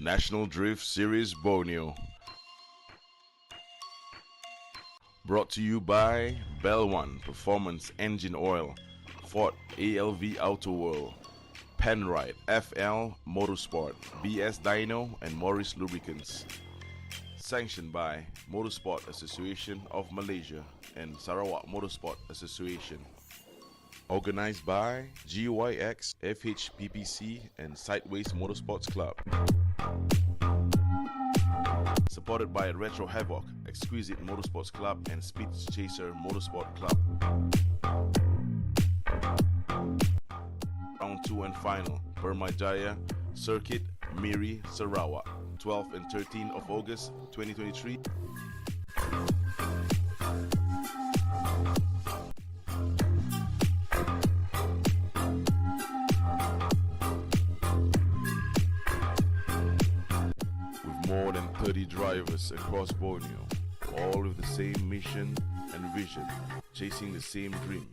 National Drift Series Borneo. Brought to you by Bell One Performance Engine Oil, Ford ALV Auto World, Penrite FL Motorsport, BS Dyno, and Morris Lubricants. Sanctioned by Motorsport Association of Malaysia and Sarawak Motorsport Association. Organized by GYX, FHPPC, and Sideways Motorsports Club. Supported by Retro Havoc, Exquisite Motorsports Club, and Speed Chaser Motorsport Club. Round 2 and final, Permyjaya Circuit, Miri, Sarawak, 12th and 13th of August 2023. More than 30 drivers across Borneo, all with the same mission and vision, chasing the same dream.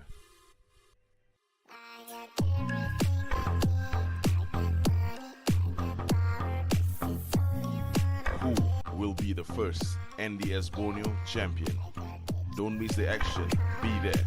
Who will be the first NDS Borneo champion? Don't miss the action, be there.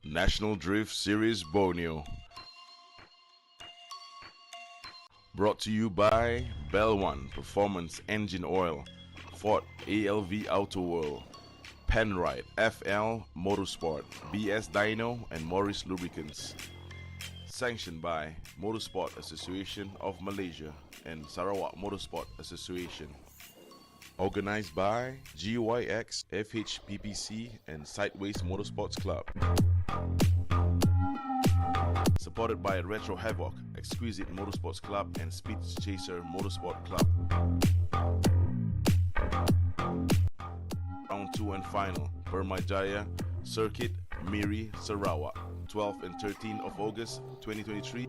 National Drift Series Borneo. Brought to you by Bell One Performance Engine Oil, Ford ALV Auto World, Penrite FL Motorsport, BS Dyno, and Morris Lubricants. Sanctioned by Motorsport Association of Malaysia and Sarawak Motorsport Association. Organized by GYX, FHPPC, and Sideways Motorsports Club. Supported by Retro Havoc, Exquisite Motorsports Club, and Speed Chaser Motorsport Club. Round 2 and final, Permyjaya Circuit, Miri, Sarawak, 12th and 13th of August 2023.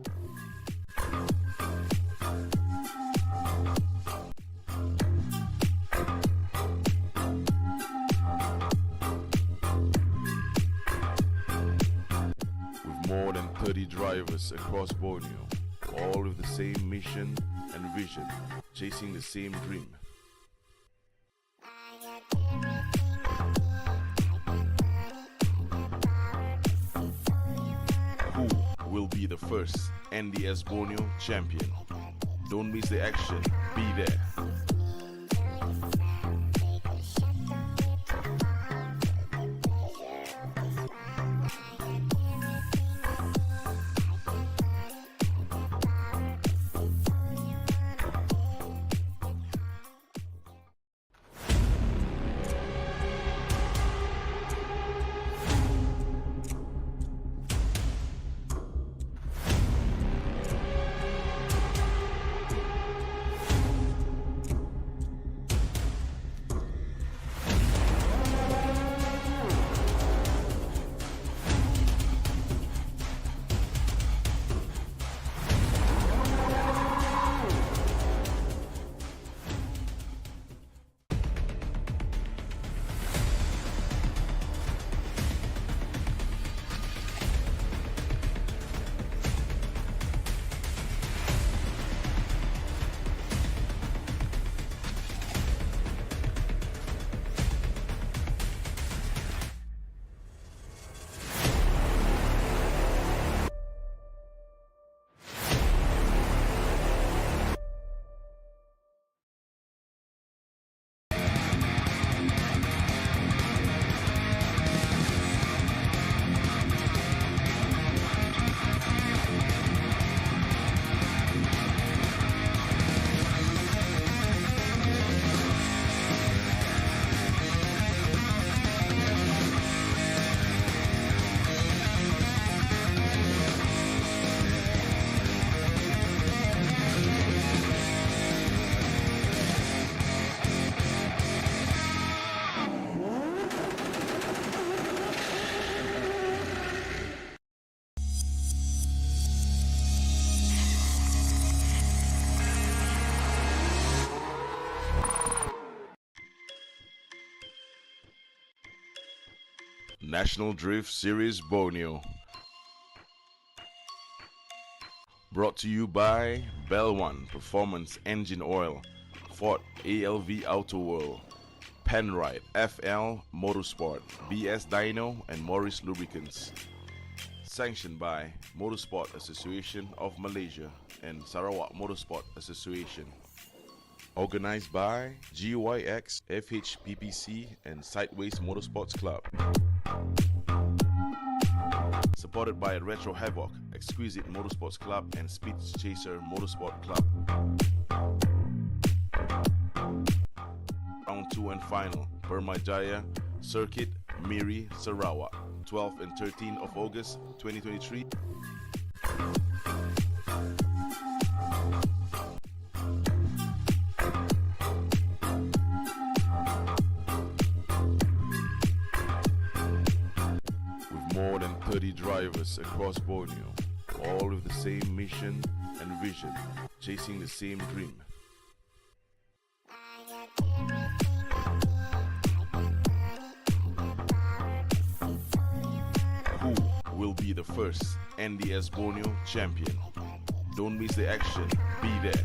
More than 30 drivers across Borneo, all with the same mission and vision, chasing the same dream. Who will be the first NDS Borneo champion? Don't miss the action, be there. National Drift Series Borneo. Brought to you by Bell One Performance Engine Oil, Ford ALV Auto World, Penrite FL Motorsport, BS Dyno, and Morris Lubricants. Sanctioned by Motorsport Association of Malaysia and Sarawak Motorsport Association. Organized by GYX, FHPPC, and Sideways Motorsports Club. Supported by Retro Havoc, Exquisite Motorsports Club, and Speed Chaser Motorsport Club. Round 2 and final, Permyjaya Circuit, Miri, Sarawak, 12 and 13 of August 2023. With more than 30 drivers across Borneo, all with the same mission and vision, chasing the same dream. Who will be the first NDS Borneo champion? Don't miss the action. Be there.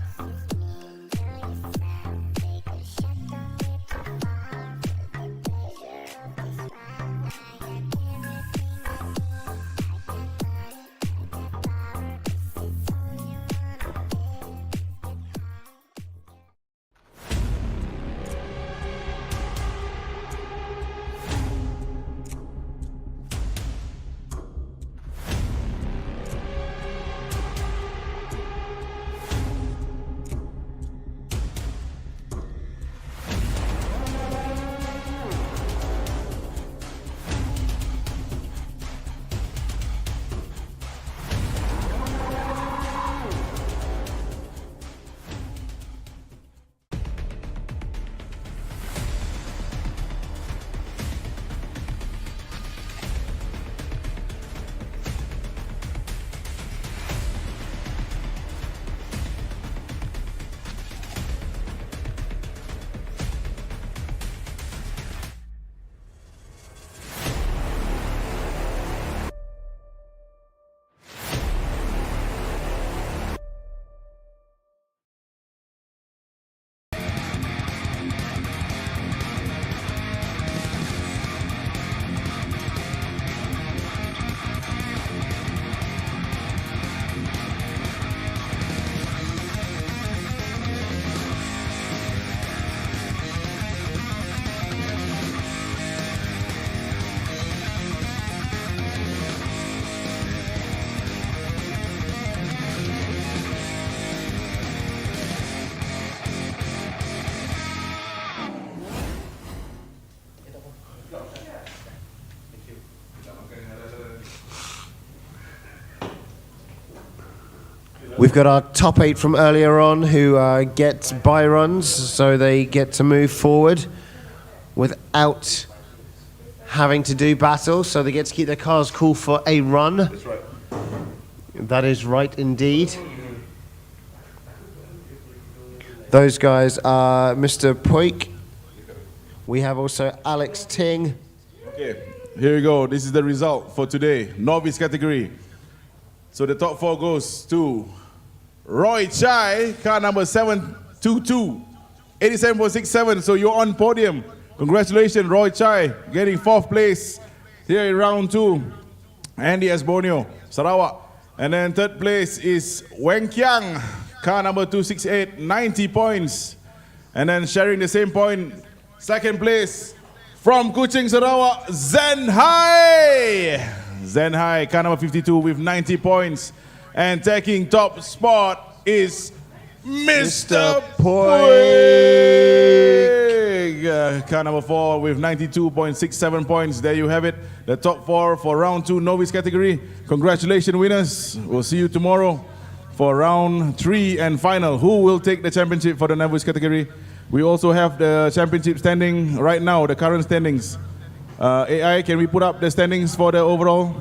We've got our top 8 from earlier on who get bye runs, so they get to move forward without having to do battle, so they get to keep their cars cool for a run. That's right. That is right indeed. Those guys are Mr. Poik. We have also Alex Ting. Okay, here we go. This is the result for today. Novice category. So the top 4 goes to Roy Chai, car number 722, 87.67. So you're on podium. Congratulations, Roy Chai, getting 4th place here in round 2. NDS Borneo, Sarawak. And then 3rd place is Weng Kiang, car number 268, 90 points. And then sharing the same point, 2nd place from Kuching, Sarawak, Zen Hai. Zen Hai, car number 52 with 90 points. And taking top spot is Mr. Poig. Car number 4 with 92.67 points. There you have it. The top 4 for round 2 novice category. Congratulations, winners. We'll see you tomorrow for round 3 and final. Who will take the championship for the novice category? We also have the championship standing right now, the current standings. AI, can we put up the standings for the overall?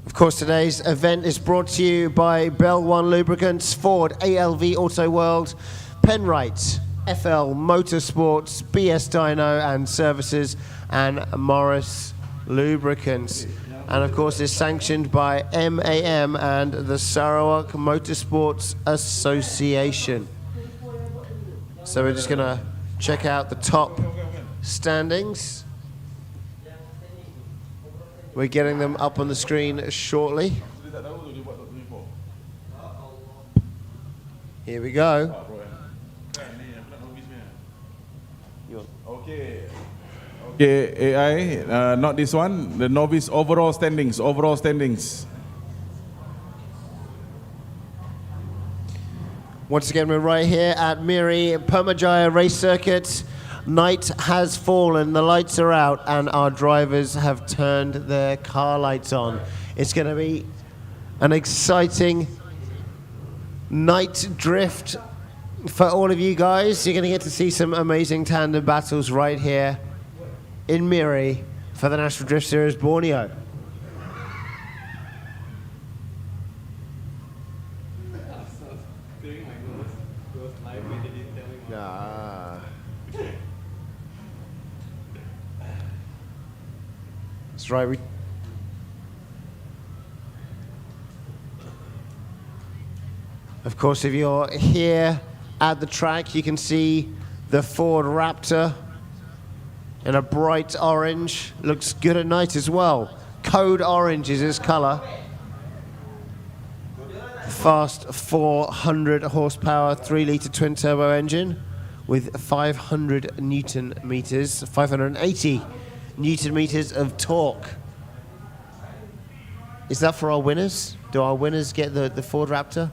Of course, today's event is brought to you by Bell One Lubricants, Ford, ALV Auto World, Penrite, FL Motorsports, BS Dyno and Services, and Morris Lubricants. And of course, it's sanctioned by MAM and the Sarawak Motorsports Association. So we're just going to check out the top standings. We're getting them up on the screen shortly. Here we go. Okay, AI, not this one. The novice overall standings. Once again, we're right here at Miri, Permyjaya Race Circuit. Night has fallen, the lights are out, and our drivers have turned their car lights on. It's going to be an exciting night drift for all of you guys. You're going to get to see some amazing tandem battles right here in Miri for the National Drift Series Borneo. That's right. Of course, if you're here at the track, you can see the Ford Raptor in a bright orange. Looks good at night as well. Code orange is its color. Fast 400 horsepower, 3-liter twin-turbo engine with 500 Newton meters, 580 Newton meters of torque. Is that for our winners? Do our winners get the Ford Raptor?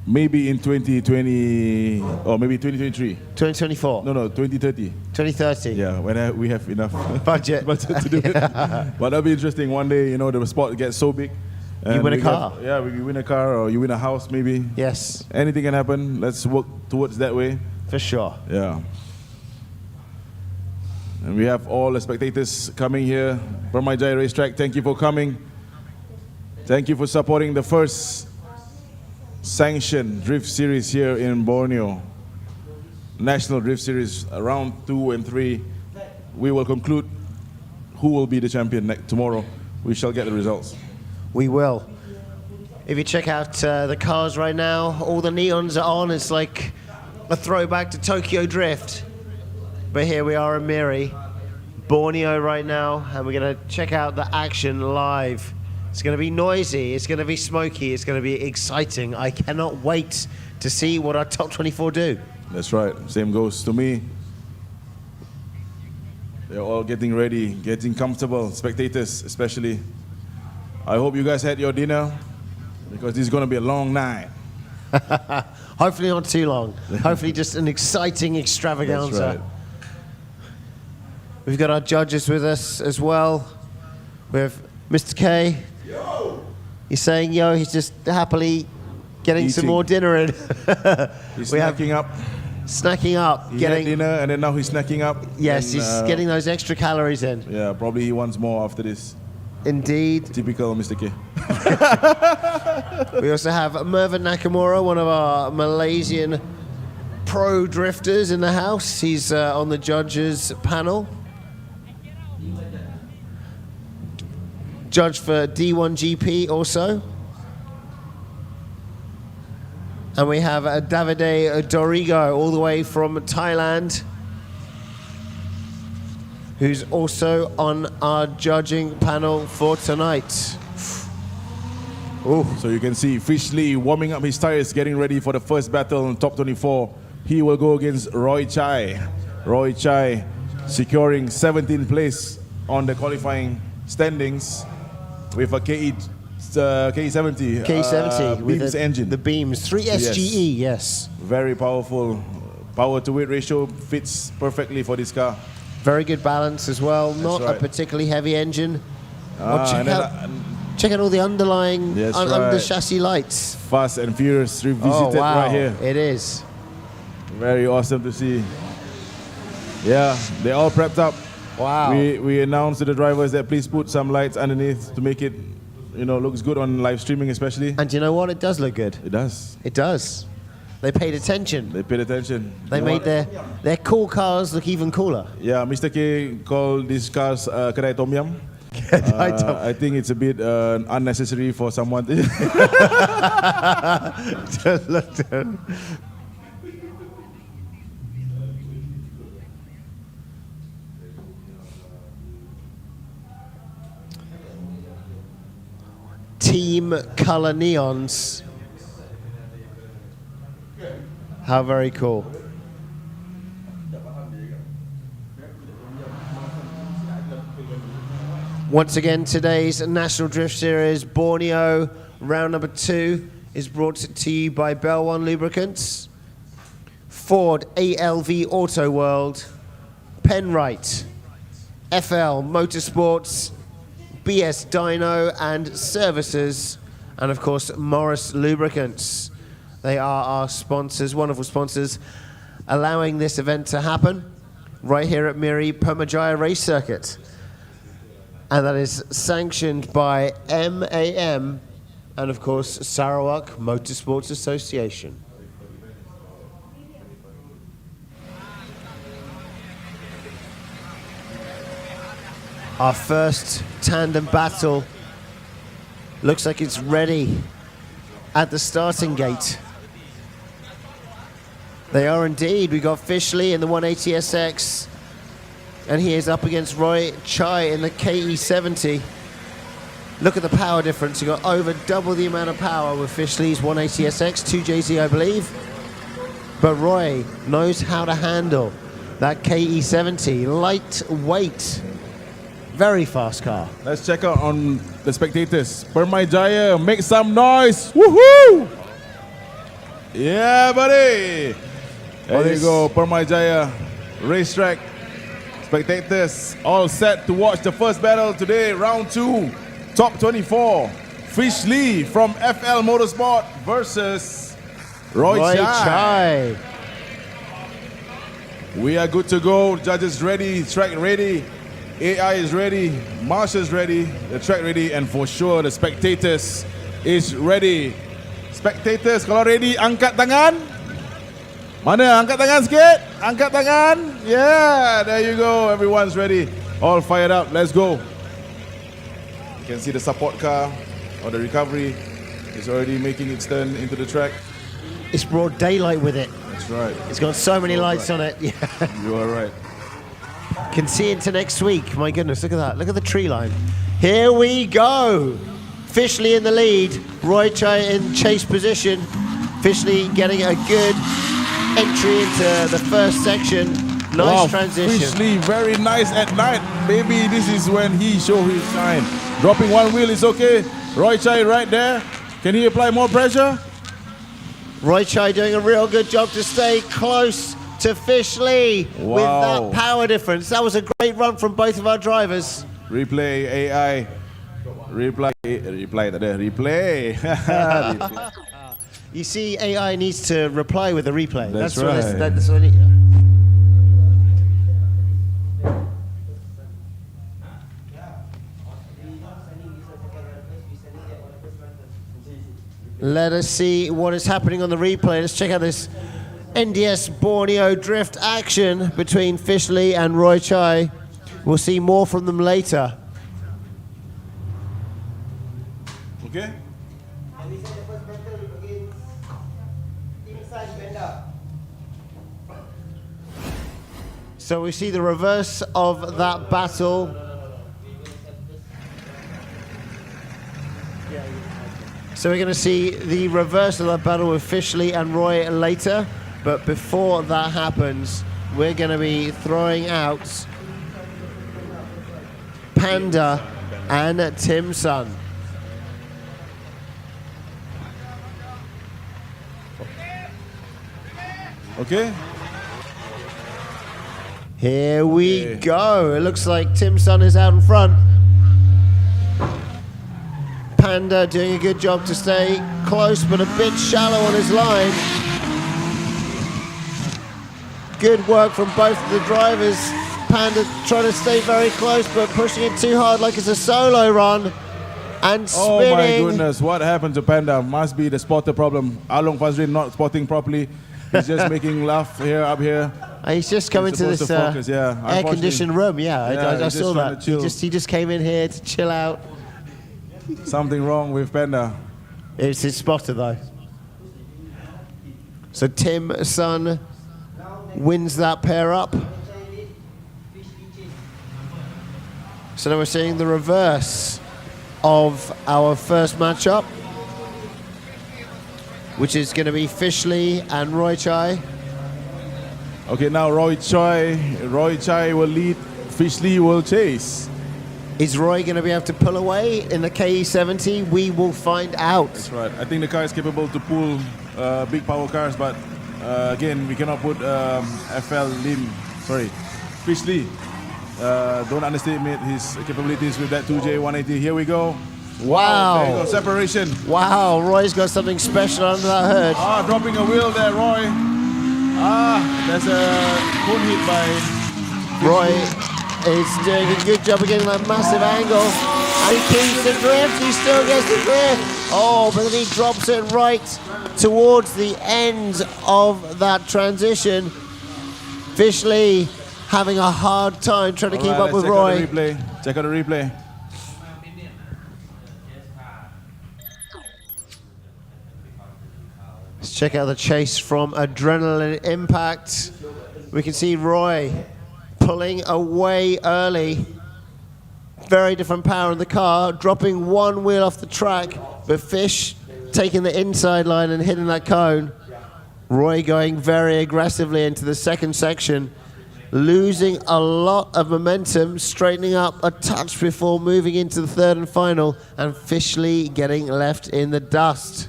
Maybe in 2020 or maybe 2023. 2024? No, 2030. 2030? Yeah, when we have enough budget to do it. But that'll be interesting. One day, you know, the sport gets so big. You win a car. We win a car, or you win a house maybe. Yes. Anything can happen. Let's work towards that way. For sure. Yeah. And we have all the spectators coming here. Permyjaya Racetrack, thank you for coming. Thank you for supporting the first sanctioned drift series here in Borneo. National Drift Series round 2 and 3. We will conclude who will be the champion tomorrow. We shall get the results. We will. If you check out the cars right now, all the neons are on. It's like a throwback to Tokyo Drift. But here we are in Miri, Borneo right now, and we're going to check out the action live. It's going to be noisy, it's going to be smoky, it's going to be exciting. I cannot wait to see what our top 24 do. That's right. Same goes to me. They're all getting ready, getting comfortable, spectators especially. I hope you guys had your dinner, because this is going to be a long night. Hopefully not too long. Hopefully just an exciting extravaganza. That's right. We've got our judges with us as well. We have Mr. K. Yo! He's saying yo, he's just happily getting some more dinner in. He's snacking up. Snacking up. He had dinner and then now he's snacking up. Yes, and, he's getting those extra calories in. Yeah, probably he wants more after this. Indeed. Typical Mr. K. We also have Mervyn Nakamura, one of our Malaysian pro drifters in the house. He's on the judges panel. Judge for D1 GP also. And we have Davide Dorigo, all the way from Thailand, who's also on our judging panel for tonight. Ooh. So you can see Fish Lee warming up his tires, getting ready for the first battle in top 24. He will go against Roy Chai. Roy Chai securing 17th place on the qualifying standings with a K70. K70 with Beams engine. The Beams, 3 SGE, yes. Very powerful. Power to weight ratio fits perfectly for this car. Very good balance as well. Not right. a particularly heavy engine. Check out all the underlying under chassis lights. Fast and Furious revisited right here. It is. Very awesome to see. Yeah, they're all prepped up. Wow. We announced to the drivers that please put some lights underneath to make it, you know, looks good on live streaming especially. And you know what? It does look good. It does. It does. They paid attention. They paid attention. They made their cool cars look even cooler. Yeah, Mr. K called these cars kedai tom yum. I think it's a bit unnecessary for someone. Team color neons. How very cool. Once again, today's National Drift Series Borneo Round number 2 is brought to you by Bell One Lubricants, Ford ALV Auto World, Penrite, FL Motorsports, BS Dyno and Services, and of course Morris Lubricants. They are our sponsors, wonderful sponsors, allowing this event to happen right here at Miri Permyjaya Race Circuit. And that is sanctioned by MAM and of course Sarawak Motorsports Association. Our first tandem battle looks like it's ready at the starting gate. They are indeed. We got Fishley in the 180SX, and he is up against Roy Chai in the KE70. Look at the power difference. You got over double the amount of power with Fishley's 180SX, 2JZ I believe. But Roy knows how to handle that KE70, lightweight. Very fast car. Let's check out on the spectators. Permyjaya, make some noise. Woohoo! Yeah, buddy. There you go, Permyjaya racetrack. Spectators all set to watch the first battle today, round 2, top 24. Fishley from FL Motorsport versus Roy Chai. We are good to go. Judges ready, track ready. AI is ready, Marsha's ready, the track ready, and for sure the spectators is ready. Spectators, kalau ready, angkat tangan. Mana? Angkat tangan sikit. Angkat tangan. Yeah, there you go. Everyone's ready. All fired up. Let's go. You can see the support car or the recovery is already making its turn into the track. It's broad daylight with it. That's right. It's got so many lights on it. Yeah. You are right. Can see into next week. My goodness, look at that. Look at the tree line. Here we go. Fishley in the lead. Roy Chai in chase position. Fishley getting a good entry into the first section. Nice transition. Fishley very nice at night. Maybe this is when he show his shine. Dropping one wheel is okay. Roy Chai right there. Can he apply more pressure? Roy Chai doing a real good job to stay close to Fishley with that power difference. That was a great run from both of our drivers. Replay, AI. Replay. You see, AI needs to reply with a replay. That's right. That's what Let us see what is happening on the replay. Let's check out this NDS Borneo drift action between Fishley and Roy Chai. We'll see more from them later. Okay. And this is the first battle against inside Benda. So we see the reverse of that battle. So we're going to see the reverse of that battle with Fishley and Roy later. But before that happens, we're going to be throwing out Panda and Tim Sun. Okay. Here we go. It looks like Tim Sun is out in front. Panda doing a good job to stay close, but a bit shallow on his line. Good work from both of the drivers. Panda trying to stay very close, but pushing it too hard like it's a solo run. And Oh spinning. my goodness, what happened to Panda? Must be the spotter problem. Along Fazrin not spotting properly. He's just making laugh here, up here. He's just come into this focus, yeah. air-conditioned room. Yeah, I he's saw just trying that. to chill. He just came in here to chill out. Something wrong with Panda. It's his spotter, though. So Tim Sun wins that pair up. So now we're seeing the reverse of our first matchup, which is going to be Fishley and Roy Chai. Okay, now Roy Chai will lead, Fishley will chase. Is Roy going to be able to pull away in the KE70? We will find out. That's right. I think the car is capable to pull big power cars, but again, we cannot put Fishley. Don't underestimate his capabilities with that 2J180. Here we go. Wow. There you go, separation. Wow, Roy's got something special under that hood. Dropping a wheel there, Roy. There's a cone hit by Roy is doing a good job of getting that massive angle. And he keeps the drift, he still gets the drift. Oh, but then he drops it right towards the end of that transition. Fishley having a hard time trying to keep up with Roy. Check out the replay. Let's check out the chase from Adrenaline Impact. We can see Roy pulling away early. Very different power in the car, dropping one wheel off the track, but Fish taking the inside line and hitting that cone. Roy going very aggressively into the second section, losing a lot of momentum, straightening up a touch before moving into the third and final, and Fishley getting left in the dust.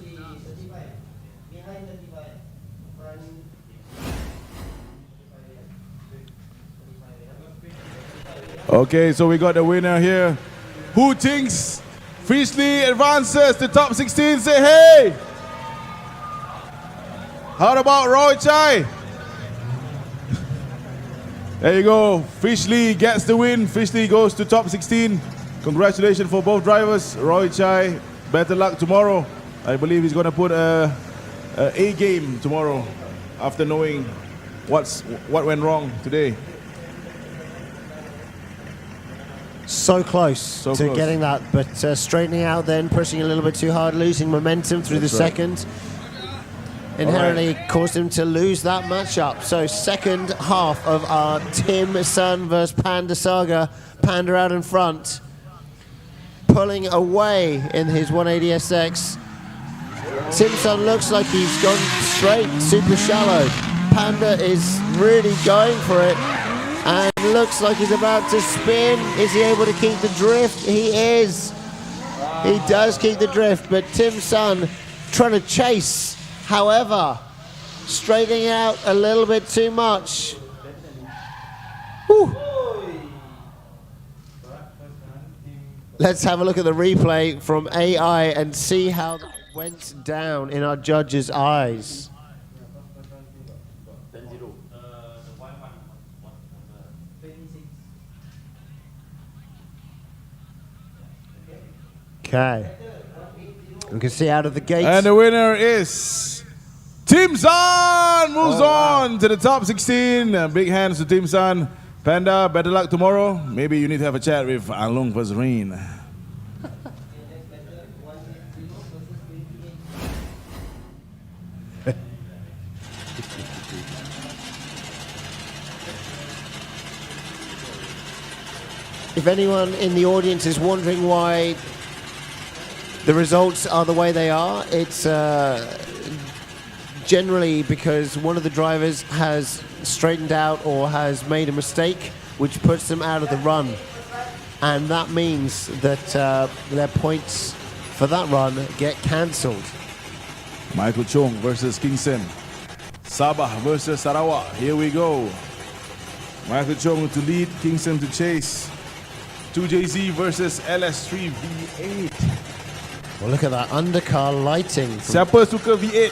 Okay, so we got the winner here. Who thinks Fishley advances to top 16? Say hey! How about Roy Chai? There you go. Fishley gets the win. Fishley goes to top 16. Congratulations for both drivers. Roy Chai, better luck tomorrow. I believe he's going to put a game tomorrow after knowing what went wrong today. So close to getting that, but straightening out then, pushing a little bit too hard, losing momentum through the second. Inherently caused him to lose that matchup. So second half of our Tim Sun versus Panda saga. Panda out in front, pulling away in his 180SX. Tim Sun looks like he's gone straight, super shallow. Panda is really going for it. And looks like he's about to spin. Is he able to keep the drift? He is. He does keep the drift, but Tim Sun trying to chase. However, straightening out a little bit too much. Whew. Let's have a look at the replay from AI and see how that went down in our judges' eyes. Okay. We can see out of the gate. And the winner is Tim Sun. Moves on to the top 16. Big hands to Tim Sun. Panda, better luck tomorrow. Maybe you need to have a chat with Along Fazrin. If anyone in the audience is wondering why the results are the way they are, it's generally because one of the drivers has straightened out or has made a mistake, which puts them out of the run. And that means that their points for that run get cancelled. Michael Chong versus Kingston. Sabah versus Sarawak. Here we go. Michael Chong to lead, Kingston to chase. 2JZ versus LS3 V8. Well, look at that undercar lighting. Siapa suka V8?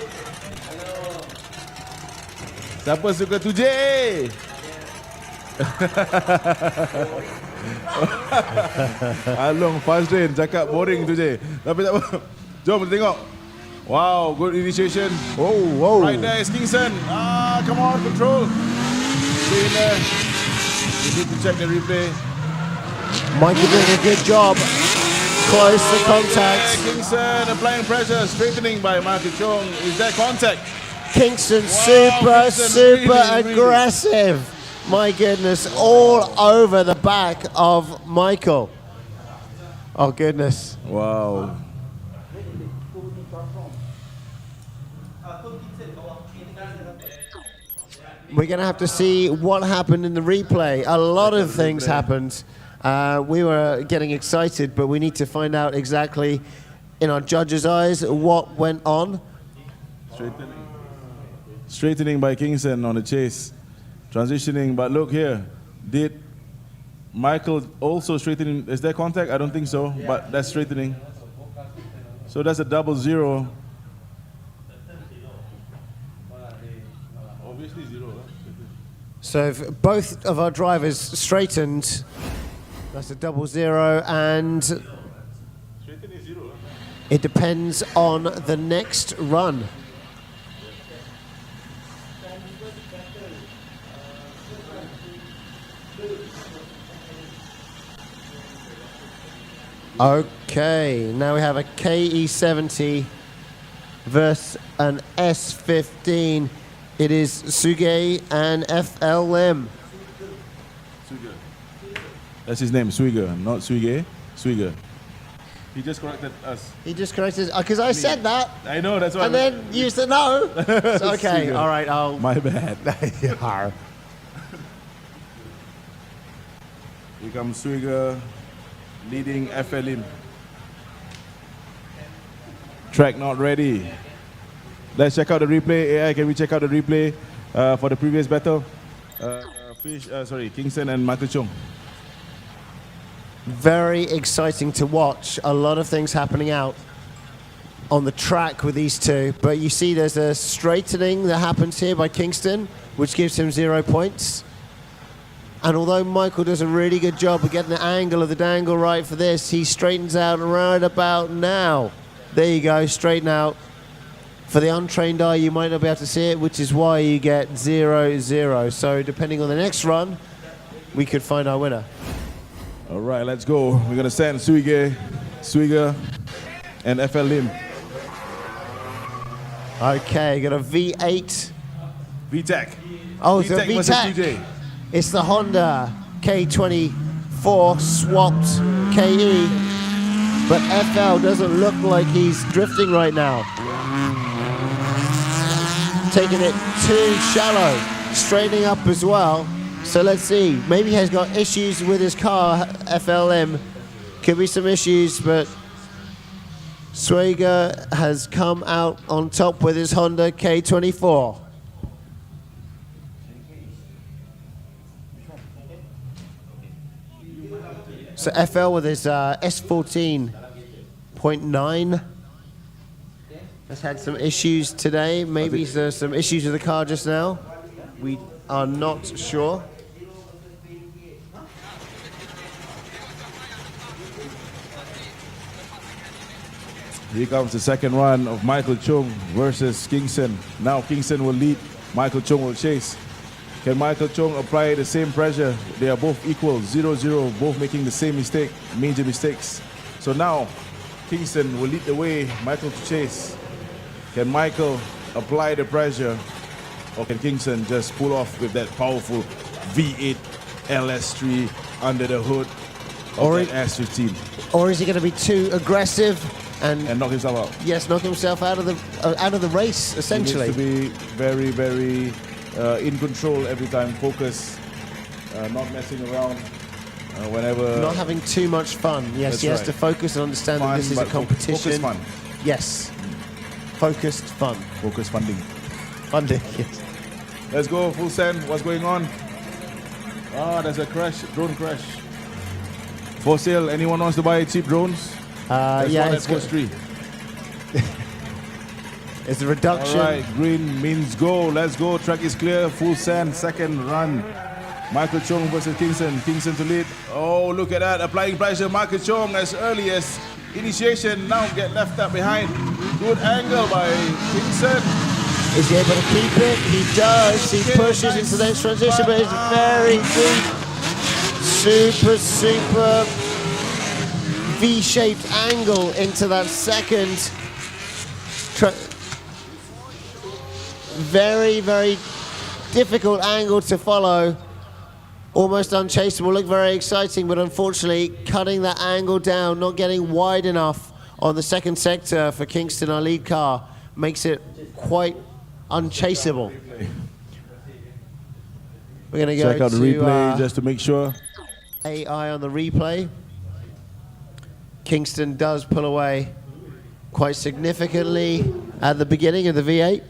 Siapa suka 2J? Along fast lane, cakap boring tu je. Tapi tak apa. Jom kita tengok. Wow, good initiation. Whoa. Right there is Kingston. Come on, control. Stay in there. You need to check the replay. Michael doing a good job. Close the contact. Kingston applying pressure, straightening by Michael Chong. Is there contact? Kingston Wow, super Kingston really. aggressive. My goodness, all over the back of Michael. Oh goodness. Wow. We're going to have to see what happened in the replay. A lot of things happened. We were getting excited, but we need to find out exactly, in our judges' eyes, what went on. Straightening by Kingston on the chase. Transitioning, but look here. Did Michael also straightening? Is there contact? I don't think so, but that's straightening. So that's a 0-0. Obviously 0. So if both of our drivers straightened, that's a 0-0, and it depends on the next run. Okay, now we have a KE70 versus an S15. It is Suge and FLM. That's his name, Swigger, not Suige. Swigger. He just corrected us. He just corrected, because I said that. I know, that's why. And then you said no. So, okay, Swigger. all right, I'll... My bad. Yeah. Here comes Swigger leading FLM. Track not ready. Let's check out the replay. AI, can we check out the replay for the previous battle? Kingston and Michael Chong. Very exciting to watch. A lot of things happening out on the track with these two. But you see there's a straightening that happens here by Kingston, which gives him 0 points. And although Michael does a really good job of getting the angle of the dangle right for this, he straightens out right about now. There you go, straighten out. For the untrained eye, you might not be able to see it, which is why you get 0-0. So depending on the next run, we could find our winner. All right, let's go. We're going to send Swigger and FL Lim. Okay, got a V8. VTEC. Oh, it's a versus VTEC. TJ. It's the Honda K24 swapped KE, but FL doesn't look like he's drifting right now. Taking it too shallow, straightening up as well. So let's see, maybe he has got issues with his car, FLM. Could be some issues, but Swigger has come out on top with his Honda K24. So FL with his S14.9 has had some issues today. Maybe there's some issues with the car just now. We are not sure. Here comes the second run of Michael Chung versus Kingston. Now Kingston will lead, Michael Chung will chase. Can Michael Chung apply the same pressure? They are both equal, 0-0, both making the same mistake, major mistakes. So now Kingston will lead the way, Michael to chase. Can Michael apply the pressure, or can Kingston just pull off with that powerful V8 LS3 under the hood of that S15? Or is he going to be too aggressive and knock himself out? Yes, knock himself out of the race, essentially. He needs to be very, very in control every time, focus, not messing around whenever. Not having too much fun. Yes, he has to focus and understand that this is a competition. Focus fun. Yes. Focused fun. Focus funding. Funding, yes. Let's go, full send. What's going on? There's a crash, drone crash. For sale, anyone wants to buy cheap drones? Yeah, it's Post 3. It's a reduction. All right, green means go. Let's go. Track is clear. Full send. Second run. Michael Chong versus Kingston. Kingston to lead. Oh, look at that. Applying pressure. Michael Chong as early as initiation. Now get left up behind. Good angle by Kingston. Is he able to keep it? He does. He pushes into the next transition, but it's very deep. Super V-shaped angle into that second. Very difficult angle to follow. Almost unchaseable, looked very exciting, but unfortunately cutting that angle down, not getting wide enough on the second sector for Kingston, our lead car, makes it quite unchaseable. We're going to go check out the replay just to make sure. AI on the replay. Kingston does pull away quite significantly at the beginning of the V8.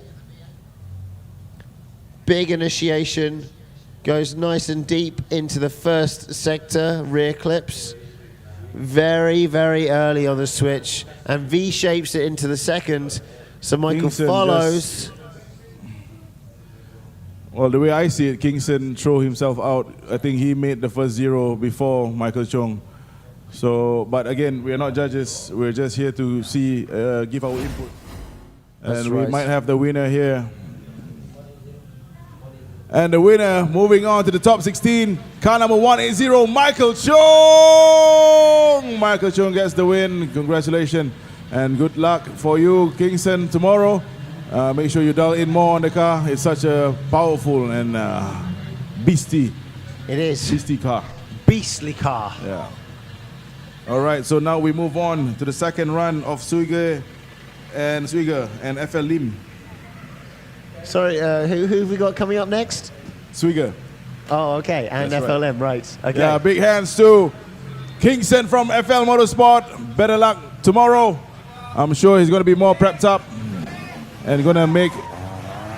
Big initiation. Goes nice and deep into the first sector, rear clips. Very early on the switch. And V-shapes it into the second. So Michael Kingston follows. Well, the way I see it, Kingston threw himself out. I think he made the first zero before Michael Chong. So, but again, we are not judges. We're just here to see, give our input. That's and right. we might have the winner here. And the winner, moving on to the top 16, car number 180, Michael Chong. Michael Chong gets the win. Congratulations and good luck for you, Kingston, tomorrow. Make sure you dial in more on the car. It's such a powerful and beastie. It is. Beastie car. Beastly car. Yeah. All right, so now we move on to the second run of Suiger and FL Lim. Sorry, who have we got coming up next? Suiger. Oh, okay, and That's FLM, right. Okay. Yeah, big hands to Kingston from FL Motorsport. Better luck tomorrow. I'm sure he's going to be more prepped up and going to make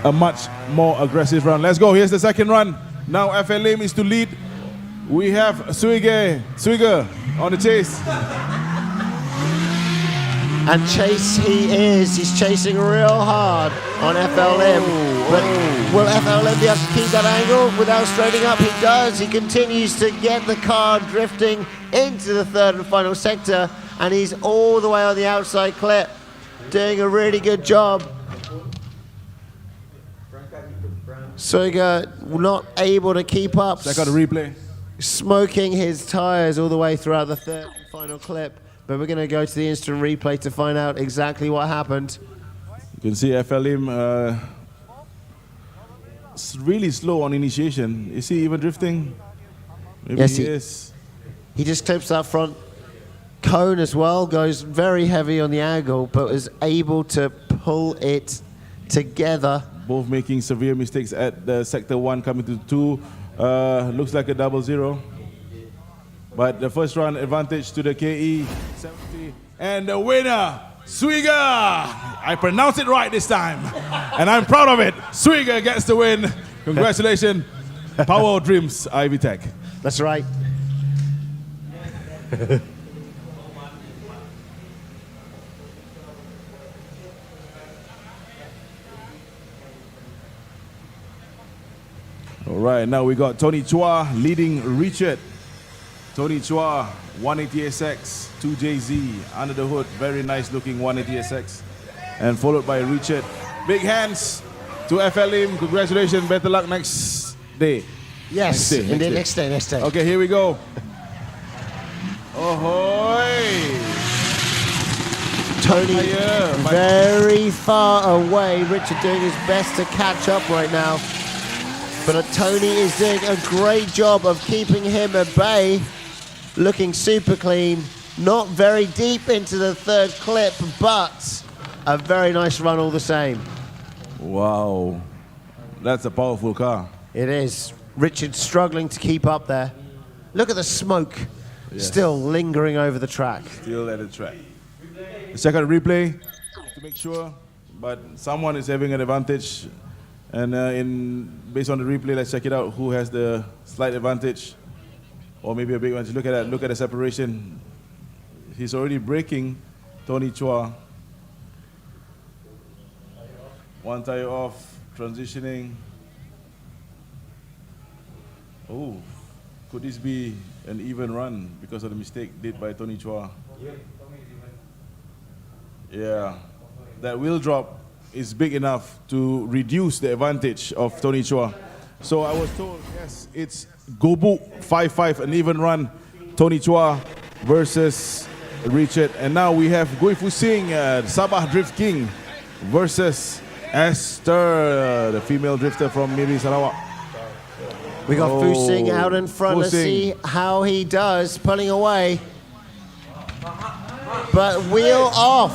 a much more aggressive run. Let's go. Here's the second run. Now FLM is to lead. We have Suiger on the chase. And chase he is. He's chasing real hard on FLM. But will FLM be able to keep that angle without straightening up? He does. He continues to get the car drifting into the third and final sector. And he's all the way on the outside clip, doing a really good job. Suiger not able to keep up. Check out the replay. Smoking his tires all the way throughout the third and final clip. But we're going to go to the instant replay to find out exactly what happened. You can see FLM really slow on initiation. Is he even drifting? Maybe Yes, he is. He just clips that front cone as well, goes very heavy on the angle, but is able to pull it together. Both making severe mistakes at the sector 1 coming to 2. Looks like a 0-0. But the first run advantage to the KE 70. And the winner, Suiger. I pronounced it right this time. And I'm proud of it. Suiger gets the win. Congratulations. Power Dreams, Ivy Tech. That's right. All right, now we got Tony Chua leading Richard. Tony Chua, 180SX, 2JZ, under the hood, very nice looking 180SX. And followed by Richard. Big hands to FLM, congratulations, better luck next day. Yes, indeed, next day. Okay, here we go. Ahoy! Tony very far away. Richard doing his best to catch up right now. But Tony is doing a great job of keeping him at bay. Looking super clean. Not very deep into the third clip, but a very nice run all the same. Wow. That's a powerful car. It is. Richard struggling to keep up there. Look at the smoke still lingering over the track. Still at the track. Let's check out the replay to make sure. But someone is having an advantage. And based on the replay, let's check it out. Who has the slight advantage? Or maybe a big one. Look at that. Look at the separation. He's already braking Tony Chua. One tire off, transitioning. Oh, could this be an even run because of the mistake did by Tony Chua? Yeah, that wheel drop is big enough to reduce the advantage of Tony Chua. So I was told, yes, it's Gobu 5-5, an even run. Tony Chua versus Richard. And now we have Gui Fu Sing, Sabah Drift King, versus Esther, the female drifter from Miri, Sarawak. We got Fu Sing out in front. Let's see how he does, pulling away. But wheel off.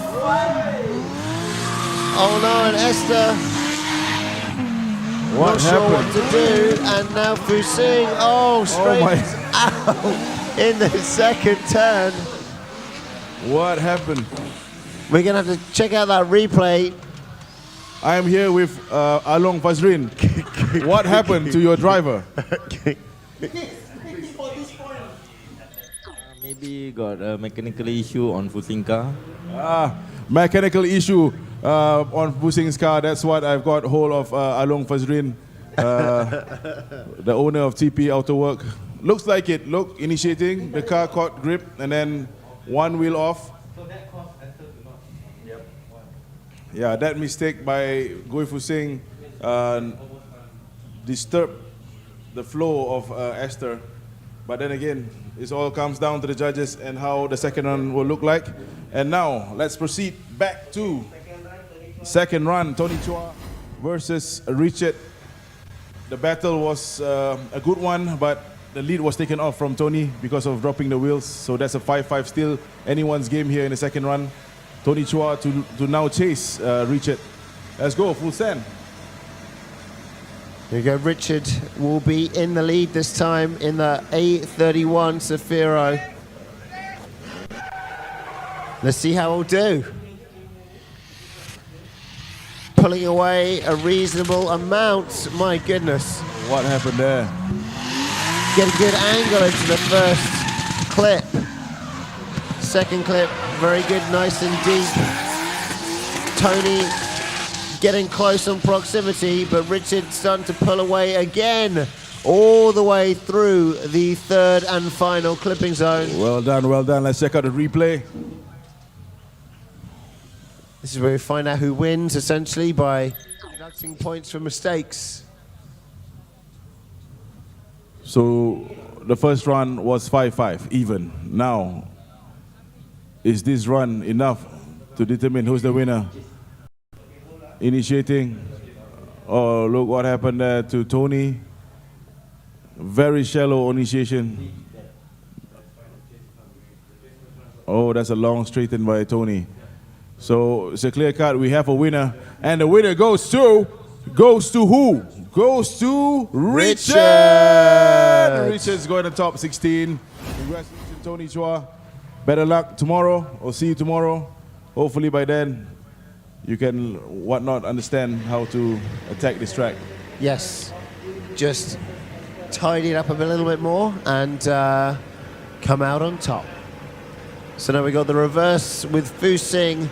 Oh no, and Esther not sure what to do. And now Fu Sing, straight out in the second turn. What happened? We're going to have to check out that replay. I am here with Along Fazrin. What happened to your driver? Maybe got a mechanical issue on Fusing car. Mechanical issue on Fusing's car. That's what I've got hold of Along Fazrin, the owner of TP Autowork. Looks like it. Look, initiating. The car caught grip and then one wheel off. So that caused Esther to not. Yep. Yeah, that mistake by Gui Fu Sing disturbed the flow of Esther. But then again, it all comes down to the judges and how the second run will look like. And now, let's proceed back to second run. Tony Chua versus Richard. The battle was a good one, but the lead was taken off from Tony because of dropping the wheels. So that's a 5-5 still. Anyone's game here in the second run. Tony Chua to now chase Richard. Let's go, full send. Here we go, Richard will be in the lead this time in the A31 Safiro. Let's see how he'll do. Pulling away a reasonable amount, my goodness. What happened there? Get a good angle into the first clip. Second clip, very good, nice and deep. Tony getting close on proximity, but Richard starting to pull away again, all the way through the third and final clipping zone. Well done, well done. Let's check out the replay. This is where we find out who wins, essentially, by deducting points for mistakes. So the first run was 5-5, even. Now, is this run enough to determine who's the winner? Initiating. Oh, look what happened there to Tony. Very shallow initiation. Oh, that's a long straighten by Tony. So it's a clear cut. We have a winner. And the winner goes to who? Goes to Richard! Richard's going to top 16. Congratulations, Tony Chua. Better luck tomorrow. I'll see you tomorrow. Hopefully by then, you can understand how to attack this track. Yes, just tidy it up a little bit more and come out on top. So now we got the reverse with Fu Sing,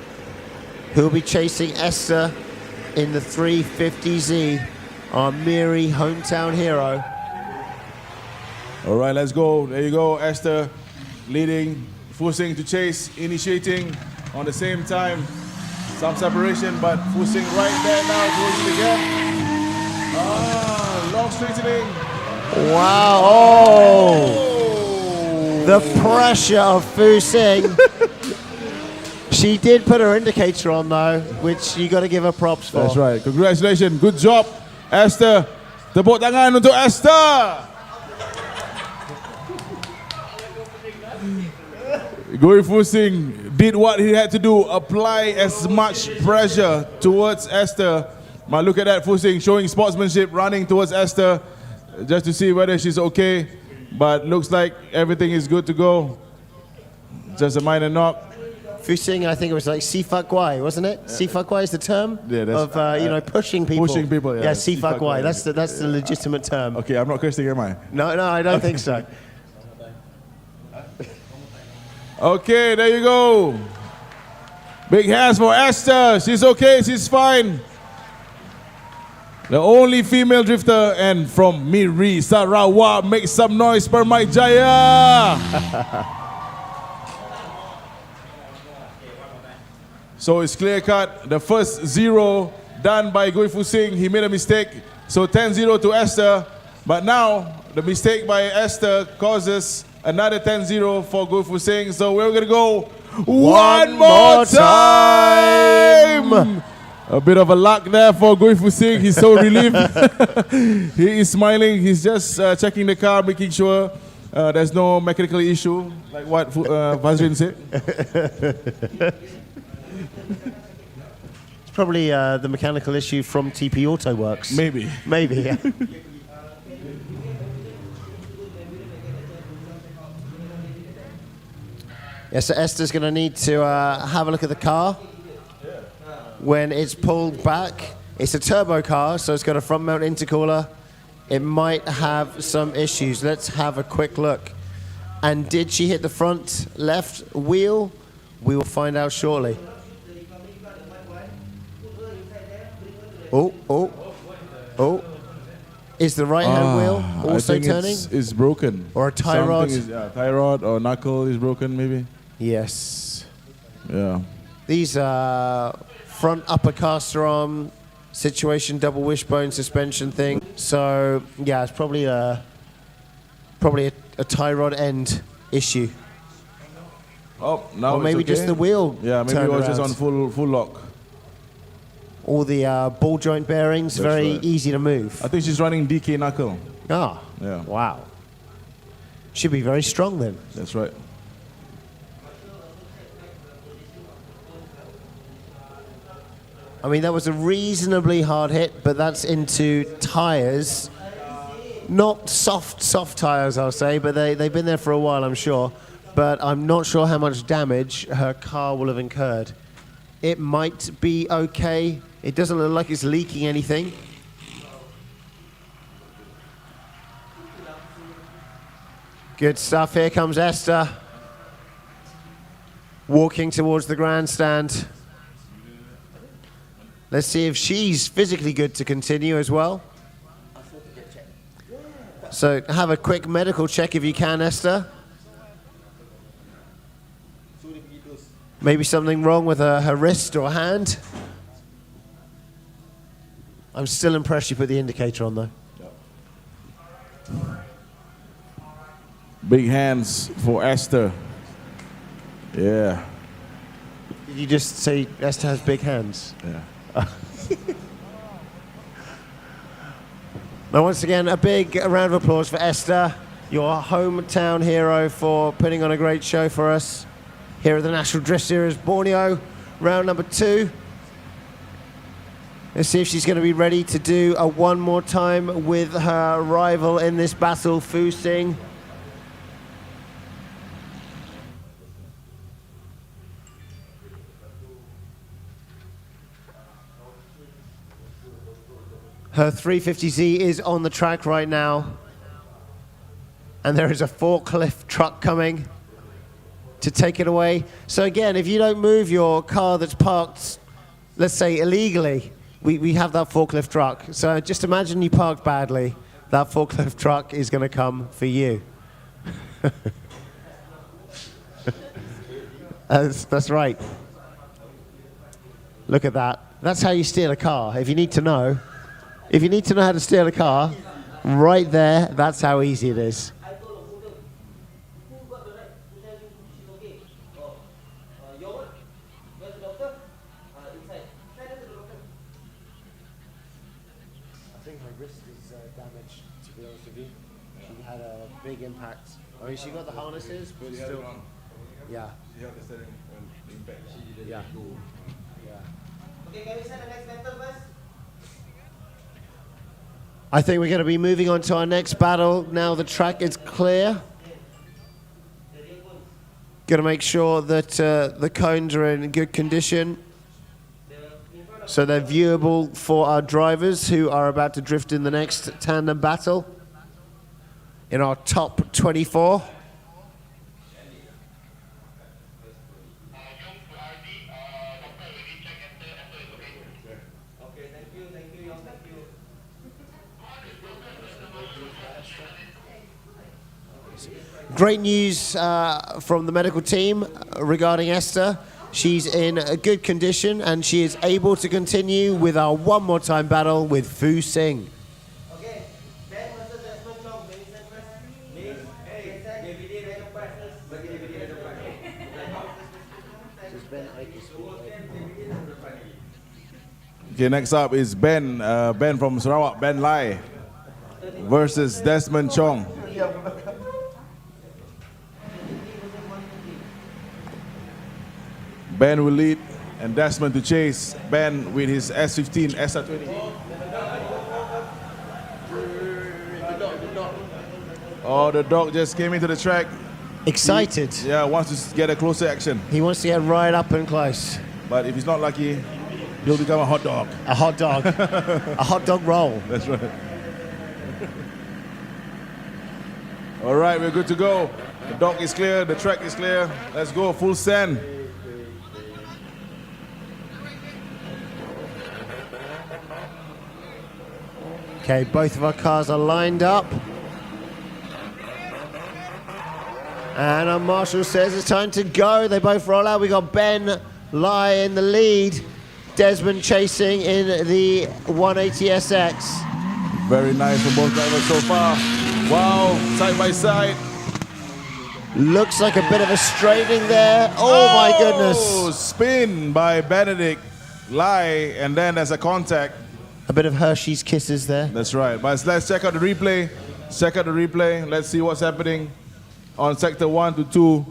who will be chasing Esther in the 350Z, our Miri hometown hero. All right, let's go. There you go, Esther leading, Fu Sing to chase, initiating on the same time. Some separation, but Fu Sing right there now, closing the gap. Long straightening. Wow, oh! The pressure of Fu Sing. She did put her indicator on though, which you got to give her props for. That's right. Congratulations. Good job, Esther. Tepuk tangan untuk Esther. Gui Fu Sing did what he had to do, apply as much pressure towards Esther. But look at that, Fu Sing showing sportsmanship, running towards Esther just to see whether she's okay. But looks like everything is good to go. Just a minor knock. Fu Sing, I think it was like Sifa Guai, wasn't it? Sifa Guai is the term of pushing people. Pushing people, yeah. Yeah, Sifa Guai. That's the legitimate term. Okay, I'm not cursing, am I? No, I don't think so. Okay, there you go. Big hands for Esther. She's okay, she's fine. The only female drifter, and from Miri, Sarawak, make some noise, Permyjaya. So it's clear cut. The first 0 done by Gui Fu Sing. He made a mistake. So 10-0 to Esther. But now the mistake by Esther causes another 10-0 for Gui Fu Sing. So we're going to go one more time. A bit of a luck there for Gui Fu Sing. He's so relieved. He is smiling. He's just checking the car, making sure there's no mechanical issue, like what Vazrin said. It's probably the mechanical issue from TP Auto Works. Maybe. Maybe, yeah. Yeah, so Esther's going to need to have a look at the car. When it's pulled back, it's a turbo car, so it's got a front mount intercooler. It might have some issues. Let's have a quick look. And did she hit the front left wheel? We will find out shortly. Oh. Is the right-hand wheel also I think turning? It's broken. Or a tie rod? Tie rod or knuckle is broken, maybe. Yes. Yeah. These are front upper caster arm situation, double wishbone suspension thing. So yeah, it's probably a tie rod end issue. Oh, now or maybe it's okay. just the wheel. Yeah, maybe it was just on full lock. All the ball joint bearings, That's very right. easy to move. I think she's running DK knuckle. Ah, Yeah. wow. Should be very strong then. That's right. I mean, that was a reasonably hard hit, but that's into tires. Not soft tires, I'll say, but they've been there for a while, I'm sure. But I'm not sure how much damage her car will have incurred. It might be okay. It doesn't look like it's leaking anything. Good stuff. Here comes Esther. Walking towards the grandstand. Let's see if she's physically good to continue as well. So have a quick medical check if you can, Esther. Maybe something wrong with her wrist or hand. I'm still impressed you put the indicator on though. Big hands for Esther. Yeah. Did you just say Esther has big hands? Yeah. Now once again, a big round of applause for Esther, your hometown hero, for putting on a great show for us here at the National Drift Series Borneo, round number 2. Let's see if she's going to be ready to do a one more time with her rival in this battle, Fu Sing. Her 350Z is on the track right now. And there is a forklift truck coming to take it away. So again, if you don't move your car that's parked, let's say illegally, we have that forklift truck. So just imagine you parked badly. That forklift truck is going to come for you. That's right. Look at that. That's how you steal a car. If you need to know how to steal a car, right there, that's how easy it is. I think her wrist is damaged, to be honest with you. She had a big impact. I mean, she got the harnesses, but still. Yeah. She had the steering impact. Yeah. Okay, can we send the next battle first? I think we're going to be moving on to our next battle. Now the track is clear. Going to make sure that the cones are in good condition, so they're viewable for our drivers who are about to drift in the next tandem battle in our top 24. Okay, thank you, y'all, thank you. Great news from the medical team regarding Esther. She's in a good condition and she is able to continue with our one more time battle with Fu Sing. Okay, Ben versus Desmond Chong. Ben is first. Please. Hey, DVD red depan. Bagi DVD red depan. Okay, next up is Ben. Ben from Sarawak, Ben Lai versus Desmond Chong. Ben will lead and Desmond to chase. Ben with his S15, SR20. Oh, the dog just came into the track. Excited. Wants to get a closer action. He wants to get right up and close. But if he's not lucky, he'll become a hot dog. A hot dog. A hot dog roll. That's right. All right, we're good to go. The dog is clear, the track is clear. Let's go, full send. Okay, both of our cars are lined up. And our marshal says it's time to go. They both roll out. We got Ben Lai in the lead. Desmond chasing in the 180SX. Very nice for both drivers so far. Wow, side by side. Looks like a bit of a straightening there. Oh my goodness. Spin by Benedict Lai, and then there's a contact. A bit of Hershey's Kisses there. That's right. But let's check out the replay. Check out the replay. Let's see what's happening on sector 1 to 2.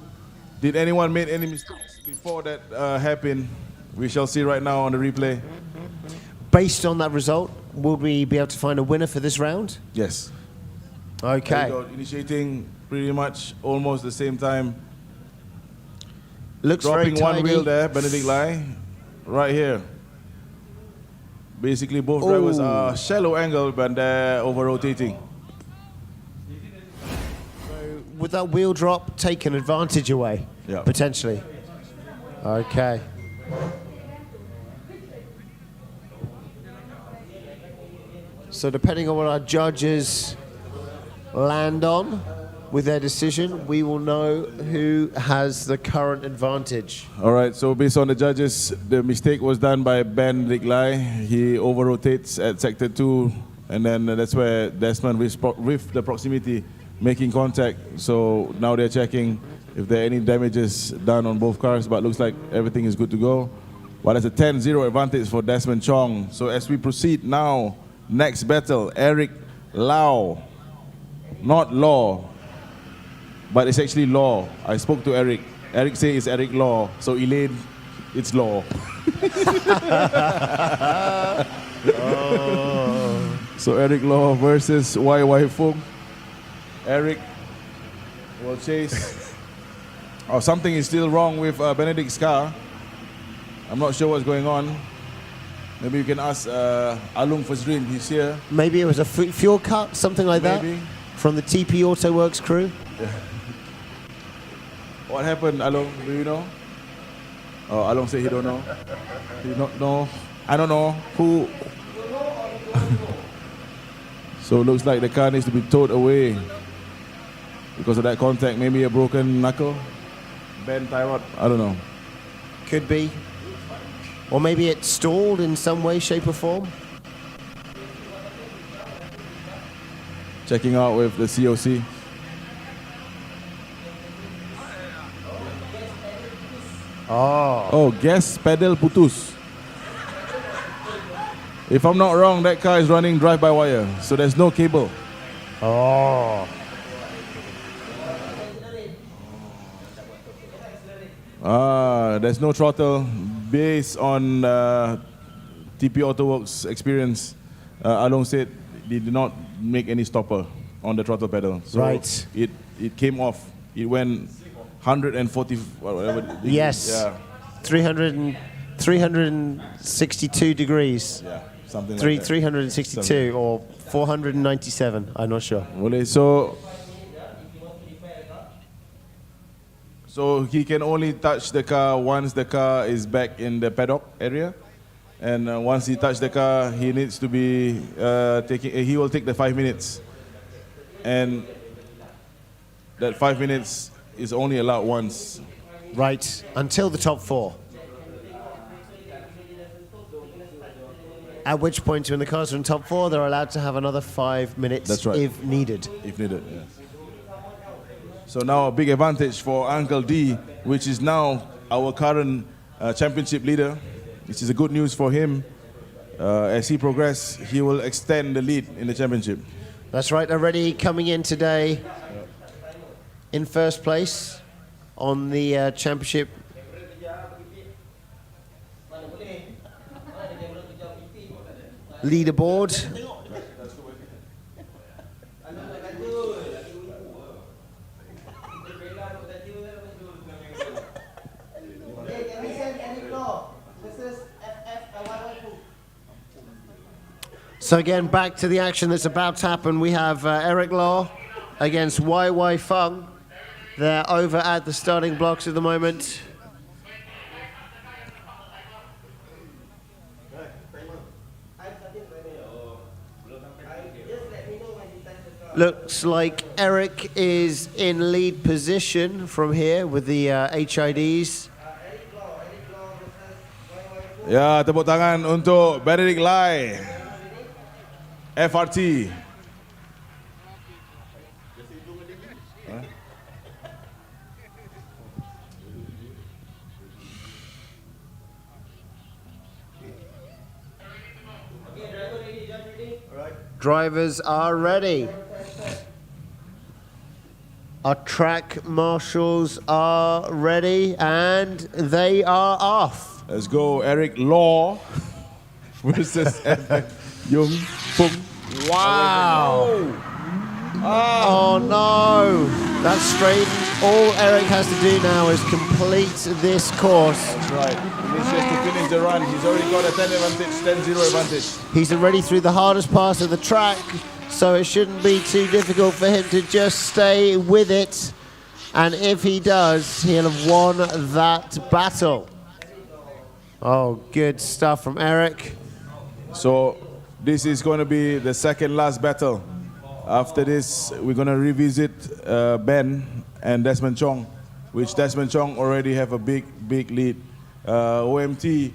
Did anyone make any mistakes before that happened? We shall see right now on the replay. Based on that result, will we be able to find a winner for this round? Yes. Okay. Initiating pretty much almost the same time. Looks dropping very one tiny. wheel there, Benedict Lai, right here. Basically, both drivers are shallow angle, but they're over-rotating. So would that wheel drop take an advantage away? Yeah. Potentially. Okay. So depending on what our judges land on with their decision, we will know who has the current advantage. All right, so based on the judges, the mistake was done by Benedict Lai. He over-rotates at sector 2, and then that's where Desmond with the proximity making contact. So now they're checking if there are any damages done on both cars, but looks like everything is good to go. Well, that's a 10-0 advantage for Desmond Chong. So as we proceed now, next battle, Eric Lau, not Law, but it's actually Law. I spoke to Eric. Eric says it's Eric Law, so Elaine, it's Law. So Eric Law versus YY Fung. Eric will chase. Oh, something is still wrong with Benedict's car. I'm not sure what's going on. Maybe you can ask Alung Fazrin, he's here. Maybe it was a fuel cut, something like Maybe. that, from the TP Auto Works crew. Yeah. What happened, Alung? Do you know? Oh, Alung said he don't know. He don't know. I don't know who. So it looks like the car needs to be towed away because of that contact. Maybe a broken knuckle, bent tie rod. I don't know. Could be. Or maybe it stalled in some way, shape or form. Checking out with the COC. Oh, gas pedal putus. If I'm not wrong, that car is running drive-by-wire, so there's no cable. Oh. There's no throttle. Based on TP AutoWorks experience, Along said they did not make any stopper on the throttle pedal. So right. It came off. It went 140, whatever. Yes. Yeah. 362 degrees. Yeah, something like that. 362 or 497. I'm not sure. So he can only touch the car once the car is back in the paddock area. And once he touched the car, he needs to be he will take the 5 minutes. And that 5 minutes is only allowed once. Right, until the top 4. At which point, when the cars are in top 4, they're allowed to have another 5 minutes. That's right. If needed. If needed, yes. So now a big advantage for Uncle D, which is now our current championship leader, which is a good news for him. As he progresses, he will extend the lead in the championship. That's right, already coming in today in first place on the championship. Leaderboard. So again, back to the action that's about to happen. We have Eric Law against YY Fung. They're over at the starting blocks at the moment. Looks like Eric is in lead position from here with the HIDs. Ya, tepuk tangan untuk Benedict Lai, FRT. Drivers are ready. Our track marshals are ready, and they are off. Let's go, Eric Law versus Jung Fung. Wow! Oh no! That's straight. All Eric has to do now is complete this course. That's right. He needs just to finish the run. He's already got a 10 advantage, 10-0 advantage. He's already through the hardest part of the track, so it shouldn't be too difficult for him to just stay with it. And if he does, he'll have won that battle. Oh, good stuff from Eric. So this is going to be the second last battle. After this, we're going to revisit Ben and Desmond Chong, which Desmond Chong already have a big lead. OMT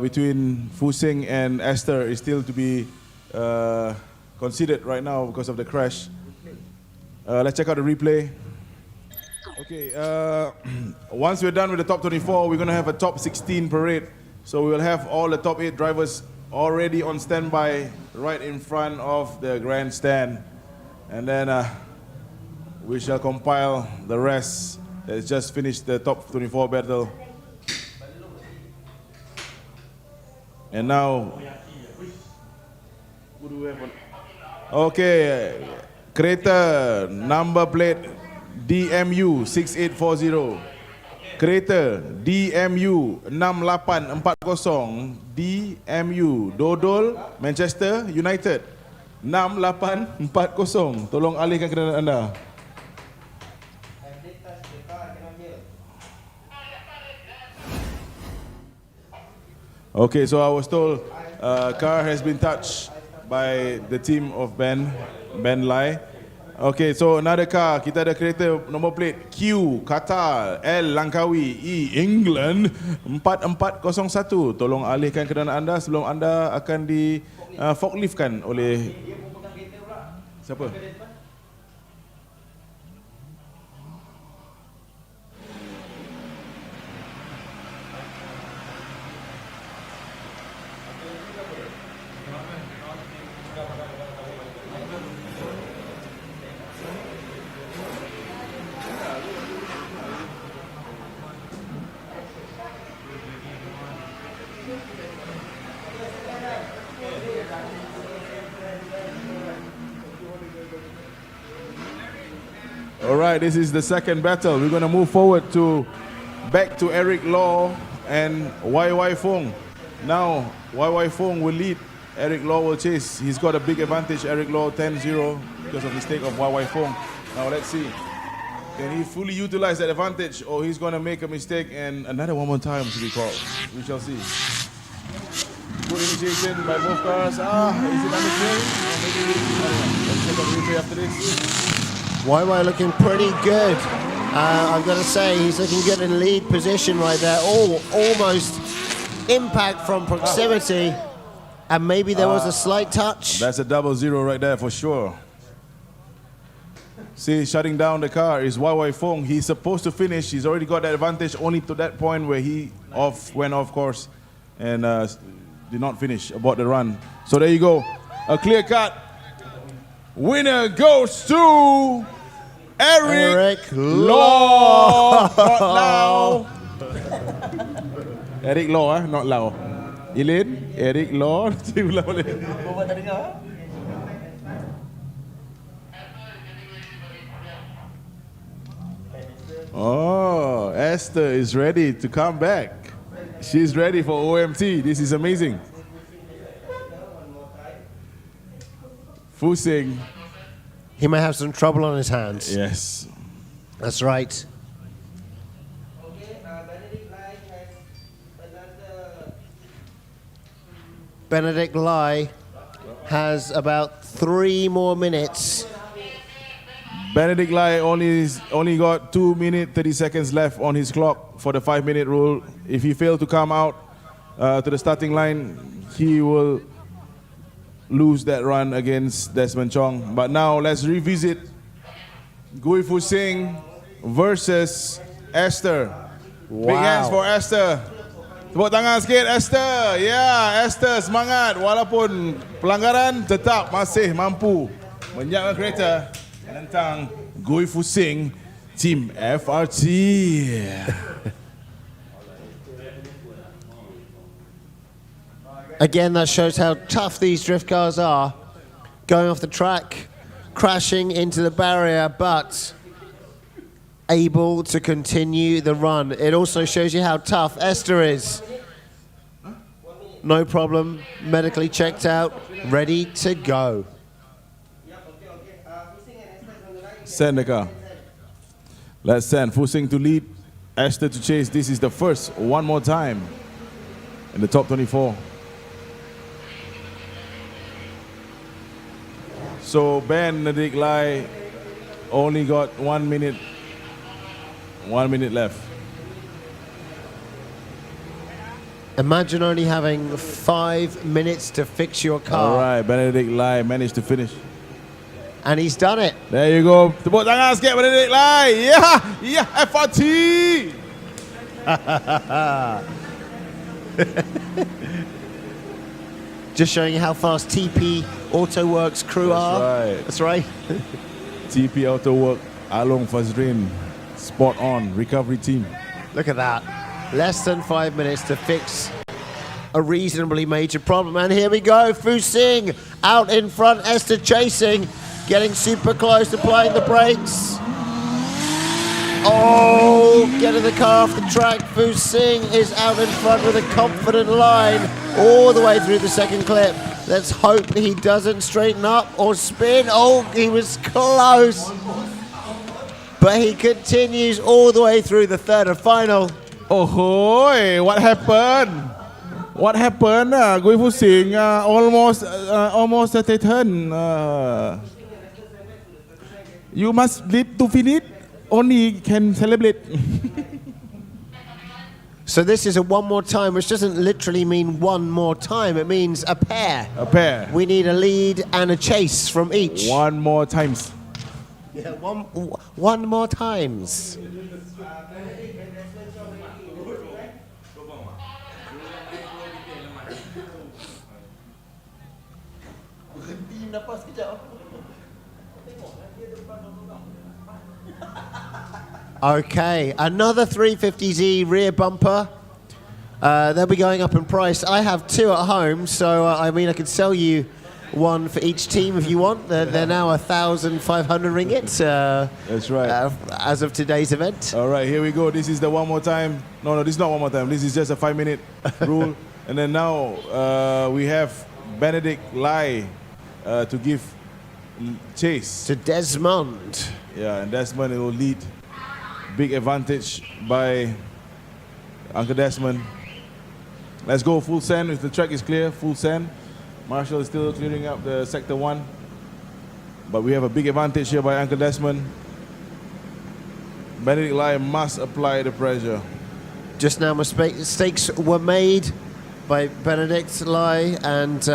between Fu Sing and Esther is still to be considered right now because of the crash. Let's check out the replay. Okay, once we're done with the top 24, we're going to have a top 16 parade. So we will have all the top 8 drivers already on standby right in front of the grandstand. And then we shall compile the rest. Let's just finish the top 24 battle. And now, who do we have on? Okay, Creta number plate DMU 6840. Kereta DMU 6840 DMU Dodol Manchester United 6840. Tolong alihkan kenderaan anda. Okay, so I was told car has been touched by the team of Ben Lai. Okay, so another car. Kita ada kereta nombor plate Q Qatar, L Langkawi, E England 4401. Tolong alihkan kenderaan anda sebelum anda akan di forkliftkan oleh siapa? Alright, this is the second battle. We're going to move forward back to Eric Law and YY Fong. Now, YY Fong will lead. Eric Law will chase. He's got a big advantage. Eric Law 10-0 because of mistake of YY Fong. Now, let's see. Can he fully utilize that advantage, or he's going to make a mistake and another one more time to be called? We shall see. Good initiation by both cars. Is it under clearing? Or maybe, I don't know. Let's check out the replay after this. Wai looking pretty good. I've got to say, he's looking good in lead position right there. Oh, almost impact from proximity. And maybe there was a slight touch. That's a 0-0 right there for sure. See, shutting down the car is Wai Fong. He's supposed to finish. He's already got that advantage only to that point where he went off course and did not finish about the run. So there you go. A clear cut. Winner goes to Eric Law. Not Lau. Eric Law, not Lau. Elaine, Eric Law. Oh, Esther is ready to come back. She's ready for OMT. This is amazing. Fu Sing. He may have some trouble on his hands. Yes. That's right. Benedict Lai has about 3 more minutes. Benedict Lai only got 2 minutes 30 seconds left on his clock for the 5-minute rule. If he failed to come out to the starting line, he will lose that run against Desmond Chong. But now let's revisit Gui Fu Sing versus Esther. Wow. Big hands for Esther. Tepuk tangan sikit Esther. Ya, Esther semangat. Walaupun pelanggaran tetap masih mampu menyiapkan kereta menentang Gui Fu Sing, Team FRT. Again, that shows how tough these drift cars are. Going off the track, crashing into the barrier, but able to continue the run. It also shows you how tough Esther is. No problem, medically checked out, ready to go. Send the car. Let's send Fu Sing to lead, Esther to chase. This is the first one more time in the top 24. So Benedict Lai only got 1 minute. 1 minute left. Imagine only having 5 minutes to fix your car. All right, Benedict Lai managed to finish. And he's done it. There you go. Tepuk tangan sikit Benedict Lai. Yeah, FRT. Just showing you how fast TP AutoWorks crew are. Right. That's right. TP AutoWork, Along Fazrin, spot on, recovery team. Look at that. Less than 5 minutes to fix a reasonably major problem. And here we go, Fu Sing out in front, Esther chasing, getting super close, applying the brakes. Oh, getting the car off the track. Fu Sing is out in front with a confident line all the way through the second clip. Let's hope he doesn't straighten up or spin. Oh, he was close. But he continues all the way through the third and final. Oh, what happened? What happened? Gui Fu Sing almost at a turn. You must live to finish. Only can celebrate. So this is a one more time, which doesn't literally mean one more time. It means a pair. A pair. We need a lead and a chase from each. One more times. Yeah, one more times. Okay, another 350Z rear bumper. They'll be going up in price. I have 2 at home, so I mean I could sell you one for each team if you want. They're now 1,500 ringgit. That's right. As of today's event. All right, here we go. This is the one more time. No, this is not one more time. This is just a 5-minute rule. And then now we have Benedict Lai to give chase to Desmond. Yeah, and Desmond will lead. Big advantage by Uncle Desmond. Let's go full send. If the track is clear, full send. Marshall is still clearing up the sector 1. But we have a big advantage here by Uncle Desmond. Benedict Lai must apply the pressure. Just now mistakes were made by Benedict Lai, and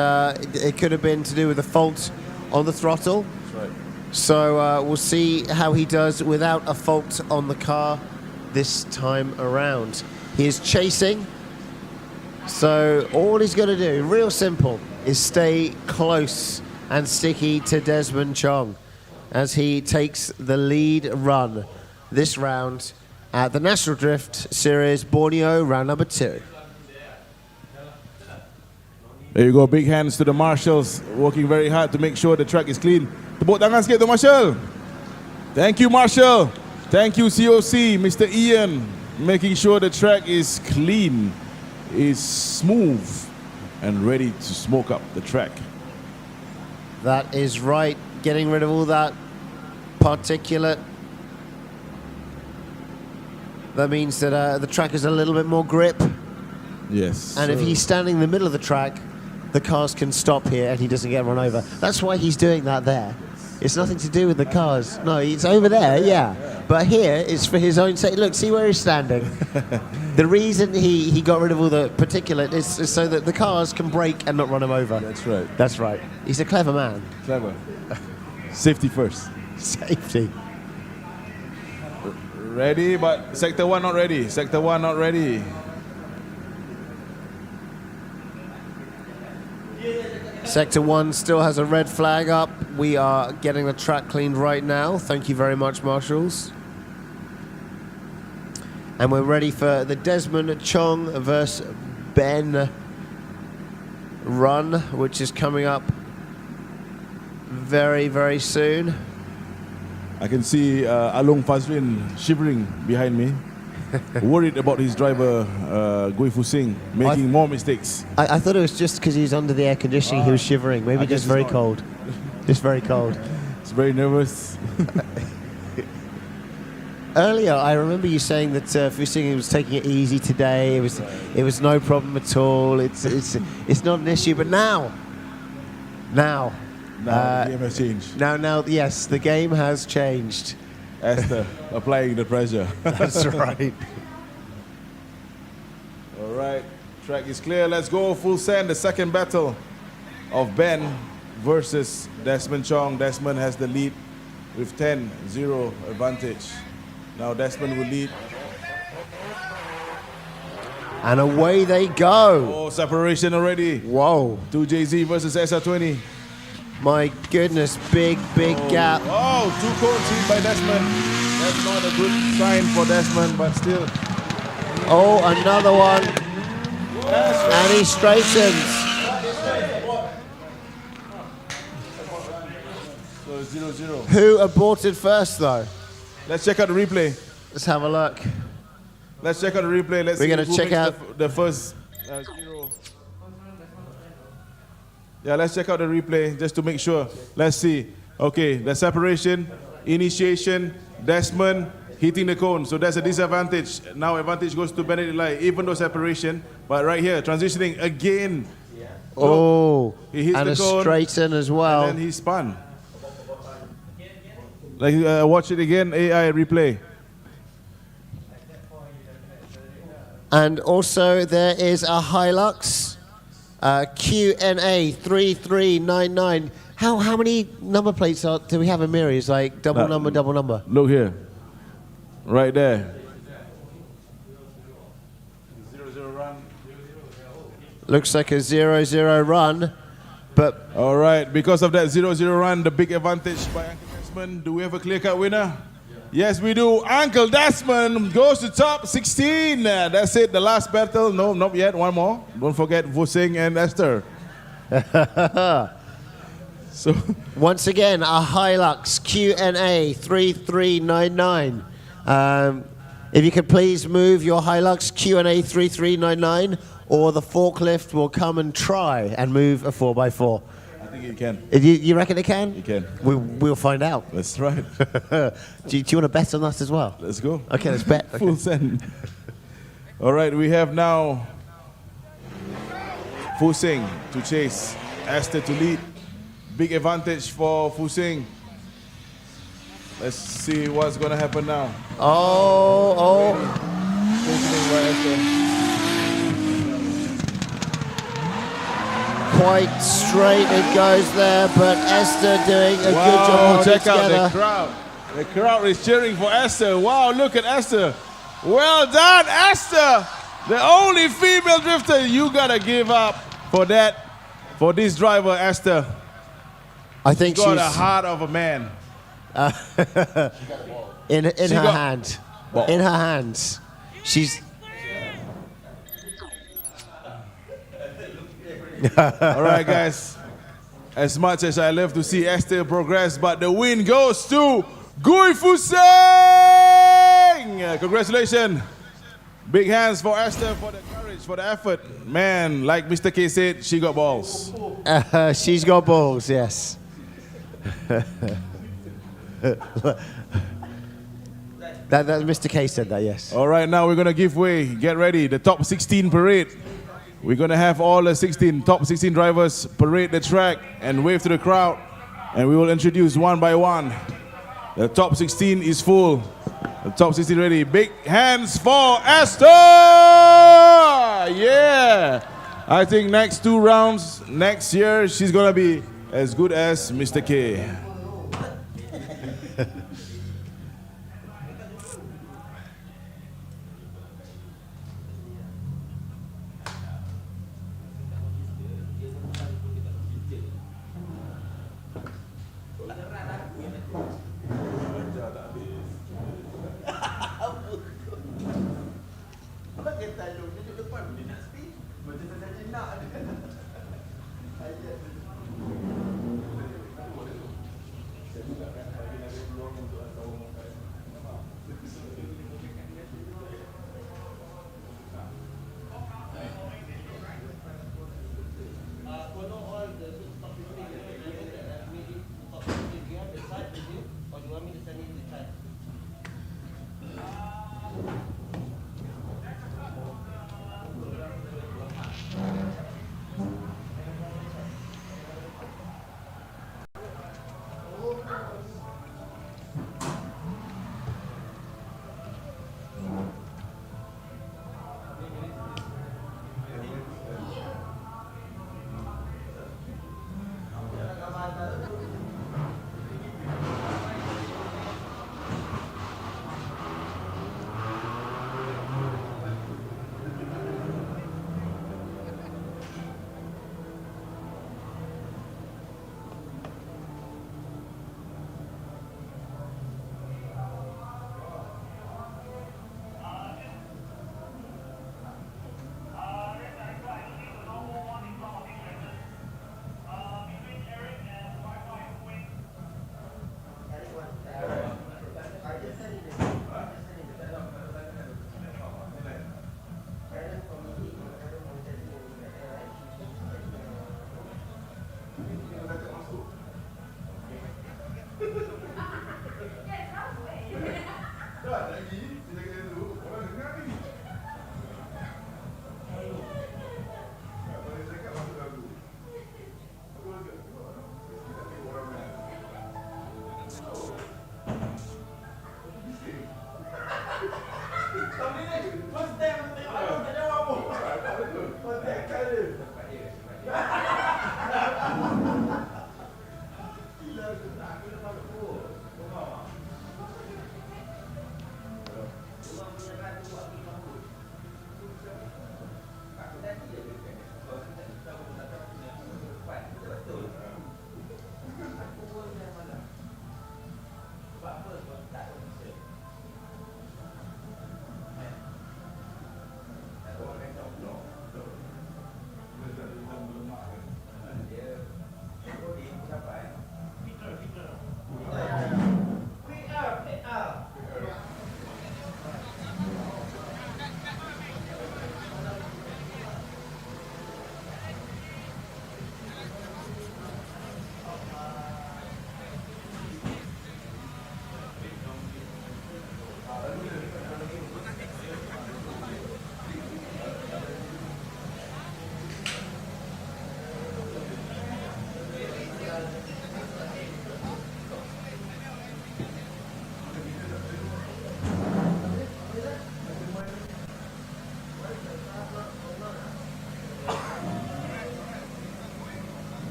it could have been to do with a fault on the throttle. That's right. So we'll see how he does without a fault on the car this time around. He is chasing, so all he's going to do, real simple, is stay close and sticky to Desmond Chong as he takes the lead run this round at the National Drift Series Borneo Round number 2. There you go, big hands to the marshals, working very hard to make sure the track is clean. Tepuk tangan sikit to Marshal. Thank you, Marshal. Thank you, COC, Mr. Ian, making sure the track is clean, is smooth, and ready to smoke up the track. That is right, getting rid of all that particulate. That means that the track is a little bit more grip. Yes. And if he's standing in the middle of the track, the cars can stop here and he doesn't get run over. That's why he's doing that there. It's nothing to do with the cars. No, it's over there, yeah. But here, it's for his own sake. Look, see where he's standing. The reason he got rid of all the particulate is so that the cars can brake and not run him over. That's right. That's right. He's a clever man. Clever. Safety first. Safety. Ready, but Sector 1 not ready. Sector 1 not ready. Sector 1 still has a red flag up. We are getting the track cleaned right now. Thank you very much, marshals. And we're ready for the Desmond Chong versus Ben run, which is coming up very, very soon. I can see Along Fazlin shivering behind me, worried about his driver, Gui Fu Sing, making more mistakes. I thought it was just because he was under the air conditioning, he was shivering. Maybe just very cold. Just very cold. He's very nervous. Earlier, I remember you saying that Fu Sing was taking it easy today. It was no problem at all. It's not an issue. But now. The game has changed. Now, yes, the game has changed. Esther applying the pressure. That's right. All right, track is clear. Let's go full send. The second battle of Ben versus Desmond Chong. Desmond has the lead with 10-0 advantage. Now Desmond will lead. And away they go. Oh, separation already. Whoa. 2JZ versus SR20. My goodness, big gap. Oh, 2 cones hit by Desmond. That's not a good sign for Desmond, but still. Oh, another one. And he straightens. So 0-0. Who aborted first, though? Let's check out the replay. Let's have a look. Let's check out the replay. Let's We're see gonna who check makes out the first 0. Yeah, let's check out the replay just to make sure. Let's see. Okay, the separation, initiation, Desmond hitting the cone. So that's a disadvantage. Now advantage goes to Benedict Lai, even though separation. But right here, transitioning again. Oh, he hits and the a cone, straighten as well. and then he spun. Like, watch it again, AI replay. And also there is a Hilux. QNA 3399. How many number plates do we have in Miri? It's like double number. Look here. Right there. 0-0 run. Looks like a 0-0 run, but... All right, because of that 0-0 run, the big advantage by Uncle Desmond. Do we have a clear-cut winner? Yes, we do. Uncle Desmond goes to top 16. That's it, the last battle. No, not yet. One more. Don't forget Fu Sing and Esther. So once again, a Hilux QNA 3399. If you could please move your Hilux QNA 3399, or the forklift will come and try and move a 4x4. I think it can. You reckon it can? It can. We'll find out. That's right. do you want to bet on that as well? Let's go. Okay, let's bet. Okay. Full send. All right, we have now Fu Sing to chase, Esther to lead. Big advantage for Fu Sing. Let's see what's gonna happen now. Oh. Stationing by Esther. Quite straight it goes there, but Esther doing a good job holding Check out together. the crowd. The crowd is cheering for Esther. Wow, look at Esther. Well done, Esther. The only female drifter. You gotta give up for that, for this driver, Esther. I think She's got she's a heart of a man. in She her got- hand. Ball. In her hands. She's All right, guys. As much as I love to see Esther progress, but the win goes to Gui Fuseng. Congratulations. Big hands for Esther for the courage, for the effort. Man, like Mr. K said, she got balls. she's got balls, yes. that Mr. K said that, yes. All right, now we're going to give way. Get ready. The top 16 parade. We're going to have all the top 16 drivers parade the track and wave to the crowd. And we will introduce one by one. The top 16 is full. The top 16 ready. Big hands for Esther! Yeah! I think next 2 rounds, next year, she's going to be as good as Mr. K.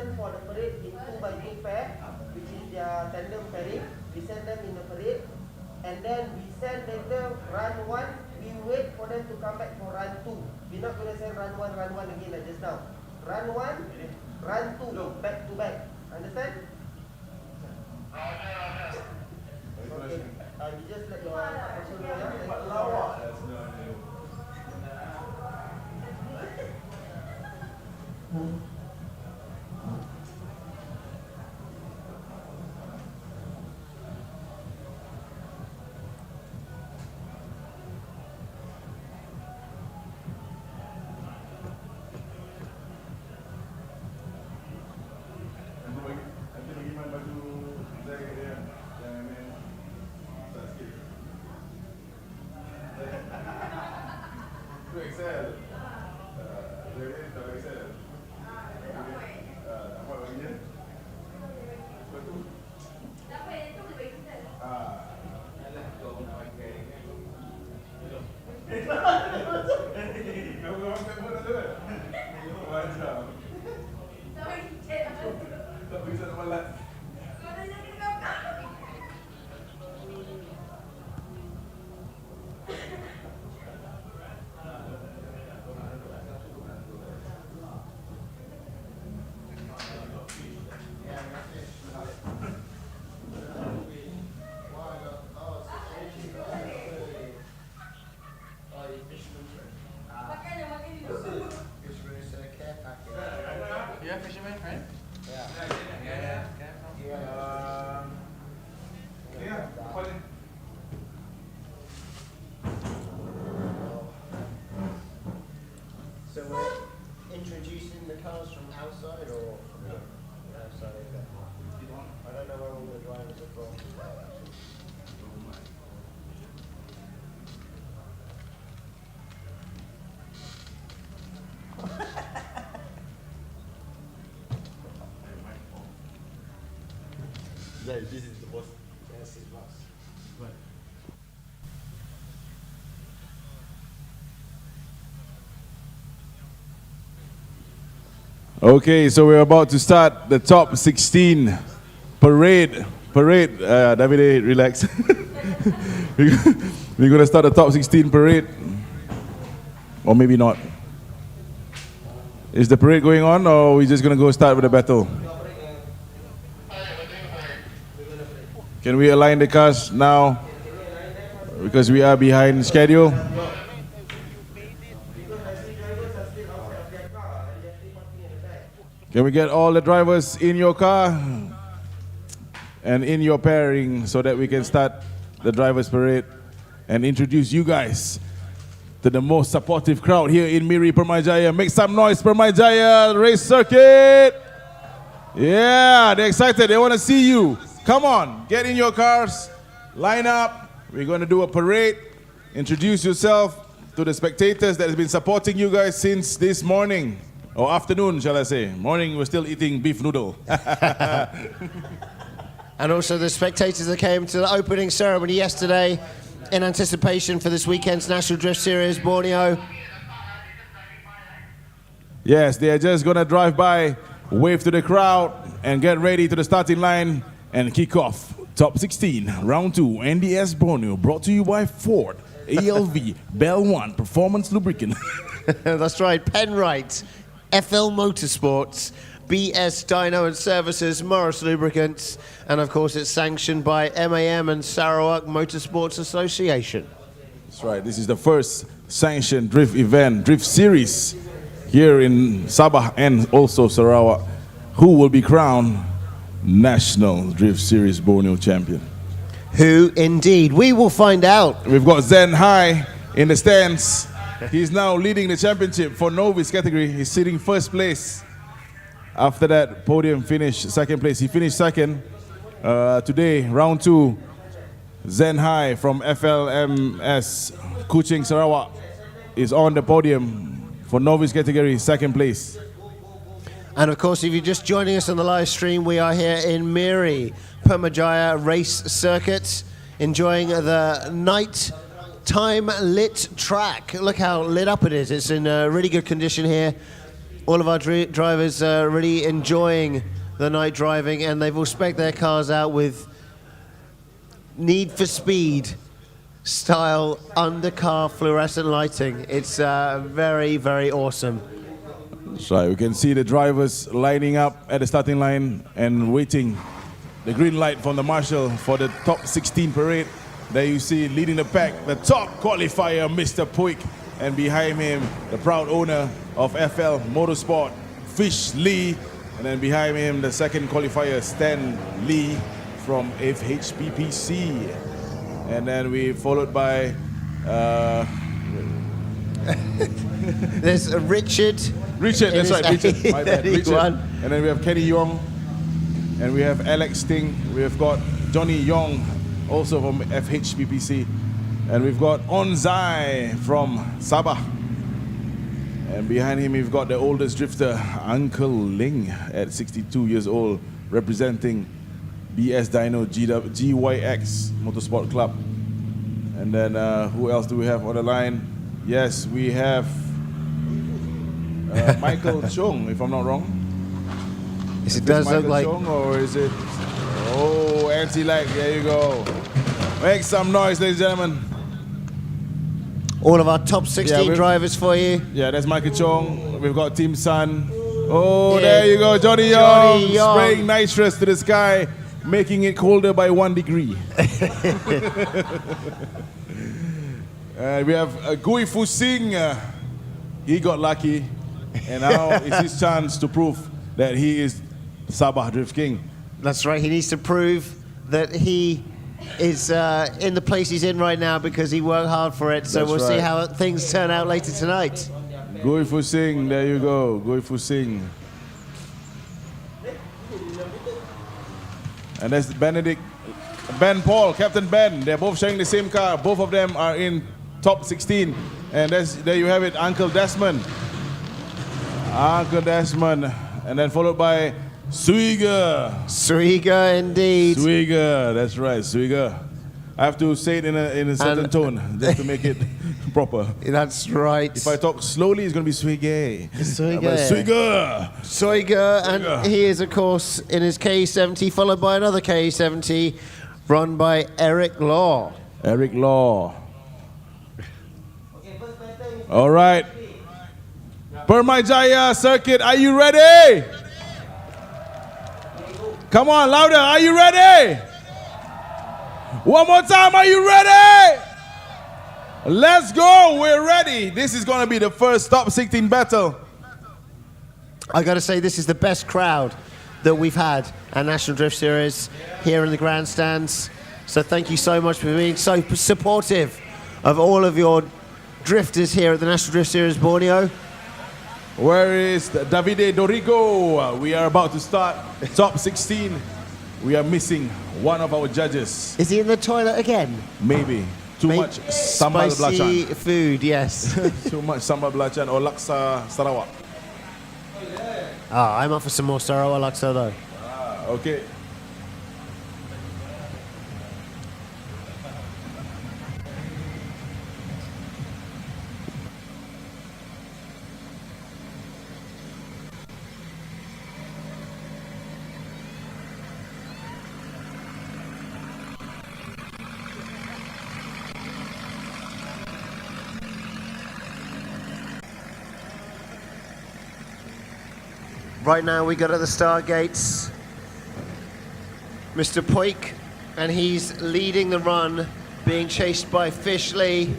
arrangement for the parade in 2x2 pair, which is their tandem pairing. We send them in the parade, and then we send later run 1. We wait for them to come back for run 2. We're not going to send run 1 again like just now. Run 1, run 2, back to back. Understand? Okay. You just let your person know. So we're introducing the cars from outside or from the outside? I don't know where all the drivers are from. This is the boss. Yes, it's boss. Okay, so we're about to start the top 16 parade. Davide, relax. We're going to start the top 16 parade. Or maybe not. Is the parade going on, or are we just going to go start with the battle? Can we align the cars now? Because we are behind schedule. Can we get all the drivers in your car and in your pairing so that we can start the drivers parade and introduce you guys to the most supportive crowd here in Miri, Permyjaya. Make some noise, Permyjaya race circuit. Yeah, they're excited. They want to see you. Come on, get in your cars, line up. We're going to do a parade. Introduce yourself to the spectators that has been supporting you guys since this morning. Or afternoon, shall I say. Morning, we're still eating beef noodle. And also the spectators that came to the opening ceremony yesterday in anticipation for this weekend's National Drift Series Borneo. Yes, they are just going to drive by, wave to the crowd, and get ready to the starting line and kick off. Top 16, round 2, NDS Borneo, brought to you by Ford, ALV, Bell 1, Performance Lubricant. That's right, Penrite, FL Motorsports, BS Dyno and Services, Morris Lubricants, and of course it's sanctioned by MAM and Sarawak Motorsports Association. That's right, this is the first sanctioned drift event, drift series here in Sabah and also Sarawak. Who will be crowned National Drift Series Borneo champion? Who indeed? We will find out. We've got Zen Hai in the stands. He's now leading the championship for novice category. He's sitting first place. After that podium finish, second place. He finished second. Today, round 2, Zen Hai from FLMS Kuching Sarawak is on the podium for novice category, second place. And of course, if you're just joining us on the live stream, we are here in Miri, Permyjaya Race Circuit, enjoying the night-time lit track. Look how lit up it is. It's in really good condition here. All of our drivers are really enjoying the night driving, and they've all spec'd their cars out with Need for Speed style undercar fluorescent lighting. It's very, very awesome. That's right. We can see the drivers lining up at the starting line and waiting the green light from the marshal for the top 16 parade. There you see leading the pack, the top qualifier, Mr. Puig, and behind him, the proud owner of FL Motorsport, Fish Lee, and then behind him, the second qualifier, Stan Lee from FHPPC. And then we followed by there's Richard. Richard, that's right, Richard. My bad, Richard. One. And then we have Kenny Yong, and we have Alex Sting. We have got Johnny Yong, also from FHPPC, and we've got Onzai from Sabah. And behind him, we've got the oldest drifter, Uncle Ling, at 62 years old, representing BS Dyno GYX Motorsport Club. And then who else do we have on the line? Yes, we have Michael Chung, if I'm not wrong. Yes, it does look like. Chung, or is it? Oh, anti-lag. There you go. Make some noise, ladies and gentlemen. All of our top 16 drivers for you. Yeah, that's Michael Chong. We've got Team Sun. Oh, yeah. There you go, Johnny Young, spraying nitrous to the sky, making it colder by 1 degree. We have Gui Fu Sing. He got lucky, and now it's his chance to prove that he is Sabah Drift King. That's right. He needs to prove that he is in the place he's in right now because he worked hard for it. So That's we'll right. see how things turn out later tonight. Gui Fu Sing, there you go. Gui Fu Sing. And that's Ben Paul, Captain Ben. They're both sharing the same car. Both of them are in top 16. And there you have it, Uncle Desmond. Uncle Desmond. And then followed by Suiga. Suiga, indeed. Suiga, that's right, Suiga. I have to say it in a certain tone just to make it proper. That's right. If I talk slowly, it's going to be Suiga. Suiga. Suiga. And he is, of course, in his K70, followed by another K70 run by Eric Law. Eric Law. All right. Permyjaya circuit, are you ready? Come on, louder. Are you ready? One more time. Are you ready? Let's go. We're ready. This is going to be the first top 16 battle. I got to say, this is the best crowd that we've had at National Drift Series here in the grandstands. So thank you so much for being so supportive of all of your drifters here at the National Drift Series Borneo. Where is Davide Dorigo? We are about to start top 16. We are missing one of our judges. Is he in the toilet again? Maybe. Too much sambal spicy belacan. food, yes. Too much sambal belacan or laksa Sarawak. I'm up for some more Sarawak laksa though. Okay. Right now we got at the Stargates Mr. Puig, and he's leading the run, being chased by Fish Lee.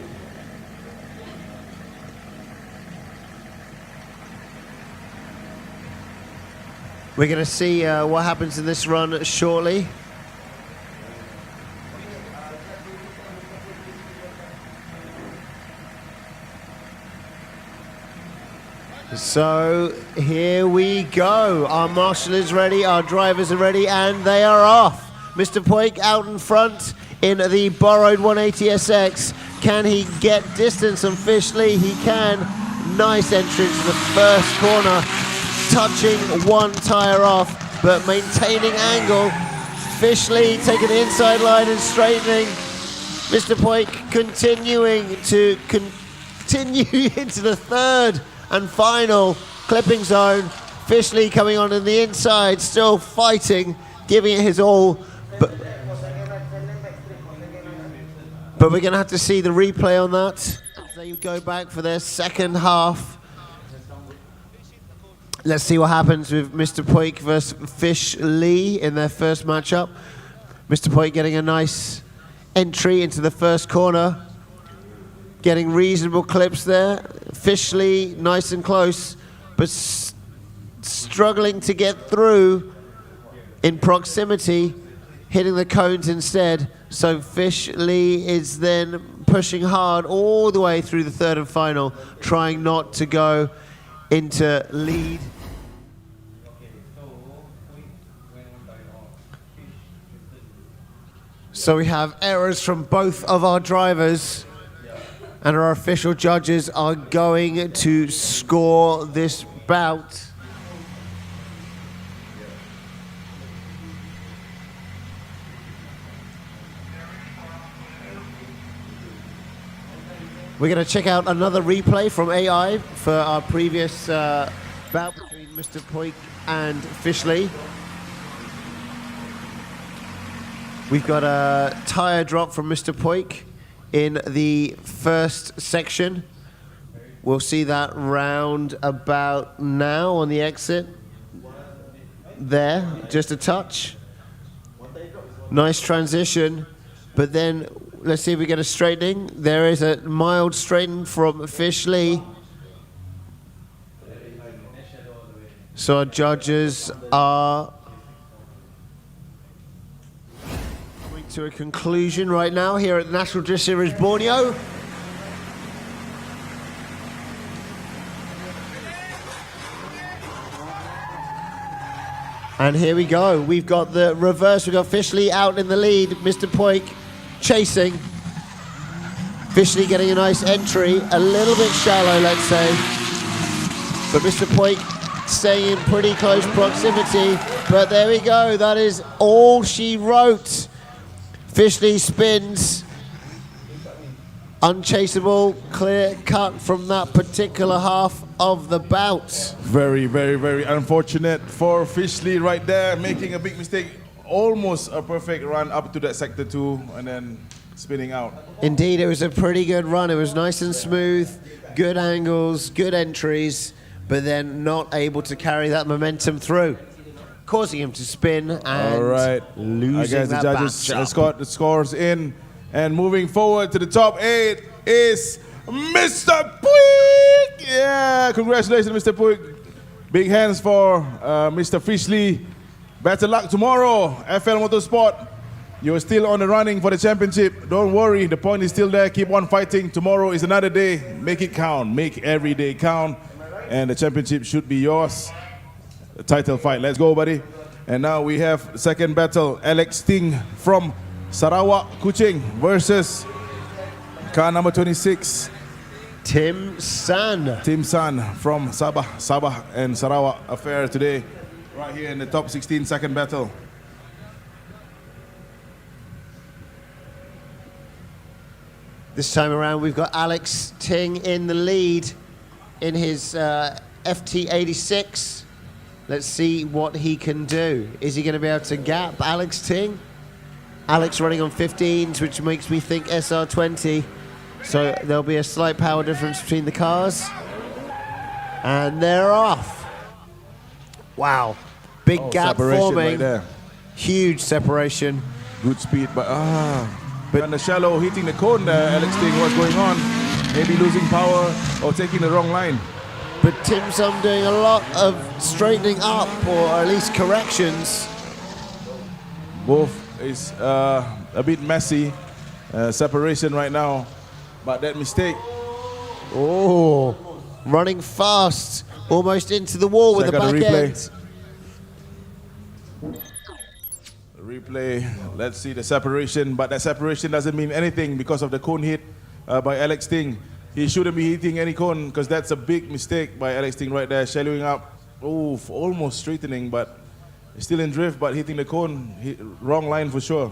We're going to see what happens in this run shortly. So here we go. Our marshal is ready, our drivers are ready, and they are off. Mr. Puig out in front in the borrowed 180SX. Can he get distance on Fish Lee? He can. Nice entry into the first corner, touching one tire off, but maintaining angle. Fish Lee taking the inside line and straightening. Mr. Puig continuing to continue into the third and final clipping zone. Fishley coming on the inside, still fighting, giving it his all. But we're going to have to see the replay on that. They go back for their second half. Let's see what happens with Mr. Poik versus Fish Lee in their first matchup. Mr. Poik getting a nice entry into the first corner. Getting reasonable clips there. Fish Lee nice and close, but struggling to get through in proximity, hitting the cones instead. So Fish Lee is then pushing hard all the way through the third and final, trying not to go into lead. So we have errors from both of our drivers, and our official judges are going to score this bout. We're going to check out another replay from AI for our previous bout between Mr. Poik and Fishley. We've got a tyre drop from Mr. Poik in the first section. We'll see that round about now on the exit. There, just a touch. Nice transition, but then let's see if we get a straightening. There is a mild straightening from Fish Lee. So our judges are coming to a conclusion right now here at the National Drift Series Borneo. And here we go. We've got the reverse. We've got Fish Lee out in the lead. Mr. Poik chasing. Fish Lee getting a nice entry. A little bit shallow, let's say. But Mr. Poik staying in pretty close proximity. But there we go. That is all she wrote. Fish Lee spins. Unchaseable, clear cut from that particular half of the bout. Very, very, very unfortunate for Fish Lee right there, making a big mistake. Almost a perfect run up to that sector 2 and then spinning out. Indeed, it was a pretty good run. It was nice and smooth, good angles, good entries, but then not able to carry that momentum through, causing him to spin and all right, losing I guess that the judges matchup. got the scores in. And moving forward to the top 8 is Mr. Poik. Yeah, congratulations, Mr. Poik. Big hands for Mr. Fish Lee. Better luck tomorrow, FL Motorsport. You're still on the running for the championship. Don't worry, the point is still there. Keep on fighting. Tomorrow is another day. Make it count. Make every day count. And the championship should be yours. The title fight. Let's go, buddy. And now we have the second battle. Alex Ting from Sarawak, Kuching versus car number 26. Tim San. Tim San from Sabah. Sabah and Sarawak affair today. Right here in the top 16 second battle. This time around, we've got Alex Ting in the lead in his FT86. Let's see what he can do. Is he going to be able to gap Alex Ting? Alex running on 15s, which makes me think SR20. So there'll be a slight power difference between the cars. And they're off. Wow. Big gap forming. Right there. Huge separation. Good speed, but on the shallow, hitting the cone there, Alex Ting, what's going on? Maybe losing power or taking the wrong line. But Tim Sum doing a lot of straightening up, or at least corrections. Both is a bit messy. Separation right now. But that mistake. Oh, running fast. Almost into the wall with the back end. Replay. Let's see the separation. But that separation doesn't mean anything because of the cone hit by Alex Ting. He shouldn't be hitting any cone because that's a big mistake by Alex Ting right there. Shallowing up. Oh, almost straightening, but still in drift, but hitting the cone. Wrong line for sure.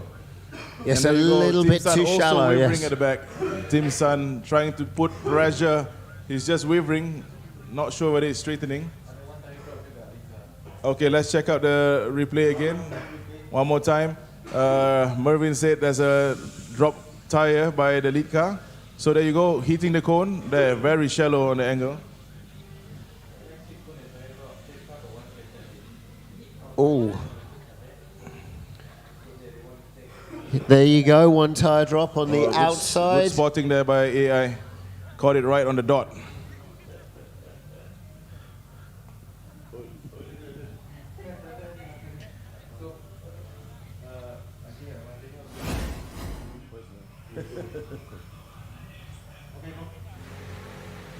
Yes, a little bit too shallow. Also wavering yes. at the back. Tim San trying to put pressure. He's just wavering. Not sure whether it's straightening. Okay, let's check out the replay again. One more time. Mervin said there's a drop tire by the lead car. So there you go, hitting the cone. They're very shallow on the angle. Oh. There you go, one tire drop on the outside. Good spotting there by AI. Caught it right on the dot.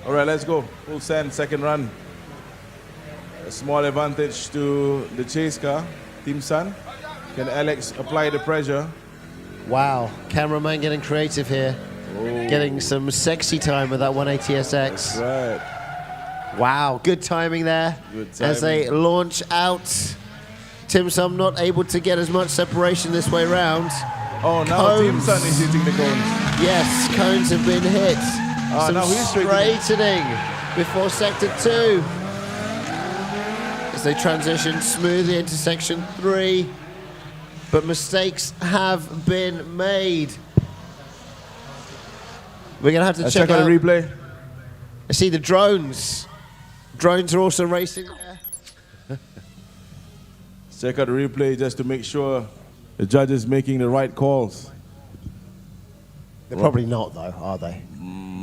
All right, let's go. Full send, second run. A small advantage to the chase car, Team Sun. Can Alex apply the pressure? Wow, cameraman getting creative here. Getting some sexy time with that 180SX. Right. Wow, good timing there. Good timing. As they launch out. Tim Sum not able to get as much separation this way round. Oh, now Team Sun is hitting the cones. Yes, cones have been hit. Some now he's straightening before sector 2. As they transition smoothly into section 3. But mistakes have been made. We're going to have to check out the replay. I see the drones. Drones are also racing there. Check out the replay just to make sure the judges making the right calls. They're probably not, though, are they?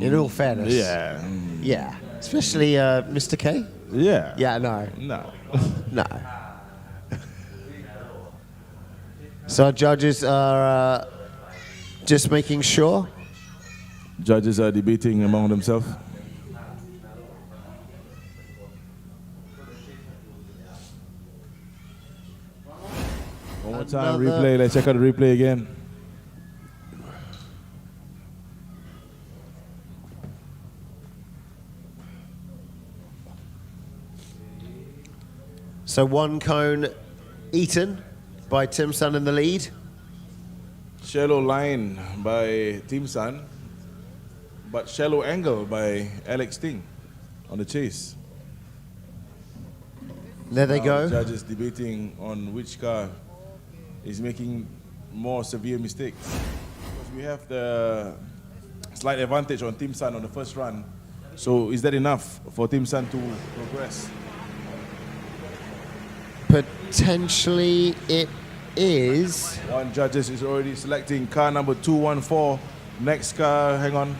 In all fairness. Yeah. Yeah. Especially Mr. K? Yeah. Yeah, no. No. No. So our judges are just making sure. Judges are debating among themselves. One more time, replay. Let's check out the replay again. So one cone eaten by Tim Sun in the lead. Shallow line by Team Sun, but shallow angle by Alex Ting on the chase. There they Now go. The judges debating on which car is making more severe mistakes. Because we have the slight advantage on Team Sun on the first run. So is that enough for Team Sun to progress? Potentially it is. One judges is already selecting car number 214. Next car, hang on.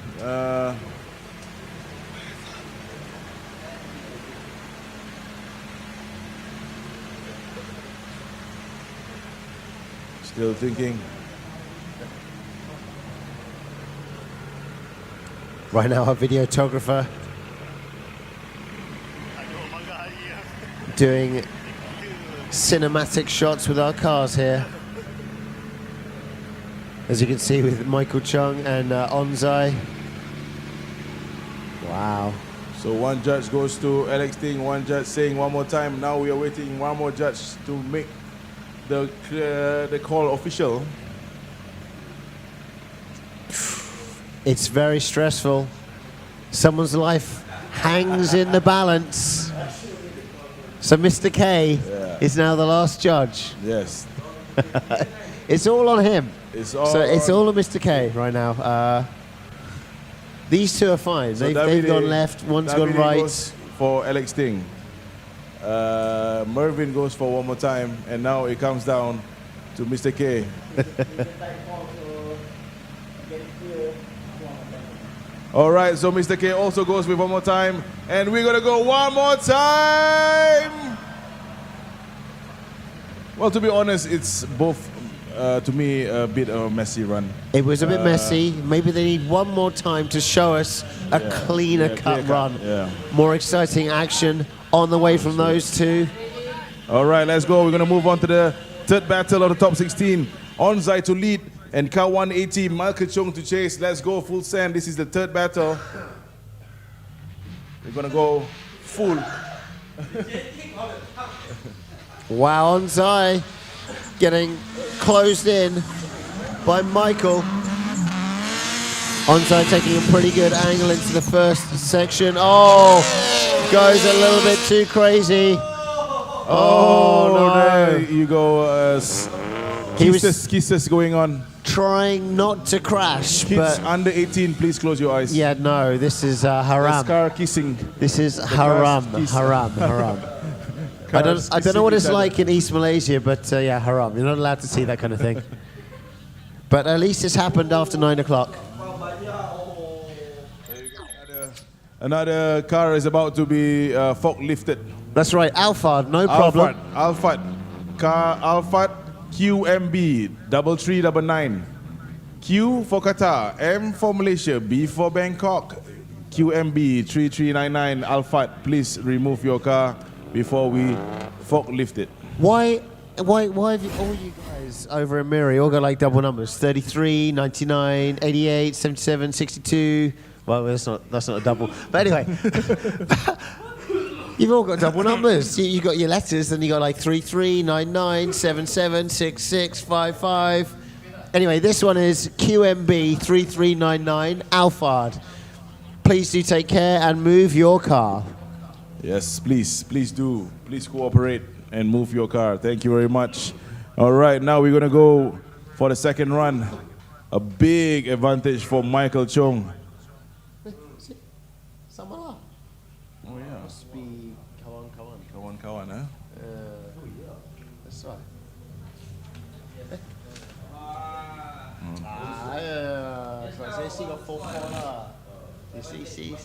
Still thinking. Right now our videographer doing cinematic shots with our cars here. As you can see with Michael Chung and Onzai. Wow. So one judge goes to Alex Ting, one judge saying one more time. Now we are waiting one more judge to make the call official. It's very stressful. Someone's life hangs in the balance. So Mr. K is now the last judge. Yes. It's all on him. It's all it's on- all on Mr. K right now. These two are fine. So They've gone left, one's gone Davide right. goes for Alex Ting. Mervin goes for one more time, and now it comes down to Mr. K. All right, so Mr. K also goes with one more time, and we're gonna go one more time. Well, to be honest, it's both, to me, a bit of a messy run. It was a bit messy. Maybe they need one more time to show us a cleaner cut run. Yeah. More exciting action on the way from those two. All right, let's go. We're gonna move on to the third battle of the top 16. Onzai to lead, and car 180, Michael Chung to chase. Let's go full send. This is the third battle. We're gonna go full. Wow, Onzai getting closed in by Michael. Onzai taking a pretty good angle into the first section. Oh, goes a little bit too crazy. Oh, no. There you go. He was Kisses going on. trying not to crash, Kids but under 18, please close your eyes. yeah, no, this is haram. Car kissing. This is cars haram, kiss. haram. I Cars don't know what kissing it's each like other. in East Malaysia, but yeah, haram. You're not allowed to see that kind of thing. But at least it's happened after 9 o'clock. Another car is about to be forklifted. That's right, Alphard, no problem. Alphard. Car Alphard QMB 3399. Q for Qatar, M for Malaysia, B for Bangkok. QMB 3399 Alphard, please remove your car before we forklift it. Why have you, all you guys over in Miri all got like double numbers? 33, 99, 88, 77, 62. Well, that's not a double. But anyway, you've all got double numbers. You got your letters, then you got like 33, 99, 77, 66, 55. Anyway, this one is QMB 3399 Alphard. Please do take care and move your car. Yes, please do. Please cooperate and move your car. Thank you very much. All right, now we're going to go for the second run. A big advantage for Michael Chong. Oh yeah. Must be kawan. Kawan, huh? That's right. So saya see got 4 lah. You see.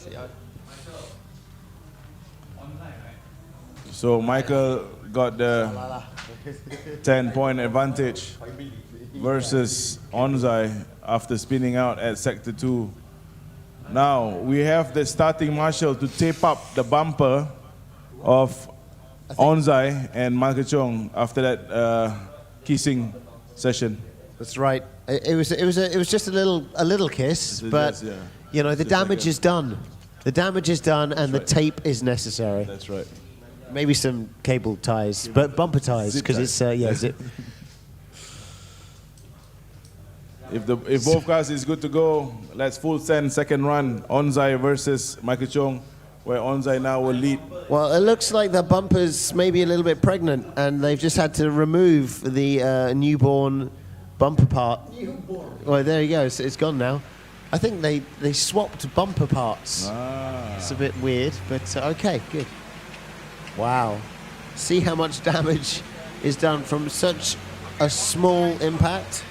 So Michael got the 10-point advantage versus Onzai after spinning out at Sector 2. Now we have the starting marshal to tape up the bumper of Onzai and Michael Chong after that kissing session. That's right. It was just a little kiss, but Yes, yeah. you know the damage is done. The damage is done, and the tape is necessary. That's right. Maybe some cable ties, but bumper ties because it's zip. If both cars is good to go, let's full send second run. Onzai versus Michael Chong, where Onzai now will lead. Well, it looks like the bumper's maybe a little bit pregnant, and they've just had to remove the newborn bumper part. Well, there you go. It's gone now. I think they swapped bumper parts. It's a bit weird, but okay, good. Wow. See how much damage is done from such a small impact?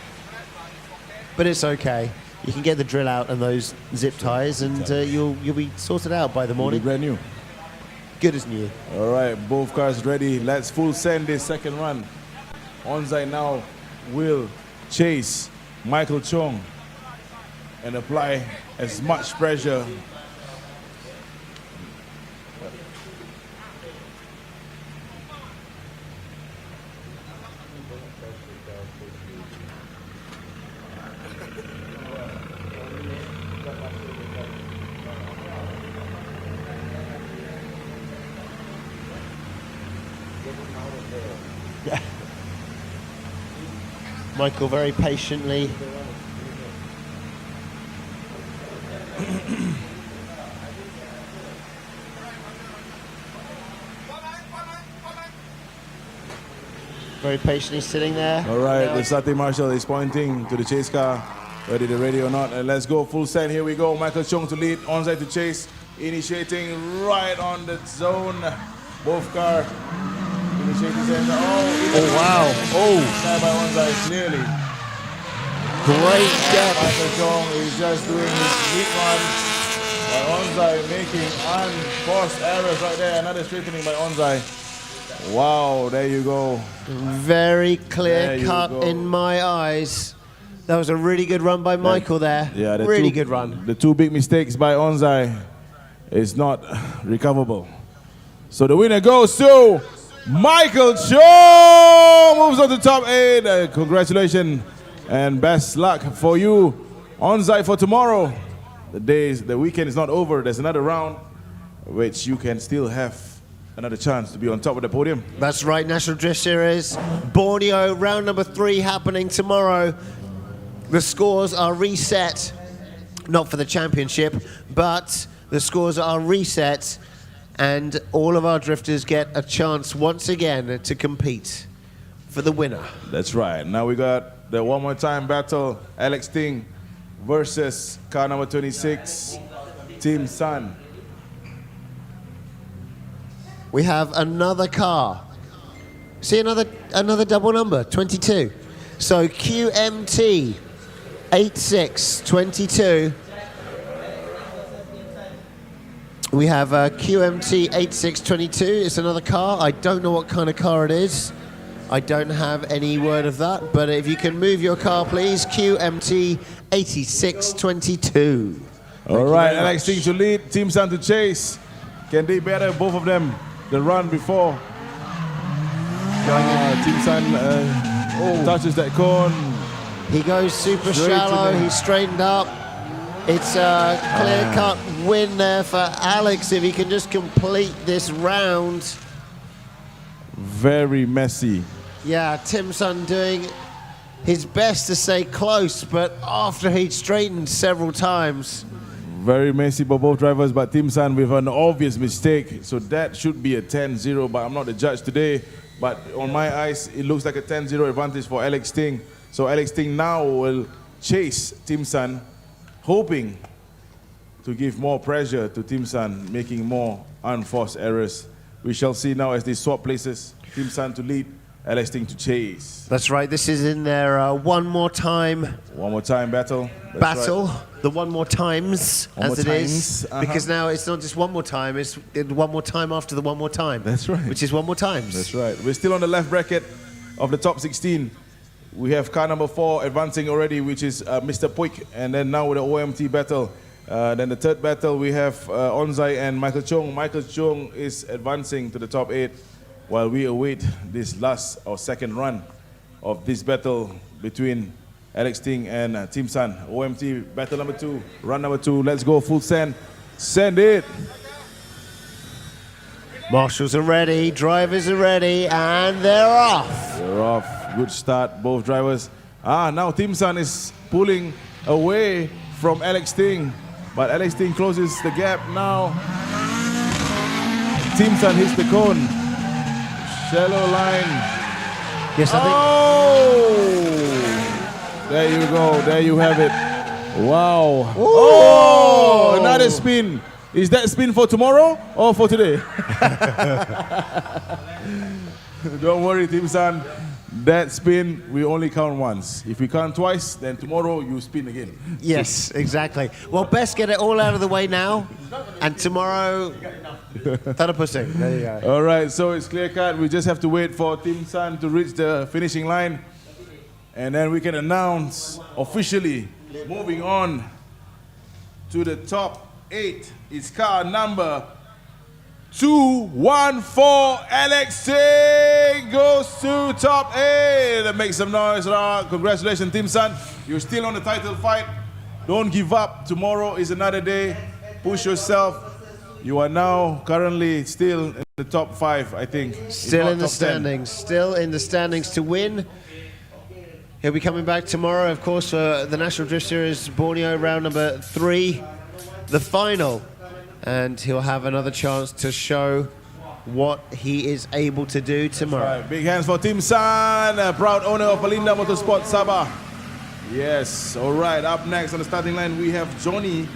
But it's okay. You can get the drill out and those zip ties, and you'll be sorted out by the morning. Brand new. Good as new. All right, both cars ready. Let's full send this second run. Onzai now will chase Michael Chong and apply as much pressure. Yeah. Michael very patiently. Very patiently sitting there. All right, the starting marshal is pointing to the chase car, whether they're ready or not. And let's go full send. Here we go. Michael Chong to lead, Onzai to chase, initiating right on the zone. Both car initiating center. Oh wow! Oh, side by Onzai clearly. Great gap. Michael Chong is just doing his lead run. Onzai making unforced errors right there. Another straightening by Onzai. Wow, there you go. Very clear cut go. in my eyes. That was a really good run by Michael there. Yeah, really good run. The two big mistakes by Onzai is not recoverable. So the winner goes to Michael Chong. Moves on to top 8. Congratulations and best luck for you, Onzai, for tomorrow. The weekend is not over. There's another round, which you can still have another chance to be on top of the podium. That's right, National Drift Series. Borneo, round number 3 happening tomorrow. The scores are reset, not for the championship, but the scores are reset, and all of our drifters get a chance once again to compete for the winner. That's right. Now we got the one more time battle. Alex Ting versus car number 26, Team Sun. We have another car. See, another double number, 22. So QMT 8622. We have QMT 8622. It's another car. I don't know what kind of car it is. I don't have any word of that, but if you can move your car, please. QMT 8622. All right, Alex Ting to lead, Team Sun to chase. Can they better, both of them, the run before? Team Sun touches that cone. He goes super shallow. He's straightened up. It's a clear-cut win there for Alex if he can just complete this round. Very messy. Yeah, Tim Sun doing his best to stay close, but after he'd straightened several times. Very messy for both drivers, but Team Sun with an obvious mistake. So that should be a 10-0, but I'm not the judge today. But on my eyes, it looks like a 10-0 advantage for Alex Ting. So Alex Ting now will chase Team Sun, hoping to give more pressure to Team Sun, making more unforced errors. We shall see now as they swap places. Team Sun to lead, Alex Ting to chase. That's right, this is in their one more time battle. That's battle. right. The one more times, One as more it times, is. Because now it's not just one more time, it's one more time after the one more time. That's right. Which is one more times. That's right. We're still on the left bracket of the top 16. We have car number 4 advancing already, which is Mr. Puig. And then now with the OMT battle. Then the third battle, we have Onzai and Michael Chung. Michael Chung is advancing to the top 8 while we await this last or second run of this battle between Alex Ting and Team Sun. OMT battle number 2, run number 2. Let's go full send. Send it. Marshals are ready, drivers are ready, and they're off. They're off. Good start, both drivers. Now Team Sun is pulling away from Alex Ting, but Alex Ting closes the gap now. Team Sun hits the cone. Shallow line. Yes, I think. Oh! There you go. There you have it. Wow. Oh! Another spin. Is that spin for tomorrow or for today? Don't worry, Team Sun. That spin, we only count once. If we count twice, then tomorrow you spin again. Yes, exactly. Well, best get it all out of the way now, and tomorrow, Tarapusing. There you go. All right, so it's clear cut. We just have to wait for Team Sun to reach the finishing line, and then we can announce officially moving on to the top 8. It's car number 214. Alex Ting goes to top 8. Make some noise. Congratulations, Team Sun. You're still on the title fight. Don't give up. Tomorrow is another day. Push yourself. You are now currently still in the top 5, I think. Still in the standings. Still in the standings to win. He'll be coming back tomorrow, of course, for the National Drift Series Borneo Round number 3, the final. And he'll have another chance to show what he is able to do tomorrow. Right, big hands for Team Sun, proud owner of Alinda Motorsport Sabah. Yes, all right, up next on the starting line, we have Johnny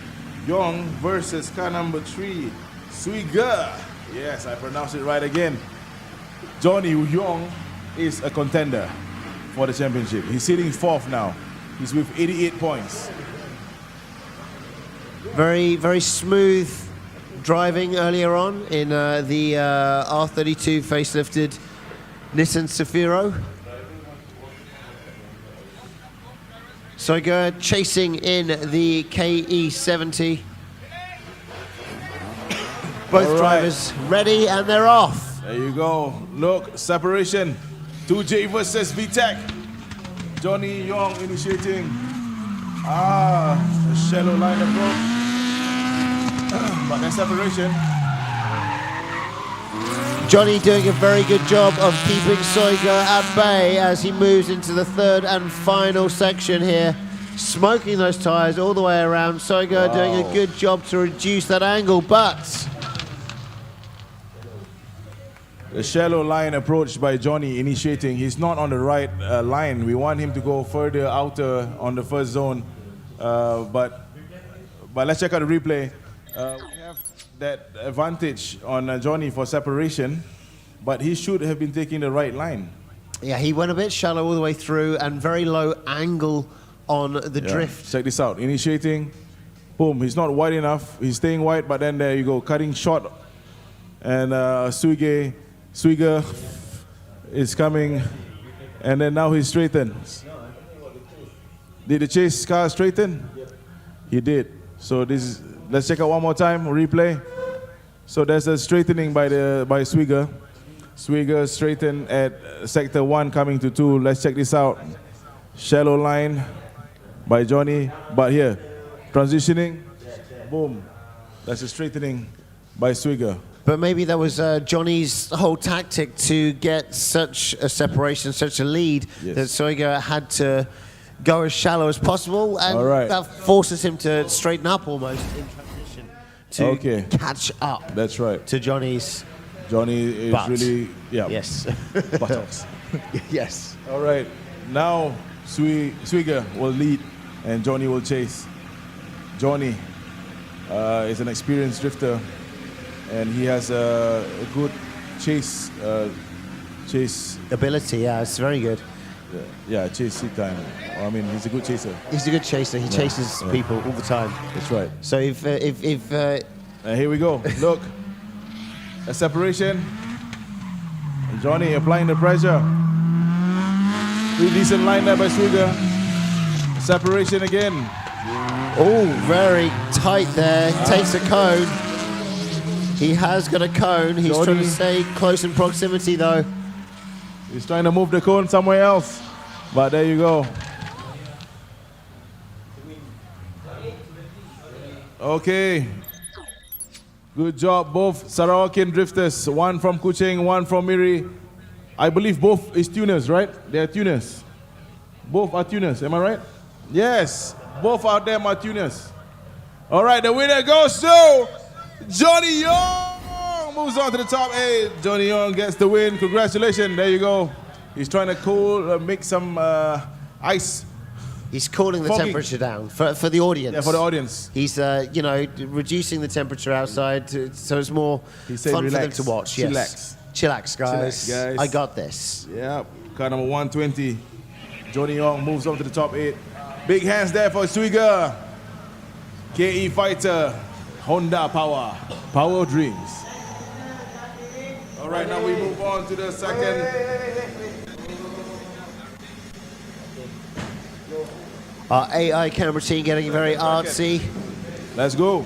Yong versus car number 3, Suiga. Yes, I pronounced it right again. Johnny Yong is a contender for the championship. He's sitting 4th now. He's with 88 points. Very, very smooth driving earlier on in the R32 facelifted Nissan Safiro. Soiga chasing in the KE70. Both drivers ready and they're off. There you go. Look, separation. 2J versus VTEC. Johnny Yong initiating. A shallow line approach. But that separation. Johnny doing a very good job of keeping Soiga at bay as he moves into the third and final section here. Smoking those tyres all the way around. Soiga doing a good job to reduce that angle, but The shallow line approach by Johnny initiating. He's not on the right line. We want him to go further outer on the first zone. But let's check out the replay. We have that advantage on Johnny for separation, but he should have been taking the right line. Yeah, he went a bit shallow all the way through and very low angle on the drift. Check this out. Initiating. Boom. He's not wide enough. He's staying wide, but then there you go. Cutting short. And Swigger is coming. And then now he straightens. Did the chase car straighten? He did. So let's check out one more time. Replay. So there's a straightening by Swigger. Swigger straighten at sector 1 coming to 2. Let's check this out. Shallow line by Johnny. But here, transitioning. Boom. That's a straightening by Swigger. But maybe that was Johnny's whole tactic to get such a separation, such a lead, that Swigger had to go as shallow as possible, and that forces him to straighten up almost in transition to catch up. That's right. To Johnny's. Johnny is really, Yes. buttocks. Yes. All right. Now Swigger will lead and Johnny will chase. Johnny is an experienced drifter and he has a good chase ability. Yeah, it's very good. Yeah, chase seat time. I mean, he's a good chaser. He's a good chaser. He chases people all the time. That's right. So if here we go. Look, a separation. Johnny applying the pressure. Pretty decent line there by Swigger. Separation again. Oh, very tight there. Takes a cone. He has got a cone. He's Johnny. trying to stay close in proximity though. He's trying to move the cone somewhere else. But there you go. Okay. Good job, both Sarawakian drifters. One from Kuching, one from Miri. I believe both is tuners, right? They are tuners. Both are tuners, am I right? Yes, both of them are tuners. All right, the winner goes to Johnny Young. Moves on to the top 8. Johnny Young gets the win. Congratulations, there you go. He's trying to make some ice. He's cooling the Fogging. temperature down for the audience. Yeah, for the audience. He's, reducing the temperature outside so it's more fun for them to watch. Yes. Chillax. Chillax, guys. Chillax, guys. I got this. Yeah, car number 120. Johnny Young moves on to the top 8. Big hands there for Swigger. KE Fighter. Honda Power. Power Dreams. All right, now we move on to the second. Our AI camera team getting very artsy. Let's go.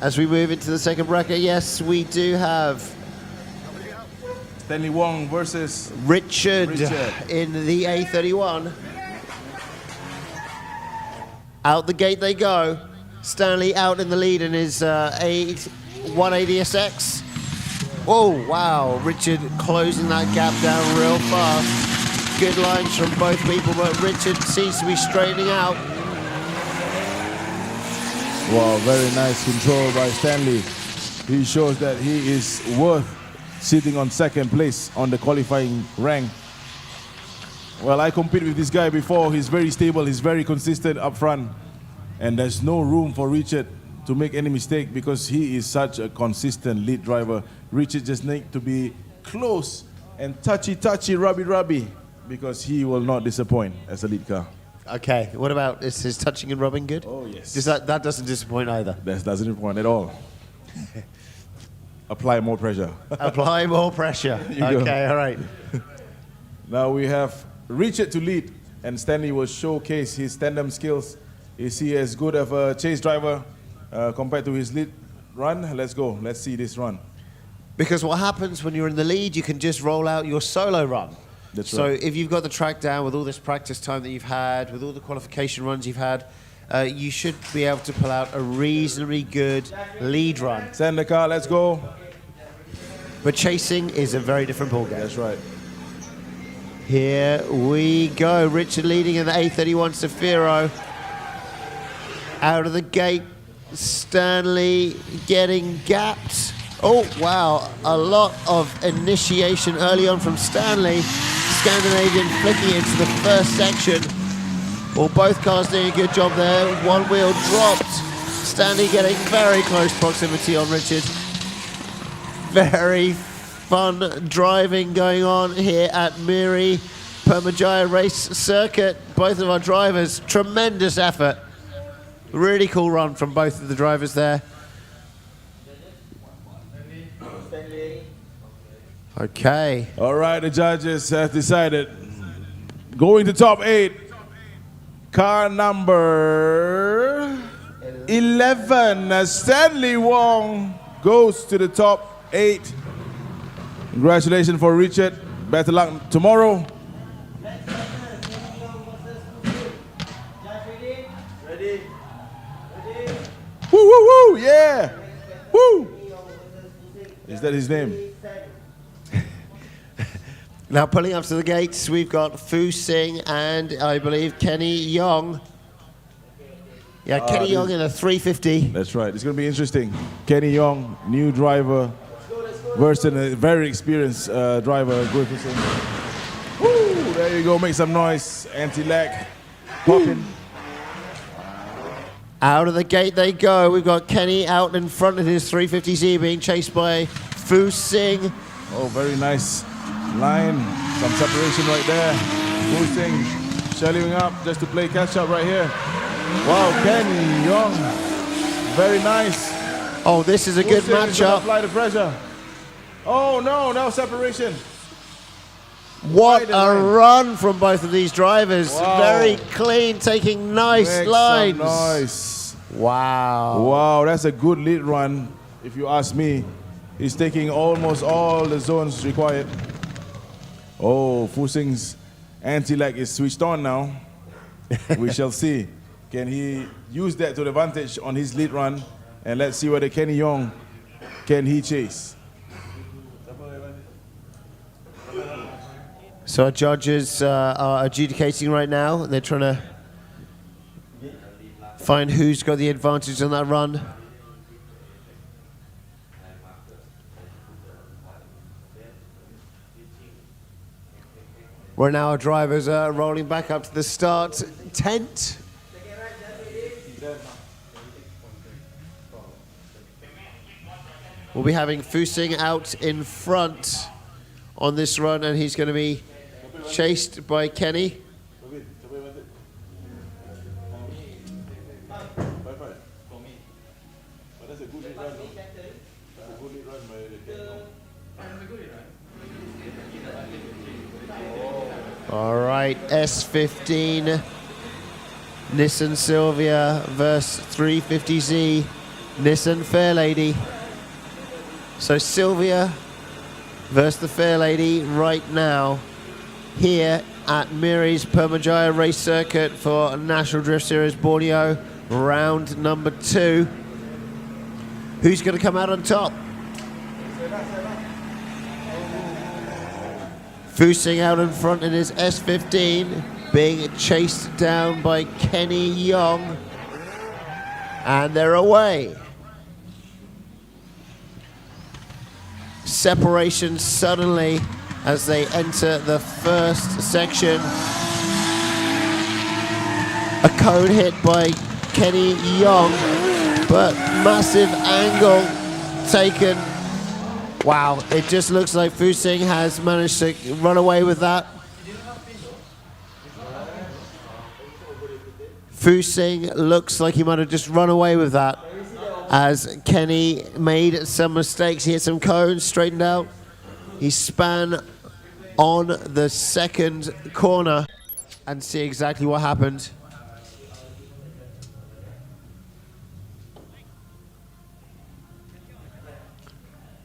As we move into the second bracket, yes, we do have Stanley Wong versus Richard in the A31. Out the gate they go. Stanley out in the lead in his A180SX. Oh, wow. Richard closing that gap down real fast. Good lines from both people, but Richard seems to be straightening out. Wow, very nice control by Stanley. He shows that he is worth sitting on second place on the qualifying rank. Well, I competed with this guy before. He's very stable. He's very consistent up front. And there's no room for Richard to make any mistake because he is such a consistent lead driver. Richard just needs to be close and touchy, rubby, because he will not disappoint as a lead car. Okay, what about, is his touching and rubbing good? Oh, yes. That doesn't disappoint either. That doesn't disappoint at all. Apply more pressure. Apply more pressure. Okay, all right. Now we have Richard to lead, and Stanley will showcase his tandem skills. Is he as good of a chase driver compared to his lead run? Let's go. Let's see this run. Because what happens when you're in the lead, you can just roll out your solo run. That's so right. if you've got the track down with all this practice time that you've had, with all the qualification runs you've had, you should be able to pull out a reasonably good lead run. Send the car, let's go. But chasing is a very different ballgame. That's right. Here we go. Richard leading in the A31 Safiro. Out of the gate, Stanley getting gapped. Oh, wow. A lot of initiation early on from Stanley. Scandinavian flicking into the first section. Well, both cars doing a good job there. One wheel dropped. Stanley getting very close proximity on Richard. Very fun driving going on here at Miri Permyjaya race circuit. Both of our drivers, tremendous effort. Really cool run from both of the drivers there. Okay. All right, the judges have decided. Going to top 8. Car number 11, Stanley Wong, goes to the top 8. Congratulations for Richard. Better luck tomorrow. Woo, woo, woo, yeah. Woo. Is that his name? Now pulling up to the gates, we've got Fu Sing and I believe Kenny Yong. Yeah, Kenny Yong in a 350. That's right. It's going to be interesting. Kenny Yong, new driver, versus a very experienced driver. Woo! There you go. Make some noise. Anti-lag. Popping. Out of the gate they go. We've got Kenny out in front of his 350Z being chased by Fu Sing. Oh, very nice line. Some separation right there. Fu Sing shelling up just to play catch up right here. Wow, Kenny Yong. Very nice. Oh, this is a good matchup. Apply the pressure. Oh, no separation. What a run from both of these drivers. Wow. Very clean, taking nice lines. Nice. Wow. Wow, that's a good lead run, if you ask me. He's taking almost all the zones required. Oh, Fu Sing's anti-lag is switched on now. We shall see. Can he use that to the advantage on his lead run? And let's see whether Kenny Yong can he chase. So our judges are adjudicating right now. They're trying to find who's got the advantage on that run. Right now our drivers are rolling back up to the start tent. We'll be having Fu Sing out in front on this run, and he's going to be chased by Kenny. All right, S15, Nissan Sylvia versus 350Z, Nissan Fairlady. So Sylvia versus the Fairlady right now here at Miri's Permyjaya race circuit for National Drift Series Borneo round number 2. Who's going to come out on top? Fu Sing out in front in his S15, being chased down by Kenny Yong, and they're away. Separation suddenly as they enter the first section. A cone hit by Kenny Yong, but massive angle taken. Wow, it just looks like Fu Sing has managed to run away with that. Fu Sing looks like he might have just run away with that, as Kenny made some mistakes. He hit some cones, straightened out. He span on the second corner, and see exactly what happened.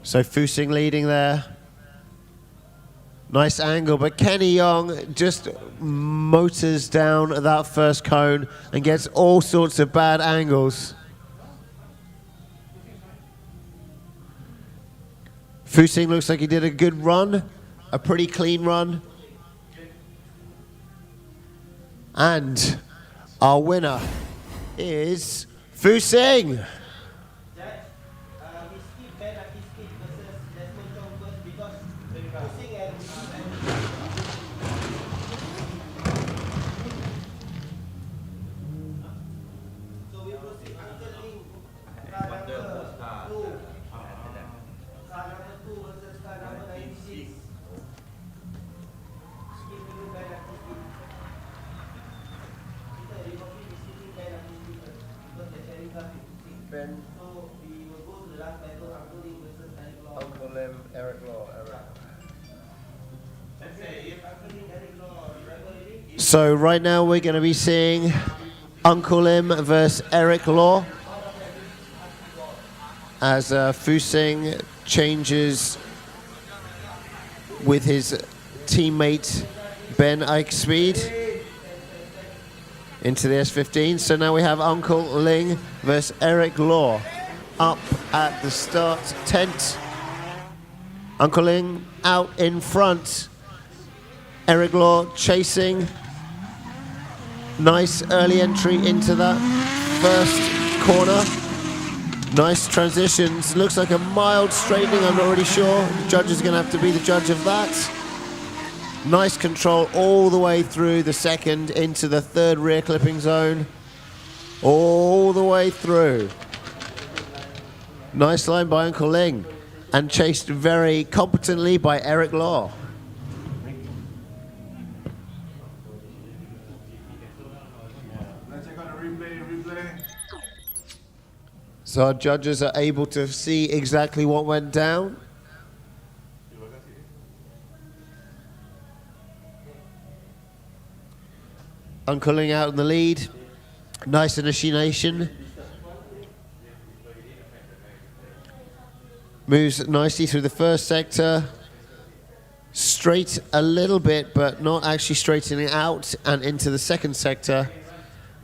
So Fu Sing leading there. Nice angle, but Kenny Yong just motors down that first cone and gets all sorts of bad angles. Fu Sing looks like he did a good run, a pretty clean run. And our winner is Fu Sing. Uncle Lim, Eric Law. So right now we're going to be seeing Uncle Lim versus Eric Law as Fusing changes with his teammate Ben Eichspeed into the S15. So now we have Uncle Ling versus Eric Law up at the start tent. Uncle Ling out in front. Eric Law chasing. Nice early entry into that first corner. Nice transitions. Looks like a mild straightening, I'm not really sure. The judge is going to have to be the judge of that. Nice control all the way through the second into the third rear clipping zone. All the way through. Nice line by Uncle Ling and chased very competently by Eric Law. So our judges are able to see exactly what went down. Uncle Ling out in the lead. Nice initiation. Moves nicely through the first sector. Straight a little bit, but not actually straightening out and into the second sector.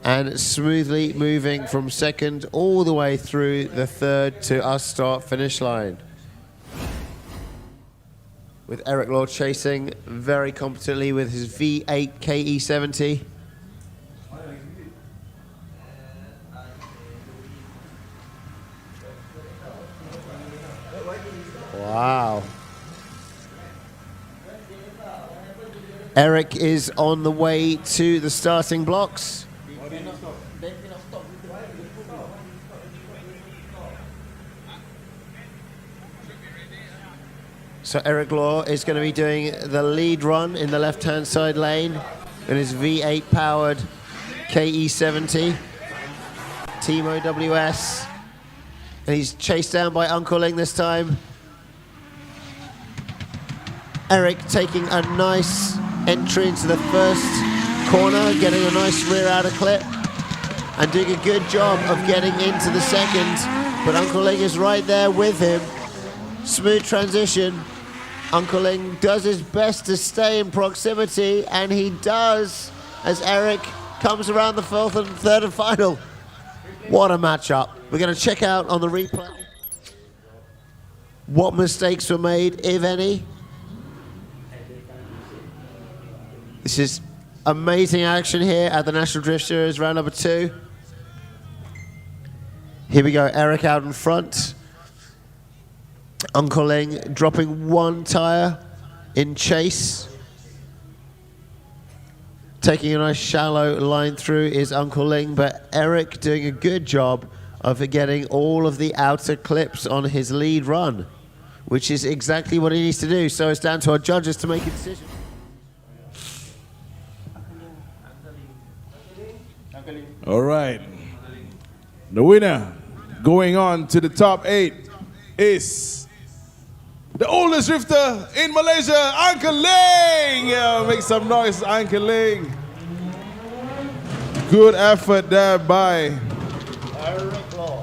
And smoothly moving from second all the way through the third to our start finish line. With Eric Law chasing very competently with his V8 KE70. Wow. Eric is on the way to the starting blocks. So Eric Law is going to be doing the lead run in the left-hand side lane in his V8 powered KE70 Team OWS. And he's chased down by Uncle Ling this time. Eric taking a nice entry into the first corner, getting a nice rear outer clip and doing a good job of getting into the second. But Uncle Ling is right there with him. Smooth transition. Uncle Ling does his best to stay in proximity, and he does as Eric comes around the fourth and third and final. What a matchup. We're going to check out on the replay what mistakes were made, if any. This is amazing action here at the National Drift Series, round number 2. Here we go, Eric out in front. Uncle Ling dropping one tire in chase. Taking a nice shallow line through is Uncle Ling, but Eric doing a good job of getting all of the outer clips on his lead run, which is exactly what he needs to do. So it's down to our judges to make a decision. All right. The winner going on to the top 8 is the oldest drifter in Malaysia, Uncle Ling. Yeah, make some noise, Uncle Ling. Good effort there by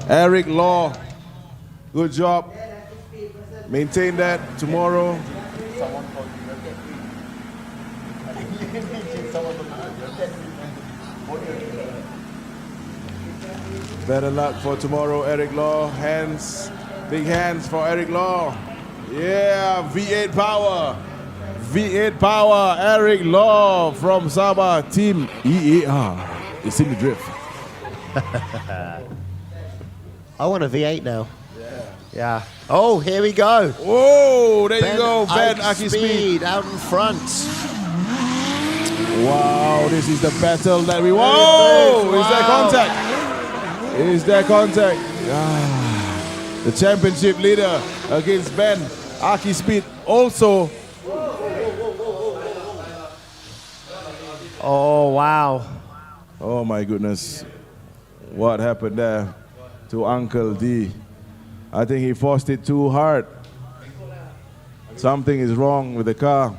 Eric Law. Good job. Maintain that tomorrow. Better luck for tomorrow, Eric Law. Hands, big hands for Eric Law. Yeah, V8 power. V8 power, Eric Law from Sabah, Team EAR. It's in the drift. I want a V8 now. Yeah. Oh, here we go. Whoa, there you go, Ben Aki Speed. out in front. Wow, this is the battle that we want. Whoa, is there contact? Is there contact? Ah, the championship leader against Ben Aki Speed. Also, oh, wow. oh my goodness. What happened there to Uncle D? I think he forced it too hard. Something is wrong with the car.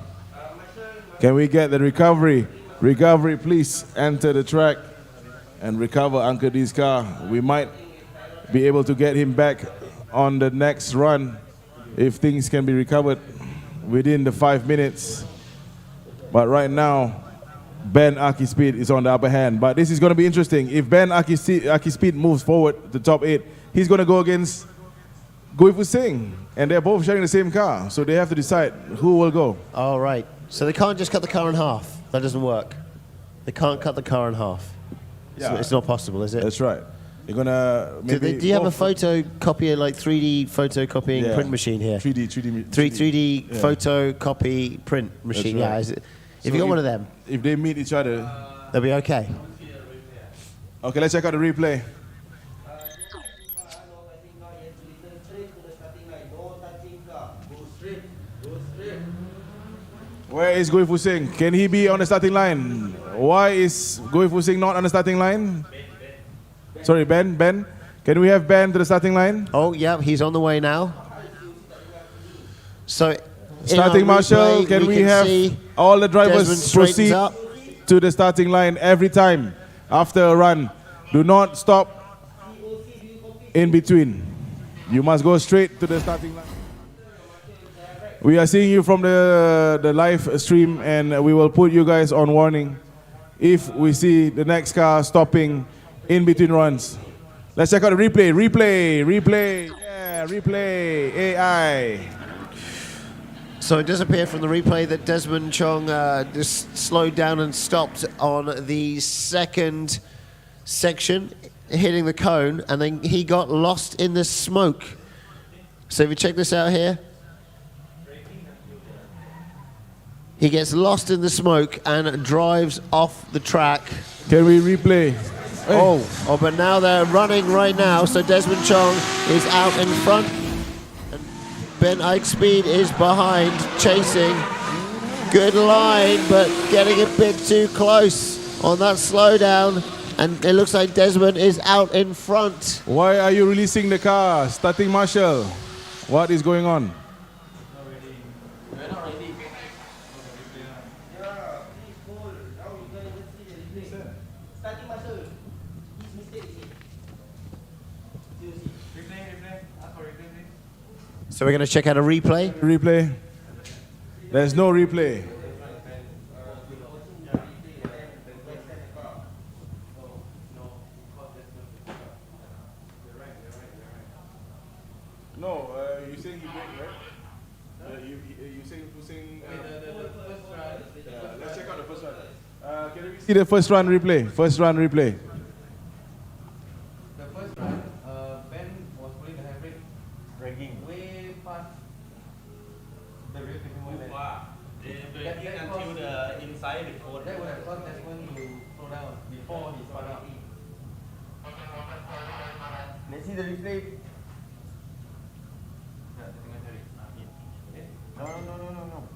Can we get the recovery? Recovery, please enter the track and recover Uncle D's car. We might be able to get him back on the next run if things can be recovered within the 5 minutes. But right now, Ben Aki Speed is on the upper hand. But this is going to be interesting. If Ben Aki Speed moves forward to top 8, he's going to go against Gui Fu Singh. And they're both sharing the same car. So they have to decide who will go. All right. So they can't just cut the car in half. That doesn't work. They can't cut the car in half. Yeah. It's not possible, is it? That's right. You're going to maybe... Do you have a photocopier, like 3D photocopying print machine here? 3D photocopy print machine. Right. Yeah. Is it, if you got one of them, if they meet each other, they'll be okay. Okay, let's check out the replay. Where is Gui Fu Singh? Can he be on the starting line? Why is Gui Fu Singh not on the starting line? Sorry, Ben. Can we have Ben to the starting line? Oh, yeah, he's on the way now. So, starting marshal, can we have all the drivers proceed to the starting line every time after a run? Do not stop in between. You must go straight to the starting line. We are seeing you from the live stream, and we will put you guys on warning if we see the next car stopping in between runs. Let's check out the replay. Yeah, replay, AI. So it does appear from the replay that Desmond Chong just slowed down and stopped on the second section, hitting the cone, and then he got lost in the smoke. So if you check this out here, he gets lost in the smoke and drives off the track. Can we replay? Hey. Oh, but now they're running right now, so Desmond Chong is out in front. And Ben Ike Speed is behind, chasing. Good line, but getting a bit too close on that slowdown. And it looks like Desmond is out in front. Why are you releasing the car? Starting marshal. What is going on? So we're going to check out a replay. Replay. There's no replay. No, you're saying he break, right? You saying pushing. Let's check out the first run. Can we see the first run replay? First run replay. The first run, Ben was pulling the handbrake, dragging way past the rear facing wheel. They're braking until the inside the cone. That would have caused Desmond to slow down before he spun out. Let's see the replay. No.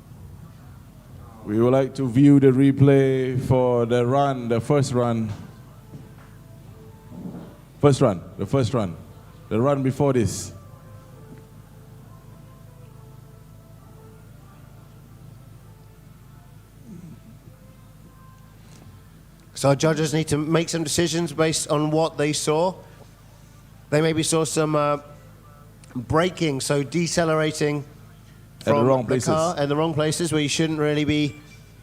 We would like to view the replay for the run, the first run. The first run. The run before this. So our judges need to make some decisions based on what they saw. They maybe saw some braking, so decelerating from at the wrong places. Car in the wrong places where you shouldn't really be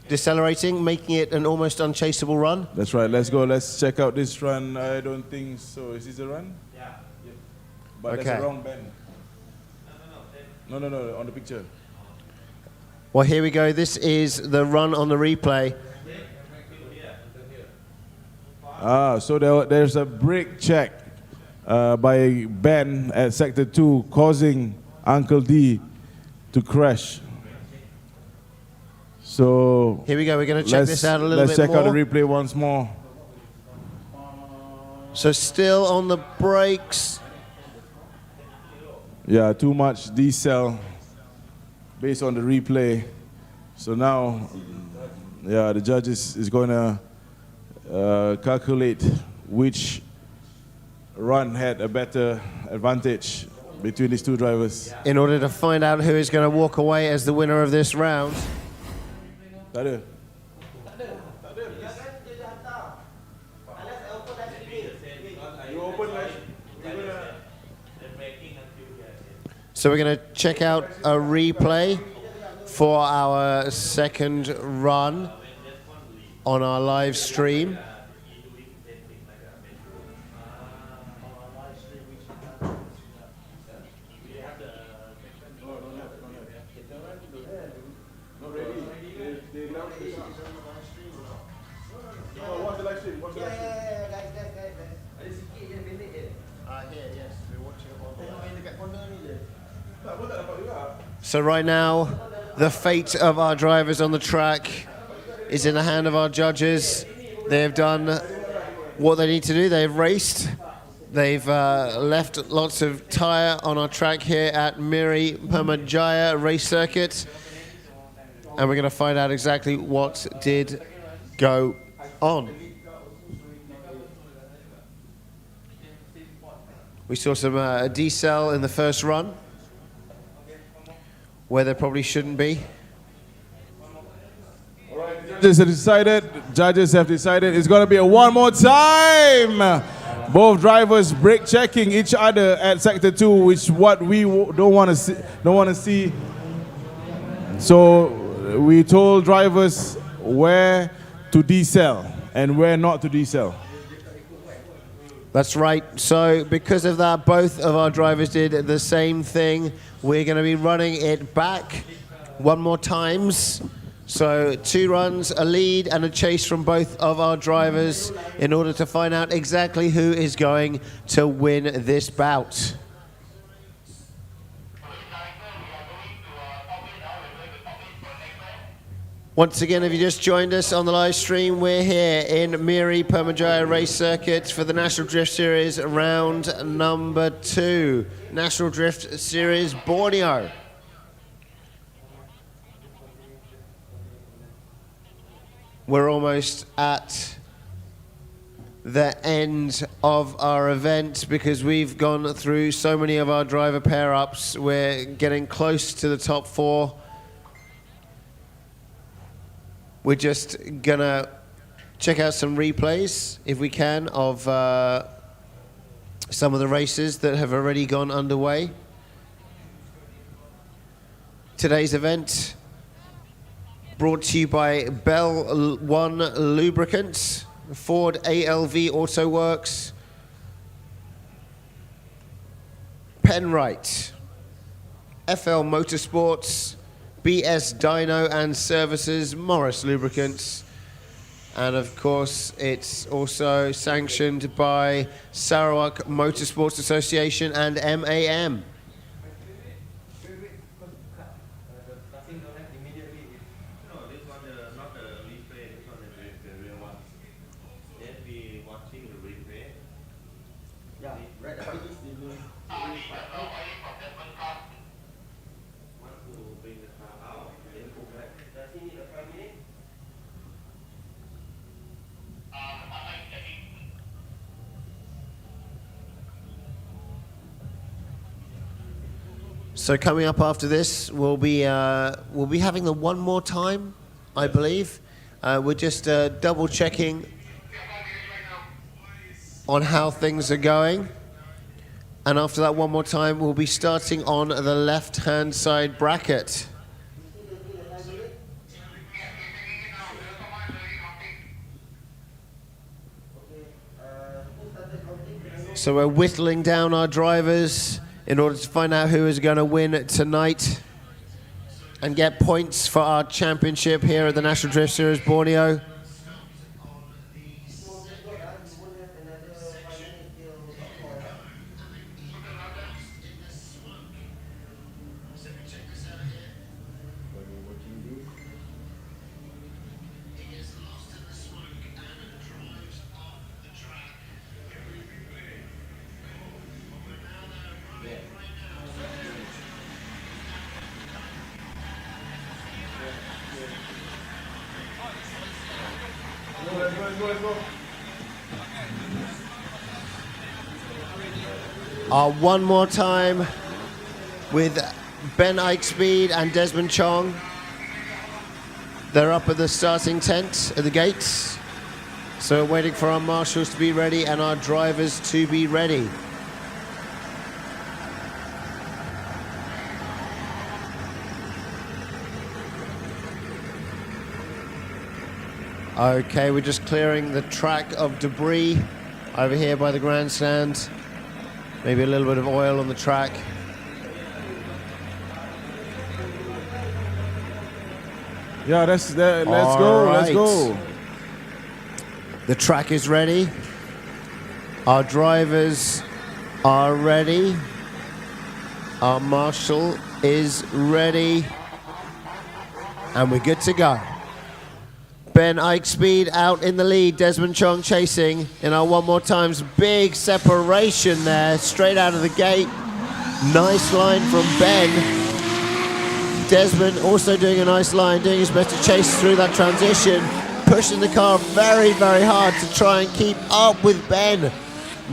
decelerating, making it an almost unchaseable run. That's right. Let's go. Let's check out this run. I don't think so. Is this a run? Yeah. But Okay. that's a wrong bend. No. On the picture. Well, here we go. This is the run on the replay. So there's a brake check by Ben at Sector 2, causing Uncle D to crash. So here we go. We're going to check this out a little bit more. Let's check out the replay once more. So still on the brakes. Yeah, too much decel based on the replay. So now, yeah, the judge is going to calculate which run had a better advantage between these two drivers. In order to find out who is going to walk away as the winner of this round. Tak ada. So we're going to check out a replay for our second run on our live stream. So right now, the fate of our drivers on the track is in the hand of our judges. They have done what they need to do. They've raced. They've left lots of tyre on our track here at Miri Permyjaya race circuit. And we're going to find out exactly what did go on. We saw some decel in the first run, where there probably shouldn't be. Judges have decided it's going to be a one more time. Both drivers brake checking each other at Sector 2, which what we don't want to see. So we told drivers where to decel and where not to decel. That's right. So because of that, both of our drivers did the same thing. We're going to be running it back one more times. So 2 runs, a lead and a chase from both of our drivers in order to find out exactly who is going to win this bout. Once again, if you just joined us on the live stream, we're here in Miri Permyjaya race circuit for the National Drift Series round number 2. National Drift Series Borneo. We're almost at the end of our event because we've gone through so many of our driver pair-ups. We're getting close to the top 4. We're just gonna check out some replays, if we can, of some of the races that have already gone underway. Today's event brought to you by Bell 1 Lubricants, Ford ALV Auto Works, Penrite, FL Motorsports, BS Dyno and Services, Morris Lubricants, and of course it's also sanctioned by Sarawak Motorsports Association and MAM. So coming up after this, we'll be having the one more time, I believe. We're just double checking on how things are going. And after that one more time, we'll be starting on the left-hand side bracket. So we're whittling down our drivers in order to find out who is going to win tonight and get points for our championship here at the National Drift Series Borneo. One more time with Ben Ikespeed and Desmond Chong. They're up at the starting tent at the gates. So we're waiting for our marshals to be ready and our drivers to be ready. Okay, we're just clearing the track of debris over here by the grandstand. Maybe a little bit of oil on the track. Yeah, let's go. The track is ready. Our drivers are ready. Our marshal is ready. And we're good to go. Ben Ikespeed out in the lead, Desmond Chong chasing in our one more times. Big separation there, straight out of the gate. Nice line from Ben. Desmond also doing a nice line, doing his best to chase through that transition, pushing the car very, very hard to try and keep up with Ben.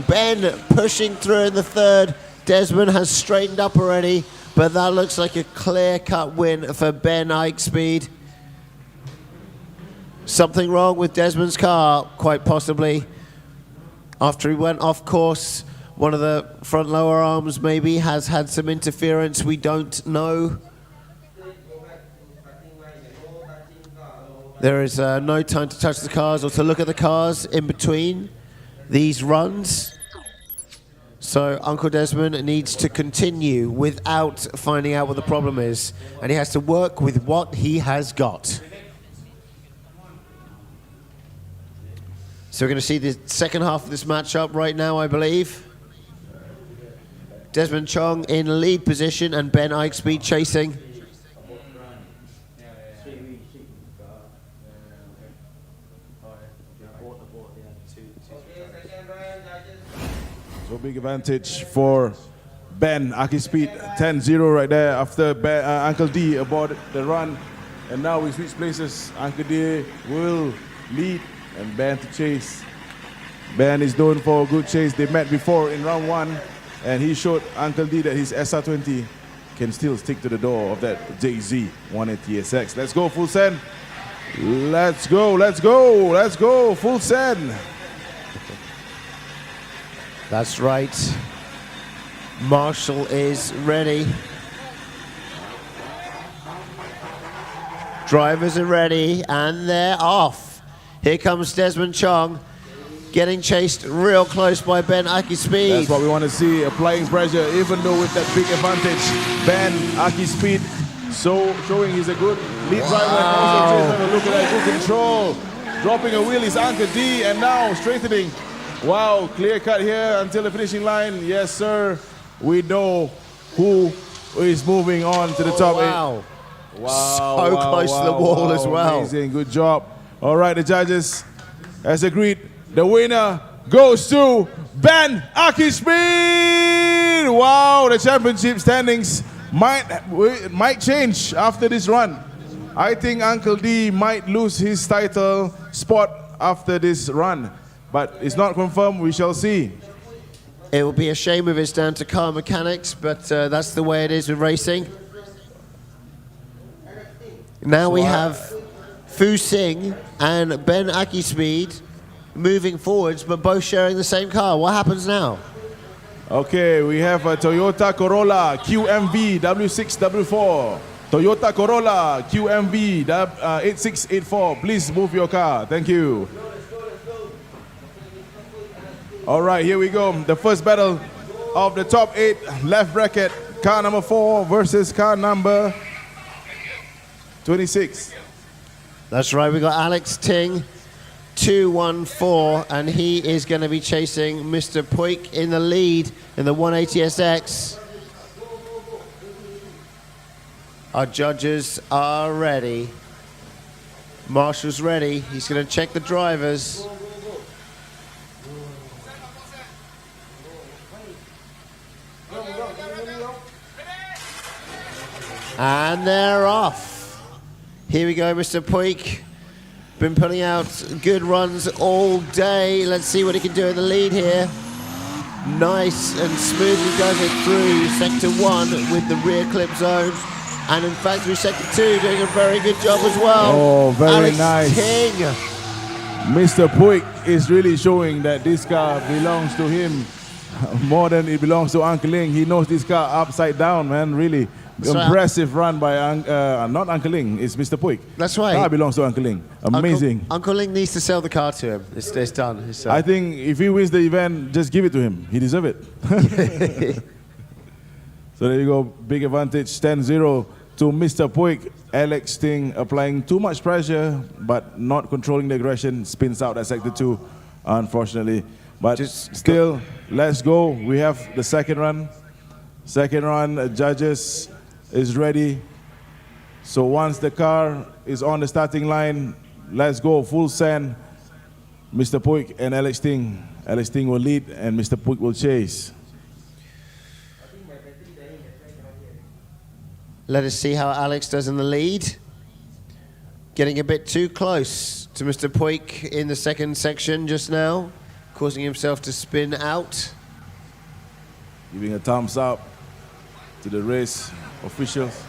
Ben pushing through in the third. Desmond has straightened up already, but that looks like a clear-cut win for Ben Ikespeed. Something wrong with Desmond's car, quite possibly. After he went off course, one of the front lower arms maybe has had some interference, we don't know. There is no time to touch the cars or to look at the cars in between these runs. So Uncle Desmond needs to continue without finding out what the problem is. And he has to work with what he has got. So we're going to see the second half of this matchup right now, I believe. Desmond Chong in lead position and Ben Ikespeed chasing. So big advantage for Ben Ikespeed, 10-0 right there after Uncle D aboard the run. And now we switch places. Uncle D will lead and Ben to chase. Ben is known for a good chase. They met before in round one, and he showed Uncle D that his SR20 can still stick to the door of that JZ 180SX. Let's go, full send. Let's go, let's go, let's go, full send. That's right. Marshall is ready. Drivers are ready, and they're off. Here comes Desmond Chong, getting chased real close by Ben Ikespeed. That's what we want to see, applying pressure, even though with that big advantage. Ben Ikespeed showing he's a good lead driver and also chase. Look at that, good control. Dropping a wheel is Uncle D, and now straightening. Wow, clear cut here until the finishing line. Yes, sir. We know who is moving on to the top wow. eight. Wow. So close to the wall as well. Amazing, good job. All right, the judges, as agreed, the winner goes to Ben Ikespeed. Wow, the championship standings might change after this run. I think Uncle D might lose his title spot after this run. But it's not confirmed, we shall see. It will be a shame if it's down to car mechanics, but that's the way it is with racing. Now we have Fu Sing and Ben Ikespeed moving forwards, but both sharing the same car. What happens now? Okay, we have a Toyota Corolla QMV W6W4. Toyota Corolla QMV 8684. Please move your car. Thank you. All right, here we go. The first battle of the top 8 left bracket. Car number 4 versus car number 26. That's right, we got Alex Ting, 214, and he is going to be chasing Mr. Puig in the lead in the 180SX. Our judges are ready. Marshall's ready. He's going to check the drivers. And they're off. Here we go, Mr. Puig. Been putting out good runs all day. Let's see what he can do in the lead here. Nice and smoothly does it through sector 1 with the rear clip zone. And in fact through sector 2 doing a very good job as well. Oh, very Alex nice. Ting. Mr. Puig is really showing that this car belongs to him more than it belongs to Uncle Ling. He knows this car upside down, man, really. That's Impressive run by, not Uncle Ling, it's Mr. Puig. That's right. Car belongs to Uncle Ling. Amazing. Uncle Ling needs to sell the car to him. It's done. It's, I think if he wins the event, just give it to him. He deserves it. So there you go, big advantage, 10-0 to Mr. Puig. Alex Ting applying too much pressure, but not controlling the aggression, spins out at sector 2, unfortunately. But still, let's go. We have the second run. Second run, judges is ready. So once the car is on the starting line, let's go, full send. Mr. Puig and Alex Ting. Alex Ting will lead and Mr. Puig will chase. Let us see how Alex does in the lead. Getting a bit too close to Mr. Puig in the second section just now, causing himself to spin out. Giving a thumbs up to the race officials.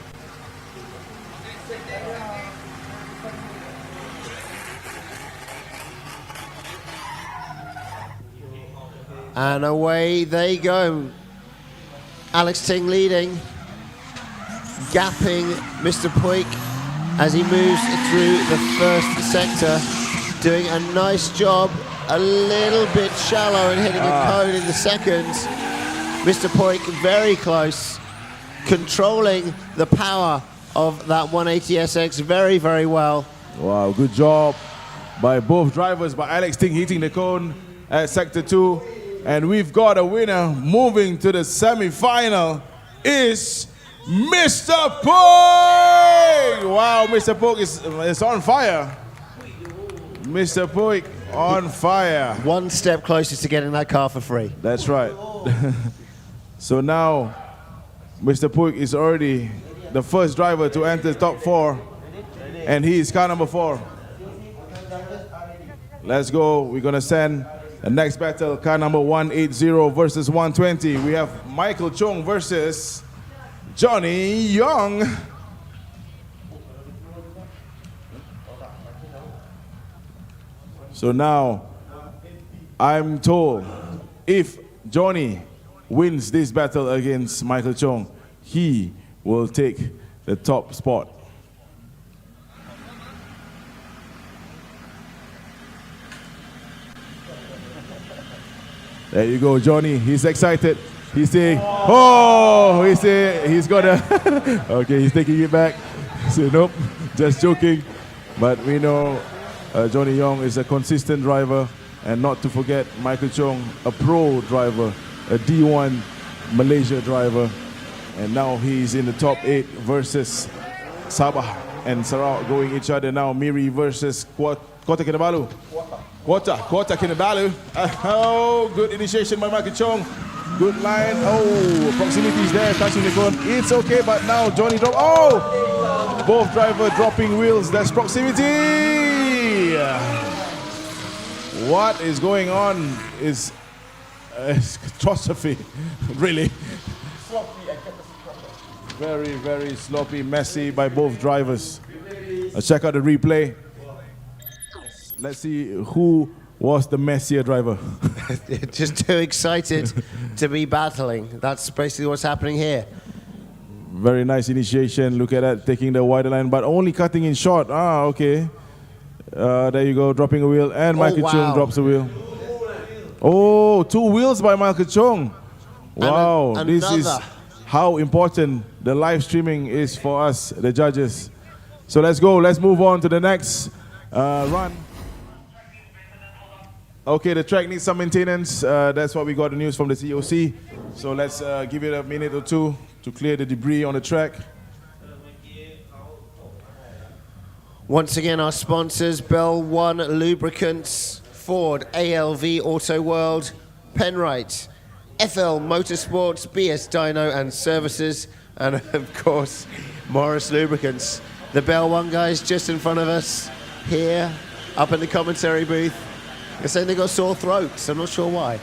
And away they go. Alex Ting leading, gapping Mr. Puig as he moves through the first sector, doing a nice job, a little bit shallow and hitting a cone in the second. Mr. Puig very close, controlling the power of that 180SX very, very well. Wow, good job by both drivers, by Alex Ting hitting the cone at sector 2. And we've got a winner moving to the semi-final is Mr. Puig! Wow, Mr. Puig is on fire. Mr. Puig on fire. One step closer to getting that car for free. That's right. So now, Mr. Puig is already the first driver to enter the top 4. And he is car number 4. Let's go. We're going to send the next battle, car number 180 versus 120. We have Michael Chung versus Johnny Young. So now, I'm told if Johnny wins this battle against Michael Chung, he will take the top spot. There you go, Johnny. He's excited. He's saying, oh, he's gonna, okay, he's taking it back. So nope, just joking. But we know Johnny Young is a consistent driver, and not to forget Michael Chung, a pro driver, a D1 Malaysia driver. And now he's in the top 8 versus Sabah and Sarawak going each other now. Miri versus Kota Kinabalu. Kota Kinabalu. Oh, good initiation by Michael Chung. Good line. Oh, proximity is there, touching the cone. It's okay, but now Johnny drop. Oh, both drivers dropping wheels. That's proximity. What is going on is catastrophe, really. Very, very sloppy, messy by both drivers. Let's check out the replay. Let's see who was the messier driver. Just too excited to be battling. That's basically what's happening here. Very nice initiation. Look at that, taking the wider line, but only cutting in short. Ah, okay. There you go, dropping a wheel. And Michael Chung drops a wheel. Oh, 2 wheels by Michael Chung. Wow, this is how important the live streaming is for us, the judges. So let's go. Let's move on to the next run. Okay, the track needs some maintenance. That's what we got the news from the COC. So let's give it a minute or 2 to clear the debris on the track. Once again, our sponsors, Bell One Lubricants, Ford, ALV Auto World, Penrite, FL Motorsports, BS Dyno and Services, and of course, Morris Lubricants. The Bell One guys just in front of us here up in the commentary booth. They're saying they got sore throats. I'm not sure why.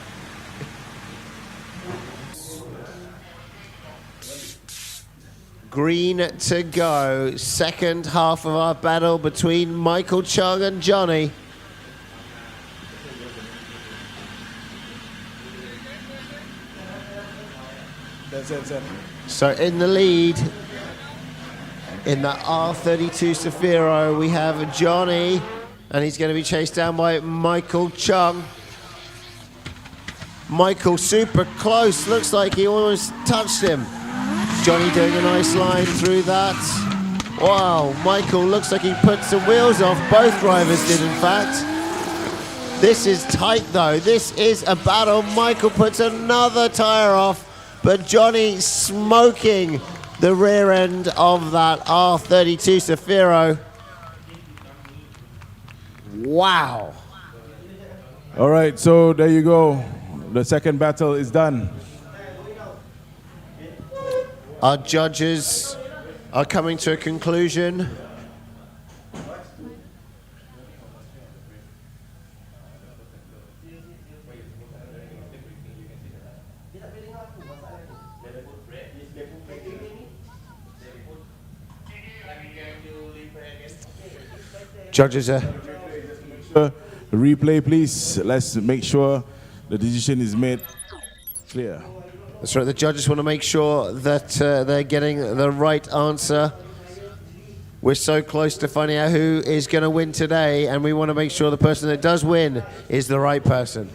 Green to go. Second half of our battle between Michael Chung and Johnny. That's it. So in the lead, in the R32 Safiro, we have Johnny, and he's going to be chased down by Michael Chung. Michael super close, looks like he almost touched him. Johnny doing a nice line through that. Wow, Michael looks like he put some wheels off. Both drivers did, in fact. This is tight, though. This is a battle. Michael puts another tire off, but Johnny smoking the rear end of that R32 Safiro. Wow. All right, so there you go. The second battle is done. Our judges are coming to a conclusion. Judges are... Replay, please. Let's make sure the decision is made clear. That's right, the judges want to make sure that they're getting the right answer. We're so close to finding out who is going to win today, and we want to make sure the person that does win is the right person.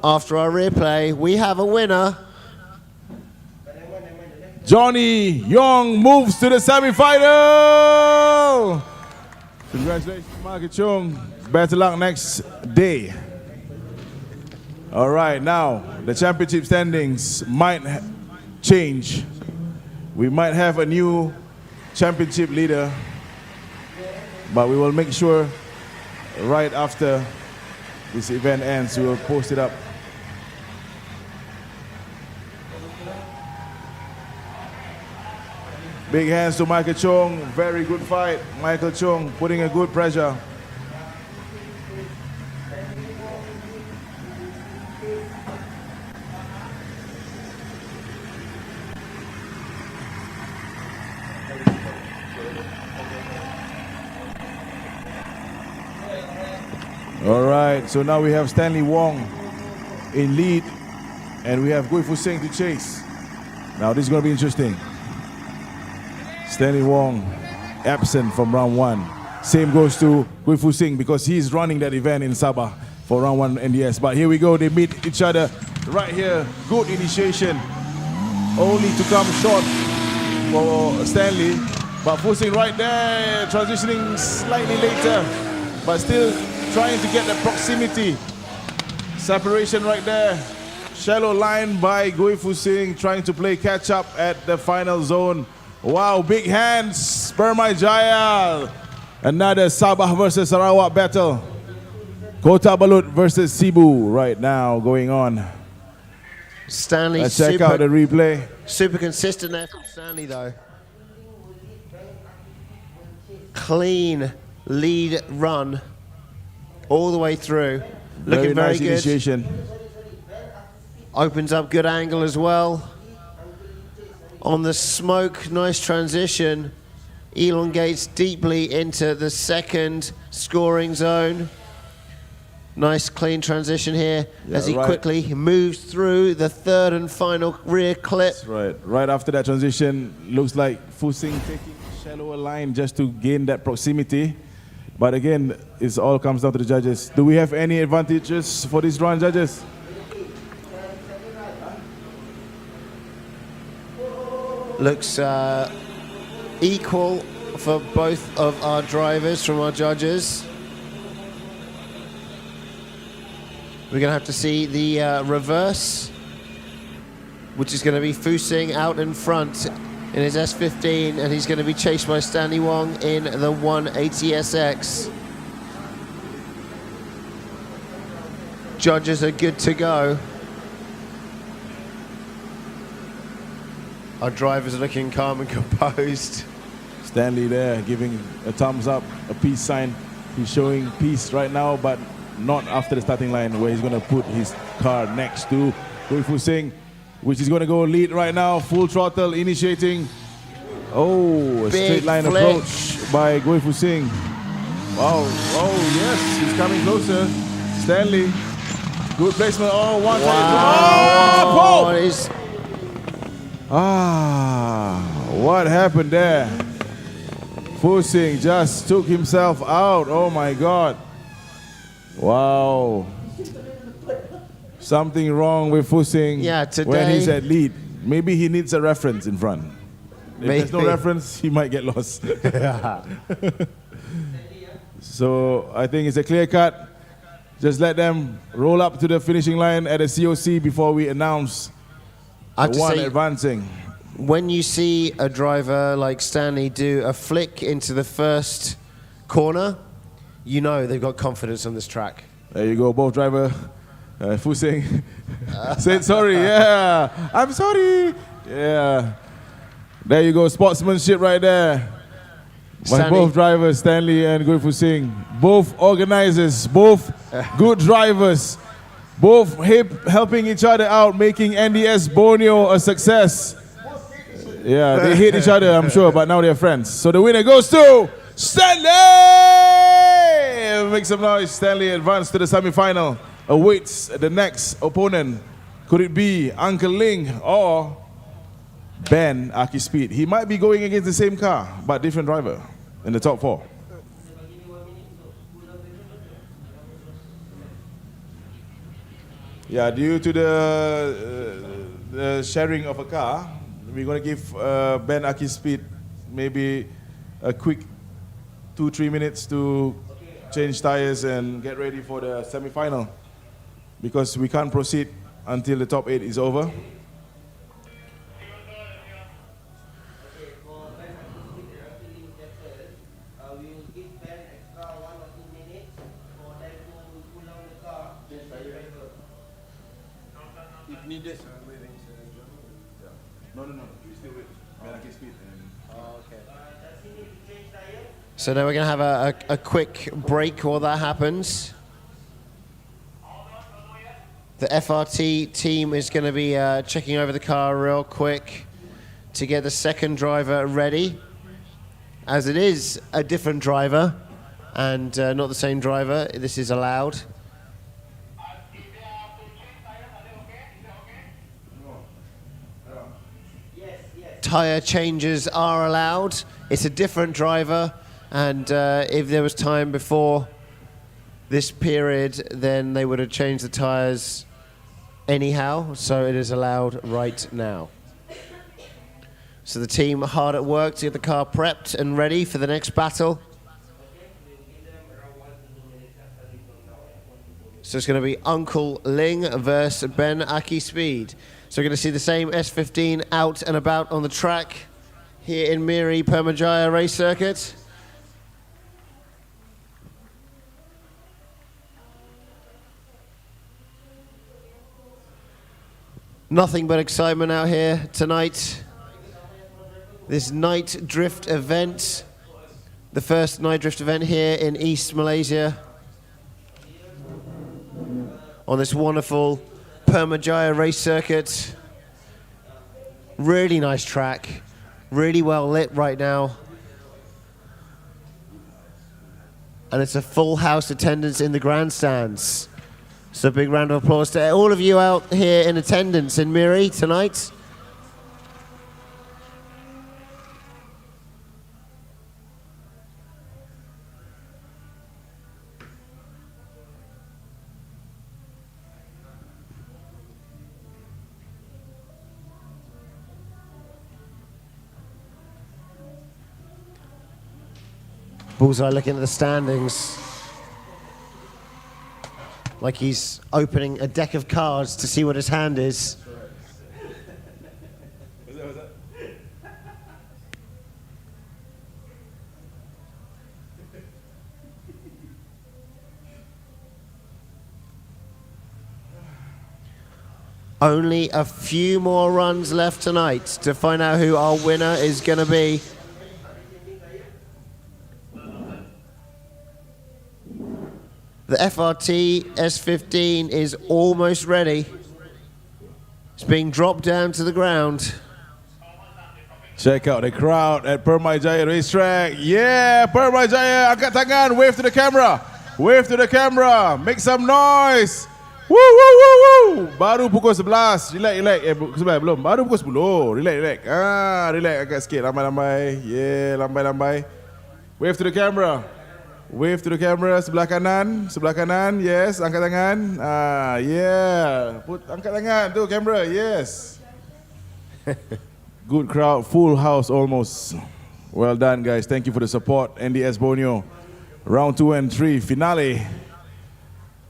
After our replay, we have a winner. Johnny Young moves to the semi-final. Congratulations, Michael Chung. Better luck next day. All right, now the championship standings might change. We might have a new championship leader, but we will make sure right after this event ends, we will post it up. Big hands to Michael Chung. Very good fight. Michael Chung putting a good pressure. All right, so now we have Stanley Wong in lead, and we have Gui Fu Sing to chase. Now this is going to be interesting. Stanley Wong absent from round one. Same goes to Gui Fu Sing because he's running that event in Sabah for round one NDS. But here we go, they meet each other right here. Good initiation, only to come short for Stanley. But Fu Sing right there, transitioning slightly later, but still trying to get the proximity. Separation right there. Shallow line by Gui Fu Sing, trying to play catch up at the final zone. Wow, big hands, Permyjaya. Another Sabah versus Sarawak battle. Kota Balut versus Cebu right now going on. Stanley, let's check out the replay. Super consistent there from Stanley though. Clean lead run all the way through. Looking very nice good. Initiation. Opens up good angle as well. On the smoke, nice transition. Elongates deeply into the second scoring zone. Nice clean transition here as he quickly moves through the third and final rear clip. That's right. Right after that transition, looks like Fu Sing taking a shallower line just to gain that proximity. But again, it all comes down to the judges. Do we have any advantages for this run, judges? Looks equal for both of our drivers from our judges. We're going to have to see the reverse, which is going to be Fu Sing out in front in his S15, and he's going to be chased by Stanley Wong in the 180SX. Judges are good to go. Our drivers are looking calm and composed. Stanley there giving a thumbs up, a peace sign. He's showing peace right now, but not after the starting line where he's going to put his car next to Gui Fu Singh, which is going to go lead right now, full throttle, initiating. Oh, a Big straight line flip. approach by Gui Fu Singh. Wow, oh yes, he's coming closer. Stanley, good placement. Oh, one Wow. what happened there? Fu Singh just took himself out. Oh my God. Wow. Something wrong with Fu Singh Yeah, today- when he's at lead. Maybe he needs a reference in front. If there's no Maybe. reference, he might get lost. So I think it's a clear cut. Just let them roll up to the finishing line at the COC before we announce I have the to one say, advancing. when you see a driver like Stanley do a flick into the first corner, you know they've got confidence on this track. There you go, both driver. Fu Singh said sorry. Yeah, I'm sorry. Yeah. There you go, sportsmanship right there. By Stanley. both drivers, Stanley and Gui Fu Singh. Both organizers, both good drivers, both helping each other out, making NDS Borneo a success. Yeah, they hate each other, I'm sure, but now they're friends. So the winner goes to Stanley! Make some noise. Stanley advanced to the semi-final. Awaits the next opponent. Could it be Uncle Ling or Ben Aki Speed? He might be going against the same car, but different driver in the top 4. Yeah, due to the sharing of a car, we're going to give Ben Aki Speed maybe a quick 2-3 minutes to change tires and get ready for the semi-final, because we can't proceed until the top 8 is over. If needed. No, we still with Ben Aki Speed. So now we're going to have a quick break while that happens. The FRT team is going to be checking over the car real quick to get the second driver ready. As it is a different driver and not the same driver, this is allowed. Tire changes are allowed. It's a different driver, and if there was time before this period, then they would have changed the tires anyhow, so it is allowed right now. So the team are hard at work to get the car prepped and ready for the next battle. So it's going to be Uncle Ling versus Ben Aki Speed. So we're going to see the same S15 out and about on the track here in Miri, Permyjaya race circuit. Nothing but excitement out here tonight. This night drift event, the first night drift event here in East Malaysia, on this wonderful Permyjaya race circuit. Really nice track, really well lit right now. And it's a full house attendance in the grandstands. So a big round of applause to all of you out here in attendance in Miri tonight. Bullseye looking at the standings like he's opening a deck of cards to see what his hand is. Only a few more runs left tonight to find out who our winner is going to be. The FRT S15 is almost ready. It's being dropped down to the ground. Check out the crowd at Permyjaya racetrack. Yeah, Permyjaya, angkat tangan, wave to the camera. Wave to the camera, make some noise. Woo, woo, woo, woo. Baru pukul 11. Relax, relax. Pukul 11 belum. Baru pukul 10. Relax, relax. Relax agak sikit. Lambai-lambai. Yeah, lambai-lambai. Wave to the camera. Wave to the camera. Sebelah kanan. Sebelah kanan. Yes, angkat tangan. Yeah. Angkat tangan tu camera. Yes. Good crowd. Full house almost. Well done, guys. Thank you for the support. NDS Borneo. Round 2 and 3. Finale.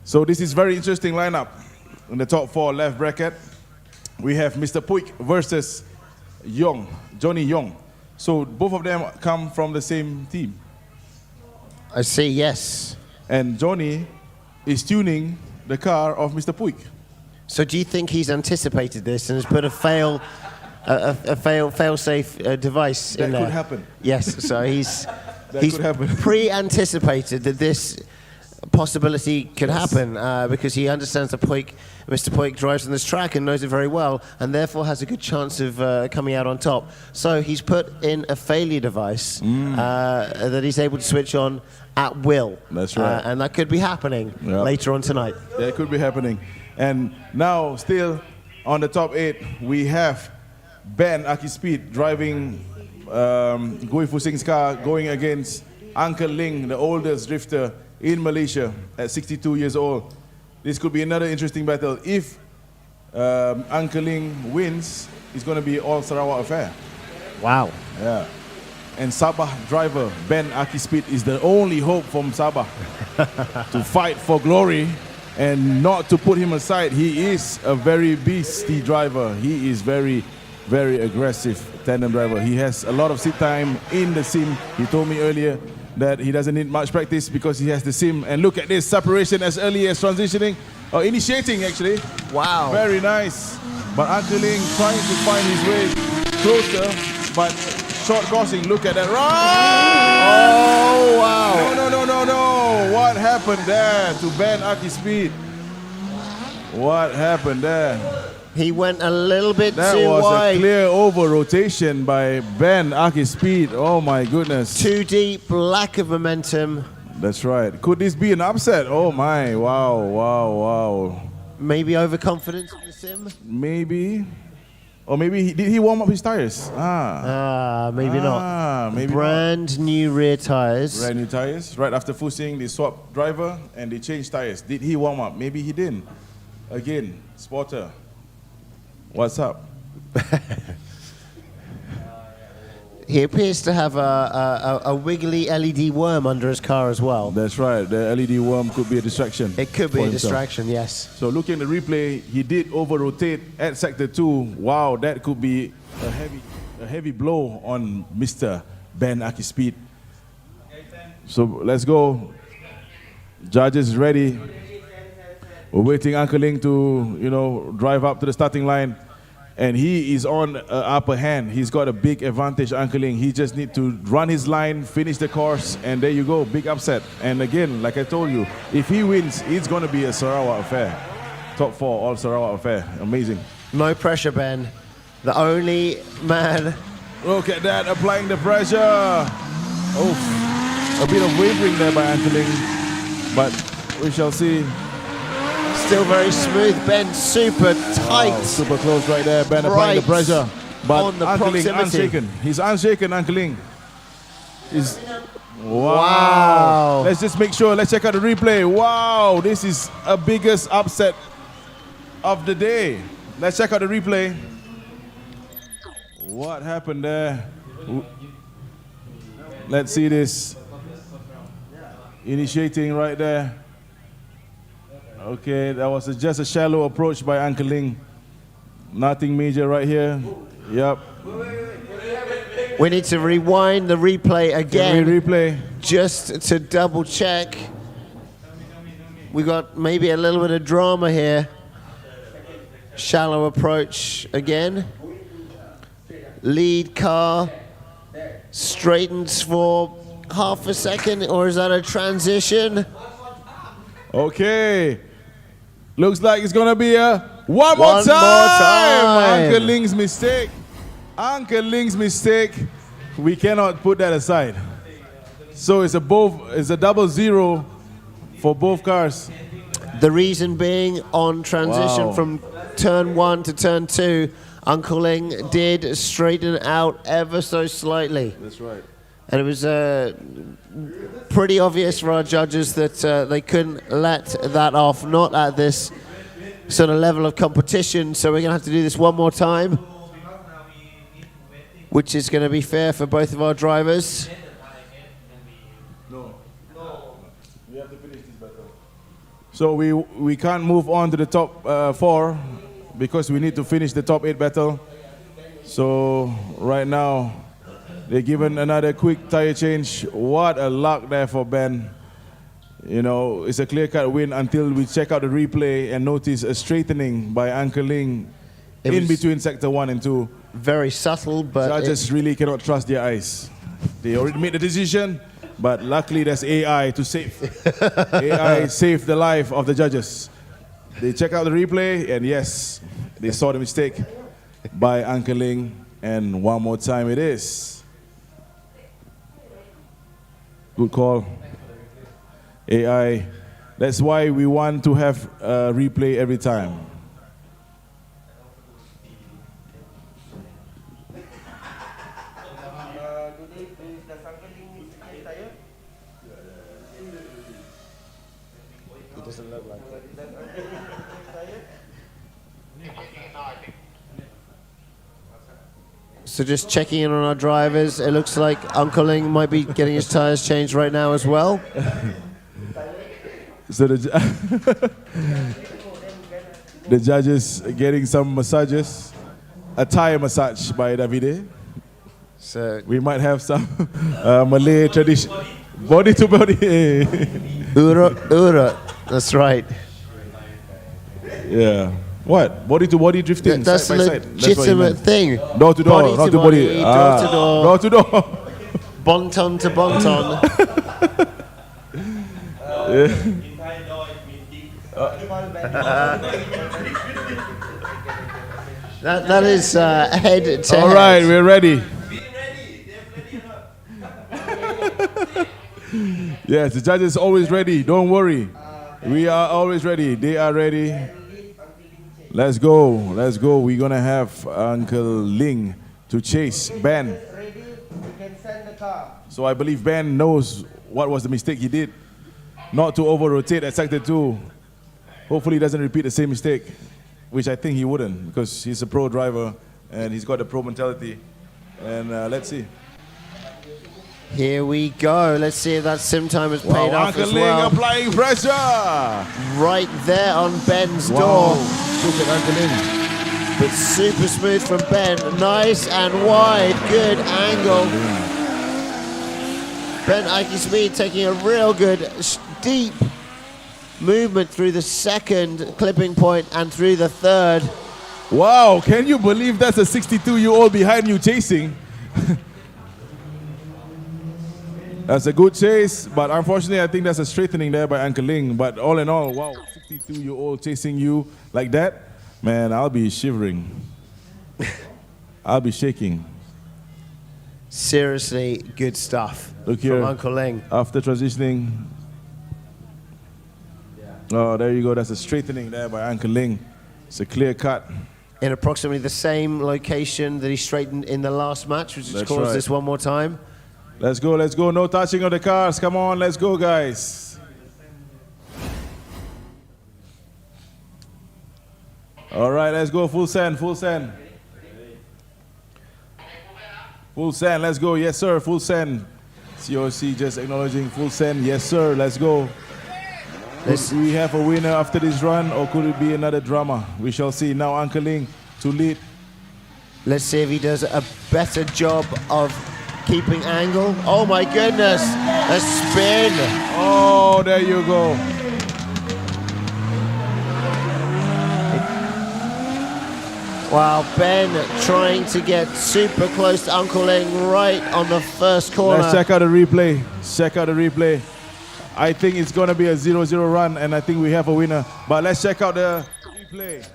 So this is very interesting lineup. In the top 4 left bracket, we have Mr. Puig versus Yong, Johnny Yong. So both of them come from the same team. I see, yes. And Johnny is tuning the car of Mr. Puig. So do you think he's anticipated this and has put a fail-safe device in there? That could happen. Yes, so he's could happen. pre-anticipated that this possibility could happen because he understands that Mr. Puig drives on this track and knows it very well, and therefore has a good chance of coming out on top. So he's put in a failure device that he's able to switch on at will. That's right. And that could be happening later on tonight. Yeah, it could be happening. And now, still on the top 8, we have Ben Akispeed driving Gui Fusing's car, going against Uncle Ling, the oldest drifter in Malaysia at 62 years old. This could be another interesting battle. If Uncle Ling wins, it's going to be all Sarawak affair. Wow. Yeah. And Sabah driver Ben Akispeed is the only hope from Sabah to fight for glory and not to put him aside. He is a very beastie driver. He is very, very aggressive tandem driver. He has a lot of seat time in the sim. He told me earlier that he doesn't need much practice because he has the sim. And look at this separation as early as transitioning, or initiating actually. Wow. Very nice. But Uncle Ling trying to find his way closer, but short crossing, look at that. Oh, wow. No. What happened there to Ben Akispeed? What happened there? He went a little bit that too was wide. A clear over rotation by Ben Akispeed. Oh my goodness. Too deep, lack of momentum. That's right. Could this be an upset? Oh my, wow. Maybe overconfidence in the sim? Maybe. Or maybe, did he warm up his tires? Maybe not. Maybe Brand new rear tires. Brand new tires. Right after Fusing, they swapped driver and they changed tires. Did he warm up? Maybe he didn't. Again, spotter. What's up? He appears to have a wiggly LED worm under his car as well. That's right. The LED worm could be a distraction. It could be a distraction, yes. So looking at the replay, he did over-rotate at sector 2. Wow, that could be a heavy blow on Mr. Ben Akispeed. So let's go. Judges ready. We're waiting Uncle Ling to, drive up to the starting line. And he is on upper hand. He's got a big advantage, Uncle Ling. He just needs to run his line, finish the course, and there you go, big upset. And again, like I told you, if he wins, it's going to be a Sarawak affair. Top 4, all Sarawak affair. Amazing. No pressure, Ben. The only man. Look at that, applying the pressure. Oh, a bit of wavering there by Uncle Ling. But we shall see. Still very smooth. Ben super tight. Wow, super close right there. Ben applying the pressure. But on the Uncle Ling proximity. unshaken. He's unshaken, Uncle Ling. Wow. Let's just make sure. Let's check out the replay. Wow, this is a biggest upset of the day. Let's check out the replay. What happened there? Let's see this. Initiating right there. Okay, that was just a shallow approach by Uncle Ling. Nothing major right here. Yep. We need to rewind the replay again. Replay. Just to double check. We got maybe a little bit of drama here. Shallow approach again. Lead car straightens for half a second, or is that a transition? Okay. Looks like it's gonna be a one more One more time. Uncle Ling's mistake. Uncle Ling's mistake. We cannot put that aside. So it's a double zero for both cars. The reason being, on transition Wow. from turn 1 to turn 2, Uncle Ling did straighten out ever so slightly. That's right. And it was pretty obvious for our judges that they couldn't let that off, not at this sort of level of competition. So we're going to have to do this one more time, which is going to be fair for both of our drivers. We have to finish this battle. So we can't move on to the top 4 because we need to finish the top 8 battle. So right now, they're given another quick tire change. What a luck there for Ben. You know, it's a clear-cut win until we check out the replay and notice a straightening by Uncle Ling in between sector 1 and 2. Very subtle, but judges really cannot trust their eyes. They already made the decision, but luckily there's AI to save. AI saved the life of the judges. They check out the replay, and yes, they saw the mistake by Uncle Ling, and one more time it is. Good call. AI. That's why we want to have a replay every time. It doesn't look like it. So just checking in on our drivers, it looks like Uncle Ling might be getting his tires changed right now as well. So the judges getting some massages, a tire massage by Davide. So we might have some Malay tradition, body to body. Urut, that's right. Yeah. What? Body to body drifting. That's side a by side. That's what he legitimate meant. thing. Door to door, Body not to to body. body, door to door. Door to door. Bonton to bonton. That is head to All head. right, we're ready. Yes, the judge is always ready. Don't worry. We are always ready. They are ready. Let's go. Let's go. We're going to have Uncle Ling to chase Ben. So I believe Ben knows what was the mistake he did. Not to over-rotate at sector 2. Hopefully he doesn't repeat the same mistake, which I think he wouldn't because he's a pro driver and he's got a pro mentality. And let's see. Here we go. Let's see if that sim time has paid off Uncle as Ling well. applying pressure. Right there on Ben's Wow. door. Look at Uncle Ling. But super smooth from Ben. Nice and wide. Good angle. Ben Speed taking a real good deep movement through the second clipping point and through the third. Wow, can you believe that's a 62-year-old behind you chasing? That's a good chase, but unfortunately I think that's a straightening there by Uncle Ling. But all in all, wow, 62-year-old chasing you like that, man, I'll be shivering. I'll be shaking. Seriously good stuff. Look here, from Uncle Ling. After transitioning. Oh, there you go. That's a straightening there by Uncle Ling. It's a clear cut. In approximately the same location that he straightened in the last match, which has caused this one more time. Let's go, let's go. No touching of the cars. Come on, let's go, guys. All right, let's go. Full send, full send. Full send, let's go. Yes, sir, full send. COC just acknowledging full send. Yes, sir, let's go. Could we have a winner after this run, or could it be another drama? We shall see. Now Uncle Ling to lead. Let's see if he does a better job of keeping angle. Oh my goodness, a spin. Oh, there you go. Wow, Ben trying to get super close to Uncle Ling right on the first corner. Let's check out the replay. Check out the replay. I think it's going to be a 0-0 run, and I think we have a winner. But let's check out the replay.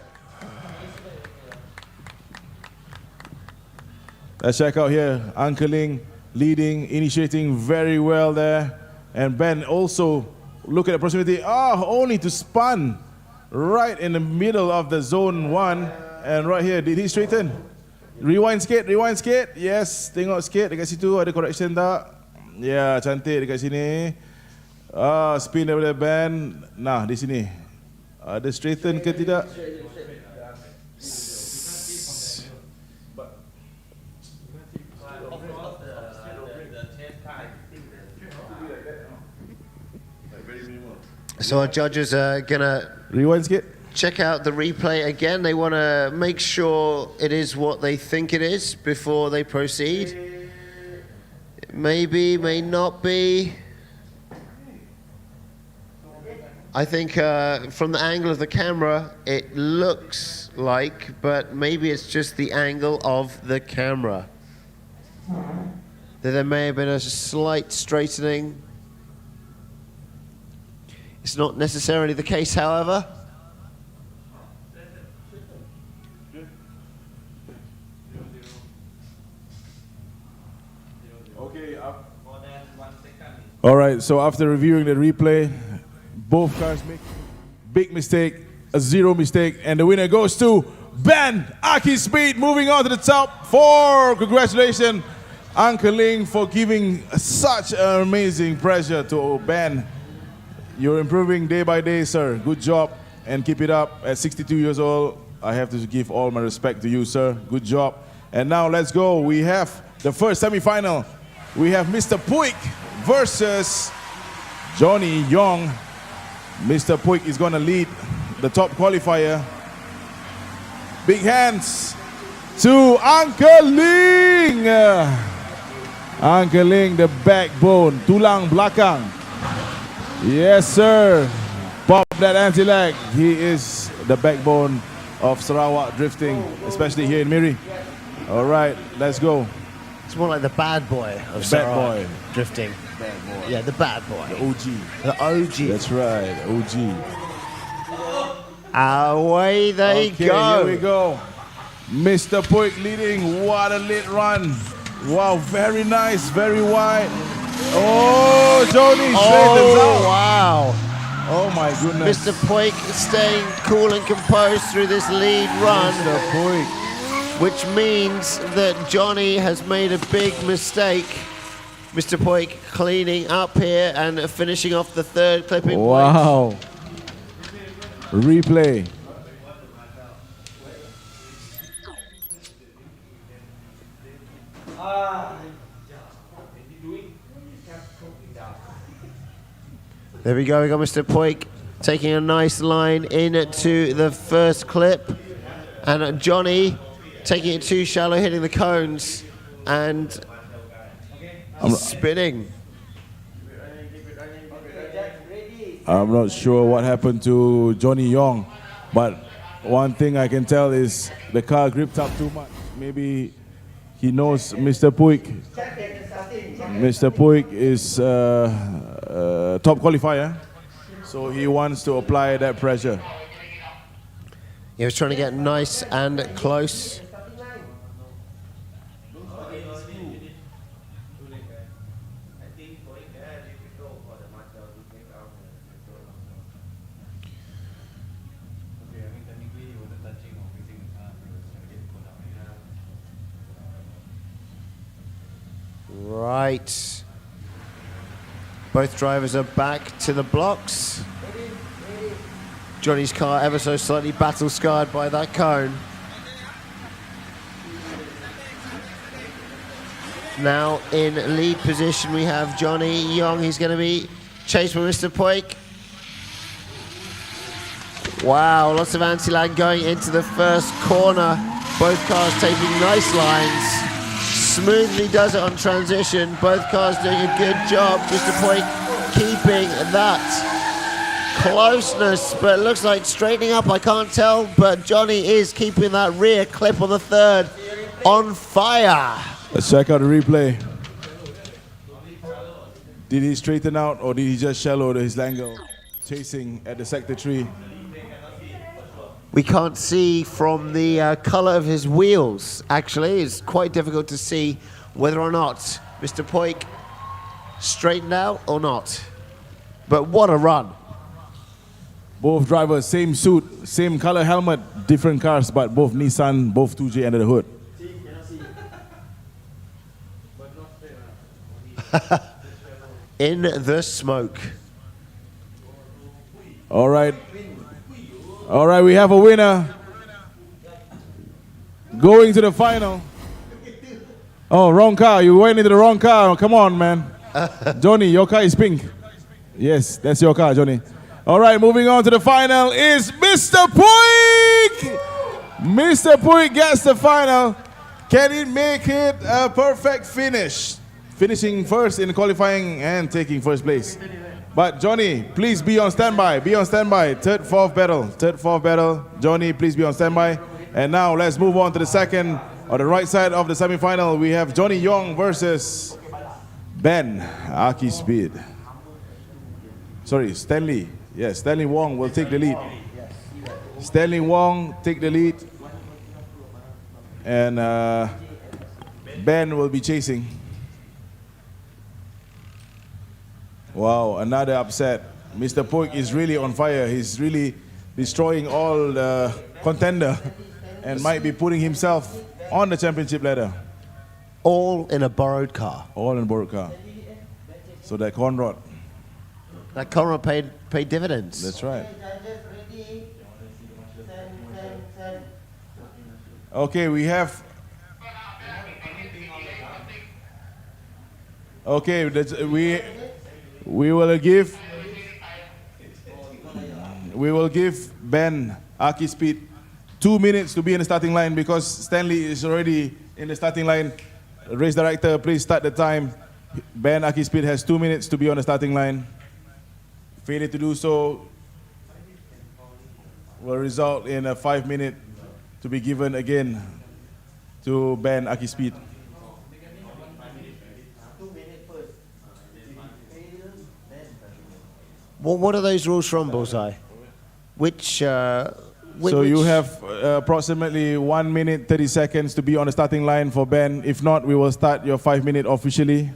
Let's check out here. Uncle Ling leading, initiating very well there. And Ben also, look at the proximity. Only to spun right in the middle of the zone 1. And right here, did he straighten? Rewind sikit, rewind sikit. Yes, tengok sikit dekat situ ada correction tak? Ya, cantik dekat sini. Spin daripada Ben. Nah, di sini. Ada straighten ke tidak? So our judges are gonna rewind sikit. Check out the replay again. They want to make sure it is what they think it is before they proceed. It may be, may not be. I think from the angle of the camera, it looks like, but maybe it's just the angle of the camera. That there may have been a slight straightening. It's not necessarily the case, however. All right, so after reviewing the replay, both cars make big mistake, a 0 mistake, and the winner goes to Ben Aki Speed, moving on to the top 4. Congratulations, Uncle Ling, for giving such an amazing pressure to Ben. You're improving day by day, sir. Good job, and keep it up. At 62 years old, I have to give all my respect to you, sir. Good job. And now let's go. We have the first semi-final. We have Mr. Puig versus Johnny Young. Mr. Puig is going to lead the top qualifier. Big hands to Uncle Ling. Uncle Ling, the backbone, tulang belakang. Yes, sir. Pop that anti-lag. He is the backbone of Sarawak drifting, especially here in Miri. All right, let's go. It's more like the bad boy of Sarawak drifting. Bad boy. Yeah, the bad boy. The OG. The OG. That's right, OG. Away they go. Here we go. Mr. Puig leading. What a lit run. Wow, very nice, very wide. Oh, Johnny straightens out. Wow. Oh my goodness. Mr. Puig staying cool and composed through this lead run. Mr. Puig. Which means that Johnny has made a big mistake. Mr. Puig cleaning up here and finishing off the third clipping point. Wow. Replay. There we go, Mr. Puig taking a nice line into the first clip. And Johnny taking it too shallow, hitting the cones, and he's spinning. I'm not sure what happened to Johnny Young, but one thing I can tell is the car gripped up too much. Maybe he knows Mr. Puig. Mr. Puig is top qualifier, so he wants to apply that pressure. He was trying to get nice and close. Right. Both drivers are back to the blocks. Johnny's car ever so slightly battle scarred by that cone. Now in lead position we have Johnny Young. He's going to be chased by Mr. Puig. Wow, lots of anti-lag going into the first corner. Both cars taking nice lines. Smoothly does it on transition. Both cars doing a good job. Mr. Puig keeping that closeness, but it looks like straightening up, I can't tell, but Johnny is keeping that rear clip on the third on fire. Let's check out the replay. Did he straighten out or did he just shallow his angle? Chasing at the sector 3. We can't see from the color of his wheels, actually. It's quite difficult to see whether or not Mr. Poik straightened out or not. But what a run. Both drivers, same suit, same color helmet, different cars, but both Nissan, both 2J under the hood. In the smoke. All right. All right, we have a winner. Going to the final. Oh, wrong car. You went into the wrong car. Come on, man. Johnny, your car is pink. Yes, that's your car, Johnny. All right, moving on to the final is Mr. Puig. Mr. Puig gets the final. Can he make it a perfect finish? Finishing first in qualifying and taking first place. But Johnny, please be on standby. Be on standby. Third, fourth battle. Johnny, please be on standby. And now let's move on to the second. On the right side of the semi-final, we have Johnny Yong versus Ben Aki Speed. Sorry, Stanley. Yes, Stanley Wong will take the lead. Stanley Wong take the lead. And Ben will be chasing. Wow, another upset. Mr. Puig is really on fire. He's really destroying all the contender and might be putting himself on the championship ladder. All in a borrowed car. All in a borrowed car. So that Conrad. That Conrad paid dividends. That's right. Okay, we have... Okay, we will give Ben Aki Speed 2 minutes to be in the starting line because Stanley is already in the starting line. Race director, please start the time. Ben Aki Speed has 2 minutes to be on the starting line. Failure to do so will result in a 5 minute to be given again to Ben Aki Speed. Well, what are those rules from, Bullseye? So you have approximately 1 minute 30 seconds to be on the starting line for Ben. If not, we will start your 5 minute officially.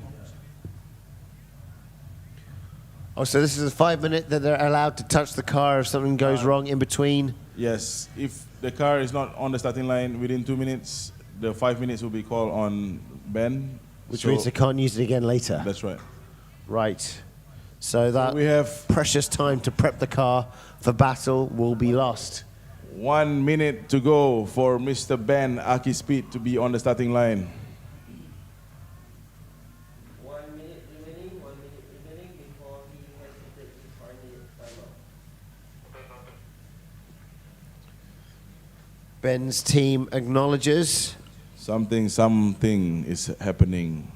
Oh, so this is a 5 minute that they're allowed to touch the car if something goes wrong in between? Yes, if the car is not on the starting line within 2 minutes, the 5 minutes will be called on Ben. Which means they can't use it again later. That's right. Right. So that we have precious time to prep the car for battle will be lost. 1 minute to go for Mr. Ben Aki Speed to be on the starting line. 1 minute remaining before he has to take his final timeout. Ben's team acknowledges. Something is happening.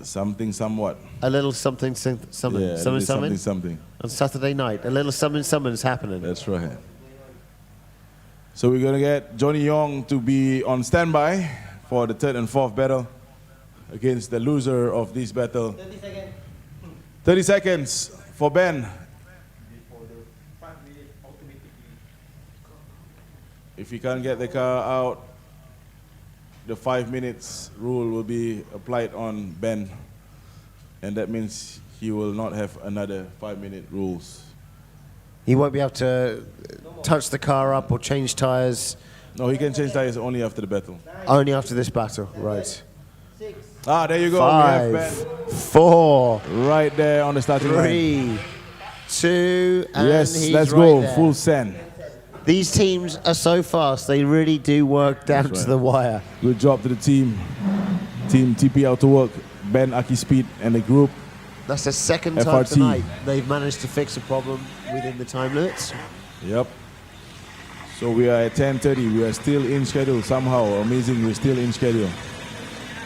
Somewhat. A little something. Yeah, something. On Saturday night, a little something is happening. That's right. So we're gonna get Johnny Yong to be on standby for the third and fourth battle against the loser of this battle. 30 seconds. 30 seconds for Ben. If he can't get the car out, the 5 minutes rule will be applied on Ben. And that means he will not have another 5 minute rules. He won't be able to touch the car up or change tires. No, he can change tires only after the battle. Only after this battle, right. There you go. 5, we have Ben 4, right there on the starting line. 3, 2, and yes, he's let's right go. there. Full send. These teams are so fast, they really do work down to the wire. Good job to the team. Team TP Auto Work, Ben Aki Speed and the group. That's the second time FRT. tonight they've managed to fix a problem within the time limits. Yep. So we are at 10:30. We are still in schedule somehow. Amazing, we're still in schedule.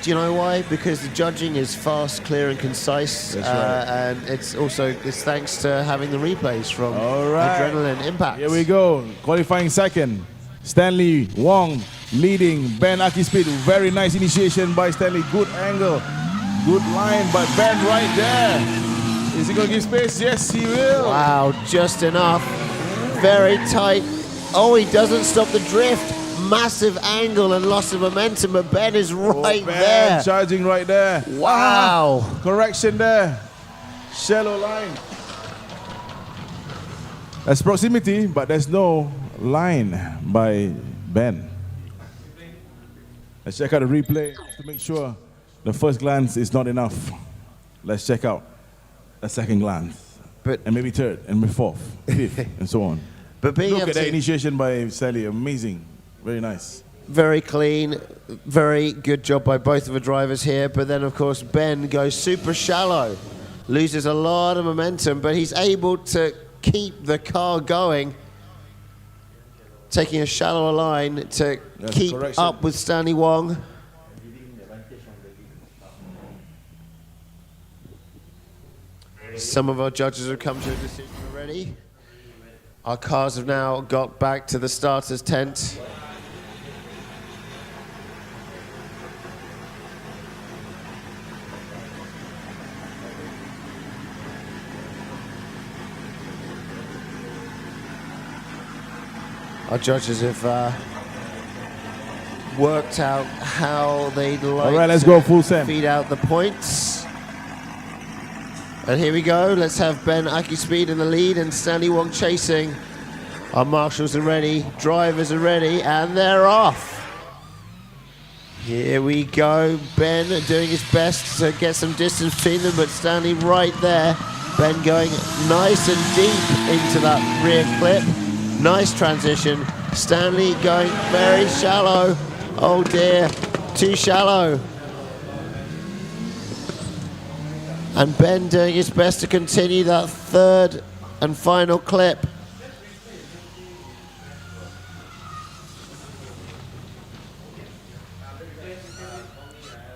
Do you know why? Because the judging is fast, clear, and concise. That's right. And it's thanks to having the replays from All right. Adrenaline Impact. Here we go. Qualifying second. Stanley Wong leading Ben Akispeed. Very nice initiation by Stanley. Good angle. Good line, but Ben right there. Is he going to give space? Yes, he will. Wow, just enough. Very tight. Oh, he doesn't stop the drift. Massive angle and loss of momentum, but Ben is right Ben there. charging right there. Wow. Correction there. Shallow line. That's proximity, but there's no line by Ben. Let's check out the replay to make sure the first glance is not enough. Let's check out a second glance. And maybe third, and maybe fourth, fifth, and so on. But being Look able at that to- initiation by Sally. Amazing. Very nice. Very clean, very good job by both of the drivers here. But then, of course, Ben goes super shallow, loses a lot of momentum, but he's able to keep the car going, taking a shallower line to That's keep correction. up with Stanley Wong. Some of our judges have come to a decision already. Our cars have now got back to the starters' tent. Our judges have worked out how they'd like All right, let's to go full send. feed out the points. And here we go. Let's have Ben Akispeed in the lead and Stanley Wong chasing. Our marshals are ready, drivers are ready, and they're off. Here we go. Ben doing his best to get some distance between them, but Stanley right there. Ben going nice and deep into that rear clip. Nice transition. Stanley going very shallow. Oh dear, too shallow. And Ben doing his best to continue that third and final clip.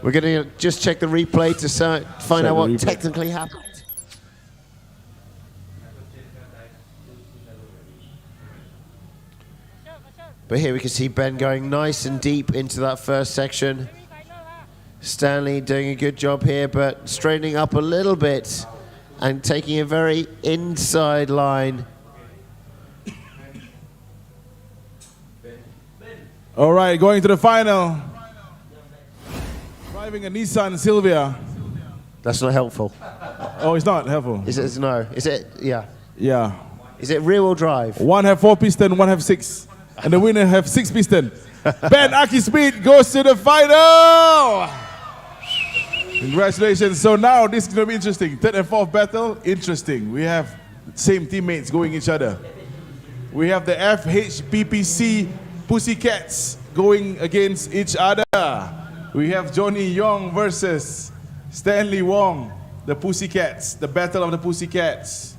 We're going to just check the replay to find out what technically happened. But here we can see Ben going nice and deep into that first section. Stanley doing a good job here, but straightening up a little bit and taking a very inside line. All right, going to the final. Driving a Nissan Silvia. That's not helpful. Oh, it's not helpful. Is it? No. Is it? Yeah. Yeah. Is it rear-wheel drive? One have 4 piston, one have 6. And the winner have 6 piston. Ben Akispeed goes to the final! Congratulations. So now this is going to be interesting. Third and fourth battle, interesting. We have same teammates going each other. We have the FHPPC Pussycats going against each other. We have Johnny Young versus Stanley Wong, the Pussycats, the battle of the Pussycats.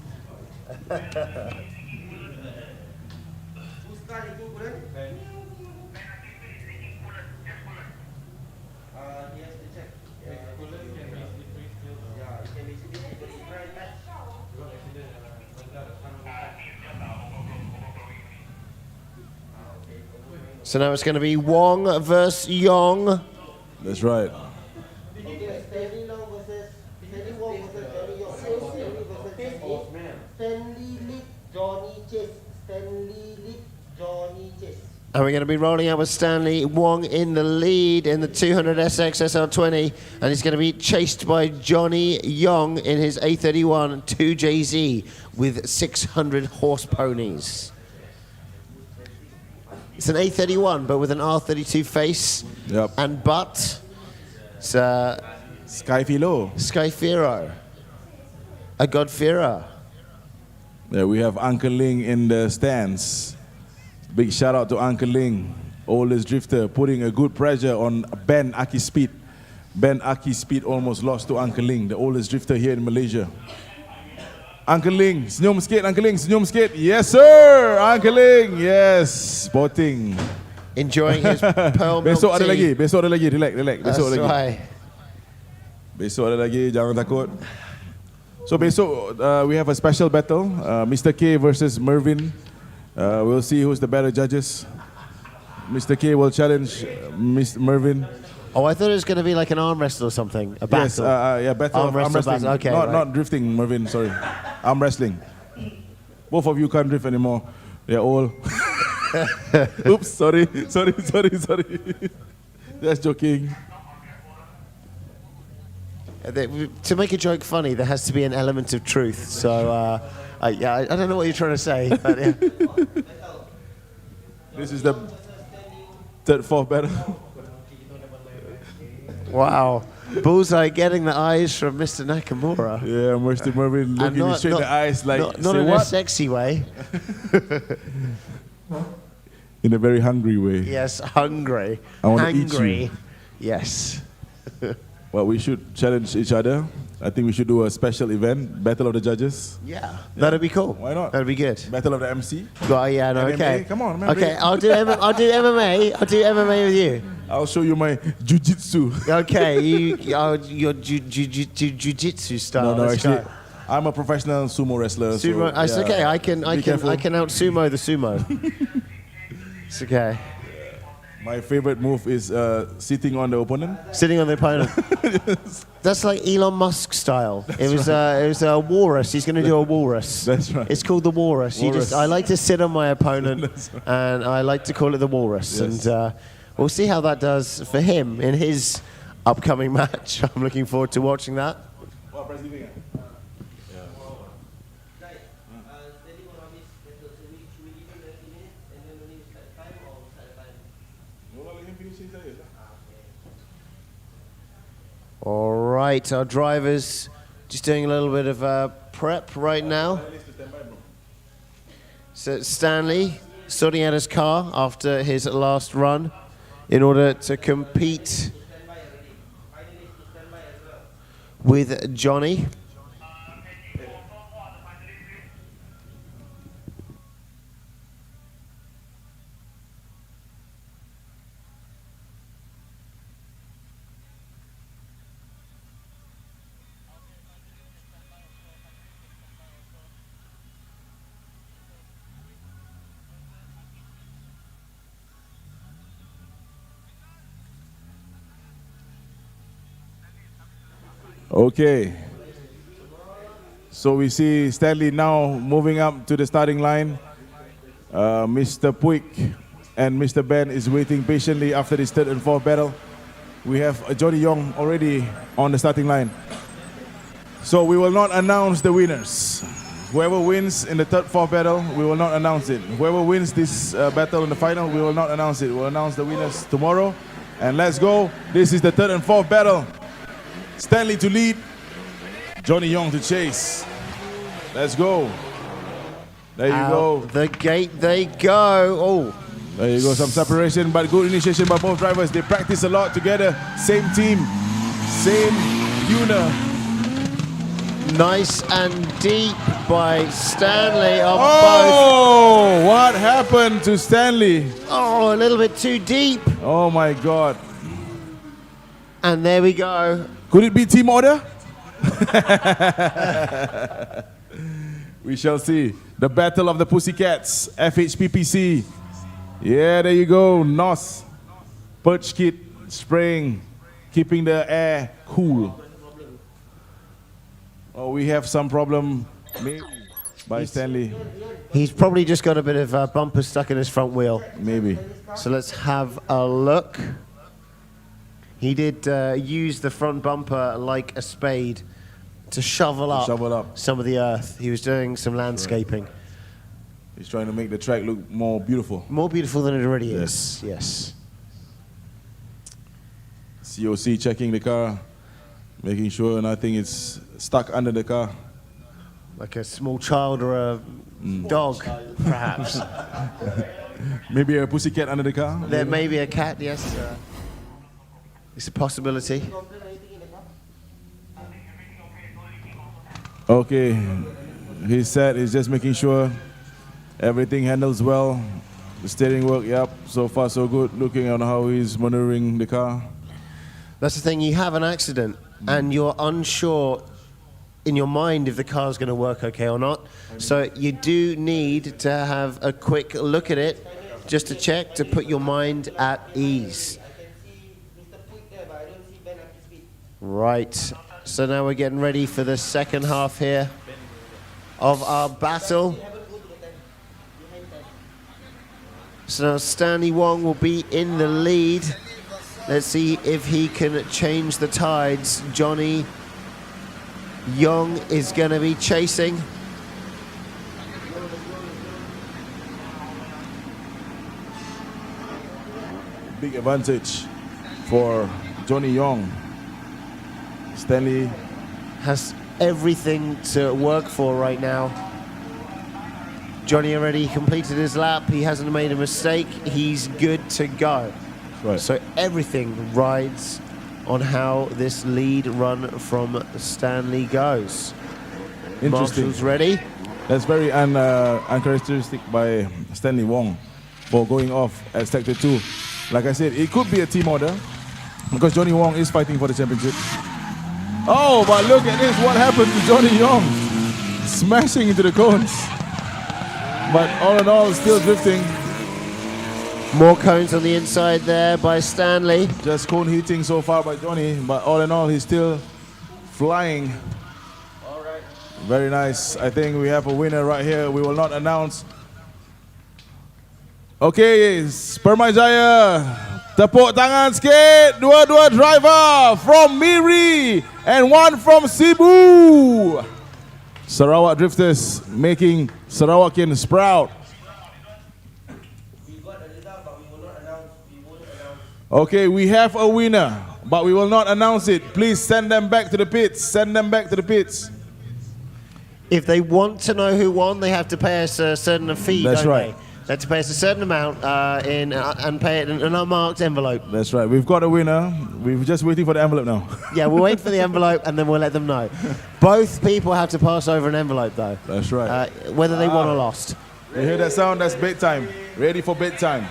So now it's going to be Wong versus Young. That's right. Okay, Stanley Long versus Stanley Wong versus Stanley Young. Stanley versus Stanley Lee, Johnny Chase. Stanley Lee, Johnny Chase. And we're going to be rolling out with Stanley Wong in the lead in the 200SX SL20. And he's going to be chased by Johnny Young in his A31 2JZ with 600 horse ponies. It's an A31, but with an R32 face and butt. It's Skyfilo. Skyfiro. A God-fearer. There we have Uncle Ling in the stands. Big shout out to Uncle Ling, oldest drifter, putting a good pressure on Ben Akispeed. Ben Akispeed almost lost to Uncle Ling, the oldest drifter here in Malaysia. Uncle Ling, senyum sikit, Uncle Ling, senyum sikit. Yes, sir, Uncle Ling, yes, sporting. enjoying his pearl milk Besok ada tea. lagi, besok ada lagi. Relax. That's Besok ada lagi. right. Besok ada lagi, jangan takut. So besok we have a special battle, Mr. K versus Mervin. We'll see who's the better judges. Mr. K will challenge Mr. Mervin. Oh, I thought it was going to be like an arm wrestle or something. A Yes, battle. yeah, battle of arm wrestling. battle. Okay, not drifting, Mervin, sorry. Arm wrestling. Both of you can't drift anymore. They're all. Oops, sorry. Just joking. To make a joke funny, there has to be an element of truth. So, I don't know what you're trying to say. But, yeah. This is the third, fourth battle. Wow. Bullseye getting the eyes from Mr. Nakamura. Yeah, Mr. Mervin looking me straight in the eyes like, not say in what? a sexy way. In a very hungry way. Yes, hungry. I want to eat you. Yes. Well, we should challenge each other. I think we should do a special event, Battle of the Judges. Yeah, that'd be cool. Why not? That'd be good. Battle of the MC. Well, yeah, no, MMA, okay. come on, man, Okay, bring it. I'll do MMA. I'll do MMA with you. I'll show you my jiu-jitsu. Okay, your jiu-jitsu style. No, Let's actually, go. I'm a professional sumo wrestler. Sumo. So, It's okay. I can careful. out sumo the sumo. It's okay. My favorite move is sitting on the opponent. Sitting on the opponent. That's like Elon Musk style. It was a walrus. He's going to do a walrus. That's right. It's called the walrus. I like to sit on my opponent, and I like to call it the walrus. Yes. And we'll see how that does for him in his upcoming match. I'm looking forward to watching that. All right, our drivers just doing a little bit of prep right now. So Stanley sorting out his car after his last run in order to compete with Johnny. Okay. So we see Stanley now moving up to the starting line. Mr. Puig and Mr. Ben is waiting patiently after this third and fourth battle. We have Johnny Yong already on the starting line. So we will not announce the winners. Whoever wins in the third, fourth battle, we will not announce it. Whoever wins this battle in the final, we will not announce it. We'll announce the winners tomorrow. And let's go. This is the third and fourth battle. Stanley to lead, Johnny Yong to chase. Let's go. There you go. The gate they go. Oh. There you go, some separation, but good initiation by both drivers. They practice a lot together. Same team, same tuner. Nice and deep by Stanley on Oh, what happened to Stanley? Oh, a little bit too deep. Oh my God. And there we go. Could it be team order? We shall see. The Battle of the Pussycats, FHPPC. Yeah, there you go. NOS, Perch Kit, spraying, keeping the air cool. Oh, we have some problem maybe by Stanley. He's probably just got a bit of bumper stuck in his front wheel. Maybe. So let's have a look. He did use the front bumper like a spade to shovel up some of the earth. He was doing some landscaping. He's trying to make the track look more beautiful. More beautiful than it already is. Yes. COC checking the car, making sure nothing is stuck under the car. Like a small child or a dog, perhaps. Maybe a pussycat under the car? There may be a cat, yes. It's a possibility. Okay, he said he's just making sure everything handles well. The steering work, yep. So far, so good. Looking at how he's maneuvering the car. That's the thing, you have an accident and you're unsure in your mind if the car's going to work okay or not. So you do need to have a quick look at it just to check, to put your mind at ease. Right, so now we're getting ready for the second half here of our battle. So now Stanley Wong will be in the lead. Let's see if he can change the tides. Johnny Young is going to be chasing. Big advantage for Johnny Young. Stanley has everything to work for right now. Johnny already completed his lap. He hasn't made a mistake. He's good to go. Right. So everything rides on how this lead run from Stanley goes. Interesting. Marshall's ready. That's very uncharacteristic by Stanley Wong for going off at sector 2. Like I said, it could be a team order because Johnny Wong is fighting for the championship. Oh, but look at this. What happened to Johnny Young? Smashing into the cones. But all in all, still drifting. More cones on the inside there by Stanley. Just cone hitting so far by Johnny, but all in all, he's still flying. All right. Very nice. I think we have a winner right here. We will not announce. Okay, Permyjaya. Tepuk tangan sikit. Dua-dua driver from Miri and one from Cebu. Sarawak Drifters making Sarawakian sprout. Okay, we have a winner, but we will not announce it. Please send them back to the pits. Send them back to the pits. If they want to know who won, they have to pay us a certain fee. That's don't right. They have to pay us a certain amount and pay it in an unmarked envelope. That's right. We've got a winner. We're just waiting for the envelope now. Yeah, we'll wait for the envelope and then we'll let them know. Both people have to pass over an envelope, though. That's right. Whether they won or lost. You hear that sound? That's bedtime. Ready for bedtime.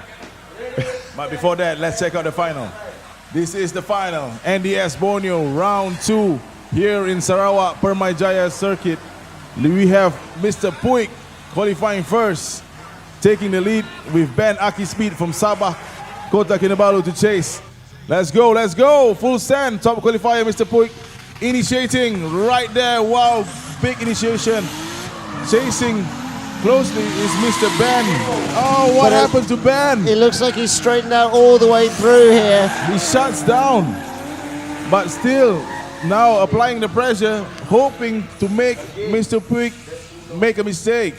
But before that, let's check out the final. This is the final. NDS Borneo Round 2 here in Sarawak, Permyjaya Circuit. We have Mr. Puig qualifying first, taking the lead with Ben Aki Speed from Sabah, Kota Kinabalu to chase. Let's go, let's go. Full send, top qualifier, Mr. Puig initiating right there. Wow, big initiation. Chasing closely is Mr. Ben. Oh, what happened to Ben? It looks like he's straightened out all the way through here. He shuts down, but still now applying the pressure, hoping to make Mr. Puig make a mistake.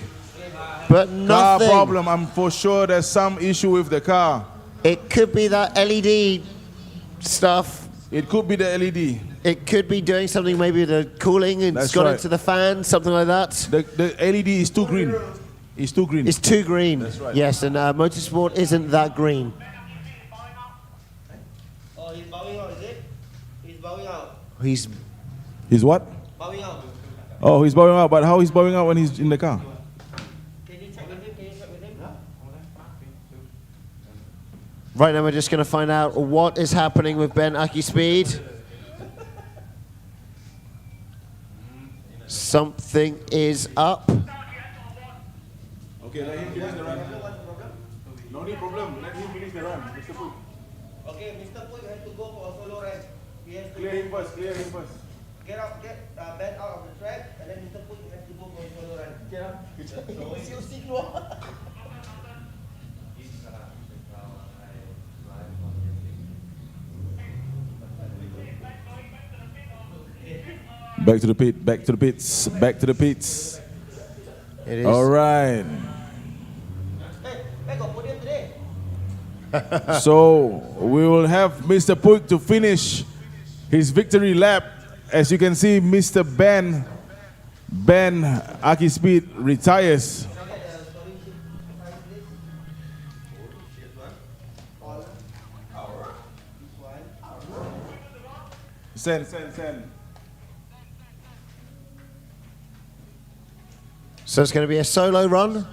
But nothing. Car problem, I'm for sure there's some issue with the car. It could be that LED stuff. It could be the LED. It could be doing something, maybe the cooling, and it's gone into the fan, something like that. The LED is too green. It's too green. It's too green. That's right. Yes, and motorsport isn't that green. Oh, he's bowing out, is it? He's bowing out. He's what? Bowing out. Oh, he's bowing out, but how he's bowing out when he's in the car? Can you check with him? Can you check with him? Right now we're just going to find out what is happening with Ben Aki Speed. Something is up. Okay, let him finish the run. No need problem. Let him finish the run, Mr. Puig. Okay, Mr. Puig has to go for a solo run. He has to Clear him first, clear him first. Get Ben out of the track, and then Mr. Puig has to go for a solo run. Get up. Usi keluar. Back to the pit, back to the pits, back to the pits. It is. All right. Hey, got podium today. So we will have Mr. Puig to finish his victory lap. As you can see, Mr. Ben Aki Speed retires. Send. So it's going to be a solo run.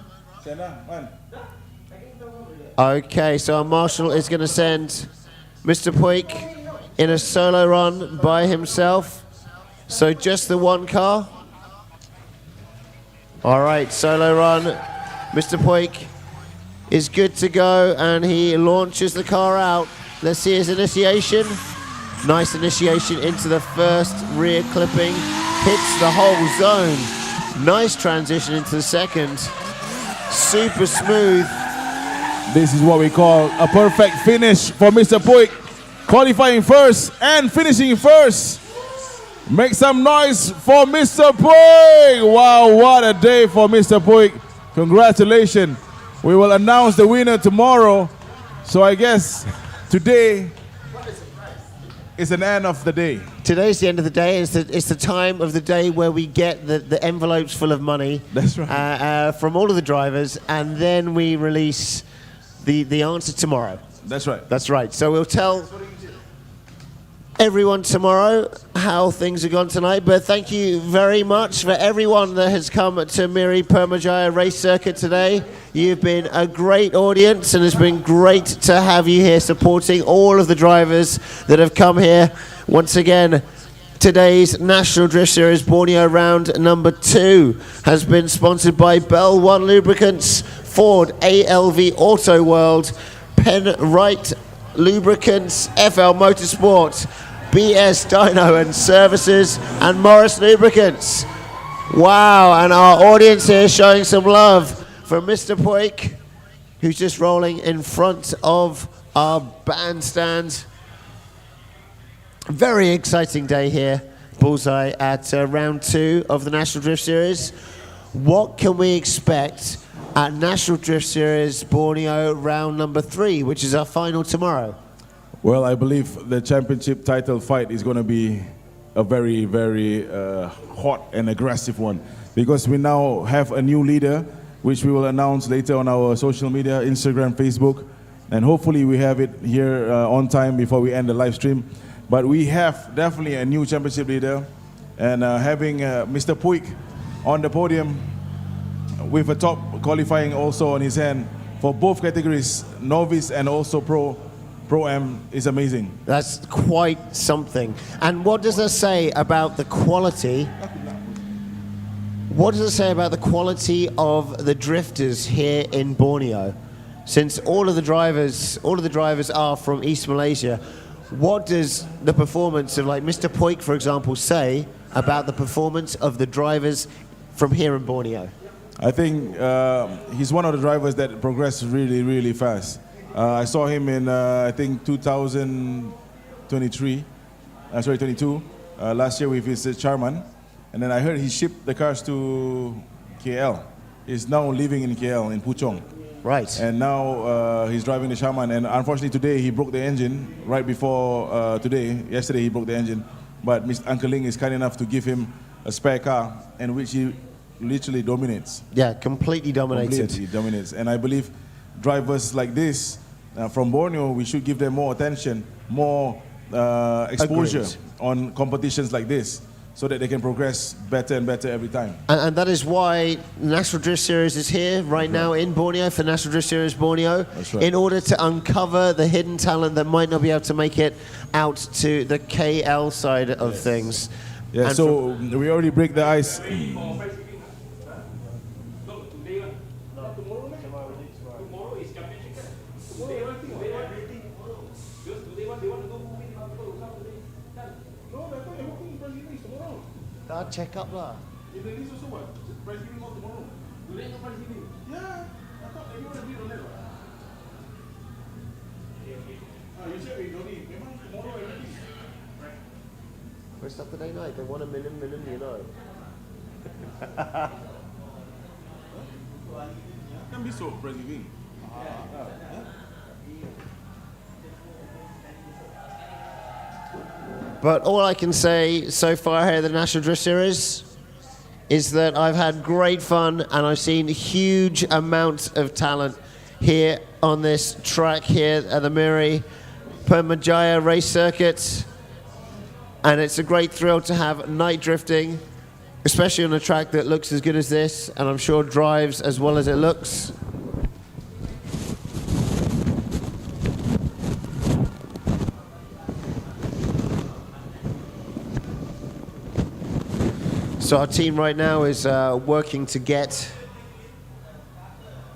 Send, man. Okay, so our marshal is going to send Mr. Puig in a solo run by himself. So just the one car. All right, solo run. Mr. Puig is good to go, and he launches the car out. Let's see his initiation. Nice initiation into the first rear clipping. Hits the whole zone. Nice transition into the second. Super smooth. This is what we call a perfect finish for Mr. Puig. Qualifying first and finishing first. Make some noise for Mr. Puig. Wow, what a day for Mr. Puig. Congratulations. We will announce the winner tomorrow. So I guess today is an end of the day. Today's the end of the day. It's the time of the day where we get the envelopes full of money. That's right. From all of the drivers, and then we release the answer tomorrow. That's right. That's right. So we'll tell everyone tomorrow how things have gone tonight. But thank you very much for everyone that has come to Miri Permyjaya race circuit today. You've been a great audience, and it's been great to have you here supporting all of the drivers that have come here. Once again, today's National Drift Series Borneo Round number 2 has been sponsored by Bell One Lubricants, Ford ALV Auto World, Permyjaya Lubricants, FL Motorsport, BS Dyno and Services, and Morris Lubricants. Wow, and our audience here showing some love for Mr. Puig, who's just rolling in front of our bandstand. Very exciting day here, Bullseye, at round 2 of the National Drift Series. What can we expect at National Drift Series Borneo Round number 3, which is our final tomorrow? Well, I believe the championship title fight is going to be a very, very hot and aggressive one, because we now have a new leader, which we will announce later on our social media, Instagram, Facebook, and hopefully we have it here on time before we end the live stream. But we have definitely a new championship leader, and having Mr. Puig on the podium with a top qualifying also on his hand for both categories, novice and also Pro-Am, is amazing. That's quite something. And what does that say about the quality? What does it say about the quality of the drifters here in Borneo? Since all of the drivers are from East Malaysia, what does the performance of, like, Mr. Puig, for example, say about the performance of the drivers from here in Borneo? I think he's one of the drivers that progressed really, really fast. I saw him in, I think, 22, last year with his Charman. And then I heard he shipped the cars to KL. He's now living in KL, in Puchong. Right. And now he's driving the Charman. And unfortunately today he broke the engine right before today. Yesterday he broke the engine. But Mr. Uncle Ling is kind enough to give him a spare car, in which he literally dominates. Yeah, completely dominated. Completely dominates. And I believe drivers like this from Borneo, we should give them more attention, more exposure Agreed. on competitions like this, so that they can progress better and better every time. And that is why National Drift Series is here right now in Borneo for National Drift Series Borneo, That's right. in order to uncover the hidden talent that might not be able to make it out to the KL side of things. Yeah, And so we already break the ice. check up lah. In the list also what? Price giving out tomorrow. Do they have price giving? Yeah. I thought everyone agreed on that. You said we don't need. Memang tomorrow everything. For Saturday night, they want a minimum, you know. Can be so, price giving. But all I can say so far here at the National Drift Series is that I've had great fun and I've seen huge amounts of talent here on this track here at the Miri Permyjaya race circuit. And it's a great thrill to have night drifting, especially on a track that looks as good as this, and I'm sure drives as well as it looks. So our team right now is working to get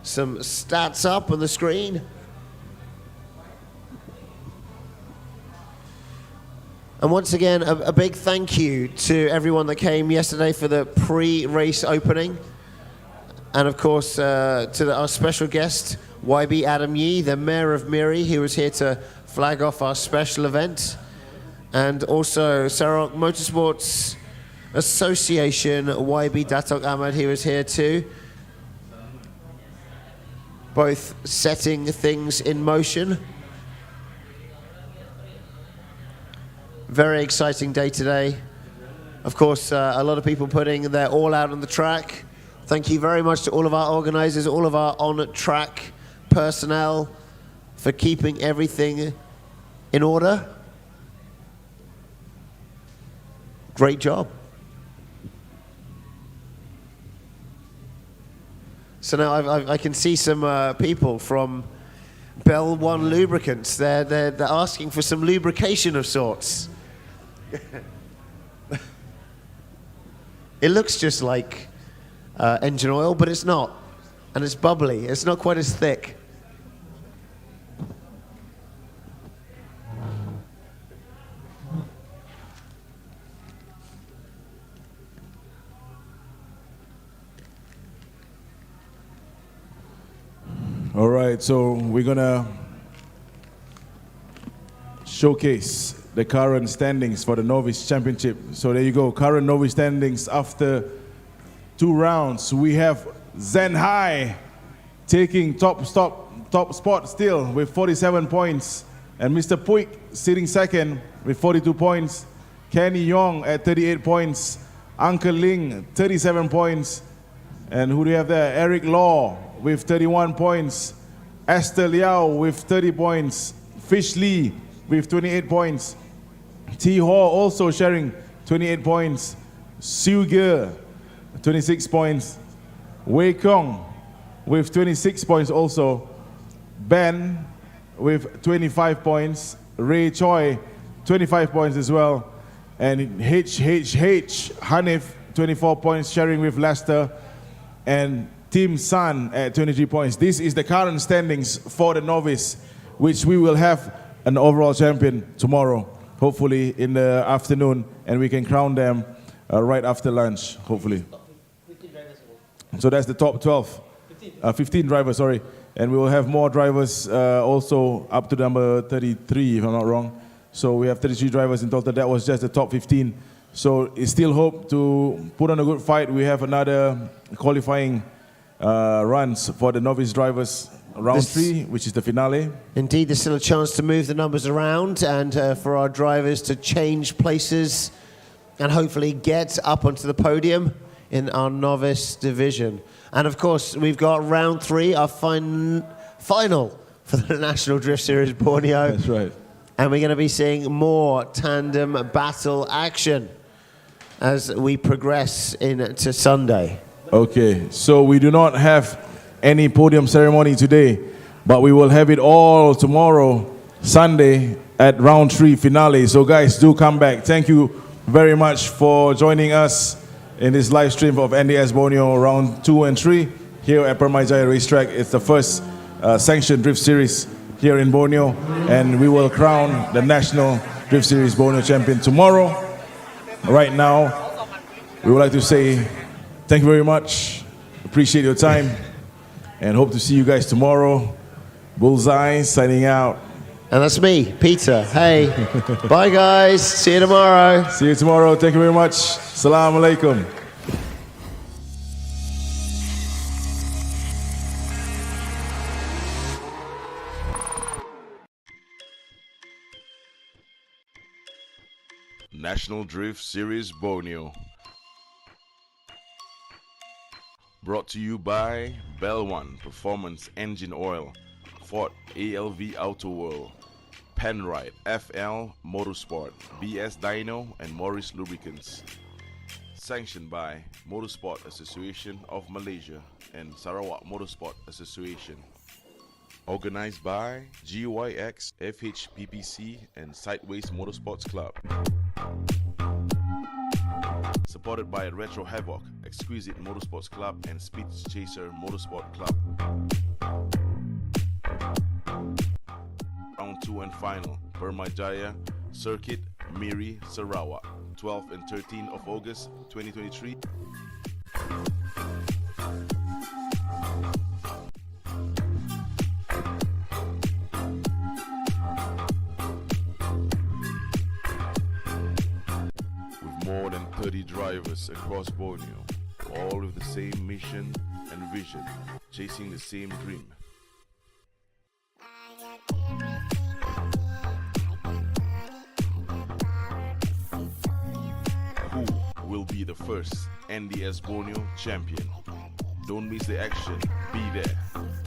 some stats up on the screen. And once again, a big thank you to everyone that came yesterday for the pre-race opening. And of course, to our special guest, YB Adam Yee, the Mayor of Miri, who was here to flag off our special event. And also Sarawak Motorsports Association, YB Datok Ahmad, he was here too. Both setting things in motion. Very exciting day today. Of course, a lot of people putting their all out on the track. Thank you very much to all of our organizers, all of our on-track personnel for keeping everything in order. Great job. So now I can see some people from Bell One Lubricants. They're asking for some lubrication of sorts. It looks just like engine oil, but it's not. And it's bubbly. It's not quite as thick. All right, so we're gonna showcase the current standings for the Novice Championship. So there you go, current Novice standings after 2 rounds. We have Zen Hai taking top spot still with 47 points. And Mr. Puig sitting second with 42 points. Kenny Yong at 38 points. Uncle Ling, 37 points. And who do you have there? Eric Law with 31 points. Esther Liao with 30 points. Fish Lee with 28 points. T. Ho also sharing 28 points. Siu Ge, 26 points. Wei Kong with 26 points also. Ben with 25 points. Ray Choi, 25 points as well. And Hanif, 24 points, sharing with Lester. And Tim San at 23 points. This is the current standings for the novice, which we will have an overall champion tomorrow, hopefully in the afternoon, and we can crown them right after lunch, hopefully. 15 drivers. So that's the top 12. 15 drivers, sorry. And we will have more drivers also up to number 33, if I'm not wrong. So we have 33 drivers in total. That was just the top 15. So it's still hope to put on a good fight. We have another qualifying runs for the novice drivers, round 3, which is the finale. Indeed, there's still a chance to move the numbers around and for our drivers to change places and hopefully get up onto the podium in our novice division. And of course, we've got round 3, our final for the National Drift Series Borneo. That's right. And we're going to be seeing more tandem battle action as we progress into Sunday. Okay, so we do not have any podium ceremony today, but we will have it all tomorrow, Sunday, at round 3 finale. So guys, do come back. Thank you very much for joining us in this live stream of NDS Borneo round 2 and 3 here at Permyjaya Racetrack. It's the first sanctioned drift series here in Borneo, and we will crown the National Drift Series Borneo champion tomorrow. Right now, we would like to say thank you very much. Appreciate your time, and hope to see you guys tomorrow. Bullseye signing out. And that's me, Peter. Hey, bye guys. See you tomorrow. See you tomorrow. Thank you very much. Assalamu alaikum. National Drift Series Borneo. Brought to you by Bell One Performance Engine Oil, Ford ALV Auto World, Penrite FL Motorsport, BS Dyno, and Morris Lubricants. Sanctioned by Motorsport Association of Malaysia and Sarawak Motorsport Association. Organized by GYX, FHPPC, and Sideways Motorsports Club. Supported by Retro Havoc, Exquisite Motorsports Club, and Speed Chaser Motorsport Club. Round 2 and final, Permyjaya Circuit, Miri, Sarawak, 12 and 13 of August 2023. More than 30 drivers across Borneo, all with the same mission and vision, chasing the same dream. Who will be the first NDS Borneo champion? Don't miss the action. Be there.